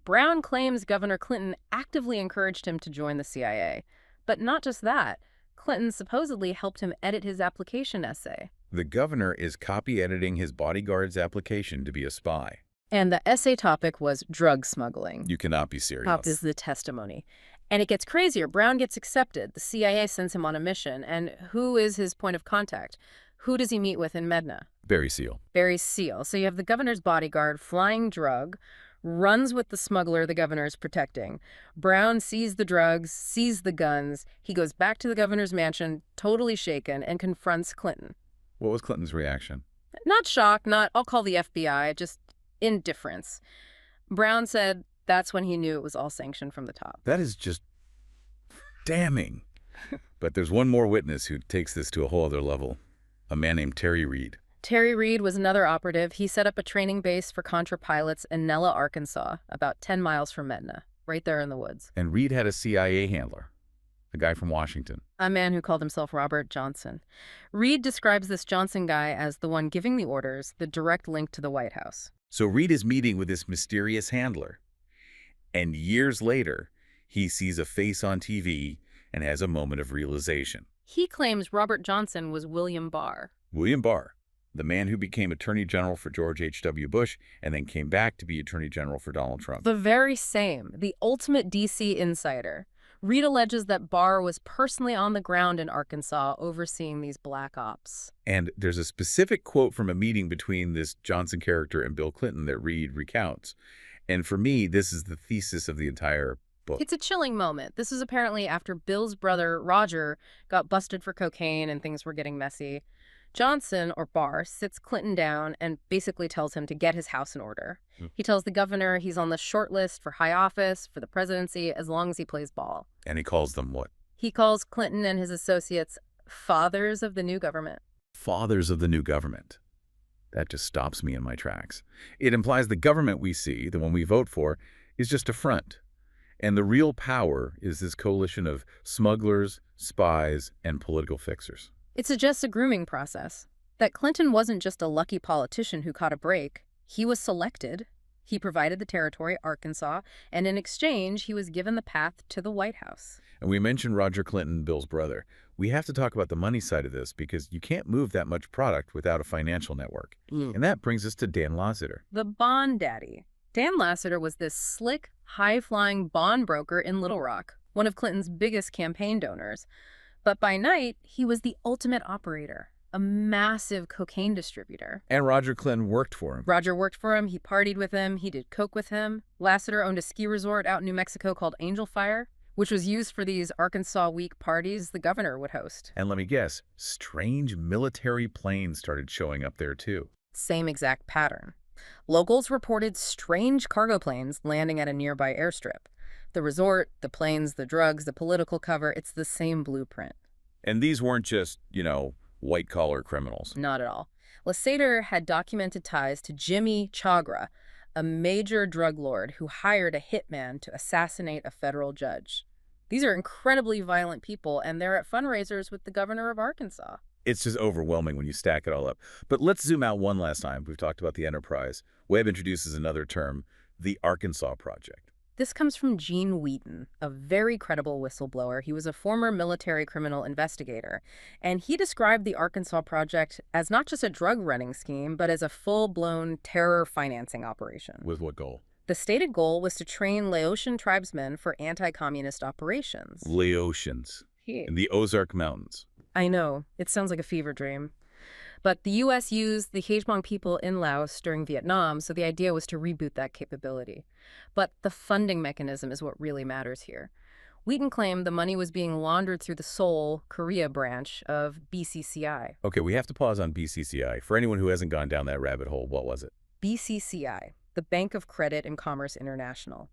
Brown claims Governor Clinton actively encouraged him to join the CIA. But not just that. Clinton supposedly helped him edit his application essay.
The governor is copy editing his bodyguard's application to be a spy.
And the essay topic was drug smuggling.
You cannot be serious.
Pop is the testimony. And it gets crazier. Brown gets accepted. The CIA sends him on a mission. And who is his point of contact? Who does he meet with in Mena?
Barry Seal.
Barry Seal. So you have the governor's bodyguard flying drug, runs with the smuggler the governor's protecting. Brown sees the drugs, sees the guns. He goes back to the governor's mansion, totally shaken, and confronts Clinton.
What was Clinton's reaction?
Not shock, not, I'll call the FBI, just indifference. Brown said that's when he knew it was all sanctioned from the top.
That is just damning. But there's one more witness who takes this to a whole other level. A man named Terry Reed.
Terry Reed was another operative. He set up a training base for Contra pilots in Nella, Arkansas, about 10 miles from Mena, right there in the woods.
And Reed had a CIA handler, a guy from Washington.
A man who called himself Robert Johnson. Reed describes this Johnson guy as the one giving the orders, the direct link to the White House.
So Reed is meeting with this mysterious handler. And years later, he sees a face on TV and has a moment of realization.
He claims Robert Johnson was William Barr.
William Barr, the man who became Attorney General for George H.W. Bush and then came back to be Attorney General for Donald Trump.
The very same, the ultimate D.C. insider. Reed alleges that Barr was personally on the ground in Arkansas overseeing these black ops.
And there's a specific quote from a meeting between this Johnson character and Bill Clinton that Reed recounts. And for me, this is the thesis of the entire book.
It's a chilling moment. This is apparently after Bill's brother, Roger, got busted for cocaine and things were getting messy. Johnson, or Barr, sits Clinton down and basically tells him to get his house in order. He tells the governor he's on the short list for high office, for the presidency, as long as he plays ball.
And he calls them what?
He calls Clinton and his associates fathers of the new government.
Fathers of the new government. That just stops me in my tracks. It implies the government we see, the one we vote for, is just a front. And the real power is this coalition of smugglers, spies, and political fixers.
It suggests a grooming process. That Clinton wasn't just a lucky politician who caught a break. He was selected. He provided the territory, Arkansas, and in exchange, he was given the path to the White House.
And we mentioned Roger Clinton, Bill's brother. We have to talk about the money side of this because you can't move that much product without a financial network. And that brings us to Dan Lasater.
The bond daddy. Dan Lasater was this slick, high-flying bond broker in Little Rock, one of Clinton's biggest campaign donors. But by night, he was the ultimate operator, a massive cocaine distributor.
And Roger Clinton worked for him.
Roger worked for him, he partied with him, he did coke with him. Lasater owned a ski resort out in New Mexico called Angel Fire, which was used for these Arkansas Week parties the governor would host.
And let me guess, strange military planes started showing up there too.
Same exact pattern. Locals reported strange cargo planes landing at a nearby airstrip. The resort, the planes, the drugs, the political cover, it's the same blueprint.
And these weren't just, white-collar criminals.
Not at all. Lasater had documented ties to Jimmy Chagra, a major drug lord who hired a hitman to assassinate a federal judge. These are incredibly violent people, and they're at fundraisers with the governor of Arkansas.
It's just overwhelming when you stack it all up. But let's zoom out one last time. We've talked about the enterprise. Webb introduces another term, the Arkansas Project.
This comes from Gene Wheaton, a very credible whistleblower. He was a former military criminal investigator, and he described the Arkansas Project as not just a drug-running scheme, but as a full-blown terror financing operation.
With what goal?
The stated goal was to train Laotian tribesmen for anti-communist operations.
Laotians. In the Ozark Mountains.
I know, it sounds like a fever dream. But the U.S. used the Hmong people in Laos during Vietnam, so the idea was to reboot that capability. But the funding mechanism is what really matters here. Wheaton claimed the money was being laundered through the Seoul, Korea branch of BCCI.
Okay, we have to pause on BCCI. For anyone who hasn't gone down that rabbit hole, what was it?
BCCI, the Bank of Credit and Commerce International.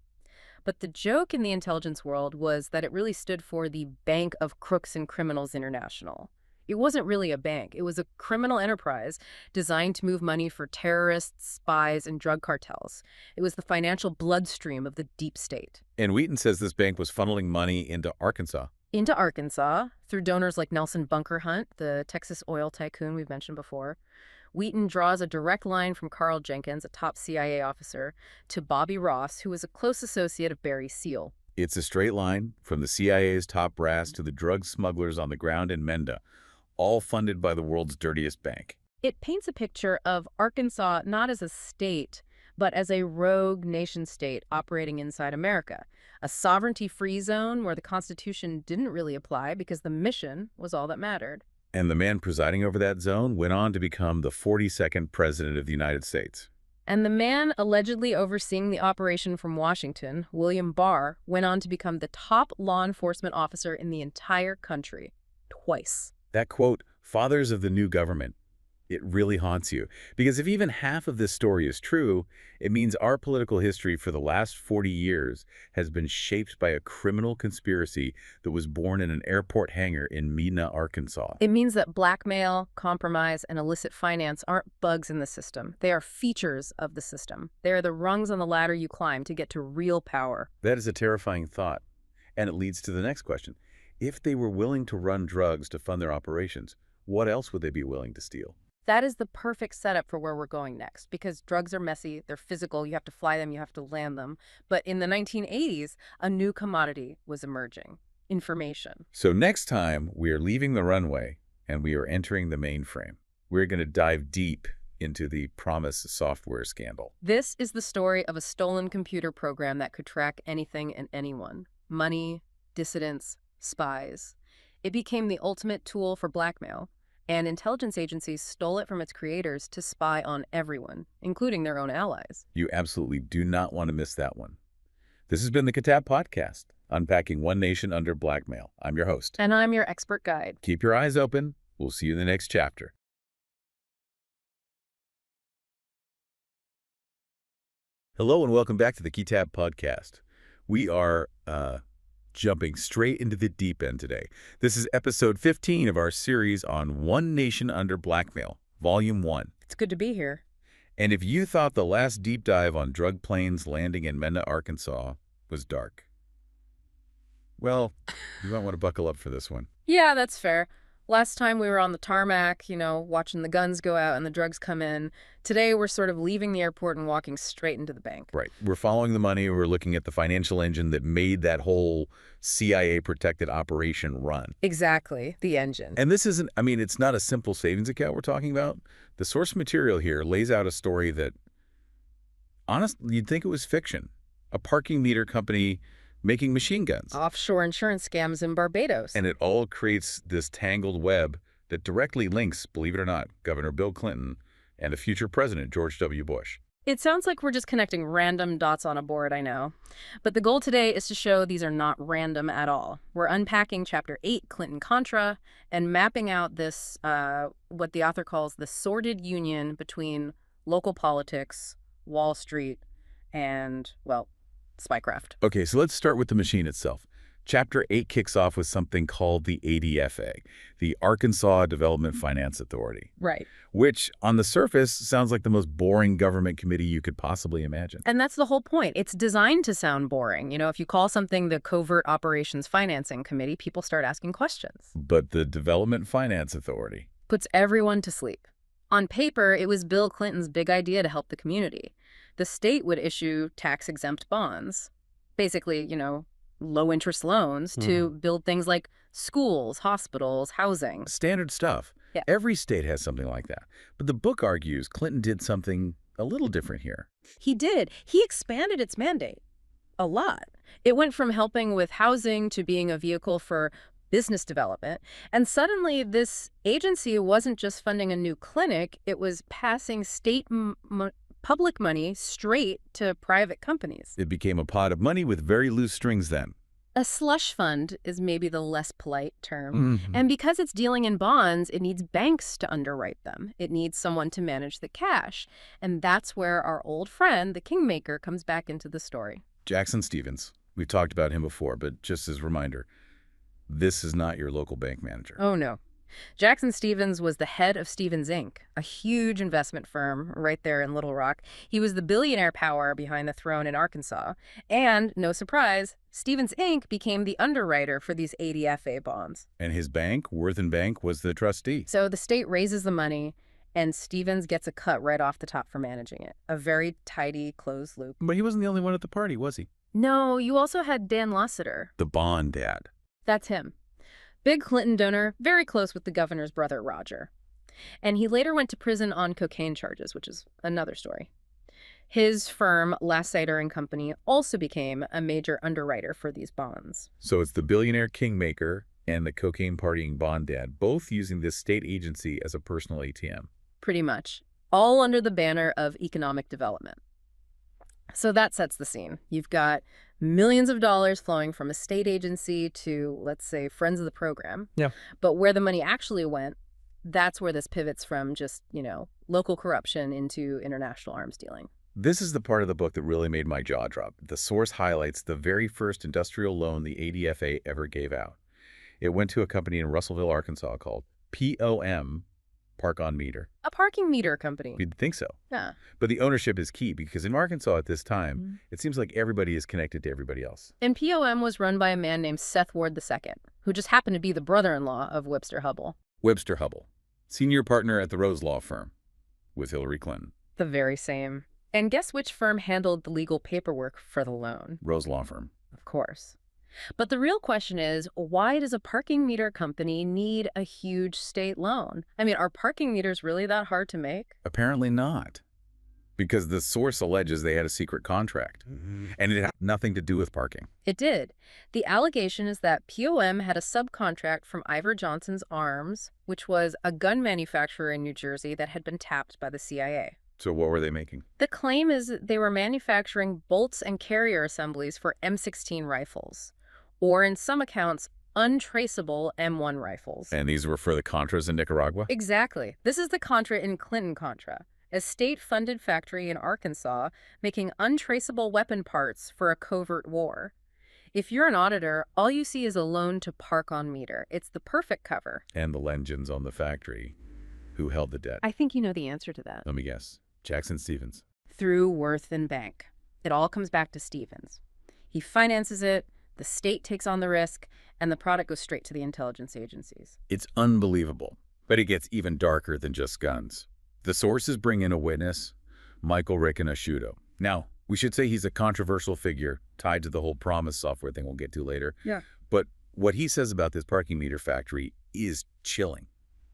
But the joke in the intelligence world was that it really stood for the Bank of Crooks and Criminals International. It wasn't really a bank. It was a criminal enterprise designed to move money for terrorists, spies, and drug cartels. It was the financial bloodstream of the deep state.
And Wheaton says this bank was funneling money into Arkansas.
Into Arkansas, through donors like Nelson Bunker Hunt, the Texas oil tycoon we've mentioned before. Wheaton draws a direct line from Carl Jenkins, a top CIA officer, to Bobby Ross, who was a close associate of Barry Seal.
It's a straight line from the CIA's top brass to the drug smugglers on the ground in Mena, all funded by the world's dirtiest bank.
It paints a picture of Arkansas not as a state, but as a rogue nation-state operating inside America, a sovereignty-free zone where the Constitution didn't really apply because the mission was all that mattered.
And the man presiding over that zone went on to become the 42nd president of the United States.
And the man allegedly overseeing the operation from Washington, William Barr, went on to become the top law enforcement officer in the entire country, twice.
That quote, fathers of the new government, it really haunts you. Because if even half of this story is true, it means our political history for the last 40 years has been shaped by a criminal conspiracy that was born in an airport hangar in Mena, Arkansas.
It means that blackmail, compromise, and illicit finance aren't bugs in the system. They are features of the system. They are the rungs on the ladder you climb to get to real power.
That is a terrifying thought. And it leads to the next question. If they were willing to run drugs to fund their operations, what else would they be willing to steal?
That is the perfect setup for where we're going next, because drugs are messy, they're physical, you have to fly them, you have to land them. But in the 1980s, a new commodity was emerging: information.
So next time, we are leaving the runway and we are entering the mainframe. We're going to dive deep into the PROMIS software scandal.
This is the story of a stolen computer program that could track anything and anyone: money, dissidents, spies. It became the ultimate tool for blackmail. And intelligence agencies stole it from its creators to spy on everyone, including their own allies.
You absolutely do not want to miss that one. This has been the Kitab Podcast, unpacking one nation under blackmail. I'm your host.
And I'm your expert guide.
Keep your eyes open. We'll see you in the next chapter. Hello and welcome back to the Kitab Podcast. We are jumping straight into the deep end today. This is episode 15 of our series on One Nation Under Blackmail, Volume 1.
It's good to be here.
And if you thought the last deep dive on drug planes landing in Mena, Arkansas was dark, Well, you might want to buckle up for this one.
Yeah, that's fair. Last time we were on the tarmac, watching the guns go out and the drugs come in. Today we're sort of leaving the airport and walking straight into the bank.
Right. We're following the money. We're looking at the financial engine that made that whole CIA-protected operation run.
Exactly. The engine.
And this isn't, I mean, it's not a simple savings account we're talking about. The source material here lays out a story that, honestly, you'd think it was fiction. A parking meter company making machine guns.
Offshore insurance scams in Barbados.
And it all creates this tangled web that directly links, believe it or not, Governor Bill Clinton and the future president, George W. Bush.
It sounds like we're just connecting random dots on a board, I know. But the goal today is to show these are not random at all. We're unpacking Chapter 8, Clinton-Contra, and mapping out this, what the author calls the sordid union between local politics, Wall Street, and, well, spycraft.
Okay, so let's start with the machine itself. Chapter 8 kicks off with something called the ADFA, the Arkansas Development Finance Authority.
Right.
Which, on the surface, sounds like the most boring government committee you could possibly imagine.
And that's the whole point. It's designed to sound boring. If you call something the Covert Operations Financing Committee, people start asking questions.
But the Development Finance Authority
puts everyone to sleep. On paper, it was Bill Clinton's big idea to help the community. The state would issue tax-exempt bonds, basically, low-interest loans to build things like schools, hospitals, housing.
Standard stuff.
Yeah.
Every state has something like that. But the book argues Clinton did something a little different here.
He did. He expanded its mandate a lot. It went from helping with housing to being a vehicle for business development. And suddenly, this agency wasn't just funding a new clinic, it was passing state public money straight to private companies.
It became a pot of money with very loose strings then.
A slush fund is maybe the less polite term. And because it's dealing in bonds, it needs banks to underwrite them. It needs someone to manage the cash. And that's where our old friend, the kingmaker, comes back into the story.
Jackson Stevens. We've talked about him before, but just as a reminder, this is not your local bank manager.
Oh, no. Jackson Stevens was the head of Stevens Inc., a huge investment firm right there in Little Rock. He was the billionaire power behind the throne in Arkansas. And, no surprise, Stevens Inc. became the underwriter for these ADFA bonds.
And his bank, Worthen Bank, was the trustee.
So the state raises the money, and Stevens gets a cut right off the top for managing it. A very tidy, closed loop.
But he wasn't the only one at the party, was he?
No, you also had Dan Lassiter.
The bond dad.
That's him. Big Clinton donor, very close with the governor's brother, Roger. And he later went to prison on cocaine charges, which is another story. His firm, Lassiter and Company, also became a major underwriter for these bonds.
So it's the billionaire kingmaker and the cocaine partying bond dad, both using this state agency as a personal ATM.
Pretty much. All under the banner of economic development. So that sets the scene. You've got millions of dollars flowing from a state agency to, let's say, friends of the program.
Yeah.
But where the money actually went, that's where this pivots from just, local corruption into international arms dealing.
This is the part of the book that really made my jaw drop. The source highlights the very first industrial loan the ADFA ever gave out. It went to a company in Russellville, Arkansas called POM, Park on Meter.
A parking meter company.
You'd think so.
Yeah.
But the ownership is key because in Arkansas at this time, it seems like everybody is connected to everybody else.
And POM was run by a man named Seth Ward II, who just happened to be the brother-in-law of Webster Hubbell.
Webster Hubbell, senior partner at the Rose Law Firm with Hillary Clinton.
The very same. And guess which firm handled the legal paperwork for the loan?
Rose Law Firm.
Of course. But the real question is, why does a parking meter company need a huge state loan? I mean, are parking meters really that hard to make?
Apparently not. Because the source alleges they had a secret contract. And it had nothing to do with parking.
It did. The allegation is that POM had a subcontract from Ivor Johnson's Arms, which was a gun manufacturer in New Jersey that had been tapped by the CIA.
So what were they making?
The claim is that they were manufacturing bolts and carrier assemblies for M16 rifles, or in some accounts, untraceable M1 rifles.
And these were for the Contras in Nicaragua?
Exactly. This is the Contra in Clinton-Contra, a state-funded factory in Arkansas making untraceable weapon parts for a covert war. If you're an auditor, all you see is a loan to Park on Meter. It's the perfect cover.
And the legends on the factory. Who held the debt?
I think you know the answer to that.
Let me guess. Jackson Stevens.
Through Worthen Bank. It all comes back to Stevens. He finances it, The state takes on the risk, and the product goes straight to the intelligence agencies.
It's unbelievable, but it gets even darker than just guns. The sources bring in a witness, Michael Riconosciuto. Now, we should say he's a controversial figure tied to the whole PROMIS software thing we'll get to later.
Yeah.
But what he says about this parking meter factory is chilling.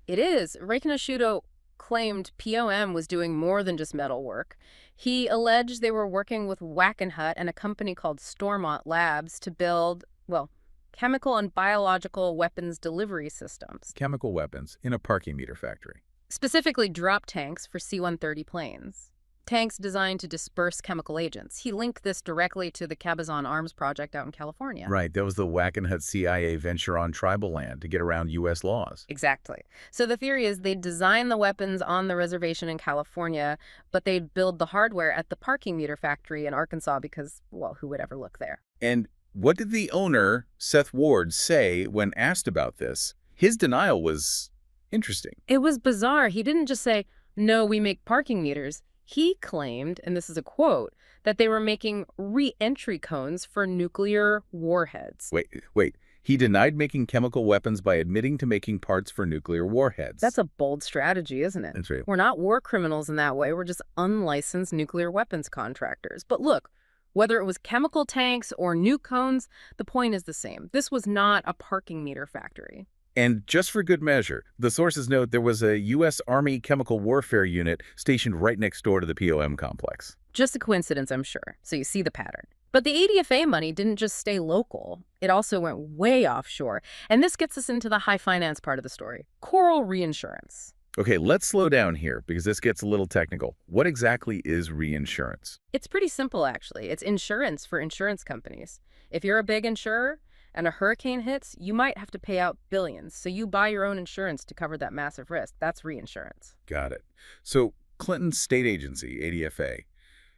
It is. Riconosciuto claimed POM was doing more than just metal work. He alleged they were working with Wackenhut and a company called Stormont Labs to build, well, chemical and biological weapons delivery systems.
Chemical weapons in a parking meter factory.
Specifically drop tanks for C-130 planes. Tanks designed to disperse chemical agents. He linked this directly to the Cabazon Arms project out in California.
Right, that was the Wackenhut CIA venture on tribal land to get around U.S. laws.
Exactly. So the theory is they'd design the weapons on the reservation in California, but they'd build the hardware at the parking meter factory in Arkansas because, well, who would ever look there?
And what did the owner, Seth Ward, say when asked about this? His denial was interesting.
It was bizarre. He didn't just say, no, we make parking meters. He claimed, and this is a quote, that they were making re-entry cones for nuclear warheads.
Wait. He denied making chemical weapons by admitting to making parts for nuclear warheads.
That's a bold strategy, isn't it?
That's right.
We're not war criminals in that way. We're just unlicensed nuclear weapons contractors. But look, whether it was chemical tanks or nuke cones, the point is the same. This was not a parking meter factory.
And just for good measure, the sources note there was a U.S. Army chemical warfare unit stationed right next door to the POM complex.
Just a coincidence, I'm sure. So you see the pattern. But the ADFA money didn't just stay local. It also went way offshore. And this gets us into the high finance part of the story. Coral reinsurance.
Okay, let's slow down here because this gets a little technical. What exactly is reinsurance?
It's pretty simple, actually. It's insurance for insurance companies. If you're a big insurer and a hurricane hits, you might have to pay out billions. So you buy your own insurance to cover that massive risk. That's reinsurance.
Got it. So Clinton's state agency, ADFA,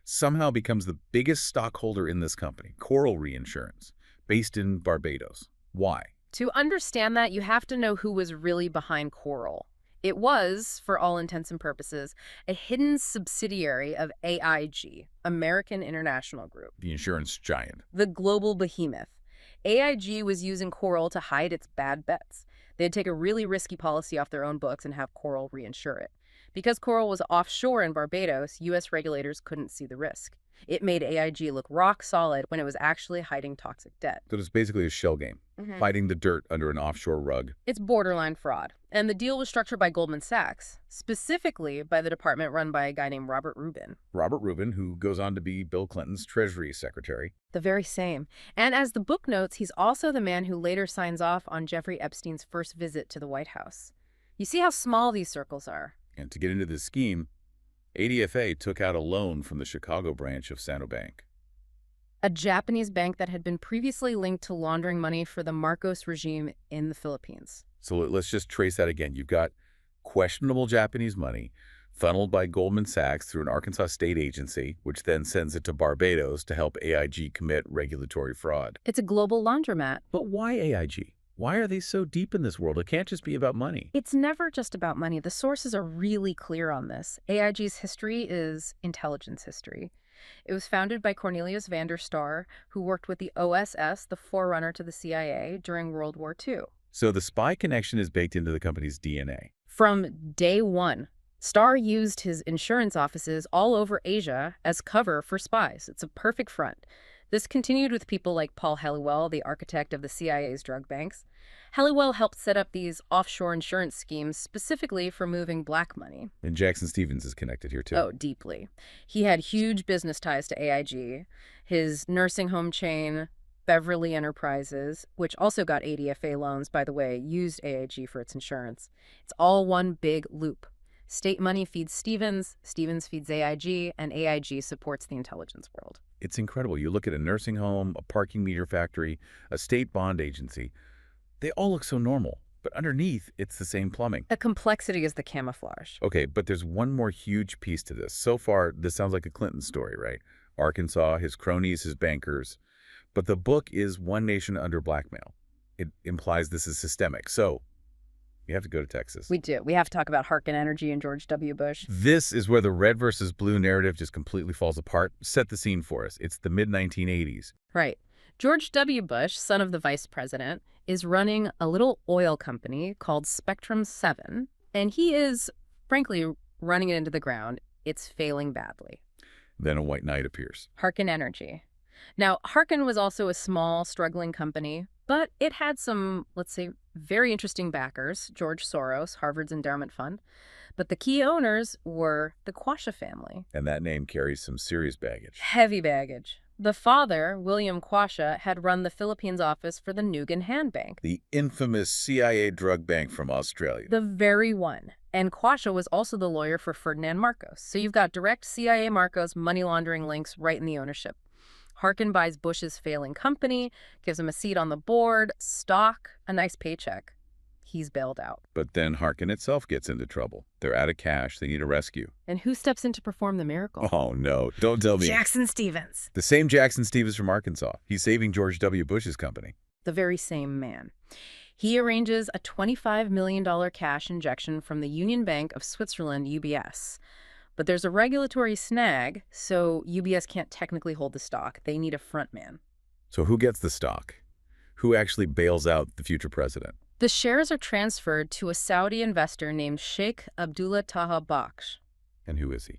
somehow becomes the biggest stockholder in this company, Coral Reinsurance, based in Barbados. Why?
To understand that, you have to know who was really behind Coral. It was, for all intents and purposes, a hidden subsidiary of AIG, American International Group.
The insurance giant.
The global behemoth. AIG was using Coral to hide its bad bets. They'd take a really risky policy off their own books and have Coral reinsure it. Because Coral was offshore in Barbados, U.S. regulators couldn't see the risk. It made AIG look rock solid when it was actually hiding toxic debt.
So it's basically a shell game, hiding the dirt under an offshore rug.
It's borderline fraud. And the deal was structured by Goldman Sachs, specifically by the department run by a guy named Robert Rubin.
Robert Rubin, who goes on to be Bill Clinton's Treasury Secretary.
The very same. And as the book notes, he's also the man who later signs off on Jeffrey Epstein's first visit to the White House. You see how small these circles are.
And to get into this scheme, ADFA took out a loan from the Chicago branch of Sanobank.
A Japanese bank that had been previously linked to laundering money for the Marcos regime in the Philippines.
So let's just trace that again. You've got questionable Japanese money funneled by Goldman Sachs through an Arkansas state agency, which then sends it to Barbados to help AIG commit regulatory fraud.
It's a global laundromat.
But why AIG? Why are they so deep in this world? It can't just be about money.
It's never just about money. The sources are really clear on this. AIG's history is intelligence history. It was founded by Cornelius van der Star, who worked with the OSS, the forerunner to the CIA, during World War II.
So the spy connection is baked into the company's DNA.
From day one, Starr used his insurance offices all over Asia as cover for spies. It's a perfect front. This continued with people like Paul Helliwell, the architect of the CIA's drug banks. Helliwell helped set up these offshore insurance schemes specifically for moving black money.
And Jackson Stevens is connected here, too.
Oh, deeply. He had huge business ties to AIG. His nursing home chain, Beverly Enterprises, which also got ADFA loans, by the way, used AIG for its insurance. It's all one big loop. State money feeds Stevens, Stevens feeds AIG, and AIG supports the intelligence world.
It's incredible. You look at a nursing home, a parking meter factory, a state bond agency. They all look so normal, but underneath, it's the same plumbing.
The complexity is the camouflage.
Okay, but there's one more huge piece to this. So far, this sounds like a Clinton story, right? Arkansas, his cronies, his bankers. But the book is One Nation Under Blackmail. It implies this is systemic. So we have to go to Texas.
We do. We have to talk about Harkin Energy and George W. Bush.
This is where the red versus blue narrative just completely falls apart. Set the scene for us. It's the mid-1980s.
Right. George W. Bush, son of the vice president, is running a little oil company called Spectrum 7, and he is, frankly, running it into the ground. It's failing badly.
Then a white knight appears.
Harken Energy. Now, Harken was also a small, struggling company, but it had some, let's say, very interesting backers, George Soros, Harvard's endowment fund. But the key owners were the Quasha family.
And that name carries some serious baggage.
Heavy baggage. The father, William Quasha, had run the Philippines office for the Nugan Hand Bank.
The infamous CIA drug bank from Australia.
The very one. And Quasha was also the lawyer for Ferdinand Marcos. So you've got direct CIA Marcos money laundering links right in the ownership. Harken buys Bush's failing company, gives him a seat on the board, stock, a nice paycheck. He's bailed out.
But then Harken itself gets into trouble. They're out of cash. They need a rescue.
And who steps in to perform the miracle?
Oh, no. Don't tell me.
Jackson Stevens.
The same Jackson Stevens from Arkansas. He's saving George W. Bush's company.
The very same man. He arranges a $25 million cash injection from the Union Bank of Switzerland, UBS. But there's a regulatory snag, so UBS can't technically hold the stock. They need a front man.
So who gets the stock? Who actually bails out the future president?
The shares are transferred to a Saudi investor named Sheikh Abdullah Taha Baksh.
And who is he?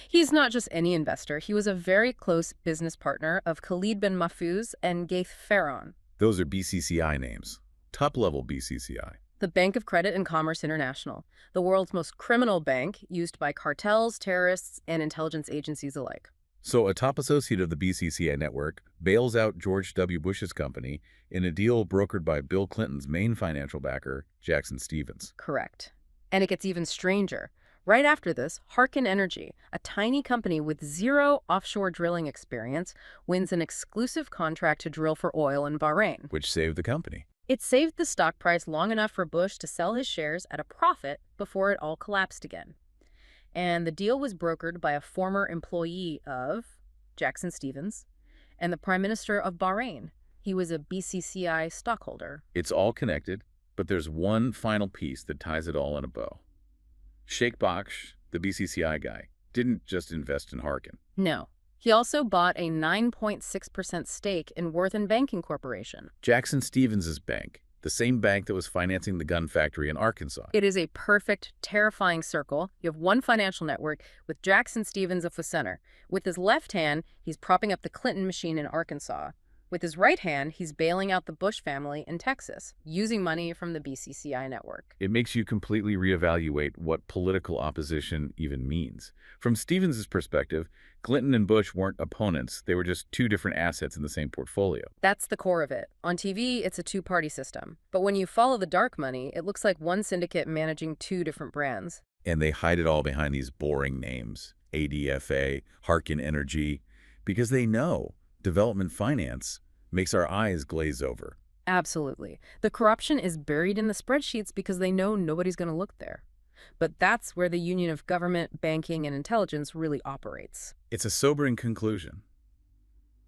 He's not just any investor. He was a very close business partner of Khalid bin Mahfouz and Gaith Farron.
Those are BCCI names. Top-level BCCI.
The Bank of Credit and Commerce International, the world's most criminal bank used by cartels, terrorists, and intelligence agencies alike.
So a top associate of the BCCI network bails out George W. Bush's company in a deal brokered by Bill Clinton's main financial backer, Jackson Stevens.
Correct. And it gets even stranger. Right after this, Harken Energy, a tiny company with zero offshore drilling experience, wins an exclusive contract to drill for oil in Bahrain.
Which saved the company.
It saved the stock price long enough for Bush to sell his shares at a profit before it all collapsed again. And the deal was brokered by a former employee of Jackson Stevens and the Prime Minister of Bahrain. He was a BCCI stockholder.
It's all connected, but there's one final piece that ties it all in a bow. Sheikh Baksh, the BCCI guy, didn't just invest in Harken.
No. He also bought a 9.6% stake in Worth & Banking Corporation.
Jackson Stevens' bank, the same bank that was financing the gun factory in Arkansas.
It is a perfect, terrifying circle. You have one financial network with Jackson Stevens at the center. With his left hand, he's propping up the Clinton machine in Arkansas. With his right hand, he's bailing out the Bush family in Texas, using money from the BCCI network.
It makes you completely reevaluate what political opposition even means. From Stevens' perspective, Clinton and Bush weren't opponents. They were just two different assets in the same portfolio.
That's the core of it. On TV, it's a two-party system. But when you follow the dark money, it looks like one syndicate managing two different brands.
And they hide it all behind these boring names, ADFA, Harken Energy, because they know development finance makes our eyes glaze over.
Absolutely. The corruption is buried in the spreadsheets because they know nobody's going to look there. But that's where the union of government, banking, and intelligence really operates.
It's a sobering conclusion.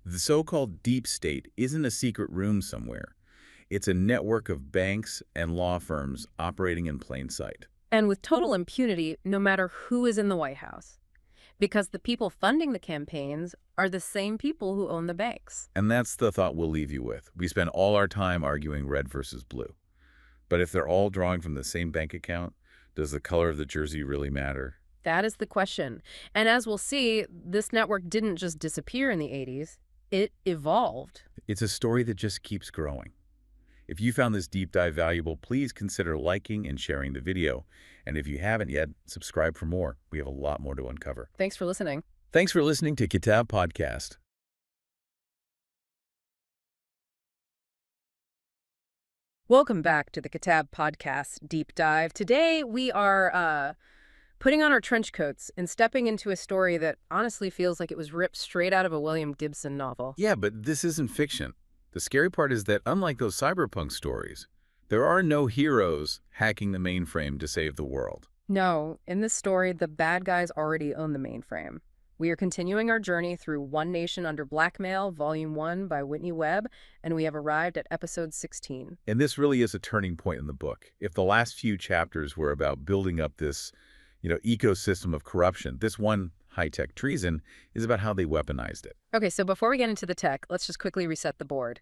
The so-called deep state isn't a secret room somewhere. It's a network of banks and law firms operating in plain sight.
And with total impunity, no matter who is in the White House. Because the people funding the campaigns are the same people who own the banks.
And that's the thought we'll leave you with. We spend all our time arguing red versus blue. But if they're all drawing from the same bank account, does the color of the jersey really matter?
That is the question. And as we'll see, this network didn't just disappear in the 80s. It evolved.
It's a story that just keeps growing. If you found this deep dive valuable, please consider liking and sharing the video. And if you haven't yet, subscribe for more. We have a lot more to uncover.
Thanks for listening.
Thanks for listening to Kitab Podcast.
Welcome back to the Kitab Podcast Deep Dive. Today we are putting on our trench coats and stepping into a story that honestly feels like it was ripped straight out of a William Gibson novel.
Yeah, but this isn't fiction. The scary part is that unlike those cyberpunk stories, there are no heroes hacking the mainframe to save the world.
No, in this story, the bad guys already own the mainframe. We are continuing our journey through One Nation Under Blackmail, Volume 1 by Whitney Webb, and we have arrived at Episode 16.
And this really is a turning point in the book. If the last few chapters were about building up this, ecosystem of corruption, this one high-tech treason is about how they weaponized it.
Okay, so before we get into the tech, let's just quickly reset the board.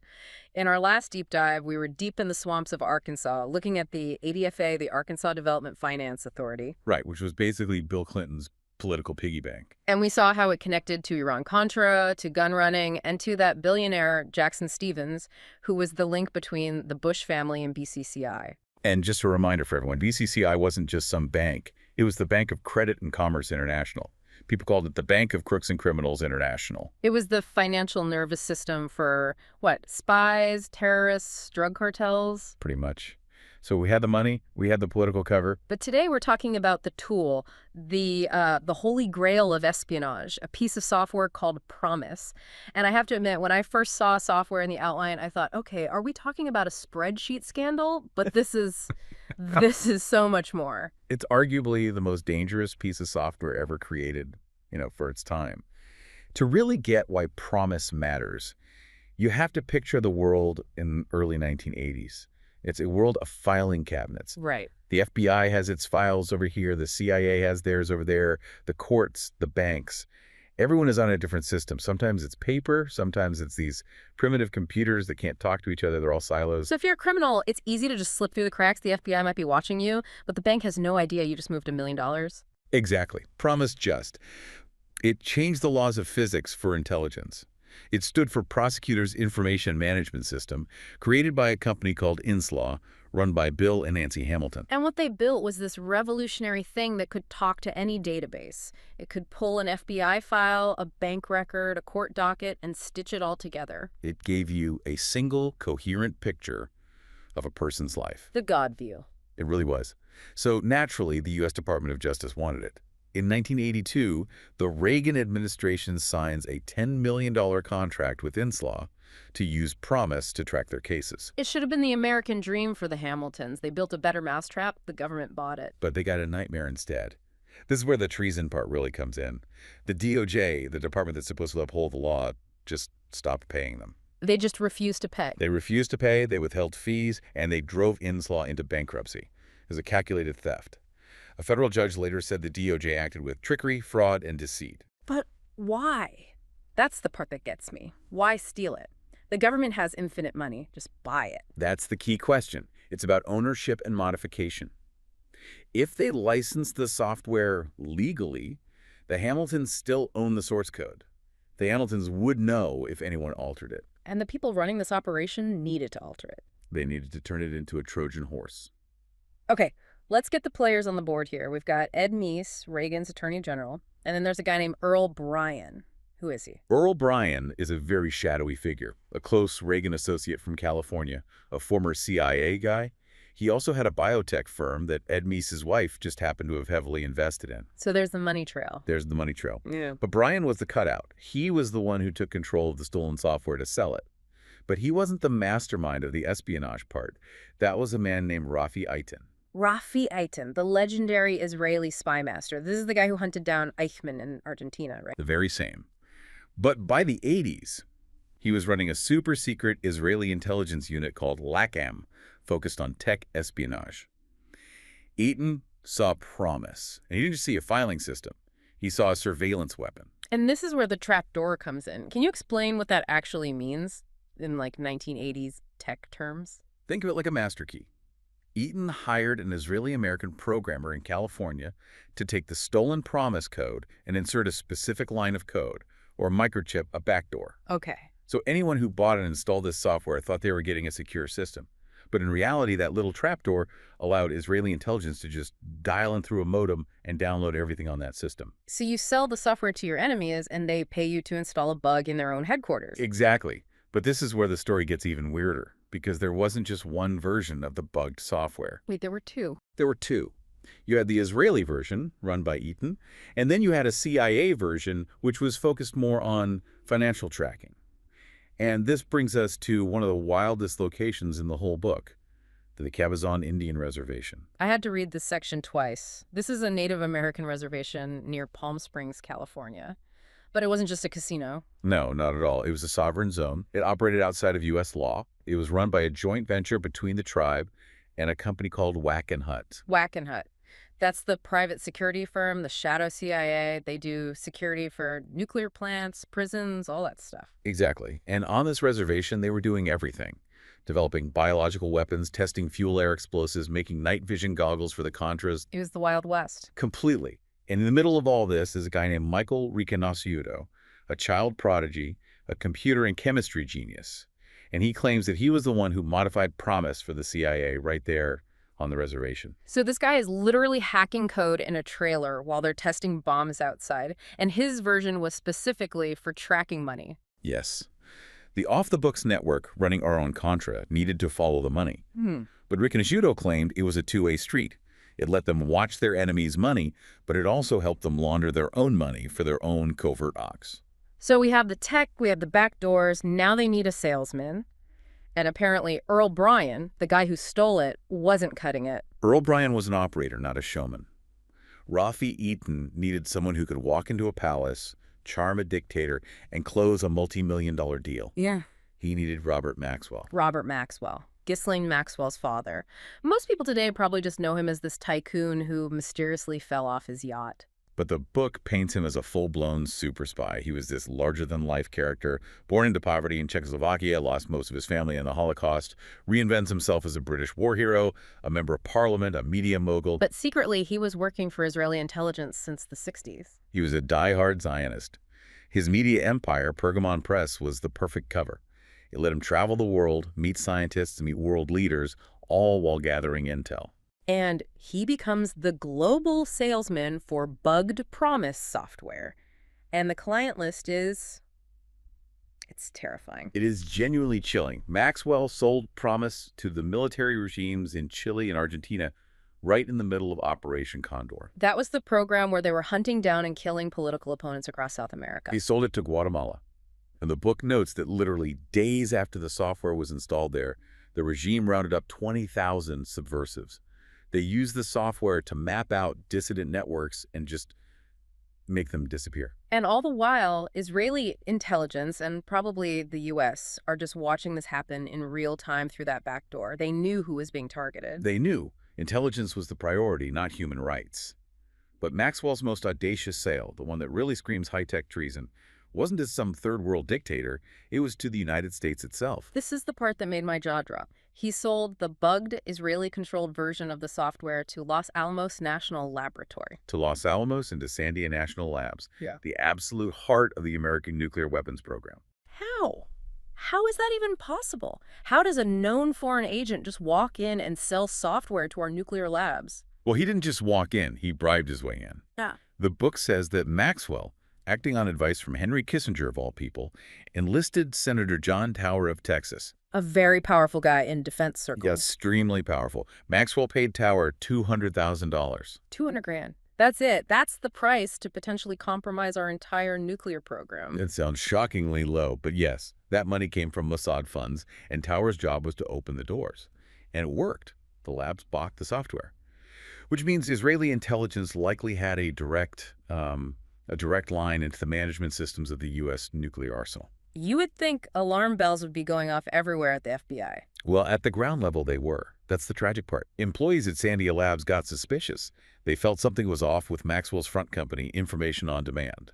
In our last deep dive, we were deep in the swamps of Arkansas, looking at the ADFA, the Arkansas Development Finance Authority.
Right, which was basically Bill Clinton's political piggy bank.
And we saw how it connected to Iran-Contra, to gun running, and to that billionaire Jackson Stevens, who was the link between the Bush family and BCCI.
And just a reminder for everyone, BCCI wasn't just some bank. It was the Bank of Credit and Commerce International. People called it the Bank of Crooks and Criminals International.
It was the financial nervous system for, what, spies, terrorists, drug cartels?
Pretty much. So we had the money, we had the political cover.
But today we're talking about the tool, the holy grail of espionage, a piece of software called PROMIS. And I have to admit, when I first saw software in the outline, I thought, okay, are we talking about a spreadsheet scandal? But this is this is so much more.
It's arguably the most dangerous piece of software ever created, for its time. To really get why PROMIS matters, you have to picture the world in the early 1980s. It's a world of filing cabinets.
Right.
The FBI has its files over here. The CIA has theirs over there. The courts, the banks. Everyone is on a different system. Sometimes it's paper. Sometimes it's these primitive computers that can't talk to each other. They're all silos.
So if you're a criminal, it's easy to just slip through the cracks. The FBI might be watching you, but the bank has no idea you just moved $1 million.
Exactly. PROMIS just. It changed the laws of physics for intelligence. It stood for Prosecutors Information Management System, created by a company called Inslaw, run by Bill and Nancy Hamilton.
And what they built was this revolutionary thing that could talk to any database. It could pull an FBI file, a bank record, a court docket, and stitch it all together.
It gave you a single, coherent picture of a person's life.
The God view.
It really was. So naturally, the U.S. Department of Justice wanted it. In 1982, the Reagan administration signs a $10 million contract with Inslaw to use PROMIS to track their cases.
It should have been the American dream for the Hamiltons. They built a better mousetrap. The government bought it.
But they got a nightmare instead. This is where the treason part really comes in. The DOJ, the department that's supposed to uphold the law, just stopped paying them.
They just refused to pay.
They refused to pay, they withheld fees, and they drove Inslaw into bankruptcy. It was a calculated theft. A federal judge later said the DOJ acted with trickery, fraud, and deceit.
But why? That's the part that gets me. Why steal it? The government has infinite money. Just buy it.
That's the key question. It's about ownership and modification. If they licensed the software legally, the Hamiltons still own the source code. The Hamiltons would know if anyone altered it.
And the people running this operation needed to alter it.
They needed to turn it into a Trojan horse.
Okay. Let's get the players on the board here. We've got Ed Meese, Reagan's Attorney General, and then there's a guy named Earl Bryan. Who is he?
Earl Bryan is a very shadowy figure, a close Reagan associate from California, a former CIA guy. He also had a biotech firm that Ed Meese's wife just happened to have heavily invested in.
So there's the money trail.
There's the money trail.
Yeah.
But Bryan was the cutout. He was the one who took control of the stolen software to sell it. But he wasn't the mastermind of the espionage part. That was a man named Rafi Eitan.
Rafi Eitan, the legendary Israeli spy master. This is the guy who hunted down Eichmann in Argentina, right?
The very same. But by the 80s, he was running a super-secret Israeli intelligence unit called LACAM, focused on tech espionage. Eitan saw PROMIS, and he didn't just see a filing system. He saw a surveillance weapon.
And this is where the trap door comes in. Can you explain what that actually means in, 1980s tech terms?
Think of it like a master key. Eitan hired an Israeli-American programmer in California to take the stolen PROMIS code and insert a specific line of code, or microchip, a backdoor.
Okay.
So anyone who bought and installed this software thought they were getting a secure system. But in reality, that little trapdoor allowed Israeli intelligence to just dial in through a modem and download everything on that system.
So you sell the software to your enemies, and they pay you to install a bug in their own headquarters.
Exactly. But this is where the story gets even weirder, because there wasn't just one version of the bugged software.
Wait, there were two.
There were two. You had the Israeli version, run by Eitan, and then you had a CIA version, which was focused more on financial tracking. And this brings us to one of the wildest locations in the whole book, the Cabazon Indian Reservation.
I had to read this section twice. This is a Native American reservation near Palm Springs, California. But it wasn't just a casino.
No, not at all. It was a sovereign zone. It operated outside of U.S. law. It was run by a joint venture between the tribe and a company called Whack and Hut.
Whack and Hut. That's the private security firm, the shadow CIA. They do security for nuclear plants, prisons, all that stuff.
Exactly. And on this reservation, they were doing everything. Developing biological weapons, testing fuel-air explosives, making night vision goggles for the Contras.
It was the Wild West.
Completely. And in the middle of all this is a guy named Michael Riconosciuto, a child prodigy, a computer and chemistry genius. And he claims that he was the one who modified PROMIS for the CIA right there on the reservation.
So this guy is literally hacking code in a trailer while they're testing bombs outside, and his version was specifically for tracking money.
Yes. The off-the-books network running Iran-Contra needed to follow the money. But Riconosciuto claimed it was a two-way street. It let them watch their enemies' money, but it also helped them launder their own money for their own covert ops.
So we have the tech, we have the back doors, now they need a salesman. And apparently Earl Bryan, the guy who stole it, wasn't cutting it.
Earl Bryan was an operator, not a showman. Rafi Eaton needed someone who could walk into a palace, charm a dictator, and close a multi-million-dollar deal.
Yeah.
He needed Robert Maxwell.
Robert Maxwell. Ghislaine Maxwell's father. Most people today probably just know him as this tycoon who mysteriously fell off his yacht.
But the book paints him as a full-blown super spy. He was this larger-than-life character, born into poverty in Czechoslovakia, lost most of his family in the Holocaust, reinvents himself as a British war hero, a member of parliament, a media mogul.
But secretly, he was working for Israeli intelligence since the 60s.
He was a die-hard Zionist. His media empire, Pergamon Press, was the perfect cover. It let him travel the world, meet scientists, meet world leaders, all while gathering intel.
And he becomes the global salesman for bugged PROMIS software. And the client list is... it's terrifying.
It is genuinely chilling. Maxwell sold PROMIS to the military regimes in Chile and Argentina right in the middle of Operation Condor.
That was the program where they were hunting down and killing political opponents across South America.
He sold it to Guatemala. And the book notes that literally days after the software was installed there, the regime rounded up 20,000 subversives. They used the software to map out dissident networks and just make them disappear.
And all the while, Israeli intelligence and probably the U.S. are just watching this happen in real time through that back door. They knew who was being targeted.
They knew intelligence was the priority, not human rights. But Maxwell's most audacious sale, the one that really screams high-tech treason, wasn't to some third-world dictator. It was to the United States itself.
This is the part that made my jaw drop. He sold the bugged, Israeli-controlled version of the software to Los Alamos National Laboratory.
To Los Alamos and to Sandia National Labs,
Yeah.
the absolute heart of the American nuclear weapons program.
How? How is that even possible? How does a known foreign agent just walk in and sell software to our nuclear labs?
Well, he didn't just walk in. He bribed his way in.
Yeah.
The book says that Maxwell, acting on advice from Henry Kissinger of all people, enlisted Senator John Tower of Texas.
A very powerful guy in defense circles.
Yes, extremely powerful. Maxwell paid Tower $200,000.
200 grand. That's it. That's the price to potentially compromise our entire nuclear program.
It sounds shockingly low, but yes, that money came from Mossad funds, and Tower's job was to open the doors. And it worked. The labs bought the software. Which means Israeli intelligence likely had a direct line into the management systems of the U.S. nuclear arsenal.
You would think alarm bells would be going off everywhere at the FBI.
Well, at the ground level, they were. That's the tragic part. Employees at Sandia Labs got suspicious. They felt something was off with Maxwell's front company, Information on Demand.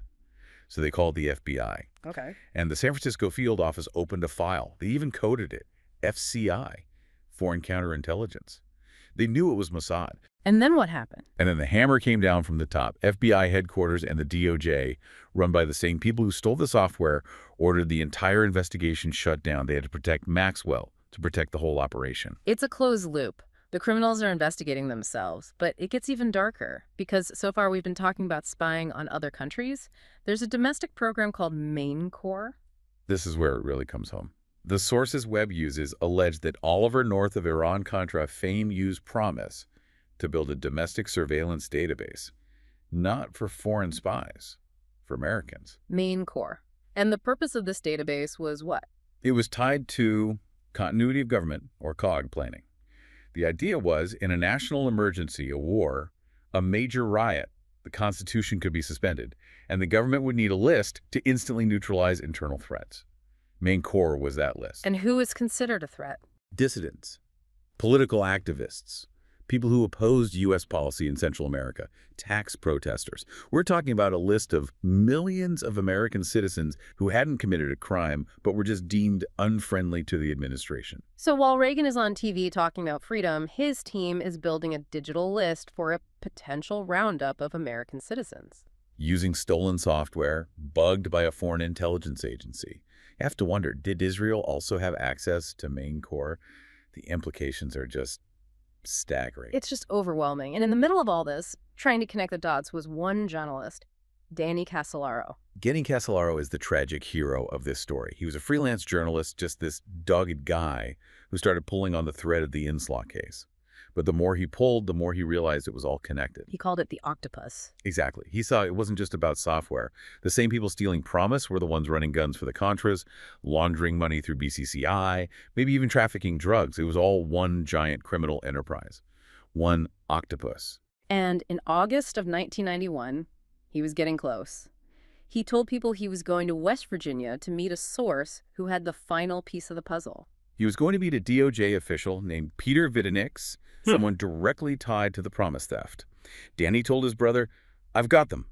So they called the FBI.
Okay.
And the San Francisco field office opened a file. They even coded it, FCI, Foreign Counterintelligence. They knew it was Mossad.
And then what happened?
And then the hammer came down from the top. FBI headquarters and the DOJ, run by the same people who stole the software, ordered the entire investigation shut down. They had to protect Maxwell, to protect the whole operation.
It's a closed loop. The criminals are investigating themselves, but it gets even darker because so far we've been talking about spying on other countries. There's a domestic program called Main Corps.
This is where it really comes home. The sources Webb uses allege that Oliver North of Iran-Contra fame used PROMIS to build a domestic surveillance database, not for foreign spies, for Americans.
Main Corps. And the purpose of this database was what?
It was tied to continuity of government, or COG, planning. The idea was, in a national emergency, a war, a major riot, the Constitution could be suspended, and the government would need a list to instantly neutralize internal threats. Main Corps was that list.
And who is considered a threat?
Dissidents, political activists, people who opposed U.S. policy in Central America, tax protesters. We're talking about a list of millions of American citizens who hadn't committed a crime but were just deemed unfriendly to the administration.
So while Reagan is on TV talking about freedom, his team is building a digital list for a potential roundup of American citizens.
Using stolen software, bugged by a foreign intelligence agency. You have to wonder, did Israel also have access to main core? The implications are just staggering.
It's just overwhelming. And in the middle of all this, trying to connect the dots was one journalist, Danny Casolaro.
Danny Casolaro is the tragic hero of this story. He was a freelance journalist, just this dogged guy who started pulling on the thread of the Inslaw case. But the more he pulled, the more he realized it was all connected.
He called it the Octopus.
Exactly. He saw it wasn't just about software. The same people stealing PROMIS were the ones running guns for the Contras, laundering money through BCCI, maybe even trafficking drugs. It was all one giant criminal enterprise. One octopus.
And in August of 1991, he was getting close. He told people he was going to West Virginia to meet a source who had the final piece of the puzzle.
He was going to meet a DOJ official named Peter Videnix, someone directly tied to the PROMIS theft. Danny told his brother, "I've got them."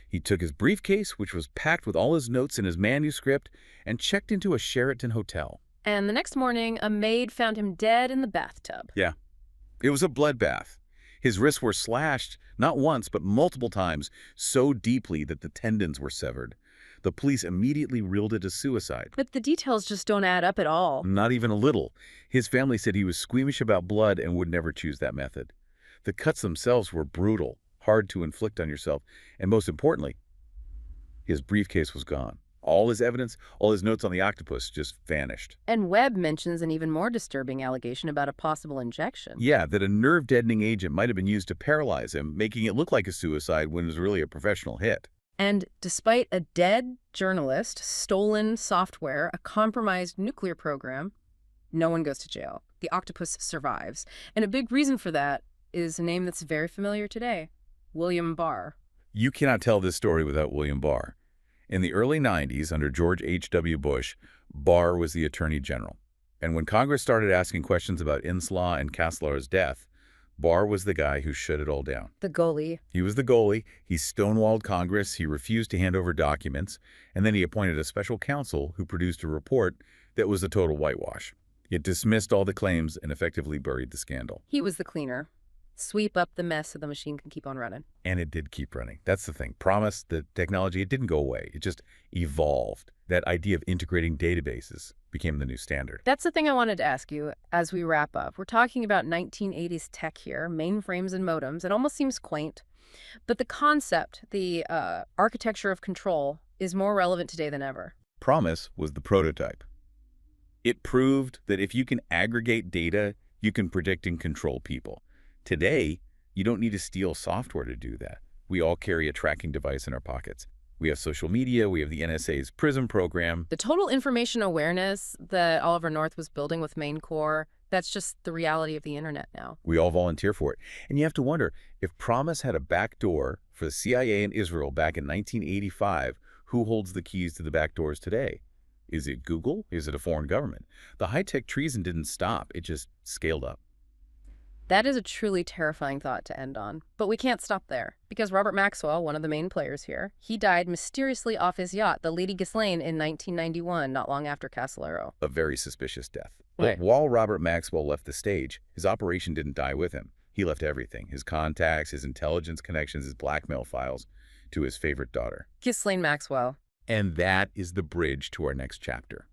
He took his briefcase, which was packed with all his notes and his manuscript, and checked into a Sheraton hotel.
And the next morning, a maid found him dead in the bathtub.
Yeah, it was a bloodbath. His wrists were slashed, not once, but multiple times, so deeply that the tendons were severed. The police immediately ruled it as suicide.
But the details just don't add up at all.
Not even a little. His family said he was squeamish about blood and would never choose that method. The cuts themselves were brutal, hard to inflict on yourself, and most importantly, his briefcase was gone. All his evidence, all his notes on the octopus just vanished.
And Webb mentions an even more disturbing allegation about a possible injection.
Yeah, that a nerve-deadening agent might have been used to paralyze him, making it look like a suicide when it was really a professional hit.
And despite a dead journalist, stolen software, a compromised nuclear program, no one goes to jail. The octopus survives. And a big reason for that is a name that's very familiar today, William Barr.
You cannot tell this story without William Barr. In the early 90s, under George H.W. Bush, Barr was the Attorney General. And when Congress started asking questions about Inslaw and Casolaro's death, Barr was the guy who shut it all down.
The goalie.
He was the goalie. He stonewalled Congress. He refused to hand over documents. And then he appointed a special counsel who produced a report that was a total whitewash. It dismissed all the claims and effectively buried the scandal.
He was the cleaner. Sweep up the mess so the machine can keep on running.
And it did keep running. That's the thing. PROMIS, the technology, it didn't go away. It just evolved. That idea of integrating databases became the new standard.
That's the thing I wanted to ask you as we wrap up. We're talking about 1980s tech here, mainframes and modems. It almost seems quaint. But the concept, the architecture of control, is more relevant today than ever.
PROMIS was the prototype. It proved that if you can aggregate data, you can predict and control people. Today, you don't need to steal software to do that. We all carry a tracking device in our pockets. We have social media, we have the NSA's PRISM program.
The total information awareness that Oliver North was building with Main Core, that's just the reality of the internet now.
We all volunteer for it. And you have to wonder, if PROMIS had a back door for the CIA in Israel back in 1985, who holds the keys to the back doors today? Is it Google? Is it a foreign government? The high-tech treason didn't stop. It just scaled up.
That is a truly terrifying thought to end on. But we can't stop there, because Robert Maxwell, one of the main players here, he died mysteriously off his yacht, the Lady Ghislaine, in 1991, not long after Casolaro.
A very suspicious death.
Right.
But while Robert Maxwell left the stage, his operation didn't die with him. He left everything, his contacts, his intelligence connections, his blackmail files, to his favorite daughter.
Ghislaine Maxwell.
And that is the bridge to our next chapter.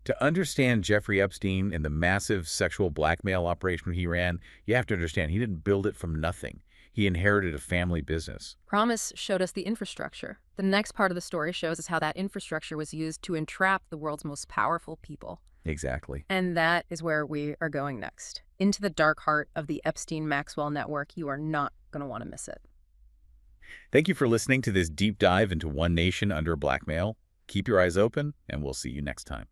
To understand Jeffrey Epstein and the massive sexual blackmail operation he ran, you have to understand he didn't build it from nothing. He inherited a family business.
PROMIS showed us the infrastructure. The next part of the story shows us how that infrastructure was used to entrap the world's most powerful people.
Exactly.
And that is where we are going next. Into the dark heart of the Epstein-Maxwell network. You are not going to want to miss it.
Thank you for listening to this deep dive into One Nation Under Blackmail. Keep your eyes open, and we'll see you next time.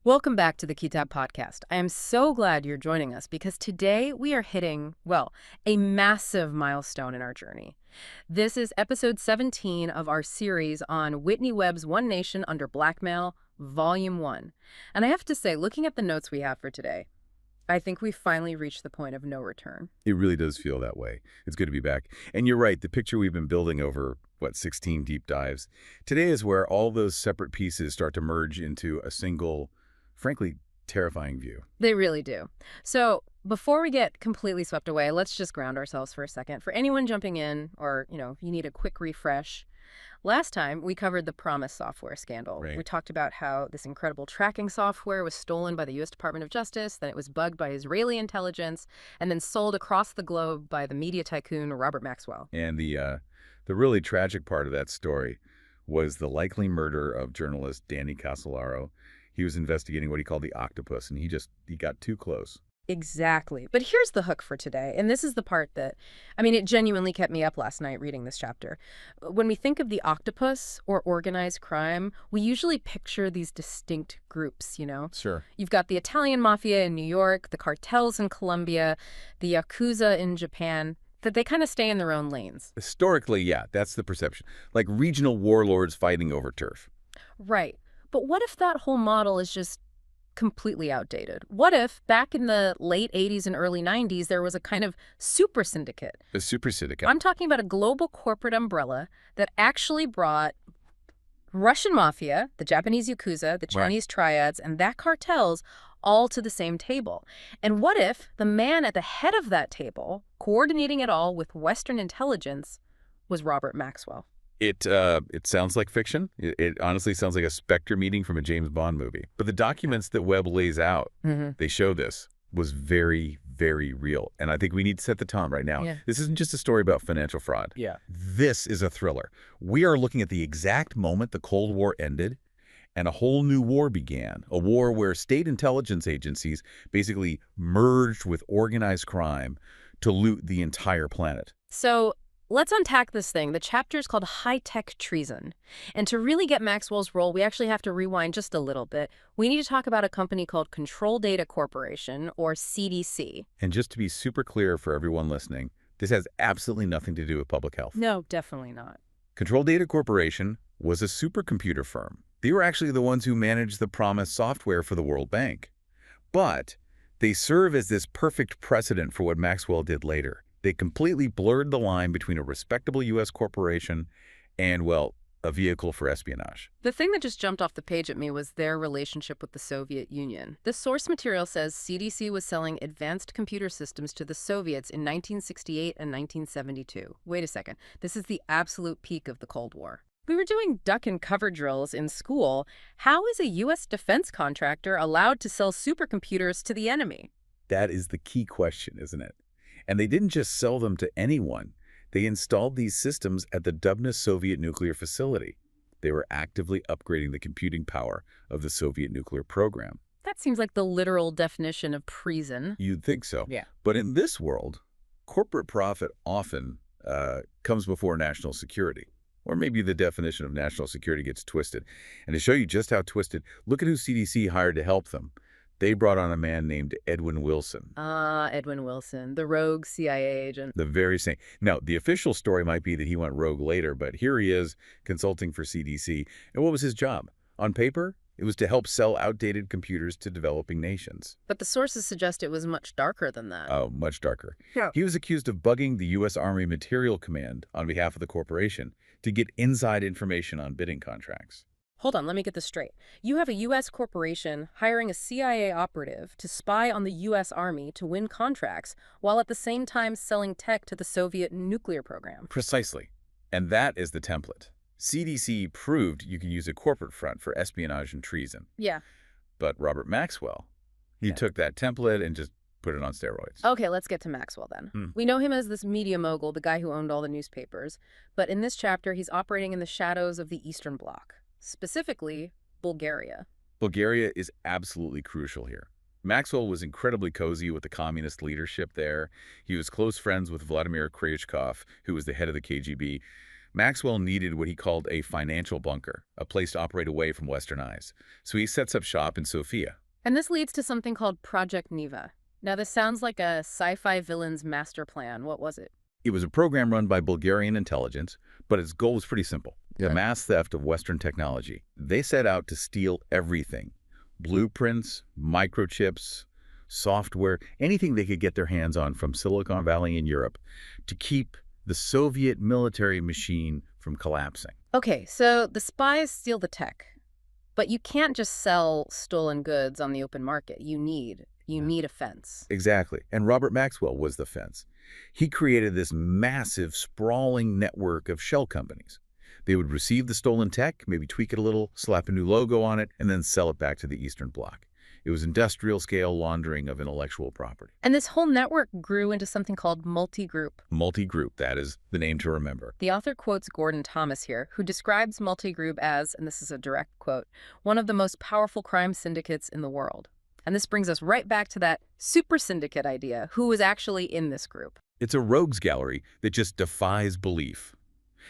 Welcome back to the Kitab Podcast. I am so glad you're joining us because today we are hitting, well, a massive milestone in our journey. This is episode 17 of our series on Whitney Webb's One Nation Under Blackmail, Volume 1. And I have to say, looking at the notes we have for today, I think we finally reached the point of no return.
It really does feel that way. It's good to be back. And you're right, the picture we've been building over, 16 deep dives. Today is where all those separate pieces start to merge into a single, frankly, terrifying view.
They really do. So before we get completely swept away, let's just ground ourselves for a second. For anyone jumping in or, if you need a quick refresh, last time we covered the PROMIS software scandal.
Right.
We talked about how this incredible tracking software was stolen by the U.S. Department of Justice, then it was bugged by Israeli intelligence, and then sold across the globe by the media tycoon Robert Maxwell.
And the really tragic part of that story was the likely murder of journalist Danny Casolaro. He was investigating what he called the Octopus, and he got too close.
Exactly. But here's the hook for today, and this is the part that, it genuinely kept me up last night reading this chapter. When we think of the Octopus or organized crime, we usually picture these distinct groups,
Sure.
You've got the Italian mafia in New York, the cartels in Colombia, the Yakuza in Japan, that they kind of stay in their own lanes.
Historically, yeah, that's the perception. Like regional warlords fighting over turf.
Right. But what if that whole model is just completely outdated? What if back in the late 80s and early 90s there was a kind of super syndicate?
A super syndicate.
I'm talking about a global corporate umbrella that actually brought Russian mafia, the Japanese Yakuza, the Chinese triads, and that cartels all to the same table. And what if the man at the head of that table, coordinating it all with Western intelligence, was Robert Maxwell?
It sounds like fiction. It honestly sounds like a Spectre meeting from a James Bond movie. But the documents that Webb lays out, they show this, was very, very real. And I think we need to set the tone right now.
Yeah.
This isn't just a story about financial fraud.
Yeah.
This is a thriller. We are looking at the exact moment the Cold War ended and a whole new war began, a war where state intelligence agencies basically merged with organized crime to loot the entire planet.
So let's unpack this thing. The chapter is called High-Tech Treason. And to really get Maxwell's role, we actually have to rewind just a little bit. We need to talk about a company called Control Data Corporation, or CDC.
And just to be super clear for everyone listening, this has absolutely nothing to do with public health.
No, definitely not.
Control Data Corporation was a supercomputer firm. They were actually the ones who managed the PROMIS software for the World Bank. But they serve as this perfect precedent for what Maxwell did later. They completely blurred the line between a respectable U.S. corporation and, well, a vehicle for espionage.
The thing that just jumped off the page at me was their relationship with the Soviet Union. The source material says CDC was selling advanced computer systems to the Soviets in 1968 and 1972. Wait a second. This is the absolute peak of the Cold War. We were doing duck and cover drills in school. How is a U.S. defense contractor allowed to sell supercomputers to the enemy?
That is the key question, isn't it? And they didn't just sell them to anyone. They installed these systems at the Dubna Soviet nuclear facility. They were actively upgrading the computing power of the Soviet nuclear program.
That seems like the literal definition of treason.
You'd think so.
Yeah.
But in this world, corporate profit often comes before national security. Or maybe the definition of national security gets twisted. And to show you just how twisted, look at who CDC hired to help them. They brought on a man named Edwin Wilson.
Edwin Wilson, the rogue CIA agent.
The very same. Now, the official story might be that he went rogue later, but here he is consulting for CDC. And what was his job? On paper, it was to help sell outdated computers to developing nations.
But the sources suggest it was much darker than that.
Oh, much darker.
Yeah.
He was accused of bugging the U.S. Army Material Command on behalf of the corporation to get inside information on bidding contracts.
Hold on, let me get this straight. You have a U.S. corporation hiring a CIA operative to spy on the U.S. Army to win contracts, while at the same time selling tech to the Soviet nuclear program.
Precisely. And that is the template. CDC proved you could use a corporate front for espionage and treason.
Yeah.
But Robert Maxwell, he took that template and just put it on steroids.
Okay, let's get to Maxwell then. We know him as this media mogul, the guy who owned all the newspapers. But in this chapter, he's operating in the shadows of the Eastern Bloc. Specifically, Bulgaria.
Bulgaria is absolutely crucial here. Maxwell was incredibly cozy with the communist leadership there. He was close friends with Vladimir Kryuchkov, who was the head of the KGB. Maxwell needed what he called a financial bunker, a place to operate away from Western eyes. So he sets up shop in Sofia.
And this leads to something called Project Neva. Now, this sounds like a sci-fi villain's master plan. What was it?
It was a program run by Bulgarian intelligence, but its goal was pretty simple. The mass theft of Western technology. They set out to steal everything. Blueprints, microchips, software, anything they could get their hands on from Silicon Valley in Europe to keep the Soviet military machine from collapsing.
Okay, so the spies steal the tech, but you can't just sell stolen goods on the open market. You need a fence.
Exactly. And Robert Maxwell was the fence. He created this massive, sprawling network of shell companies. They would receive the stolen tech, maybe tweak it a little, slap a new logo on it, and then sell it back to the Eastern Bloc. It was industrial-scale laundering of intellectual property.
And this whole network grew into something called multi-group.
Multi-group, that is the name to remember.
The author quotes Gordon Thomas here, who describes multi-group as, and this is a direct quote, one of the most powerful crime syndicates in the world. And this brings us right back to that super syndicate idea. Who was actually in this group?
It's a rogues gallery that just defies belief.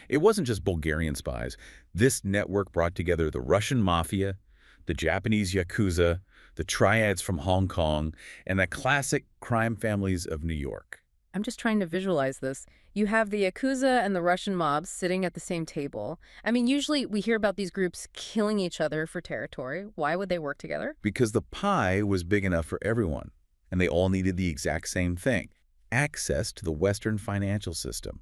It wasn't just Bulgarian spies. This network brought together the Russian mafia, the Japanese Yakuza, the triads from Hong Kong, and the classic crime families of New York.
I'm just trying to visualize this. You have the Yakuza and the Russian mobs sitting at the same table. I mean, usually we hear about these groups killing each other for territory. Why would they work together?
Because the pie was big enough for everyone, and they all needed the exact same thing: access to the Western financial system.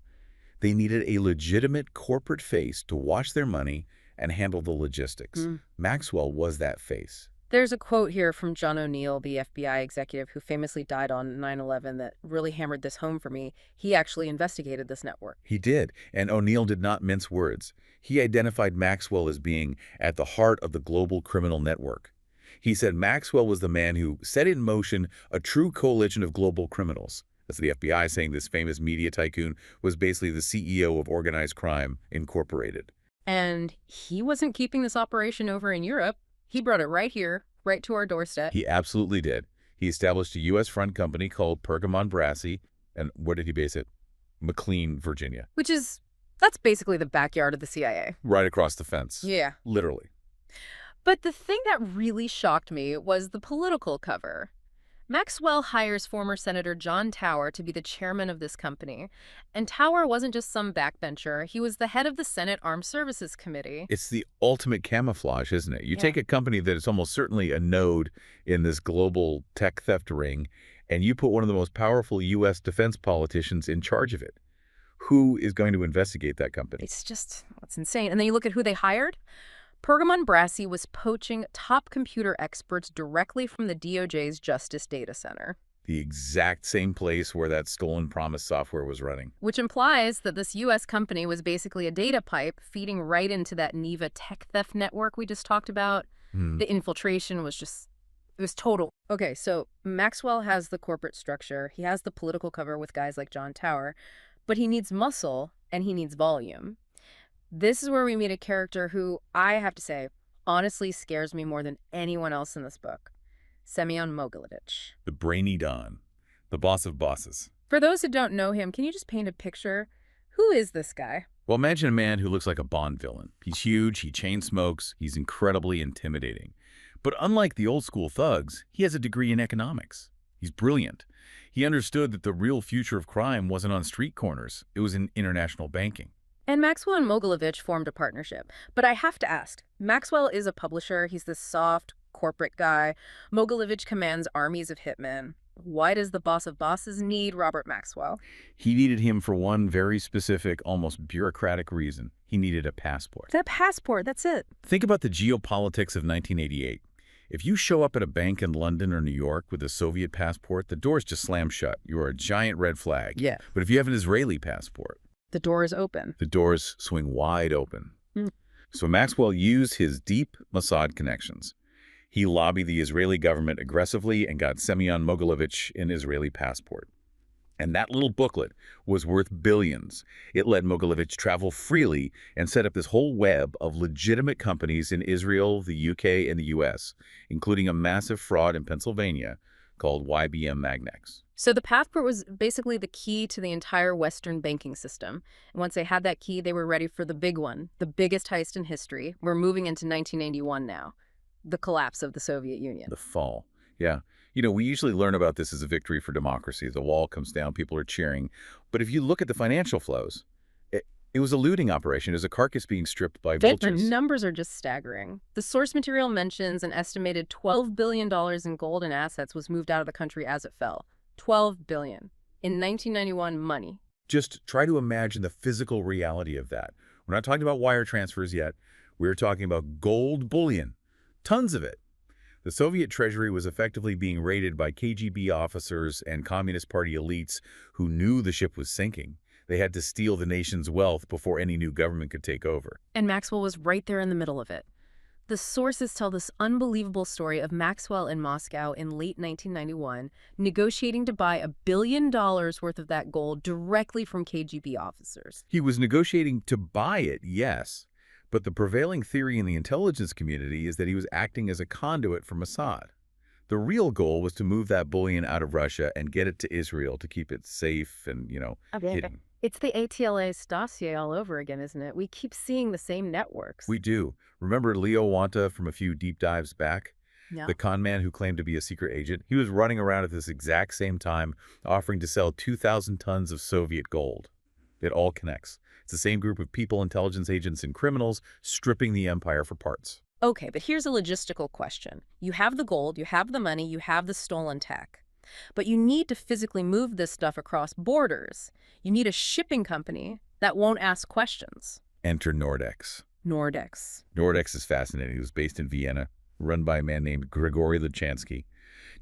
They needed a legitimate corporate face to watch their money and handle the logistics. Maxwell was that face.
There's a quote here from John O'Neill, the FBI executive who famously died on 9/11, that really hammered this home for me. He actually investigated this network.
He did, and O'Neill did not mince words. He identified Maxwell as being at the heart of the global criminal network. He said Maxwell was the man who set in motion a true coalition of global criminals. That's the FBI saying this famous media tycoon was basically the CEO of Organized Crime Incorporated.
And he wasn't keeping this operation over in Europe. He brought it right here, right to our doorstep.
He absolutely did. He established a U.S. front company called Pergamon Brassy. And where did he base it? McLean, Virginia.
That's basically the backyard of the CIA.
Right across the fence.
Yeah.
Literally.
But the thing that really shocked me was the political cover. Maxwell hires former Senator John Tower to be the chairman of this company. And Tower wasn't just some backbencher. He was the head of the Senate Armed Services Committee.
It's the ultimate camouflage, isn't it? You take a company that is almost certainly a node in this global tech theft ring, and you put one of the most powerful U.S. defense politicians in charge of it. Who is going to investigate that company?
It's insane. And then you look at who they hired. Pergamon Brassy was poaching top computer experts directly from the DOJ's Justice Data Center.
The exact same place where that stolen PROMIS software was running.
Which implies that this U.S. company was basically a data pipe feeding right into that Neva tech theft network we just talked about. The infiltration was it was total. Okay, so Maxwell has the corporate structure. He has the political cover with guys like John Tower, but he needs muscle and he needs volume. This is where we meet a character who, I have to say, honestly scares me more than anyone else in this book. Semyon Mogilevich.
The brainy Don. The boss of bosses.
For those who don't know him, can you just paint a picture? Who is this guy?
Well, imagine a man who looks like a Bond villain. He's huge, he chain smokes, he's incredibly intimidating. But unlike the old school thugs, he has a degree in economics. He's brilliant. He understood that the real future of crime wasn't on street corners. It was in international banking.
And Maxwell and Mogilevich formed a partnership. But I have to ask, Maxwell is a publisher. He's this soft, corporate guy. Mogilevich commands armies of hitmen. Why does the boss of bosses need Robert Maxwell?
He needed him for one very specific, almost bureaucratic reason. He needed a passport.
That passport, that's it.
Think about the geopolitics of 1988. If you show up at a bank in London or New York with a Soviet passport, the doors just slam shut. You are a giant red flag.
Yeah.
But if you have an Israeli passport,
the door is open.
The doors swing wide open. So Maxwell used his deep Mossad connections. He lobbied the Israeli government aggressively and got Semyon Mogilevich an Israeli passport. And that little booklet was worth billions. It let Mogilevich travel freely and set up this whole web of legitimate companies in Israel, the UK, and the US, including a massive fraud in Pennsylvania called YBM Magnex.
So the passport was basically the key to the entire Western banking system. And once they had that key, they were ready for the big one, the biggest heist in history. We're moving into 1991 now, the collapse of the Soviet Union.
The fall. Yeah. You know, we usually learn about this as a victory for democracy. The wall comes down, people are cheering. But if you look at the financial flows, It was a looting operation. It was a carcass being stripped by
The
vultures.
numbers are just staggering. The source material mentions an estimated $12 billion in gold and assets was moved out of the country as it fell. $12 billion. In 1991 money.
Just try to imagine the physical reality of that. We're not talking about wire transfers yet. We're talking about gold bullion. Tons of it. The Soviet treasury was effectively being raided by KGB officers and Communist Party elites who knew the ship was sinking. They had to steal the nation's wealth before any new government could take over.
And Maxwell was right there in the middle of it. The sources tell this unbelievable story of Maxwell in Moscow in late 1991, negotiating to buy $1 billion worth of that gold directly from KGB officers.
He was negotiating to buy it, yes, but the prevailing theory in the intelligence community is that he was acting as a conduit for Mossad. The real goal was to move that bullion out of Russia and get it to Israel to keep it safe and, hidden.
It's the ATLA's dossier all over again, isn't it? We keep seeing the same networks.
We do. Remember Leo Wanta from a few deep dives back?
Yeah.
The con man who claimed to be a secret agent? He was running around at this exact same time, offering to sell 2,000 tons of Soviet gold. It all connects. It's the same group of people, intelligence agents, and criminals stripping the empire for parts.
Okay, but here's a logistical question. You have the gold, you have the money, you have the stolen tech. But you need to physically move this stuff across borders. You need a shipping company that won't ask questions.
Enter Nordex.
Nordex.
Nordex is fascinating. It was based in Vienna, run by a man named Grigory Luchansky.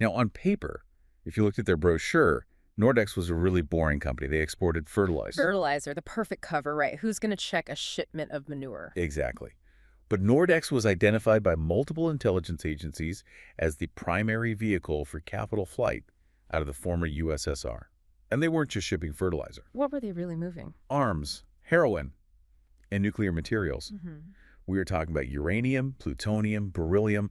Now, on paper, if you looked at their brochure, Nordex was a really boring company. They exported fertilizer.
Fertilizer, the perfect cover, right? Who's going to check a shipment of manure?
Exactly. But Nordex was identified by multiple intelligence agencies as the primary vehicle for capital flight out of the former USSR. And they weren't just shipping fertilizer.
What were they really moving?
Arms, heroin, and nuclear materials.
Mm-hmm.
We are talking about uranium, plutonium, beryllium,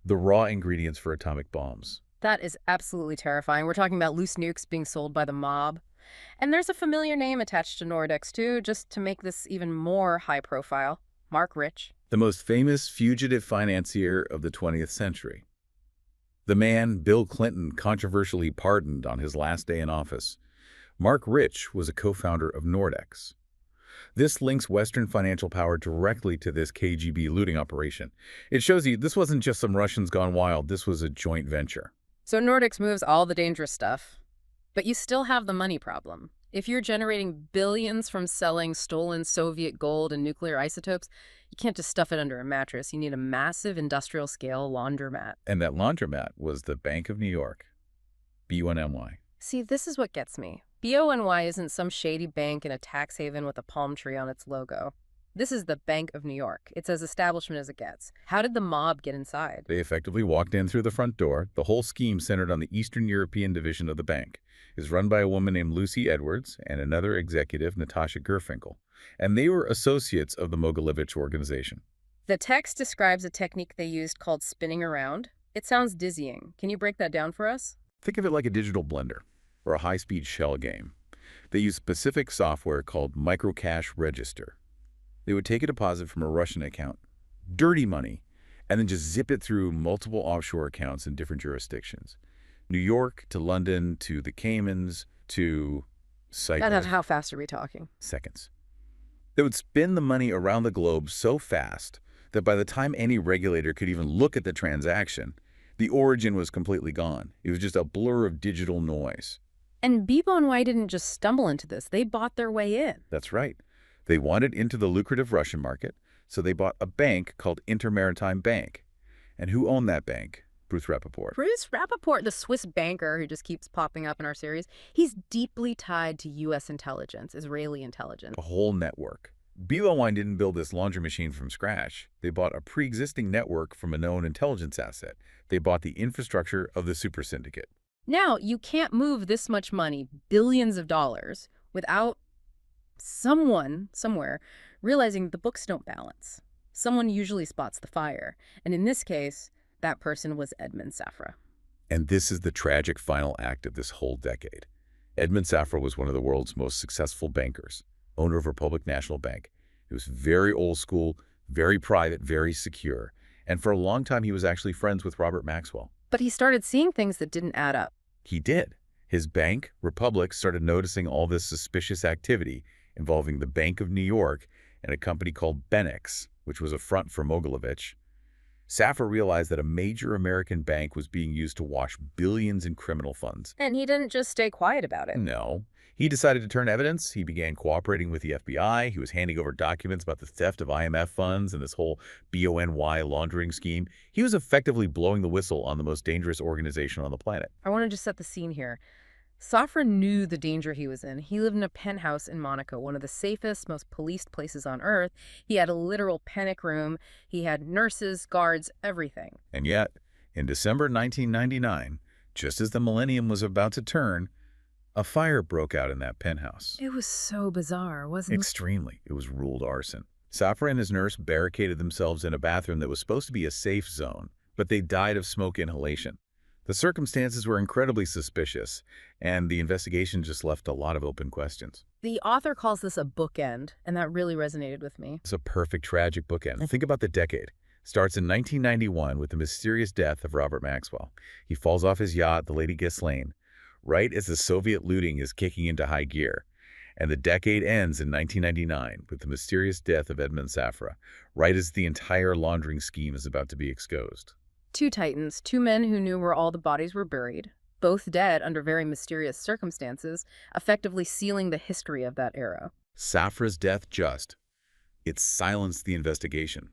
the raw ingredients for atomic bombs.
That is absolutely terrifying. We're talking about loose nukes being sold by the mob. And there's a familiar name attached to Nordex, too, just to make this even more high profile. Mark Rich.
The most famous fugitive financier of the 20th century. The man Bill Clinton controversially pardoned on his last day in office. Mark Rich was a co-founder of Nordex. This links Western financial power directly to this KGB looting operation. It shows you this wasn't just some Russians gone wild. This was a joint venture.
So Nordex moves all the dangerous stuff, but you still have the money problem. If you're generating billions from selling stolen Soviet gold and nuclear isotopes, you can't just stuff it under a mattress. You need a massive industrial-scale laundromat.
And that laundromat was the Bank of New York, BUNY.
See, this is what gets me. BUNY isn't some shady bank in a tax haven with a palm tree on its logo. This is the Bank of New York. It's as establishment as it gets. How did the mob get inside?
They effectively walked in through the front door. The whole scheme centered on the Eastern European division of the bank. It's run by a woman named Lucy Edwards and another executive, Natasha Gerfinkel. And they were associates of the Mogilevich organization.
The text describes a technique they used called spinning around. It sounds dizzying. Can you break that down for us?
Think of it like a digital blender or a high-speed shell game. They used specific software called microcash register. They would take a deposit from a Russian account, dirty money, and then just zip it through multiple offshore accounts in different jurisdictions. New York to London to the Caymans to Cyprus.
And how fast are we talking?
Seconds. They would spin the money around the globe so fast that by the time any regulator could even look at the transaction, the origin was completely gone. It was just a blur of digital noise.
And BUNY didn't just stumble into this. They bought their way in.
That's right. They wanted into the lucrative Russian market, so they bought a bank called Intermaritime Bank. And who owned that bank? Bruce Rappaport.
Bruce Rappaport, the Swiss banker who just keeps popping up in our series, he's deeply tied to U.S. intelligence, Israeli intelligence.
A whole network. BUNY didn't build this laundry machine from scratch. They bought a pre-existing network from a known intelligence asset. They bought the infrastructure of the super syndicate.
Now, you can't move this much money, billions of dollars, without someone, somewhere, realizing the books don't balance. Someone usually spots the fire. And in this case, that person was Edmund Safra.
And this is the tragic final act of this whole decade. Edmund Safra was one of the world's most successful bankers, owner of Republic National Bank. He was very old school, very private, very secure. And for a long time, he was actually friends with Robert Maxwell.
But he started seeing things that didn't add up.
He did. His bank, Republic, started noticing all this suspicious activity, involving the Bank of New York and a company called Benex, which was a front for Mogilevich. Safra realized that a major American bank was being used to wash billions in criminal funds.
And he didn't just stay quiet about it.
No. He decided to turn evidence. He began cooperating with the FBI. He was handing over documents about the theft of IMF funds and this whole BONY laundering scheme. He was effectively blowing the whistle on the most dangerous organization on the planet.
I want to just set the scene here. Safra knew the danger he was in. He lived in a penthouse in Monaco, one of the safest, most policed places on Earth. He had a literal panic room. He had nurses, guards, everything.
And yet, in December 1999, just as the millennium was about to turn, a fire broke out in that penthouse.
It was so bizarre, wasn't it?
Extremely. It was ruled arson. Safra and his nurse barricaded themselves in a bathroom that was supposed to be a safe zone, but they died of smoke inhalation. The circumstances were incredibly suspicious, and the investigation just left a lot of open questions.
The author calls this a bookend, and that really resonated with me.
It's a perfect tragic bookend. Think about the decade. Starts in 1991 with the mysterious death of Robert Maxwell. He falls off his yacht, the Lady Ghislaine, right as the Soviet looting is kicking into high gear. And the decade ends in 1999 with the mysterious death of Edmund Safra, right as the entire laundering scheme is about to be exposed.
Two titans, two men who knew where all the bodies were buried, both dead under very mysterious circumstances, effectively sealing the history of that era.
Safra's death it silenced the investigation.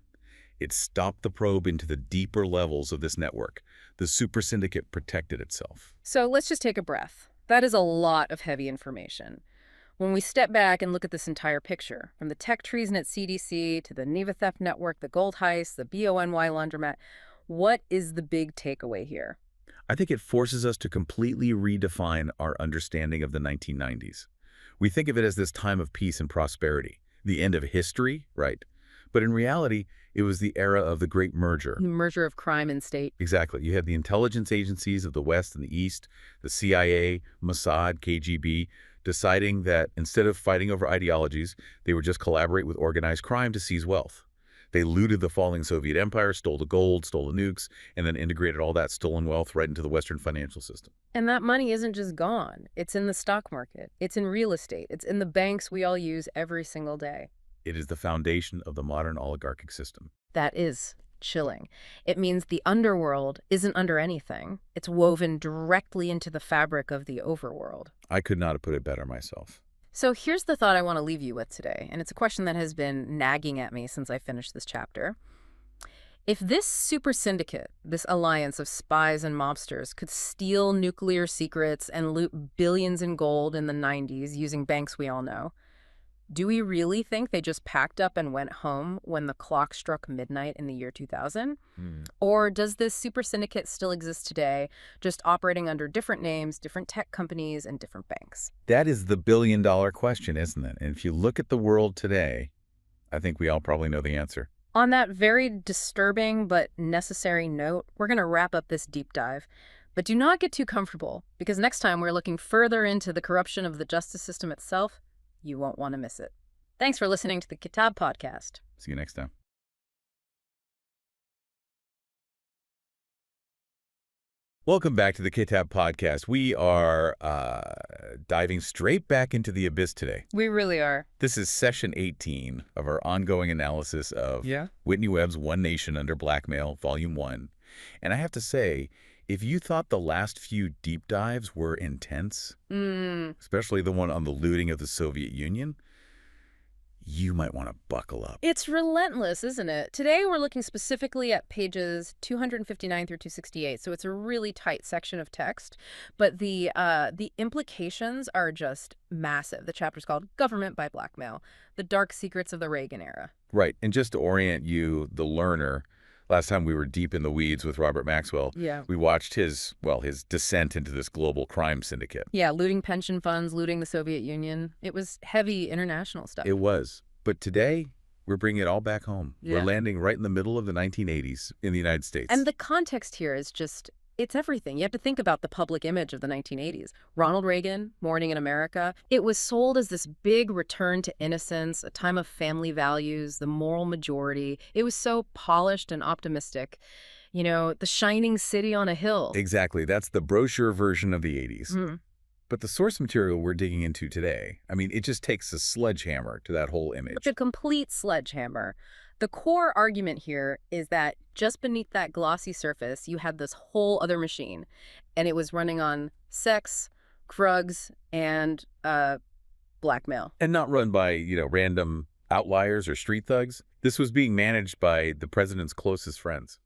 It stopped the probe into the deeper levels of this network. The super syndicate protected itself.
So let's just take a breath. That is a lot of heavy information. When we step back and look at this entire picture, from the tech treason at CDC to the Neva theft network, the gold heist, the BONY laundromat, what is the big takeaway here?
I think it forces us to completely redefine our understanding of the 1990s. We think of it as this time of peace and prosperity, the end of history, right? But in reality, it was the era of the great merger.
The merger of crime and state.
Exactly. You had the intelligence agencies of the West and the East, the CIA, Mossad, KGB, deciding that instead of fighting over ideologies, they would just collaborate with organized crime to seize wealth. They looted the falling Soviet empire, stole the gold, stole the nukes, and then integrated all that stolen wealth right into the Western financial system.
And that money isn't just gone. It's in the stock market. It's in real estate. It's in the banks we all use every single day.
It is the foundation of the modern oligarchic system.
That is chilling. It means the underworld isn't under anything. It's woven directly into the fabric of the overworld.
I could not have put it better myself.
So here's the thought I want to leave you with today, and it's a question that has been nagging at me since I finished this chapter. If this super syndicate, this alliance of spies and mobsters, could steal nuclear secrets and loot billions in gold in the 90s using banks we all know, do we really think they just packed up and went home when the clock struck midnight in the year 2000? Or does this super syndicate still exist today, just operating under different names, different tech companies, and different banks?
That is the billion-dollar question, isn't it? And if you look at the world today, I think we all probably know the answer.
On that very disturbing but necessary note, we're going to wrap up this deep dive. But do not get too comfortable, because next time we're looking further into the corruption of the justice system itself. You won't want to miss it. Thanks for listening to the Kitab Podcast.
See you next time. Welcome back to the Kitab Podcast. We are diving straight back into the abyss today.
We really are.
This is session 18 of our ongoing analysis of Whitney Webb's One Nation Under Blackmail, Volume 1. And I have to say, if you thought the last few deep dives were intense, especially the one on the looting of the Soviet Union, you might want to buckle up.
It's relentless, isn't it? Today we're looking specifically at pages 259 through 268, so it's a really tight section of text, but the implications are just massive. The chapter's called Government by Blackmail, The Dark Secrets of the Reagan Era.
Right, and just to orient you, the learner, last time we were deep in the weeds with Robert Maxwell, we watched his descent into this global crime syndicate.
Yeah, looting pension funds, looting the Soviet Union. It was heavy international stuff.
It was. But today, we're bringing it all back home. We're landing right in the middle of the 1980s in the United States.
And the context here is just, it's everything. You have to think about the public image of the 1980s. Ronald Reagan, Morning in America. It was sold as this big return to innocence, a time of family values, the moral majority. It was so polished and optimistic. You know, the shining city on a hill.
Exactly. That's the brochure version of the 80s. But the source material we're digging into today, I mean, it just takes a sledgehammer to that whole image.
It's a complete sledgehammer. The core argument here is that just beneath that glossy surface, you had this whole other machine, and it was running on sex, drugs, and blackmail.
And not run by, random outliers or street thugs. This was being managed by the president's closest friends.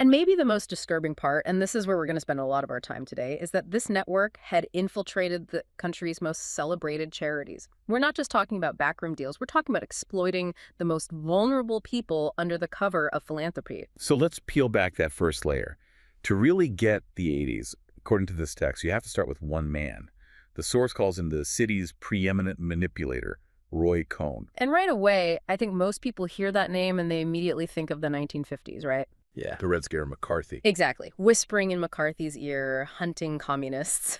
And maybe the most disturbing part, and this is where we're going to spend a lot of our time today, is that this network had infiltrated the country's most celebrated charities. We're not just talking about backroom deals. We're talking about exploiting the most vulnerable people under the cover of philanthropy.
So let's peel back that first layer. To really get the 80s, according to this text, you have to start with one man. The source calls him the city's preeminent manipulator, Roy Cohn.
And right away, I think most people hear that name and they immediately think of the 1950s, right?
Yeah. The Red Scare of McCarthy.
Exactly. Whispering in McCarthy's ear, hunting communists.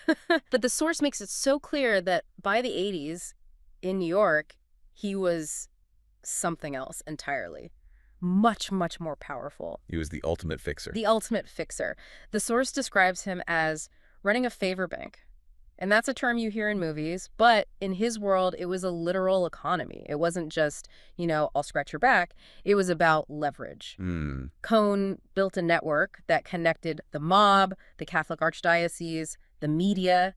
But the source makes it so clear that by the 80s, in New York, he was something else entirely. Much, much more powerful.
He was the ultimate fixer.
The ultimate fixer. The source describes him as running a favor bank. And that's a term you hear in movies, but in his world, it was a literal economy. It wasn't just, I'll scratch your back. It was about leverage. Cohn built a network that connected the mob, the Catholic Archdiocese, the media,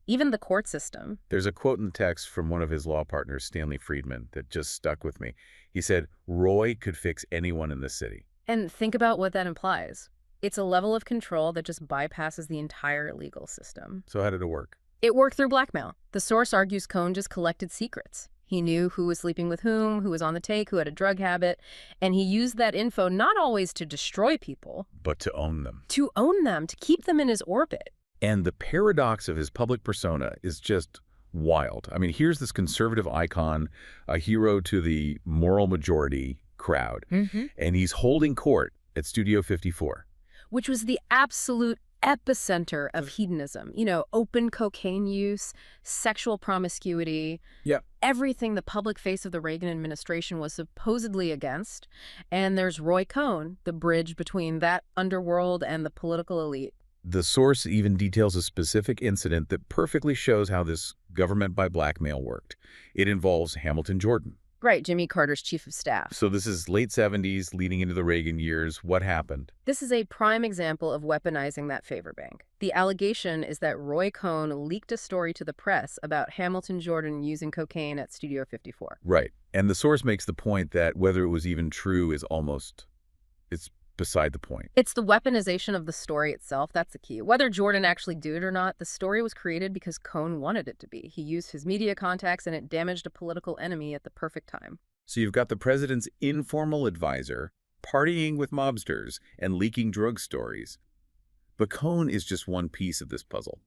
even the court system.
There's a quote in the text from one of his law partners, Stanley Friedman, that just stuck with me. He said, Roy could fix anyone in the city.
And think about what that implies. It's a level of control that just bypasses the entire legal system.
So how did it work?
It worked through blackmail. The source argues Cohn just collected secrets. He knew who was sleeping with whom, who was on the take, who had a drug habit, and he used that info not always to destroy people,
but to own them.
To own them, to keep them in his orbit.
And the paradox of his public persona is just wild. I mean, here's this conservative icon, a hero to the moral majority crowd, and he's holding court at Studio 54.
Which was the absolute epicenter of hedonism. Open cocaine use, sexual promiscuity.
Yep.
Everything the public face of the Reagan administration was supposedly against. And there's Roy Cohn, the bridge between that underworld and the political elite.
The source even details a specific incident that perfectly shows how this government by blackmail worked. It involves Hamilton Jordan.
Right, Jimmy Carter's chief of staff.
So this is late 70s, leading into the Reagan years. What happened?
This is a prime example of weaponizing that favor bank. The allegation is that Roy Cohn leaked a story to the press about Hamilton Jordan using cocaine at Studio 54.
Right. And the source makes the point that whether it was even true is it's beside the point.
It's the weaponization of the story itself. That's the key. Whether Jordan actually did it or not, the story was created because Cohn wanted it to be. He used his media contacts and it damaged a political enemy at the perfect time.
So you've got the president's informal advisor partying with mobsters and leaking drug stories. But Cohn is just one piece of this puzzle.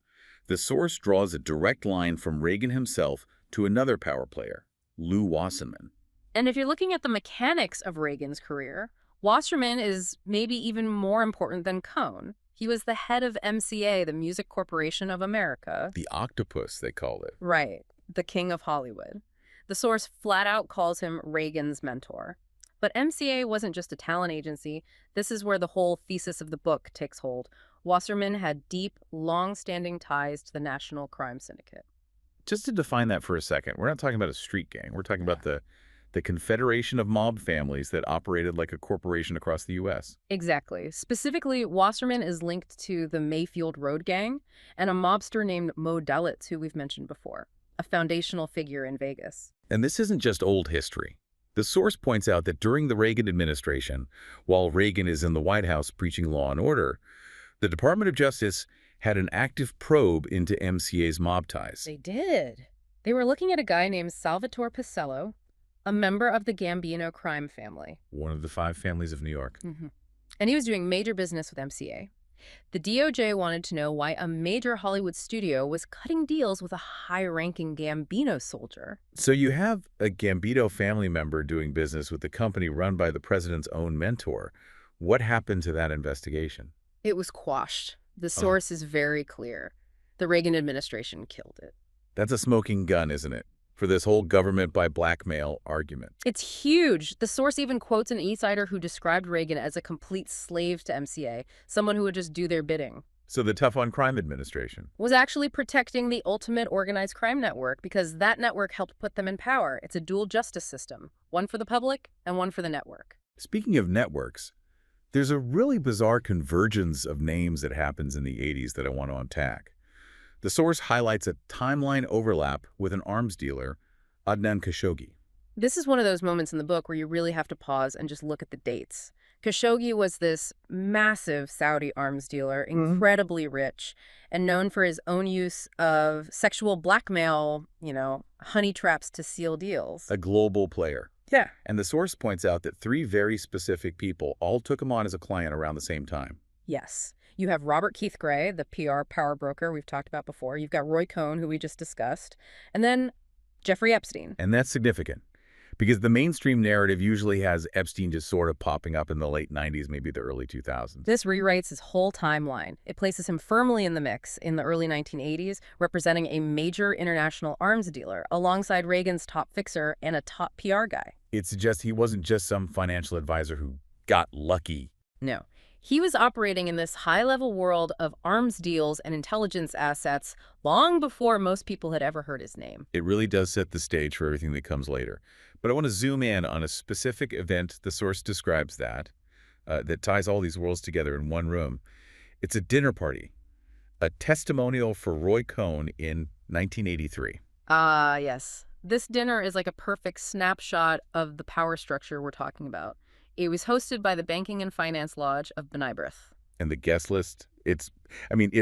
The source draws a direct line from Reagan himself to another power player, Lew Wasserman.
And if you're looking at the mechanics of Reagan's career, Wasserman is maybe even more important than Cohn. He was the head of MCA, the Music Corporation of America.
The Octopus, they called it.
Right. The king of Hollywood. The source flat out calls him Reagan's mentor. But MCA wasn't just a talent agency. This is where the whole thesis of the book takes hold. Wasserman had deep, long-standing ties to the National Crime Syndicate.
Just to define that for a second, we're not talking about a street gang. We're talking about the confederation of mob families that operated like a corporation across the U.S.
Exactly. Specifically, Wasserman is linked to the Mayfield Road Gang and a mobster named Mo Dalitz, who we've mentioned before, a foundational figure in Vegas.
And this isn't just old history. The source points out that during the Reagan administration, while Reagan is in the White House preaching law and order, the Department of Justice had an active probe into MCA's mob ties.
They did. They were looking at a guy named Salvatore Pisello, a member of the Gambino crime family.
One of the 5 families of New York.
And he was doing major business with MCA. The DOJ wanted to know why a major Hollywood studio was cutting deals with a high-ranking Gambino soldier.
So you have a Gambino family member doing business with the company run by the president's own mentor. What happened to that investigation?
It was quashed. The source is very clear. The Reagan administration killed it.
That's a smoking gun, isn't it? For this whole government by blackmail argument.
It's huge. The source even quotes an insider who described Reagan as a complete slave to MCA, someone who would just do their bidding.
So the Tough on Crime Administration.
Was actually protecting the ultimate organized crime network because that network helped put them in power. It's a dual justice system, one for the public and one for the network.
Speaking of networks, there's a really bizarre convergence of names that happens in the 80s that I want to unpack. The source highlights a timeline overlap with an arms dealer, Adnan Khashoggi.
This is one of those moments in the book where you really have to pause and just look at the dates. Khashoggi was this massive Saudi arms dealer, incredibly rich, and known for his own use of sexual blackmail, honey traps to seal deals.
A global player.
Yeah.
And the source points out that 3 very specific people all took him on as a client around the same time.
Yes. You have Robert Keith Gray, the PR power broker we've talked about before. You've got Roy Cohn, who we just discussed. And then Jeffrey Epstein.
And that's significant, because the mainstream narrative usually has Epstein just sort of popping up in the late 90s, maybe the early 2000s.
This rewrites his whole timeline. It places him firmly in the mix in the early 1980s, representing a major international arms dealer, alongside Reagan's top fixer and a top PR guy.
It suggests he wasn't just some financial advisor who got lucky.
No. He was operating in this high-level world of arms deals and intelligence assets long before most people had ever heard his name.
It really does set the stage for everything that comes later. But I want to zoom in on a specific event the source describes that ties all these worlds together in one room. It's a dinner party, a testimonial for Roy Cohn in 1983.
Ah, yes. This dinner is like a perfect snapshot of the power structure we're talking about. It was hosted by the Banking and Finance Lodge of B'nai B'rith.
And the guest list, it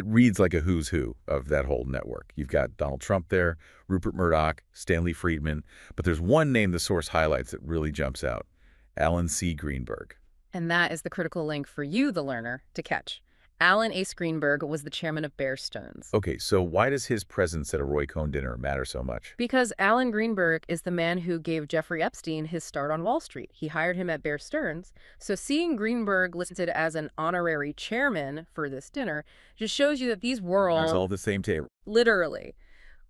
reads like a who's who of that whole network. You've got Donald Trump there, Rupert Murdoch, Stanley Friedman, but there's one name the source highlights that really jumps out, Alan C. Greenberg.
And that is the critical link for you, the learner, to catch. Alan Ace Greenberg was the chairman of Bear Stearns.
Okay, so why does his presence at a Roy Cohn dinner matter so much?
Because Alan Greenberg is the man who gave Jeffrey Epstein his start on Wall Street. He hired him at Bear Stearns. So seeing Greenberg listed as an honorary chairman for this dinner just shows you that these were
all the same table.
Literally.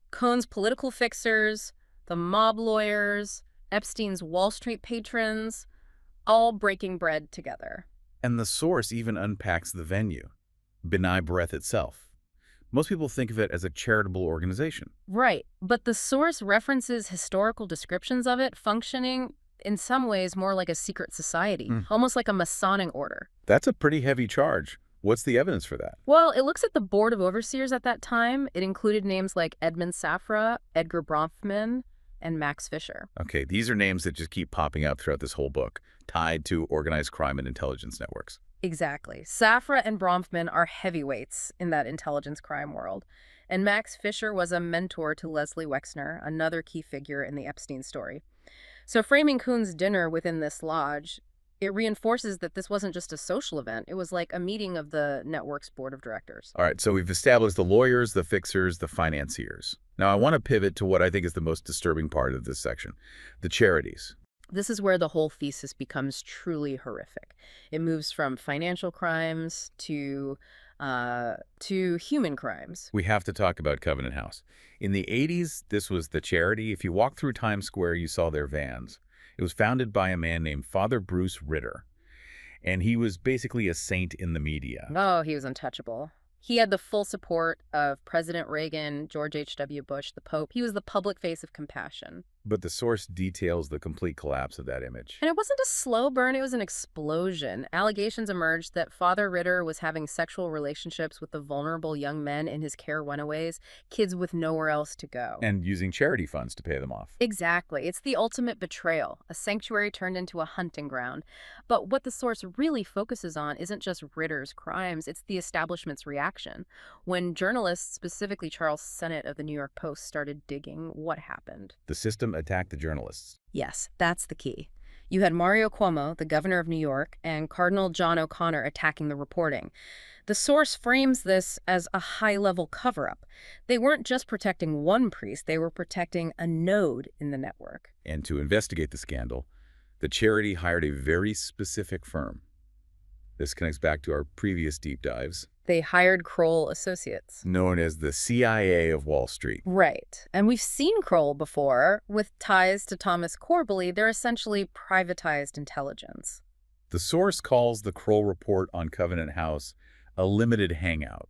Cohn's political fixers, the mob lawyers, Epstein's Wall Street patrons, all breaking bread together.
And the source even unpacks the venue, B'nai B'rith itself. Most people think of it as a charitable organization.
Right, but the source references historical descriptions of it functioning in some ways more like a secret society, almost like a Masonic order.
That's a pretty heavy charge. What's the evidence for that?
Well, it looks at the board of overseers at that time. It included names like Edmund Safra, Edgar Bronfman, and Max Fisher.
Okay, these are names that just keep popping up throughout this whole book, tied to organized crime and intelligence networks.
Exactly. Safra and Bronfman are heavyweights in that intelligence crime world. And Max Fisher was a mentor to Leslie Wexner, another key figure in the Epstein story. So framing Cohn's dinner within this lodge, it reinforces that this wasn't just a social event. It was like a meeting of the network's board of directors.
All right, so we've established the lawyers, the fixers, the financiers. Now I want to pivot to what I think is the most disturbing part of this section, the charities.
This is where the whole thesis becomes truly horrific. It moves from financial crimes to human crimes.
We have to talk about Covenant House. In the 80s, this was the charity. If you walked through Times Square, you saw their vans. It was founded by a man named Father Bruce Ritter, and he was basically a saint in the media.
Oh, he was untouchable. He had the full support of President Reagan, George H.W. Bush, the Pope. He was the public face of compassion.
But the source details the complete collapse of that image.
And it wasn't a slow burn, it was an explosion. Allegations emerged that Father Ritter was having sexual relationships with the vulnerable young men in his care runaways, kids with nowhere else to go.
And using charity funds to pay them off.
Exactly. It's the ultimate betrayal, a sanctuary turned into a hunting ground. But what the source really focuses on isn't just Ritter's crimes, it's the establishment's reaction. When journalists, specifically Charles Sennett of the New York Post, started digging, what happened?
The system attacked the journalists.
Yes, that's the key. You had Mario Cuomo, the governor of New York, and Cardinal John O'Connor attacking the reporting. The source frames this as a high-level cover-up. They weren't just protecting one priest, they were protecting a node in the network.
And to investigate the scandal, the charity hired a very specific firm. This connects back to our previous deep dives.
They hired Kroll Associates,
known as the CIA of Wall Street.
Right. And we've seen Kroll before. With ties to Thomas Corbally, they're essentially privatized intelligence.
The source calls the Kroll report on Covenant House a limited hangout.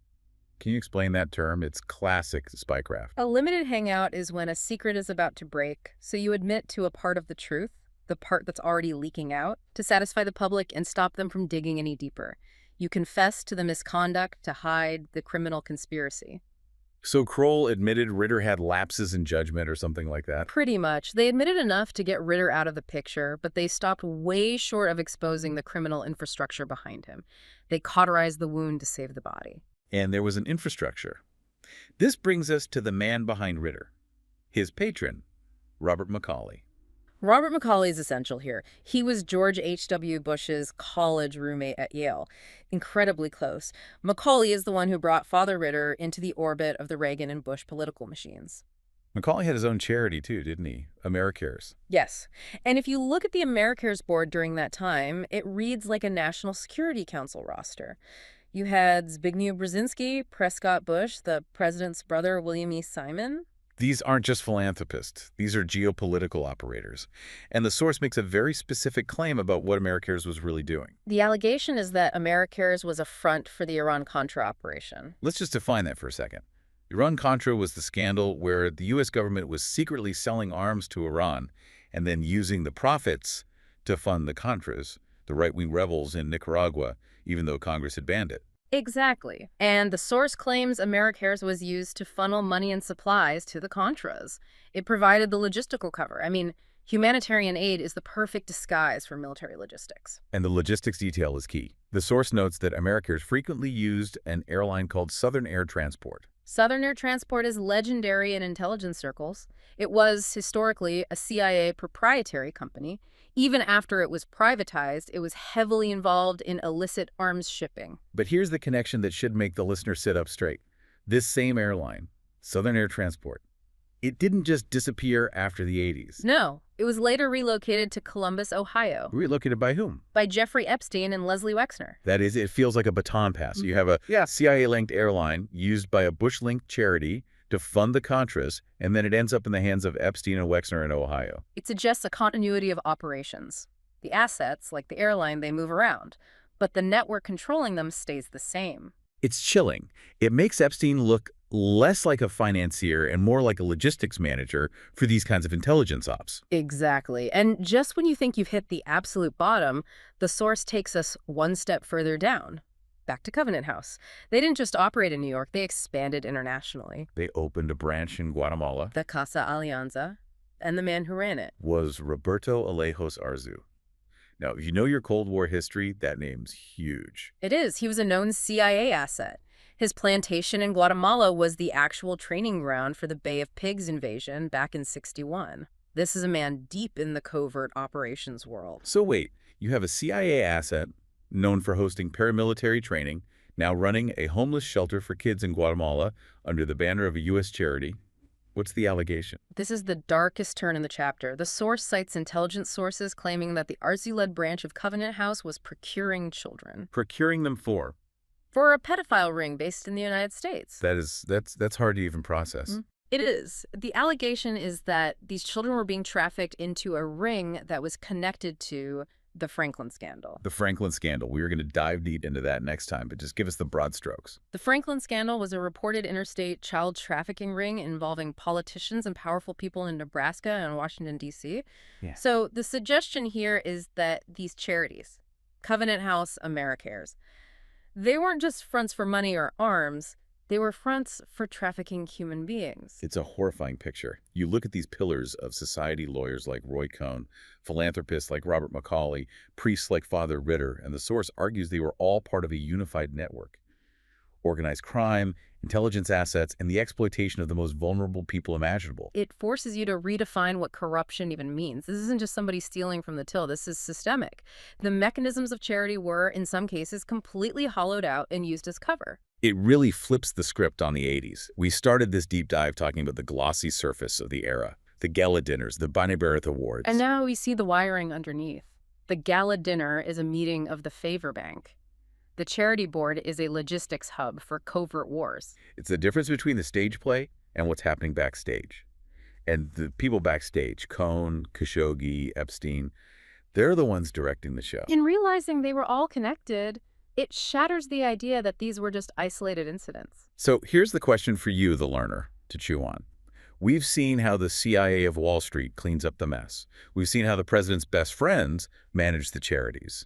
Can you explain that term? It's classic spycraft.
A limited hangout is when a secret is about to break, so you admit to a part of the truth, the part that's already leaking out, to satisfy the public and stop them from digging any deeper. You confess to the misconduct to hide the criminal conspiracy.
So Kroll admitted Ritter had lapses in judgment or something like that?
Pretty much. They admitted enough to get Ritter out of the picture, but they stopped way short of exposing the criminal infrastructure behind him. They cauterized the wound to save the body.
And there was an infrastructure. This brings us to the man behind Ritter, his patron, Robert McCauley.
Robert McCauley is essential here. He was George H.W. Bush's college roommate at Yale. Incredibly close. McCauley is the one who brought Father Ritter into the orbit of the Reagan and Bush political machines.
McCauley had his own charity too, didn't he? AmeriCares.
Yes. And if you look at the AmeriCares board during that time, it reads like a National Security Council roster. You had Zbigniew Brzezinski, Prescott Bush, the president's brother, William E. Simon.
These aren't just philanthropists. These are geopolitical operators. And the source makes a very specific claim about what AmeriCares was really doing.
The allegation is that AmeriCares was a front for the Iran-Contra operation.
Let's just define that for a second. Iran-Contra was the scandal where the U.S. government was secretly selling arms to Iran and then using the profits to fund the Contras, the right-wing rebels in Nicaragua, even though Congress had banned it.
Exactly. And the source claims AmeriCares was used to funnel money and supplies to the Contras. It provided the logistical cover. I mean, humanitarian aid is the perfect disguise for military logistics.
And the logistics detail is key. The source notes that AmeriCares frequently used an airline called Southern Air Transport.
Southern Air Transport is legendary in intelligence circles. It was, historically, a CIA proprietary company. Even after it was privatized, it was heavily involved in illicit arms shipping.
But here's the connection that should make the listener sit up straight. This same airline, Southern Air Transport, it didn't just disappear after the 80s.
No, it was later relocated to Columbus, Ohio.
Relocated by whom?
By Jeffrey Epstein and Leslie Wexner.
That is, it feels like a baton pass. You have a CIA-linked airline used by a Bush-linked charity to fund the Contras, and then it ends up in the hands of Epstein and Wexner in Ohio.
It suggests a continuity of operations. The assets, like the airline, they move around, but the network controlling them stays the same.
It's chilling. It makes Epstein look less like a financier and more like a logistics manager for these kinds of intelligence ops.
Exactly. And just when you think you've hit the absolute bottom, the source takes us one step further down. Back to Covenant House. They didn't just operate in New York, they expanded internationally.
They opened a branch in Guatemala.
The Casa Alianza, and the man who ran it
was Roberto Alejos Arzu. Now, if you know your Cold War history, that name's huge.
It is. He was a known CIA asset. His plantation in Guatemala was the actual training ground for the Bay of Pigs invasion back in '61. This is a man deep in the covert operations world.
So wait, you have a CIA asset known for hosting paramilitary training, now running a homeless shelter for kids in Guatemala under the banner of a U.S. charity. What's the allegation?
This is the darkest turn in the chapter. The source cites intelligence sources claiming that the Arzu-led branch of Covenant House was procuring children.
Procuring them for?
For a pedophile ring based in the United States.
That's hard to even process.
It is. The allegation is that these children were being trafficked into a ring that was connected to the Franklin scandal.
The Franklin scandal. We are going to dive deep into that next time, but just give us the broad strokes.
The Franklin scandal was a reported interstate child trafficking ring involving politicians and powerful people in Nebraska and Washington, D.C.
Yeah.
So the suggestion here is that these charities, Covenant House, AmeriCares, they weren't just fronts for money or arms. They were fronts for trafficking human beings.
It's a horrifying picture. You look at these pillars of society, lawyers like Roy Cohn, philanthropists like Robert McCauley, priests like Father Ritter, and the source argues they were all part of a unified network. Organized crime, intelligence assets, and the exploitation of the most vulnerable people imaginable.
It forces you to redefine what corruption even means. This isn't just somebody stealing from the till. This is systemic. The mechanisms of charity were, in some cases, completely hollowed out and used as cover.
It really flips the script on the 80s. We started this deep dive talking about the glossy surface of the era, the gala dinners, the B'nai B'rith Awards.
And now we see the wiring underneath. The gala dinner is a meeting of the favor bank. The charity board is a logistics hub for covert wars.
It's the difference between the stage play and what's happening backstage. And the people backstage, Cohn, Khashoggi, Epstein, they're the ones directing the show.
In realizing they were all connected, It shatters the idea that these were just isolated incidents.
So here's the question for you, the learner, to chew on. We've seen how the CIA of Wall Street cleans up the mess. We've seen how the president's best friends manage the charities.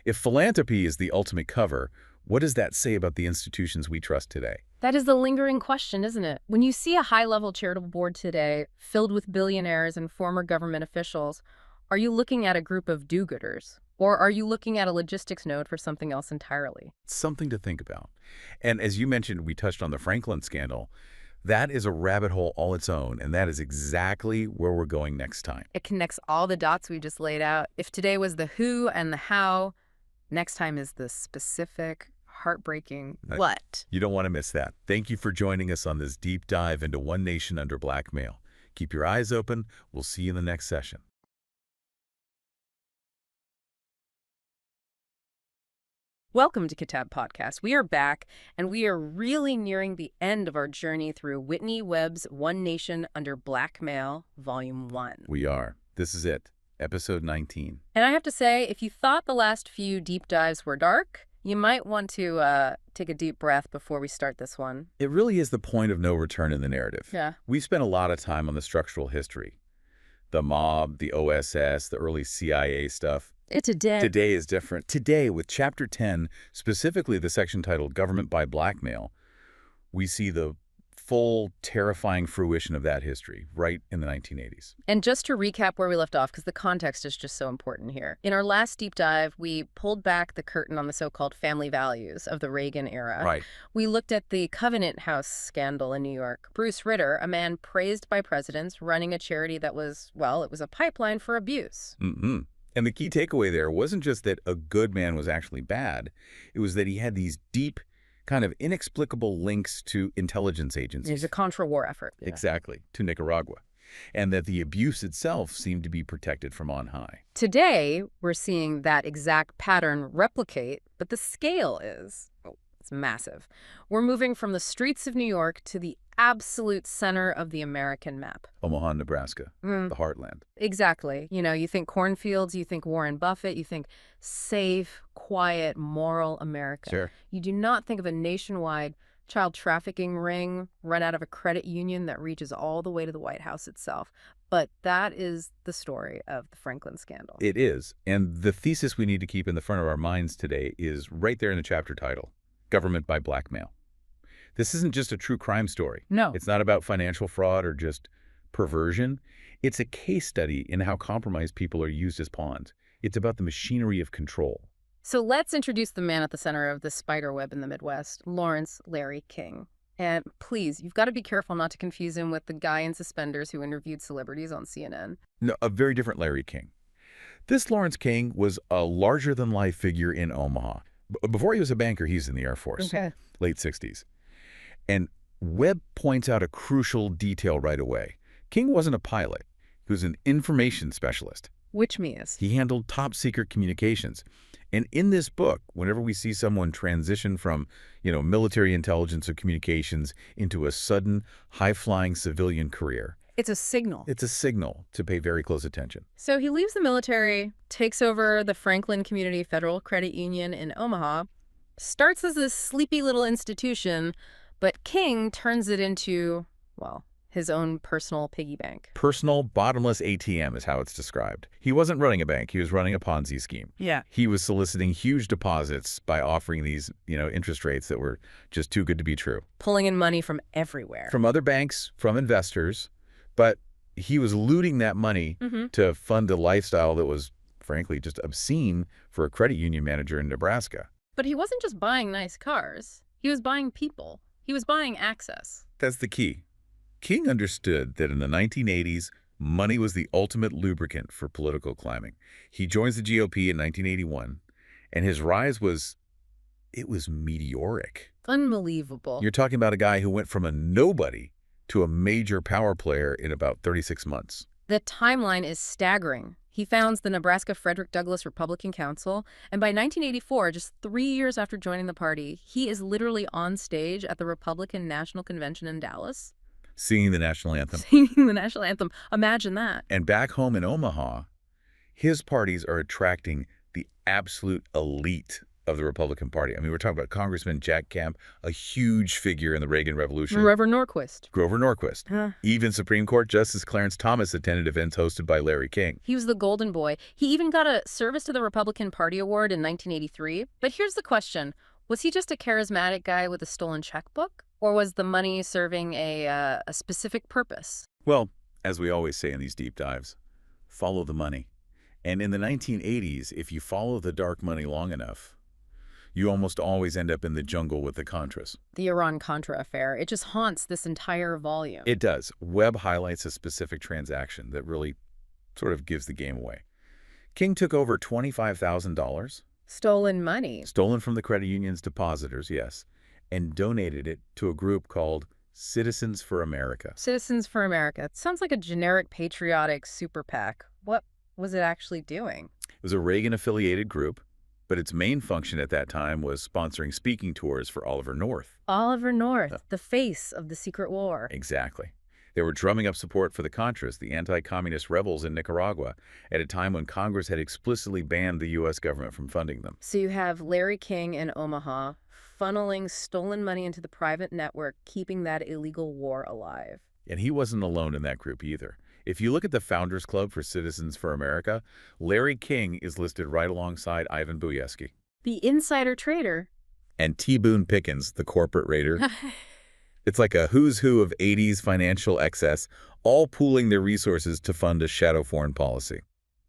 If philanthropy is the ultimate cover, what does that say about the institutions we trust today?
That is the lingering question, isn't it? When you see a high-level charitable board today filled with billionaires and former government officials, are you looking at a group of do-gooders? Or are you looking at a logistics node for something else entirely?
Something to think about. And as you mentioned, we touched on the Franklin scandal. That is a rabbit hole all its own, and that is exactly where we're going next time.
It connects all the dots we just laid out. If today was the who and the how, next time is the specific, heartbreaking what.
You don't want to miss that. Thank you for joining us on this deep dive into One Nation Under Blackmail. Keep your eyes open. We'll see you in the next session.
Welcome to Kitab Podcast. We are back, and we are really nearing the end of our journey through Whitney Webb's One Nation Under Blackmail, Volume 1.
We are. This is it. Episode 19.
And I have to say, if you thought the last few deep dives were dark, you might want to take a deep breath before we start this one.
It really is the point of no return in the narrative.
Yeah.
We spent a lot of time on the structural history. The mob, the OSS, the early CIA stuff. Today is different. Today, with Chapter 10, specifically the section titled Government by Blackmail, we see the full, terrifying fruition of that history right in the 1980s.
And just to recap where we left off, because the context is just so important here. In our last deep dive, we pulled back the curtain on the so-called family values of the Reagan era.
Right.
We looked at the Covenant House scandal in New York. Bruce Ritter, a man praised by presidents, running a charity that was, well, it was a pipeline for abuse.
Mm-hmm. And the key takeaway there wasn't just that a good man was actually bad. It was that he had these deep, kind of inexplicable links to intelligence agencies.
It was a Contra-war effort. Yeah.
Exactly, to Nicaragua. And that the abuse itself seemed to be protected from on high.
Today, we're seeing that exact pattern replicate, but the scale is, it's massive. We're moving from the streets of New York to the absolute center of the American map.
Omaha, Nebraska, the heartland.
Exactly. You know, you think cornfields, you think Warren Buffett, you think safe, quiet, moral America.
Sure.
You do not think of a nationwide child trafficking ring run out of a credit union that reaches all the way to the White House itself. But that is the story of the Franklin scandal.
It is. And the thesis we need to keep in the front of our minds today is right there in the chapter title, Government by Blackmail. This isn't just a true crime story.
No.
It's not about financial fraud or just perversion. It's a case study in how compromised people are used as pawns. It's about the machinery of control.
So let's introduce the man at the center of the spider web in the Midwest, Lawrence Larry King. And please, you've got to be careful not to confuse him with the guy in suspenders who interviewed celebrities on CNN.
No, a very different Larry King. This Lawrence King was a larger-than-life figure in Omaha. Before he was a banker, he's in the Air Force, late 60s. And Webb points out a crucial detail right away. King wasn't a pilot. He was an information specialist.
Which means?
He handled top-secret communications. And in this book, whenever we see someone transition from, military intelligence or communications into a sudden, high-flying civilian career,
it's a signal.
It's a signal to pay very close attention.
So he leaves the military, takes over the Franklin Community Federal Credit Union in Omaha, starts as this sleepy little institution, but King turns it into, well, his own personal piggy bank.
Personal bottomless ATM is how it's described. He wasn't running a bank. He was running a Ponzi scheme.
Yeah.
He was soliciting huge deposits by offering these, interest rates that were just too good to be true.
Pulling in money from everywhere.
From other banks, from investors. But he was looting that money to fund a lifestyle that was, frankly, just obscene for a credit union manager in Nebraska.
But he wasn't just buying nice cars. He was buying people. He was buying access.
That's the key. King understood that in the 1980s, money was the ultimate lubricant for political climbing. He joins the GOP in 1981, and his rise was meteoric.
Unbelievable.
You're talking about a guy who went from a nobody to a major power player in about 36 months.
The timeline is staggering. He founds the Nebraska Frederick Douglass Republican Council, and by 1984, just 3 years after joining the party, he is literally on stage at the Republican National Convention in Dallas.
Singing the national anthem.
Singing the national anthem. Imagine that.
And back home in Omaha, his parties are attracting the absolute elite of the Republican Party. I mean, we're talking about Congressman Jack Kemp, a huge figure in the Reagan Revolution.
Grover Norquist.
Grover Norquist.
Huh.
Even Supreme Court Justice Clarence Thomas attended events hosted by Larry King.
He was the golden boy. He even got a Service to the Republican Party award in 1983. But here's the question. Was he just a charismatic guy with a stolen checkbook? Or was the money serving a specific purpose?
Well, as we always say in these deep dives, follow the money. And in the 1980s, if you follow the dark money long enough, you almost always end up in the jungle with the Contras.
The Iran-Contra affair, it just haunts this entire volume.
It does. Webb highlights a specific transaction that really sort of gives the game away. King took over $25,000.
Stolen money.
Stolen from the credit union's depositors, yes, and donated it to a group called Citizens for America.
Citizens for America. It sounds like a generic patriotic super PAC. What was it actually doing?
It was a Reagan-affiliated group, but its main function at that time was sponsoring speaking tours for Oliver North.
Oliver North, the face of the secret war.
Exactly. They were drumming up support for the Contras, the anti-communist rebels in Nicaragua, at a time when Congress had explicitly banned the U.S. government from funding them.
So you have Larry King in Omaha funneling stolen money into the private network, keeping that illegal war alive.
And he wasn't alone in that group either. If you look at the Founders Club for Citizens for America, Larry King is listed right alongside Ivan Buyeski.
The insider trader.
And T. Boone Pickens, the corporate raider. It's like a who's who of 80s financial excess, all pooling their resources to fund a shadow foreign policy.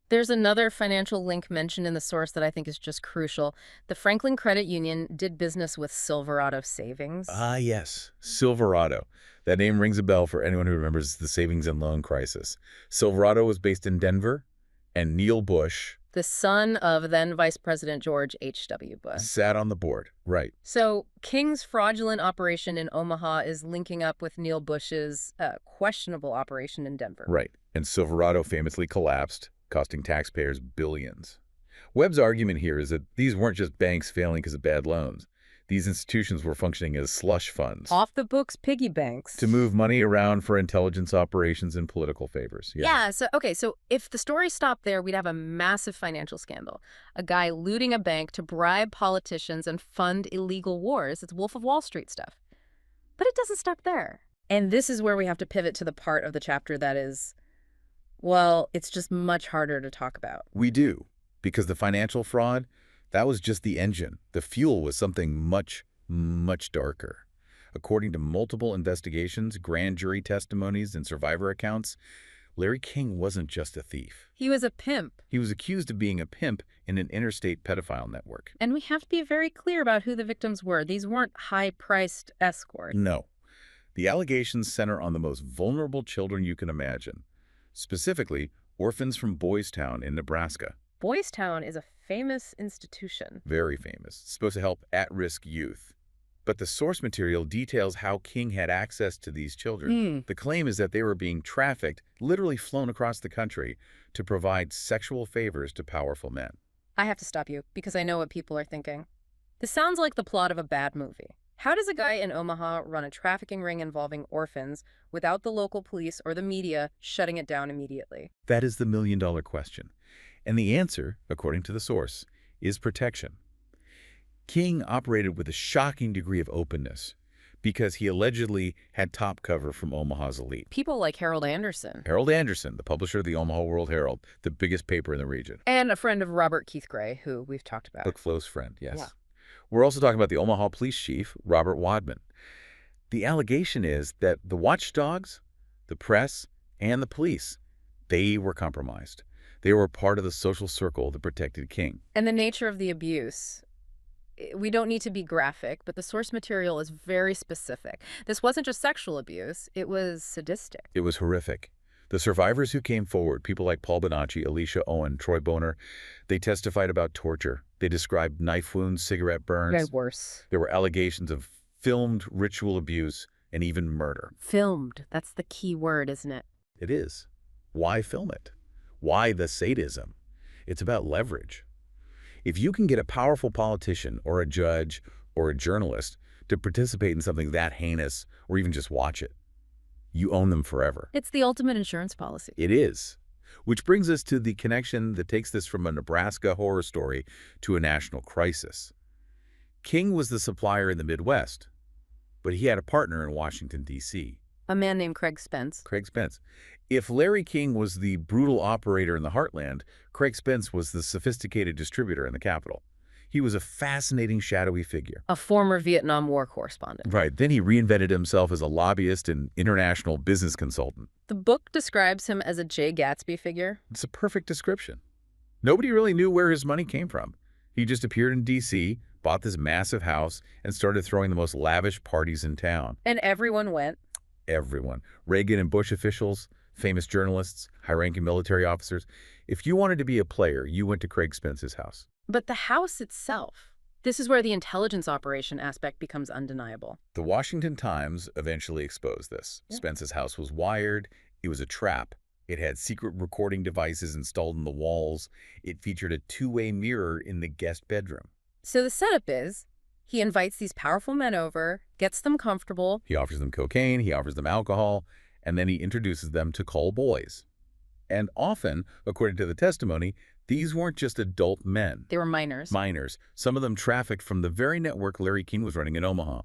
There's another financial link mentioned in the source that I think is just crucial. The Franklin Credit Union did business with Silverado Savings.
Ah, yes. Silverado. That name rings a bell for anyone who remembers the savings and loan crisis. Silverado was based in Denver, and Neil Bush,
the son of then Vice President George H.W. Bush,
sat on the board. Right.
So King's fraudulent operation in Omaha is linking up with Neil Bush's questionable operation in Denver.
Right. And Silverado famously collapsed, costing taxpayers billions. Webb's argument here is that these weren't just banks failing because of bad loans. These institutions were functioning as slush funds.
Off-the-books piggy banks.
To move money around for intelligence operations and political favors.
Yeah, so if the story stopped there, we'd have a massive financial scandal. A guy looting a bank to bribe politicians and fund illegal wars. It's Wolf of Wall Street stuff. But it doesn't stop there. And this is where we have to pivot to the part of the chapter that is, well, it's just much harder to talk about.
We do, because the financial fraud, that was just the engine. The fuel was something much, much darker. According to multiple investigations, grand jury testimonies, and survivor accounts, Larry King wasn't just a thief.
He was a pimp.
He was accused of being a pimp in an interstate pedophile network.
And we have to be very clear about who the victims were. These weren't high-priced escorts.
No. The allegations center on the most vulnerable children you can imagine. Specifically, orphans from Boys Town in Nebraska.
Boys Town is a famous institution.
Very famous. It's supposed to help at-risk youth. But the source material details how King had access to these children. The claim is that they were being trafficked, literally flown across the country, to provide sexual favors to powerful men.
I have to stop you, because I know what people are thinking. This sounds like the plot of a bad movie. How does a guy in Omaha run a trafficking ring involving orphans without the local police or the media shutting it down immediately?
That is the million-dollar question. And the answer, according to the source, is protection. King operated with a shocking degree of openness because he allegedly had top cover from Omaha's elite.
People like Harold Anderson.
Harold Anderson, the publisher of the Omaha World-Herald, the biggest paper in the region.
And a friend of Robert Keith Gray, who we've talked about.
A close friend, yes.
Yeah.
We're also talking about the Omaha police chief, Robert Wadman. The allegation is that the watchdogs, the press, and the police, they were compromised. They were part of the social circle that protected King.
And the nature of the abuse. We don't need to be graphic, but the source material is very specific. This wasn't just sexual abuse, it was sadistic.
It was horrific. The survivors who came forward, people like Paul Bonacci, Alicia Owen, Troy Boner, they testified about torture. They described knife wounds, cigarette burns.
Very worse.
There were allegations of filmed ritual abuse and even murder.
Filmed. That's the key word, isn't it?
It is. Why film it? Why the sadism? It's about leverage. If you can get a powerful politician or a judge or a journalist to participate in something that heinous or even just watch it, you own them forever.
It's the ultimate insurance policy.
It is. Which brings us to the connection that takes this from a Nebraska horror story to a national crisis. King was the supplier in the Midwest, but he had a partner in Washington, D.C.
A man named Craig Spence.
Craig Spence. If Larry King was the brutal operator in the heartland, Craig Spence was the sophisticated distributor in the capital. He was a fascinating, shadowy figure.
A former Vietnam War correspondent.
Right. Then he reinvented himself as a lobbyist and international business consultant.
The book describes him as a Jay Gatsby figure.
It's a perfect description. Nobody really knew where his money came from. He just appeared in D.C., bought this massive house, and started throwing the most lavish parties in town.
And everyone went.
Everyone. Reagan and Bush officials, famous journalists, high-ranking military officers. If you wanted to be a player, you went to Craig Spence's house.
But the house itself, this is where the intelligence operation aspect becomes undeniable.
The Washington Times eventually exposed this. Yeah. Spence's house was wired. It was a trap. It had secret recording devices installed in the walls. It featured a two-way mirror in the guest bedroom.
So the setup is, he invites these powerful men over, gets them comfortable.
He offers them cocaine, he offers them alcohol, and then he introduces them to call boys. And often, according to the testimony, these weren't just adult men.
They were minors.
Minors. Some of them trafficked from the very network Larry King was running in Omaha.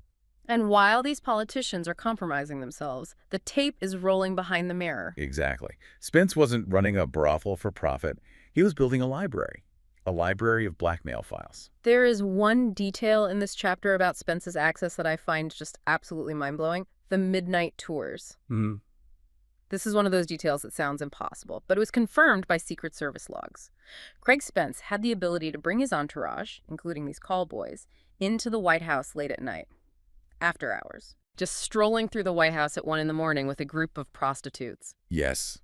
And while these politicians are compromising themselves, the tape is rolling behind the mirror.
Exactly. Spence wasn't running a brothel for profit. He was building a library of blackmail files.
There is one detail in this chapter about Spence's access that I find just absolutely mind-blowing. The midnight tours.
Mm-hmm.
This is one of those details that sounds impossible, but it was confirmed by Secret Service logs. Craig Spence had the ability to bring his entourage, including these call boys, into the White House late at night, after hours, just strolling through the White House at 1 in the morning with a group of prostitutes.
Yes.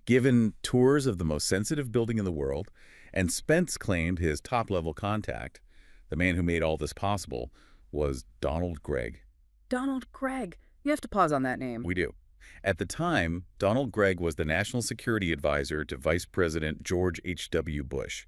Given tours of the most sensitive building in the world, and Spence claimed his top-level contact, the man who made all this possible, was Donald Gregg.
Donald Gregg. You have to pause on that name.
We do. At the time, Donald Gregg was the National Security Advisor to Vice President George H.W. Bush,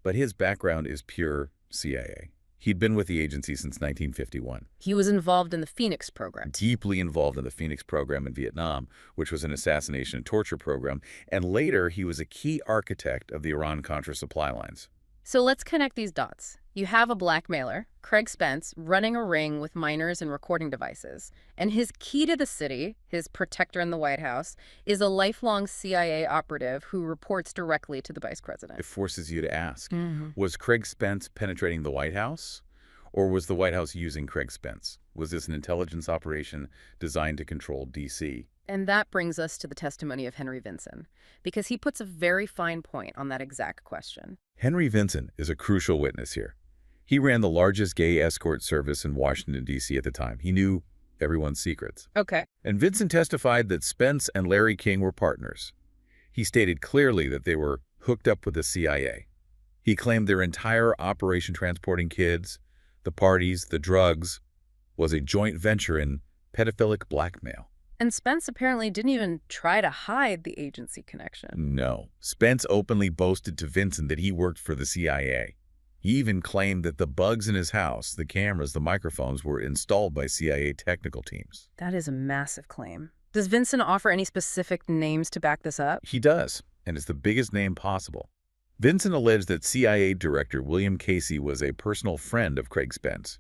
but his background is pure CIA. He'd been with the agency since 1951.
He was involved in the Phoenix program.
Deeply involved in the Phoenix program in Vietnam, which was an assassination and torture program, and later he was a key architect of the Iran-Contra supply lines.
So let's connect these dots. You have a blackmailer, Craig Spence, running a ring with minors and recording devices. And his key to the city, his protector in the White House, is a lifelong CIA operative who reports directly to the vice president.
It forces you to ask, was Craig Spence penetrating the White House? Or was the White House using Craig Spence? Was this an intelligence operation designed to control D.C.?
And that brings us to the testimony of Henry Vinson, because he puts a very fine point on that exact question.
Henry Vinson is a crucial witness here. He ran the largest gay escort service in Washington, D.C. at the time. He knew everyone's secrets.
Okay.
And Vinson testified that Spence and Larry King were partners. He stated clearly that they were hooked up with the CIA. He claimed their entire operation transporting kids, the parties, the drugs, was a joint venture in pedophilic blackmail.
And Spence apparently didn't even try to hide the agency connection.
No. Spence openly boasted to Vinson that he worked for the CIA. He even claimed that the bugs in his house, the cameras, the microphones, were installed by CIA technical teams.
That is a massive claim. Does Vinson offer any specific names to back this up?
He does, and it's the biggest name possible. Vinson alleged that CIA Director William Casey was a personal friend of Craig Spence.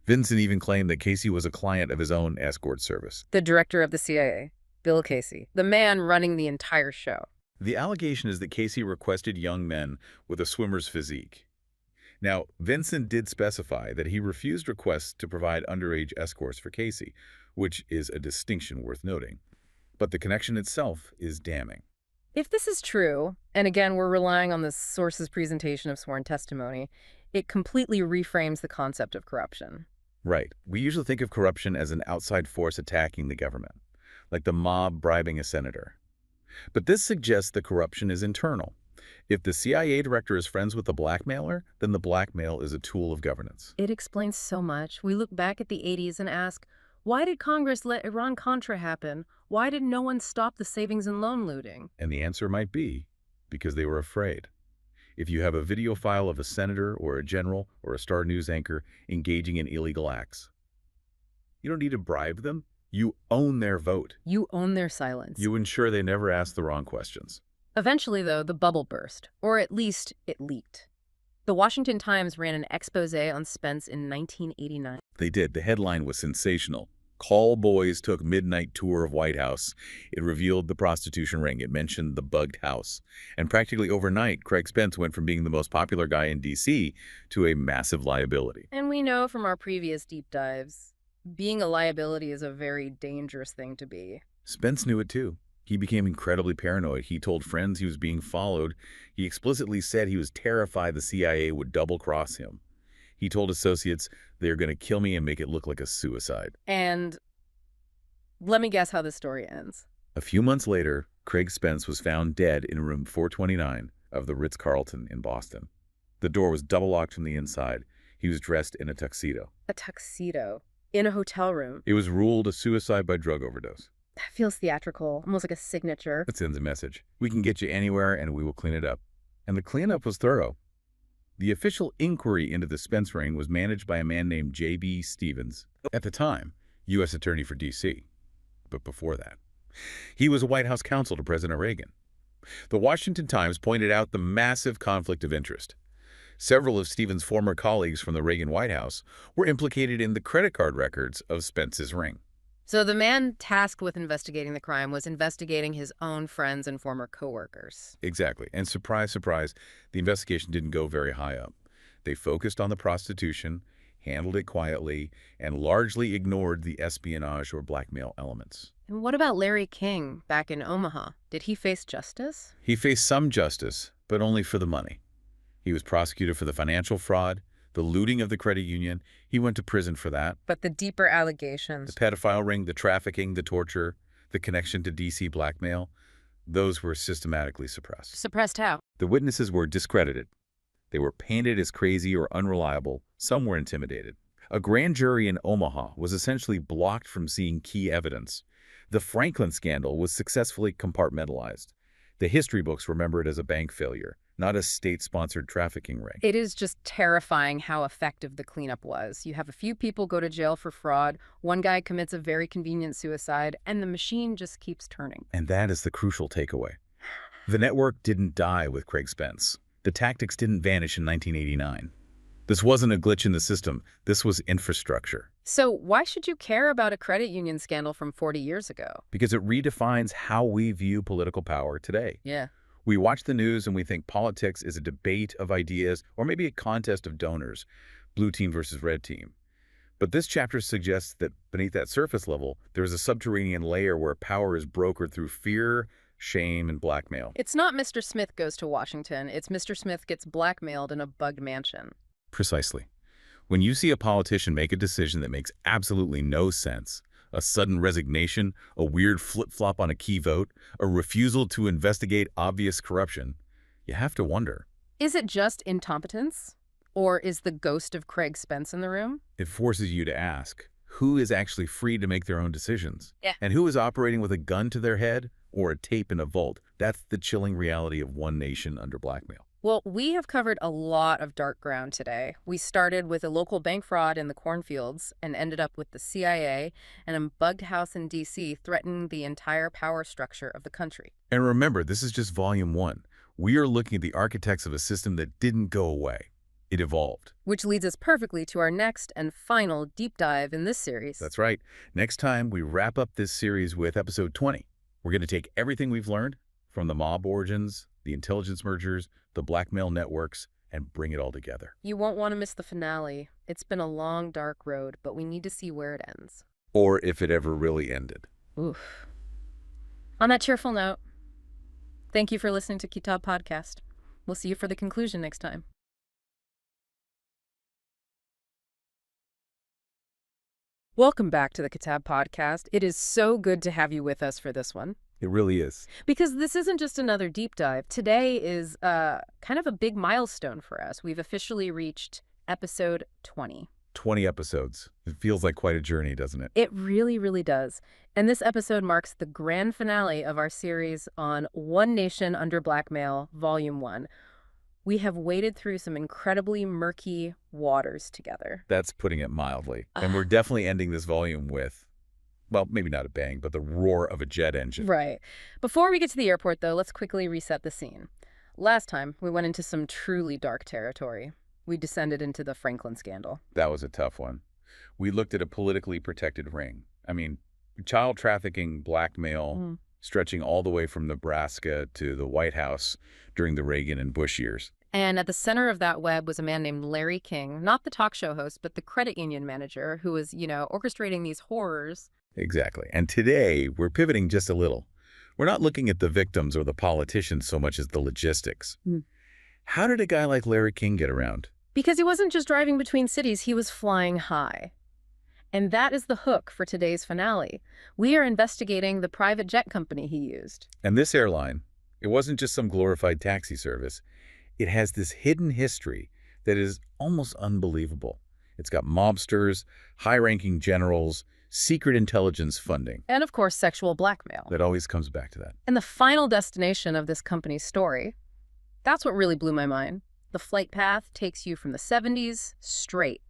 Vinson even claimed that Casey was a client of his own escort service.
The director of the CIA, Bill Casey, the man running the entire show.
The allegation is that Casey requested young men with a swimmer's physique. Now, Vinson did specify that he refused requests to provide underage escorts for Casey, which is a distinction worth noting. But the connection itself is damning.
If this is true, and again we're relying on the source's presentation of sworn testimony, it completely reframes the concept of corruption.
Right. We usually think of corruption as an outside force attacking the government, like the mob bribing a senator. But this suggests the corruption is internal. If the CIA director is friends with the blackmailer, then the blackmail is a tool of governance.
It explains so much. We look back at the 80s and ask, why did Congress let Iran-Contra happen? Why did no one stop the savings and loan looting?
And the answer might be because they were afraid. If you have a video file of a senator or a general or a star news anchor engaging in illegal acts, you don't need to bribe them. You own their vote.
You own their silence.
You ensure they never ask the wrong questions.
Eventually, though, the bubble burst, or at least it leaked. The Washington Times ran an expose on Spence in 1989.
They did. The headline was sensational. Call boys took midnight tour of White House. It revealed the prostitution ring. It mentioned the bugged house. And practically overnight, Craig Spence went from being the most popular guy in D.C. to a massive liability.
And we know from our previous deep dives, being a liability is a very dangerous thing to be.
Spence knew it too. He became incredibly paranoid. He told friends he was being followed. He explicitly said he was terrified the CIA would double-cross him. He told associates, they're going to kill me and make it look like a suicide.
And let me guess how this story ends.
A few months later, Craig Spence was found dead in room 429 of the Ritz-Carlton in Boston. The door was double-locked from the inside. He was dressed in a tuxedo.
A tuxedo? In a hotel room?
It was ruled a suicide by drug overdose.
That feels theatrical, almost like a signature.
That sends a message. We can get you anywhere and we will clean it up. And the cleanup was thorough. The official inquiry into the Spence ring was managed by a man named J.B. Stevens, at the time, U.S. Attorney for D.C. But before that, he was a White House counsel to President Reagan. The Washington Times pointed out the massive conflict of interest. Several of Stevens' former colleagues from the Reagan White House were implicated in the credit card records of Spence's ring.
So the man tasked with investigating the crime was investigating his own friends and former coworkers.
Exactly. And surprise, surprise, the investigation didn't go very high up. They focused on the prostitution, handled it quietly, and largely ignored the espionage or blackmail elements.
And what about Larry King back in Omaha? Did he face justice?
He faced some justice, but only for the money. He was prosecuted for the financial fraud, the looting of the credit union. He went to prison for that.
But the deeper allegations...
The pedophile ring, the trafficking, the torture, the connection to D.C. blackmail, those were systematically suppressed.
Suppressed how?
The witnesses were discredited. They were painted as crazy or unreliable. Some were intimidated. A grand jury in Omaha was essentially blocked from seeing key evidence. The Franklin scandal was successfully compartmentalized. The history books remember it as a bank failure, not a state-sponsored trafficking ring.
It is just terrifying how effective the cleanup was. You have a few people go to jail for fraud, one guy commits a very convenient suicide, and the machine just keeps turning.
And that is the crucial takeaway. The network didn't die with Craig Spence. The tactics didn't vanish in 1989. This wasn't a glitch in the system. This was infrastructure.
So why should you care about a credit union scandal from 40 years ago?
Because it redefines how we view political power today.
Yeah.
We watch the news and we think politics is a debate of ideas or maybe a contest of donors, blue team versus red team. But this chapter suggests that beneath that surface level, there is a subterranean layer where power is brokered through fear, shame, and blackmail.
It's not Mr. Smith goes to Washington. It's Mr. Smith gets blackmailed in a bugged mansion.
Precisely. When you see a politician make a decision that makes absolutely no sense, a sudden resignation, a weird flip-flop on a key vote, a refusal to investigate obvious corruption, you have to wonder.
Is it just incompetence? Or is the ghost of Craig Spence in the room?
It forces you to ask, who is actually free to make their own decisions?
Yeah.
And who is operating with a gun to their head or a tape in a vault? That's the chilling reality of one nation under blackmail.
Well, we have covered a lot of dark ground today. We started with a local bank fraud in the cornfields and ended up with the CIA and a bugged house in D.C. threatening the entire power structure of the country.
And remember, this is just volume 1. We are looking at the architects of a system that didn't go away. It evolved.
Which leads us perfectly to our next and final deep dive in this series.
That's right. Next time, we wrap up this series with episode 20. We're going to take everything we've learned from the mob origins, the intelligence mergers, the blackmail networks, and bring it all together.
You won't want to miss the finale. It's been a long, dark road, but we need to see where it ends.
Or if it ever really ended.
Oof. On that cheerful note, thank you for listening to Kitab Podcast. We'll see you for the conclusion next time. Welcome back to the Kitab Podcast. It is so good to have you with us for this one.
It really is.
Because this isn't just another deep dive. Today is kind of a big milestone for us. We've officially reached episode 20.
20 episodes. It feels like quite a journey, doesn't it?
It really, really does. And this episode marks the grand finale of our series on One Nation Under Blackmail, Volume 1. We have waded through some incredibly murky waters together.
That's putting it mildly. And we're definitely ending this volume with, well, maybe not a bang, but the roar of a jet engine.
Right. Before we get to the airport, though, let's quickly reset the scene. Last time, we went into some truly dark territory. We descended into the Franklin scandal.
That was a tough one. We looked at a politically protected ring. I mean, child trafficking, blackmail, stretching all the way from Nebraska to the White House during the Reagan and Bush years.
And at the center of that web was a man named Larry King, not the talk show host, but the credit union manager who was, orchestrating these horrors.
Exactly. And today, we're pivoting just a little. We're not looking at the victims or the politicians so much as the logistics. How did a guy like Larry King get around?
Because he wasn't just driving between cities, he was flying high. And that is the hook for today's finale. We are investigating the private jet company he used.
And this airline, it wasn't just some glorified taxi service. It has this hidden history that is almost unbelievable. It's got mobsters, high-ranking generals, secret intelligence funding.
And, of course, sexual blackmail.
That always comes back to that.
And the final destination of this company's story, that's what really blew my mind. The flight path takes you from the 70s straight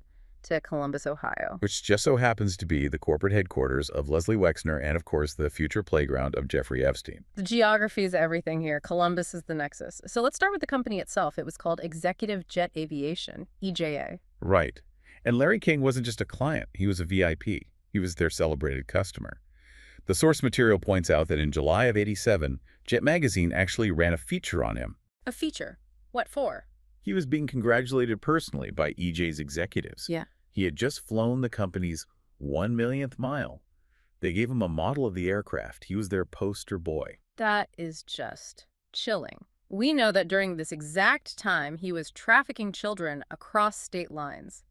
to Columbus, Ohio.
Which just so happens to be the corporate headquarters of Leslie Wexner and, of course, the future playground of Jeffrey Epstein.
The geography is everything here. Columbus is the nexus. So let's start with the company itself. It was called Executive Jet Aviation, EJA.
Right. And Larry King wasn't just a client. He was a VIP. He was their celebrated customer. The source material points out that in July of '87, Jet Magazine actually ran a feature on him.
A feature? What for?
He was being congratulated personally by EJ's executives.
Yeah.
He had just flown the company's 1 millionth mile. They gave him a model of the aircraft. He was their poster boy.
That is just chilling. We know that during this exact time, he was trafficking children across state lines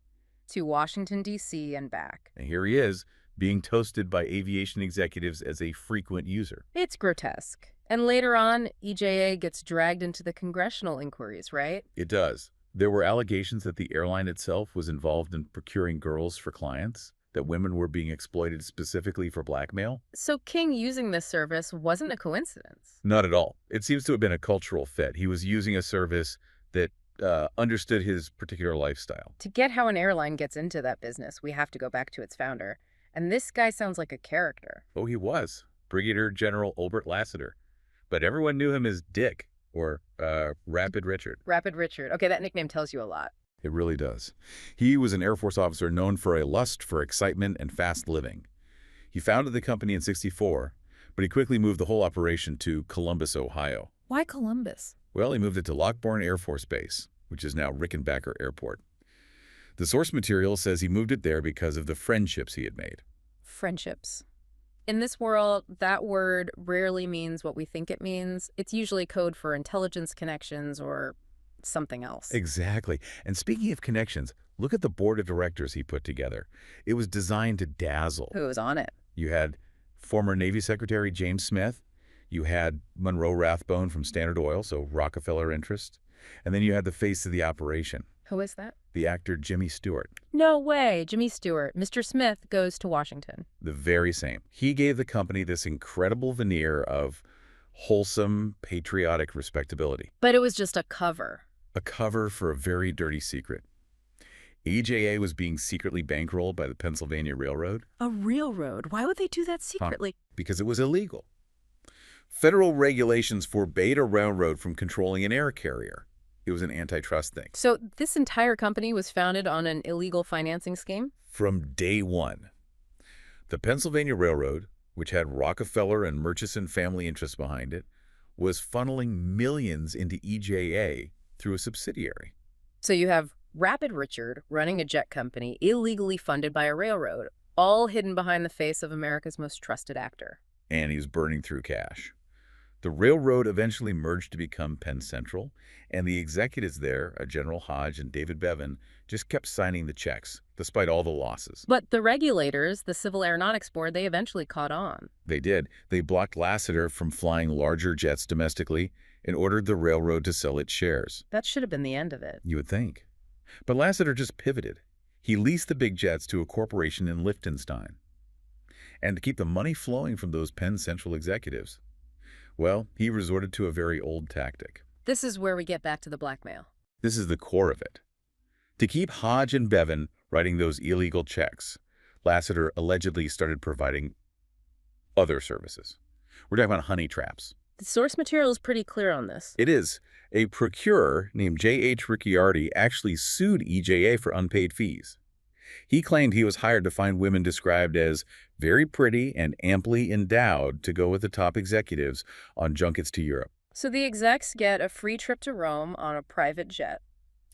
to Washington, D.C. and back.
And here he is, being toasted by aviation executives as a frequent user.
It's grotesque. And later on, EJA gets dragged into the congressional inquiries, right?
It does. There were allegations that the airline itself was involved in procuring girls for clients, that women were being exploited specifically for blackmail.
So King using this service wasn't a coincidence.
Not at all. It seems to have been a cultural fit. He was using a service that understood his particular lifestyle.
To get how an airline gets into that business, we have to go back to its founder. And this guy sounds like a character.
Oh, he was. Brigadier General Obert Lassiter. But everyone knew him as Dick, or Rapid Richard.
Rapid Richard. Okay, that nickname tells you a lot.
It really does. He was an Air Force officer known for a lust for excitement and fast living. He founded the company in '64, but he quickly moved the whole operation to Columbus, Ohio.
Why Columbus?
Well, he moved it to Lockbourne Air Force Base, which is now Rickenbacker Airport. The source material says he moved it there because of the friendships he had made.
Friendships. In this world, that word rarely means what we think it means. It's usually code for intelligence connections or something else.
Exactly. And speaking of connections, look at the board of directors he put together. It was designed to dazzle.
Who was on it?
You had former Navy Secretary James Smith. You had Monroe Rathbone from Standard Oil, so Rockefeller interest. And then you had the face of the operation.
Who is that?
The actor Jimmy Stewart.
No way. Jimmy Stewart. Mr. Smith goes to Washington.
The very same. He gave the company this incredible veneer of wholesome, patriotic respectability.
But it was just a cover.
A cover for a very dirty secret. EJA was being secretly bankrolled by the Pennsylvania Railroad.
A railroad? Why would they do that secretly?
Because it was illegal. Federal regulations forbade a railroad from controlling an air carrier. It was an antitrust thing.
So this entire company was founded on an illegal financing scheme?
From day one. The Pennsylvania Railroad, which had Rockefeller and Murchison family interests behind it, was funneling millions into EJA through a subsidiary.
So you have Rapid Richard running a jet company illegally funded by a railroad, all hidden behind the face of America's most trusted actor.
And he was burning through cash. The railroad eventually merged to become Penn Central, and the executives there, General Hodge and David Bevan, just kept signing the checks, despite all the losses.
But the regulators, the Civil Aeronautics Board, they eventually caught on.
They did. They blocked Lassiter from flying larger jets domestically and ordered the railroad to sell its shares.
That should have been the end of it.
You would think. But Lassiter just pivoted. He leased the big jets to a corporation in Liechtenstein. And to keep the money flowing from those Penn Central executives, well, he resorted to a very old tactic.
This is where we get back to the blackmail.
This is the core of it. To keep Hodge and Bevan writing those illegal checks, Lassiter allegedly started providing other services. We're talking about honey traps,
The source material is pretty clear on this.
It is. A procurer named J.H. Ricciardi actually sued EJA for unpaid fees. He claimed he was hired to find women described as very pretty and amply endowed to go with the top executives on junkets to Europe.
So the execs get a free trip to Rome on a private jet,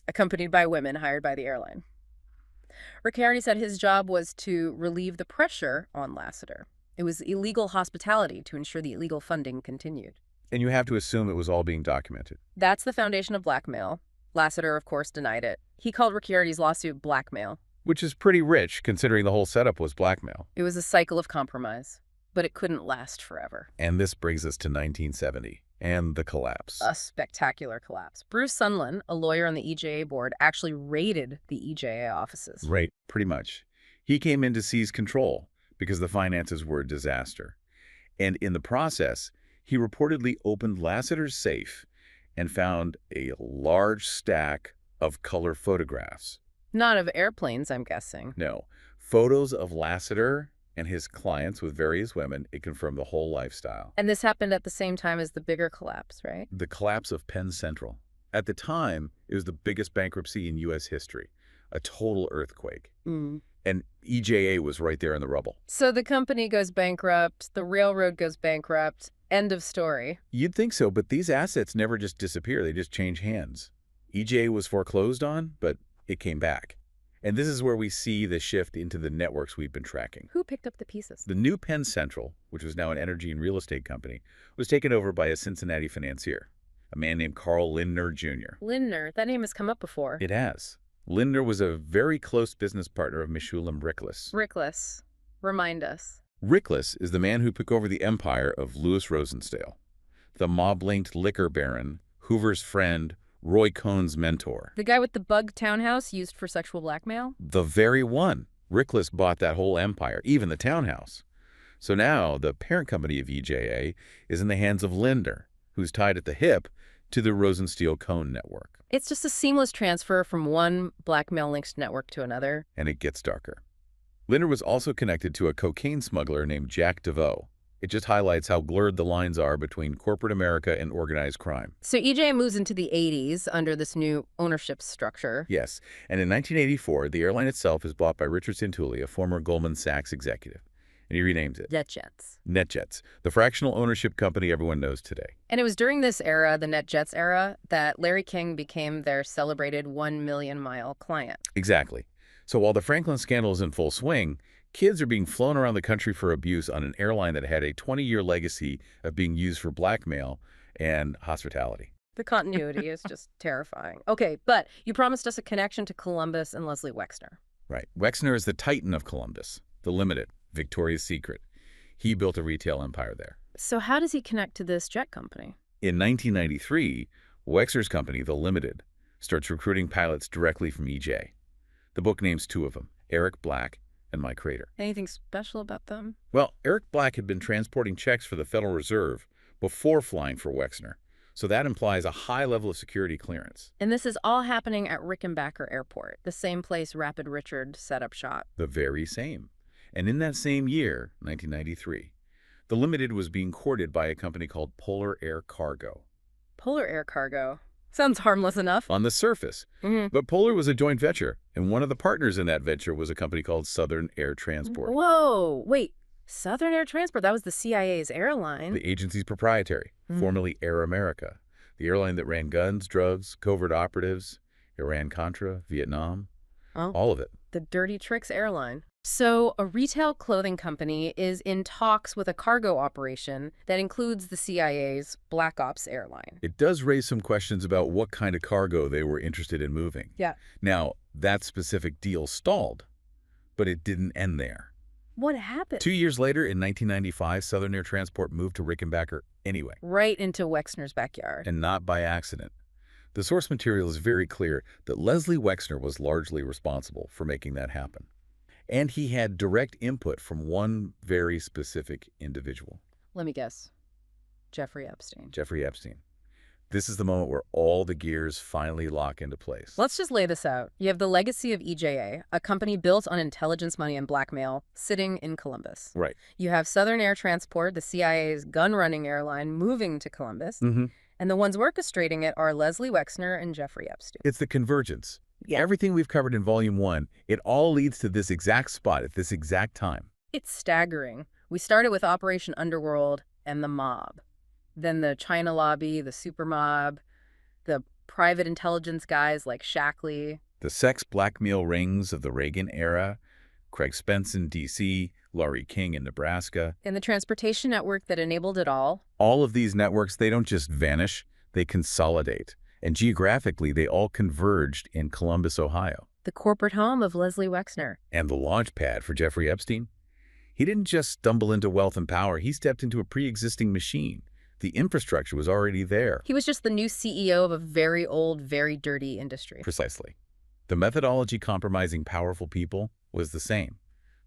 accompanied by women hired by the airline. Ricciardi said his job was to relieve the pressure on Lassiter. It was illegal hospitality to ensure the illegal funding continued.
And you have to assume it was all being documented.
That's the foundation of blackmail. Lassiter, of course, denied it. He called Ricciardi's lawsuit blackmail.
Which is pretty rich, considering the whole setup was blackmail.
It was a cycle of compromise, but it couldn't last forever.
And this brings us to 1970 and the collapse.
A spectacular collapse. Bruce Sunland, a lawyer on the EJA board, actually raided the EJA offices.
Right, pretty much. He came in to seize control because the finances were a disaster. And in the process, he reportedly opened Lassiter's safe and found a large stack of color photographs.
Not of airplanes, I'm guessing.
No. Photos of Lassiter and his clients with various women. It confirmed the whole lifestyle.
And this happened at the same time as the bigger collapse, right?
The collapse of Penn Central. At the time, it was the biggest bankruptcy in U.S. history. A total earthquake. And EJA was right there in the rubble.
So the company goes bankrupt, the railroad goes bankrupt, end of story.
You'd think so, but these assets never just disappear. They just change hands. EJA was foreclosed on, but it came back. And this is where we see the shift into the networks we've been tracking.
Who picked up the pieces?
The new Penn Central, which was now an energy and real estate company, was taken over by a Cincinnati financier, a man named Carl Lindner Jr.
Lindner, that name has come up before.
It has. Lindner was a very close business partner of Meshulam Rickless.
Rickless. Remind us.
Rickless is the man who took over the empire of Louis Rosenstale, the mob-linked liquor baron, Hoover's friend, Roy Cohn's mentor.
The guy with the bug townhouse used for sexual blackmail?
The very one. Rickless bought that whole empire, even the townhouse. So now the parent company of EJA is in the hands of Lindner, who's tied at the hip to the Rosensteel-Cohn network.
It's just a seamless transfer from one blackmail-linked network to another.
And it gets darker. Lindner was also connected to a cocaine smuggler named Jack DeVoe. It just highlights how blurred the lines are between corporate America and organized crime.
So EJA moves into the 80s under this new ownership structure.
Yes, and in 1984, the airline itself is bought by Richard Sintuli, a former Goldman Sachs executive. And he renames it
NetJets.
NetJets, the fractional ownership company everyone knows today.
And it was during this era, the NetJets era, that Larry King became their celebrated 1 million-mile client.
Exactly. So while the Franklin scandal is in full swing, kids are being flown around the country for abuse on an airline that had a 20-year legacy of being used for blackmail and hospitality.
The continuity is just terrifying. Okay, but you promised us a connection to Columbus and Leslie Wexner.
Right. Wexner is the titan of Columbus, the Limited, Victoria's Secret. He built a retail empire there.
So how does he connect to this jet company?
In 1993, Wexner's company, the Limited, starts recruiting pilots directly from EJ. The book names two of them, Eric Black and Mike Crater.
Anything special about them?
Well, Eric Black had been transporting checks for the Federal Reserve before flying for Wexner, so that implies a high level of security clearance.
And this is all happening at Rickenbacker Airport, the same place Rapid Richard set up shop.
The very same. And in that same year, 1993, the Limited was being courted by a company called Polar Air Cargo.
Polar Air Cargo. Sounds harmless enough.
On the surface. But Polar was a joint venture, and one of the partners in that venture was a company called Southern Air Transport.
Whoa, wait. Southern Air Transport, that was the CIA's airline.
The agency's proprietary, formerly Air America, the airline that ran guns, drugs, covert operatives, Iran-Contra, Vietnam, all of it.
The Dirty Tricks airline. So a retail clothing company is in talks with a cargo operation that includes the CIA's Black Ops airline.
It does raise some questions about what kind of cargo they were interested in moving.
Yeah.
Now, that specific deal stalled, but it didn't end there.
What happened?
2 years later, in 1995, Southern Air Transport moved to Rickenbacker anyway.
Right into Wexner's backyard.
And not by accident. The source material is very clear that Leslie Wexner was largely responsible for making that happen. And he had direct input from one very specific individual.
Let me guess. Jeffrey Epstein.
Jeffrey Epstein. This is the moment where all the gears finally lock into place.
Let's just lay this out. You have the legacy of EJA, a company built on intelligence money and blackmail, sitting in Columbus.
Right.
You have Southern Air Transport, the CIA's gun-running airline, moving to Columbus. And the ones orchestrating it are Leslie Wexner and Jeffrey Epstein.
It's the convergence.
Yeah.
Everything we've covered in Volume 1, it all leads to this exact spot at this exact time.
It's staggering. We started with Operation Underworld and the mob. Then the China lobby, the Supermob, the private intelligence guys like Shackley.
The sex blackmail rings of the Reagan era, Craig Spence in D.C., Laurie King in Nebraska.
And the transportation network that enabled it all.
All of these networks, they don't just vanish, they consolidate. And geographically, they all converged in Columbus, Ohio.
The corporate home of Leslie Wexner.
And the launch pad for Jeffrey Epstein. He didn't just stumble into wealth and power, he stepped into a pre-existing machine. The infrastructure was already there.
He was just the new CEO of a very old, very dirty industry.
Precisely. The methodology compromising powerful people was the same.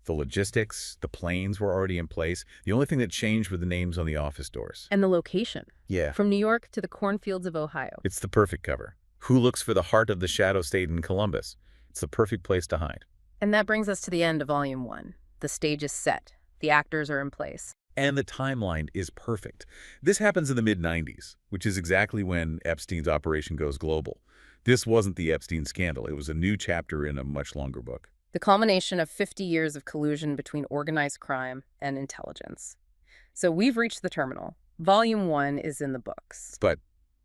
The logistics, the planes were already in place. The only thing that changed were the names on the office doors.
And the location.
Yeah.
From New York to the cornfields of Ohio.
It's the perfect cover. Who looks for the heart of the shadow state in Columbus? It's the perfect place to hide.
And that brings us to the end of Volume 1. The stage is set. The actors are in place.
And the timeline is perfect. This happens in the mid-90s, which is exactly when Epstein's operation goes global. This wasn't the Epstein scandal. It was a new chapter in a much longer book.
The culmination of 50 years of collusion between organized crime and intelligence. So we've reached the terminal. Volume 1 is in the books.
But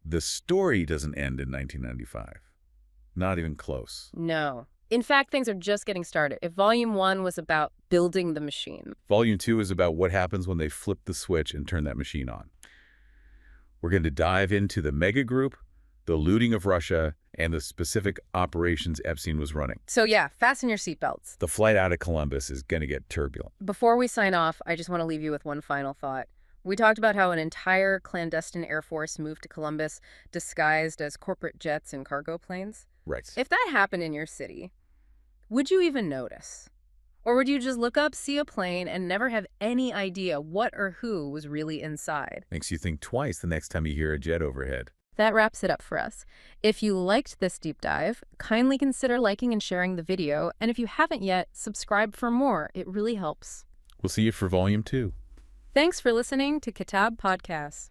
the story doesn't end in 1995. Not even close.
No. In fact, things are just getting started. If Volume 1 was about building the machine.
Volume 2 is about what happens when they flip the switch and turn that machine on. We're going to dive into the mega group, the looting of Russia, and the specific operations Epstein was running.
So yeah, fasten your seatbelts.
The flight out of Columbus is going to get turbulent.
Before we sign off, I just want to leave you with one final thought. We talked about how an entire clandestine Air Force moved to Columbus disguised as corporate jets and cargo planes.
Right.
If that happened in your city, would you even notice? Or would you just look up, see a plane, and never have any idea what or who was really inside?
Makes you think twice the next time you hear a jet overhead.
That wraps it up for us. If you liked this deep dive, kindly consider liking and sharing the video. And if you haven't yet, subscribe for more. It really helps.
We'll see you for Volume 2.
Thanks for listening to Kitab Podcasts.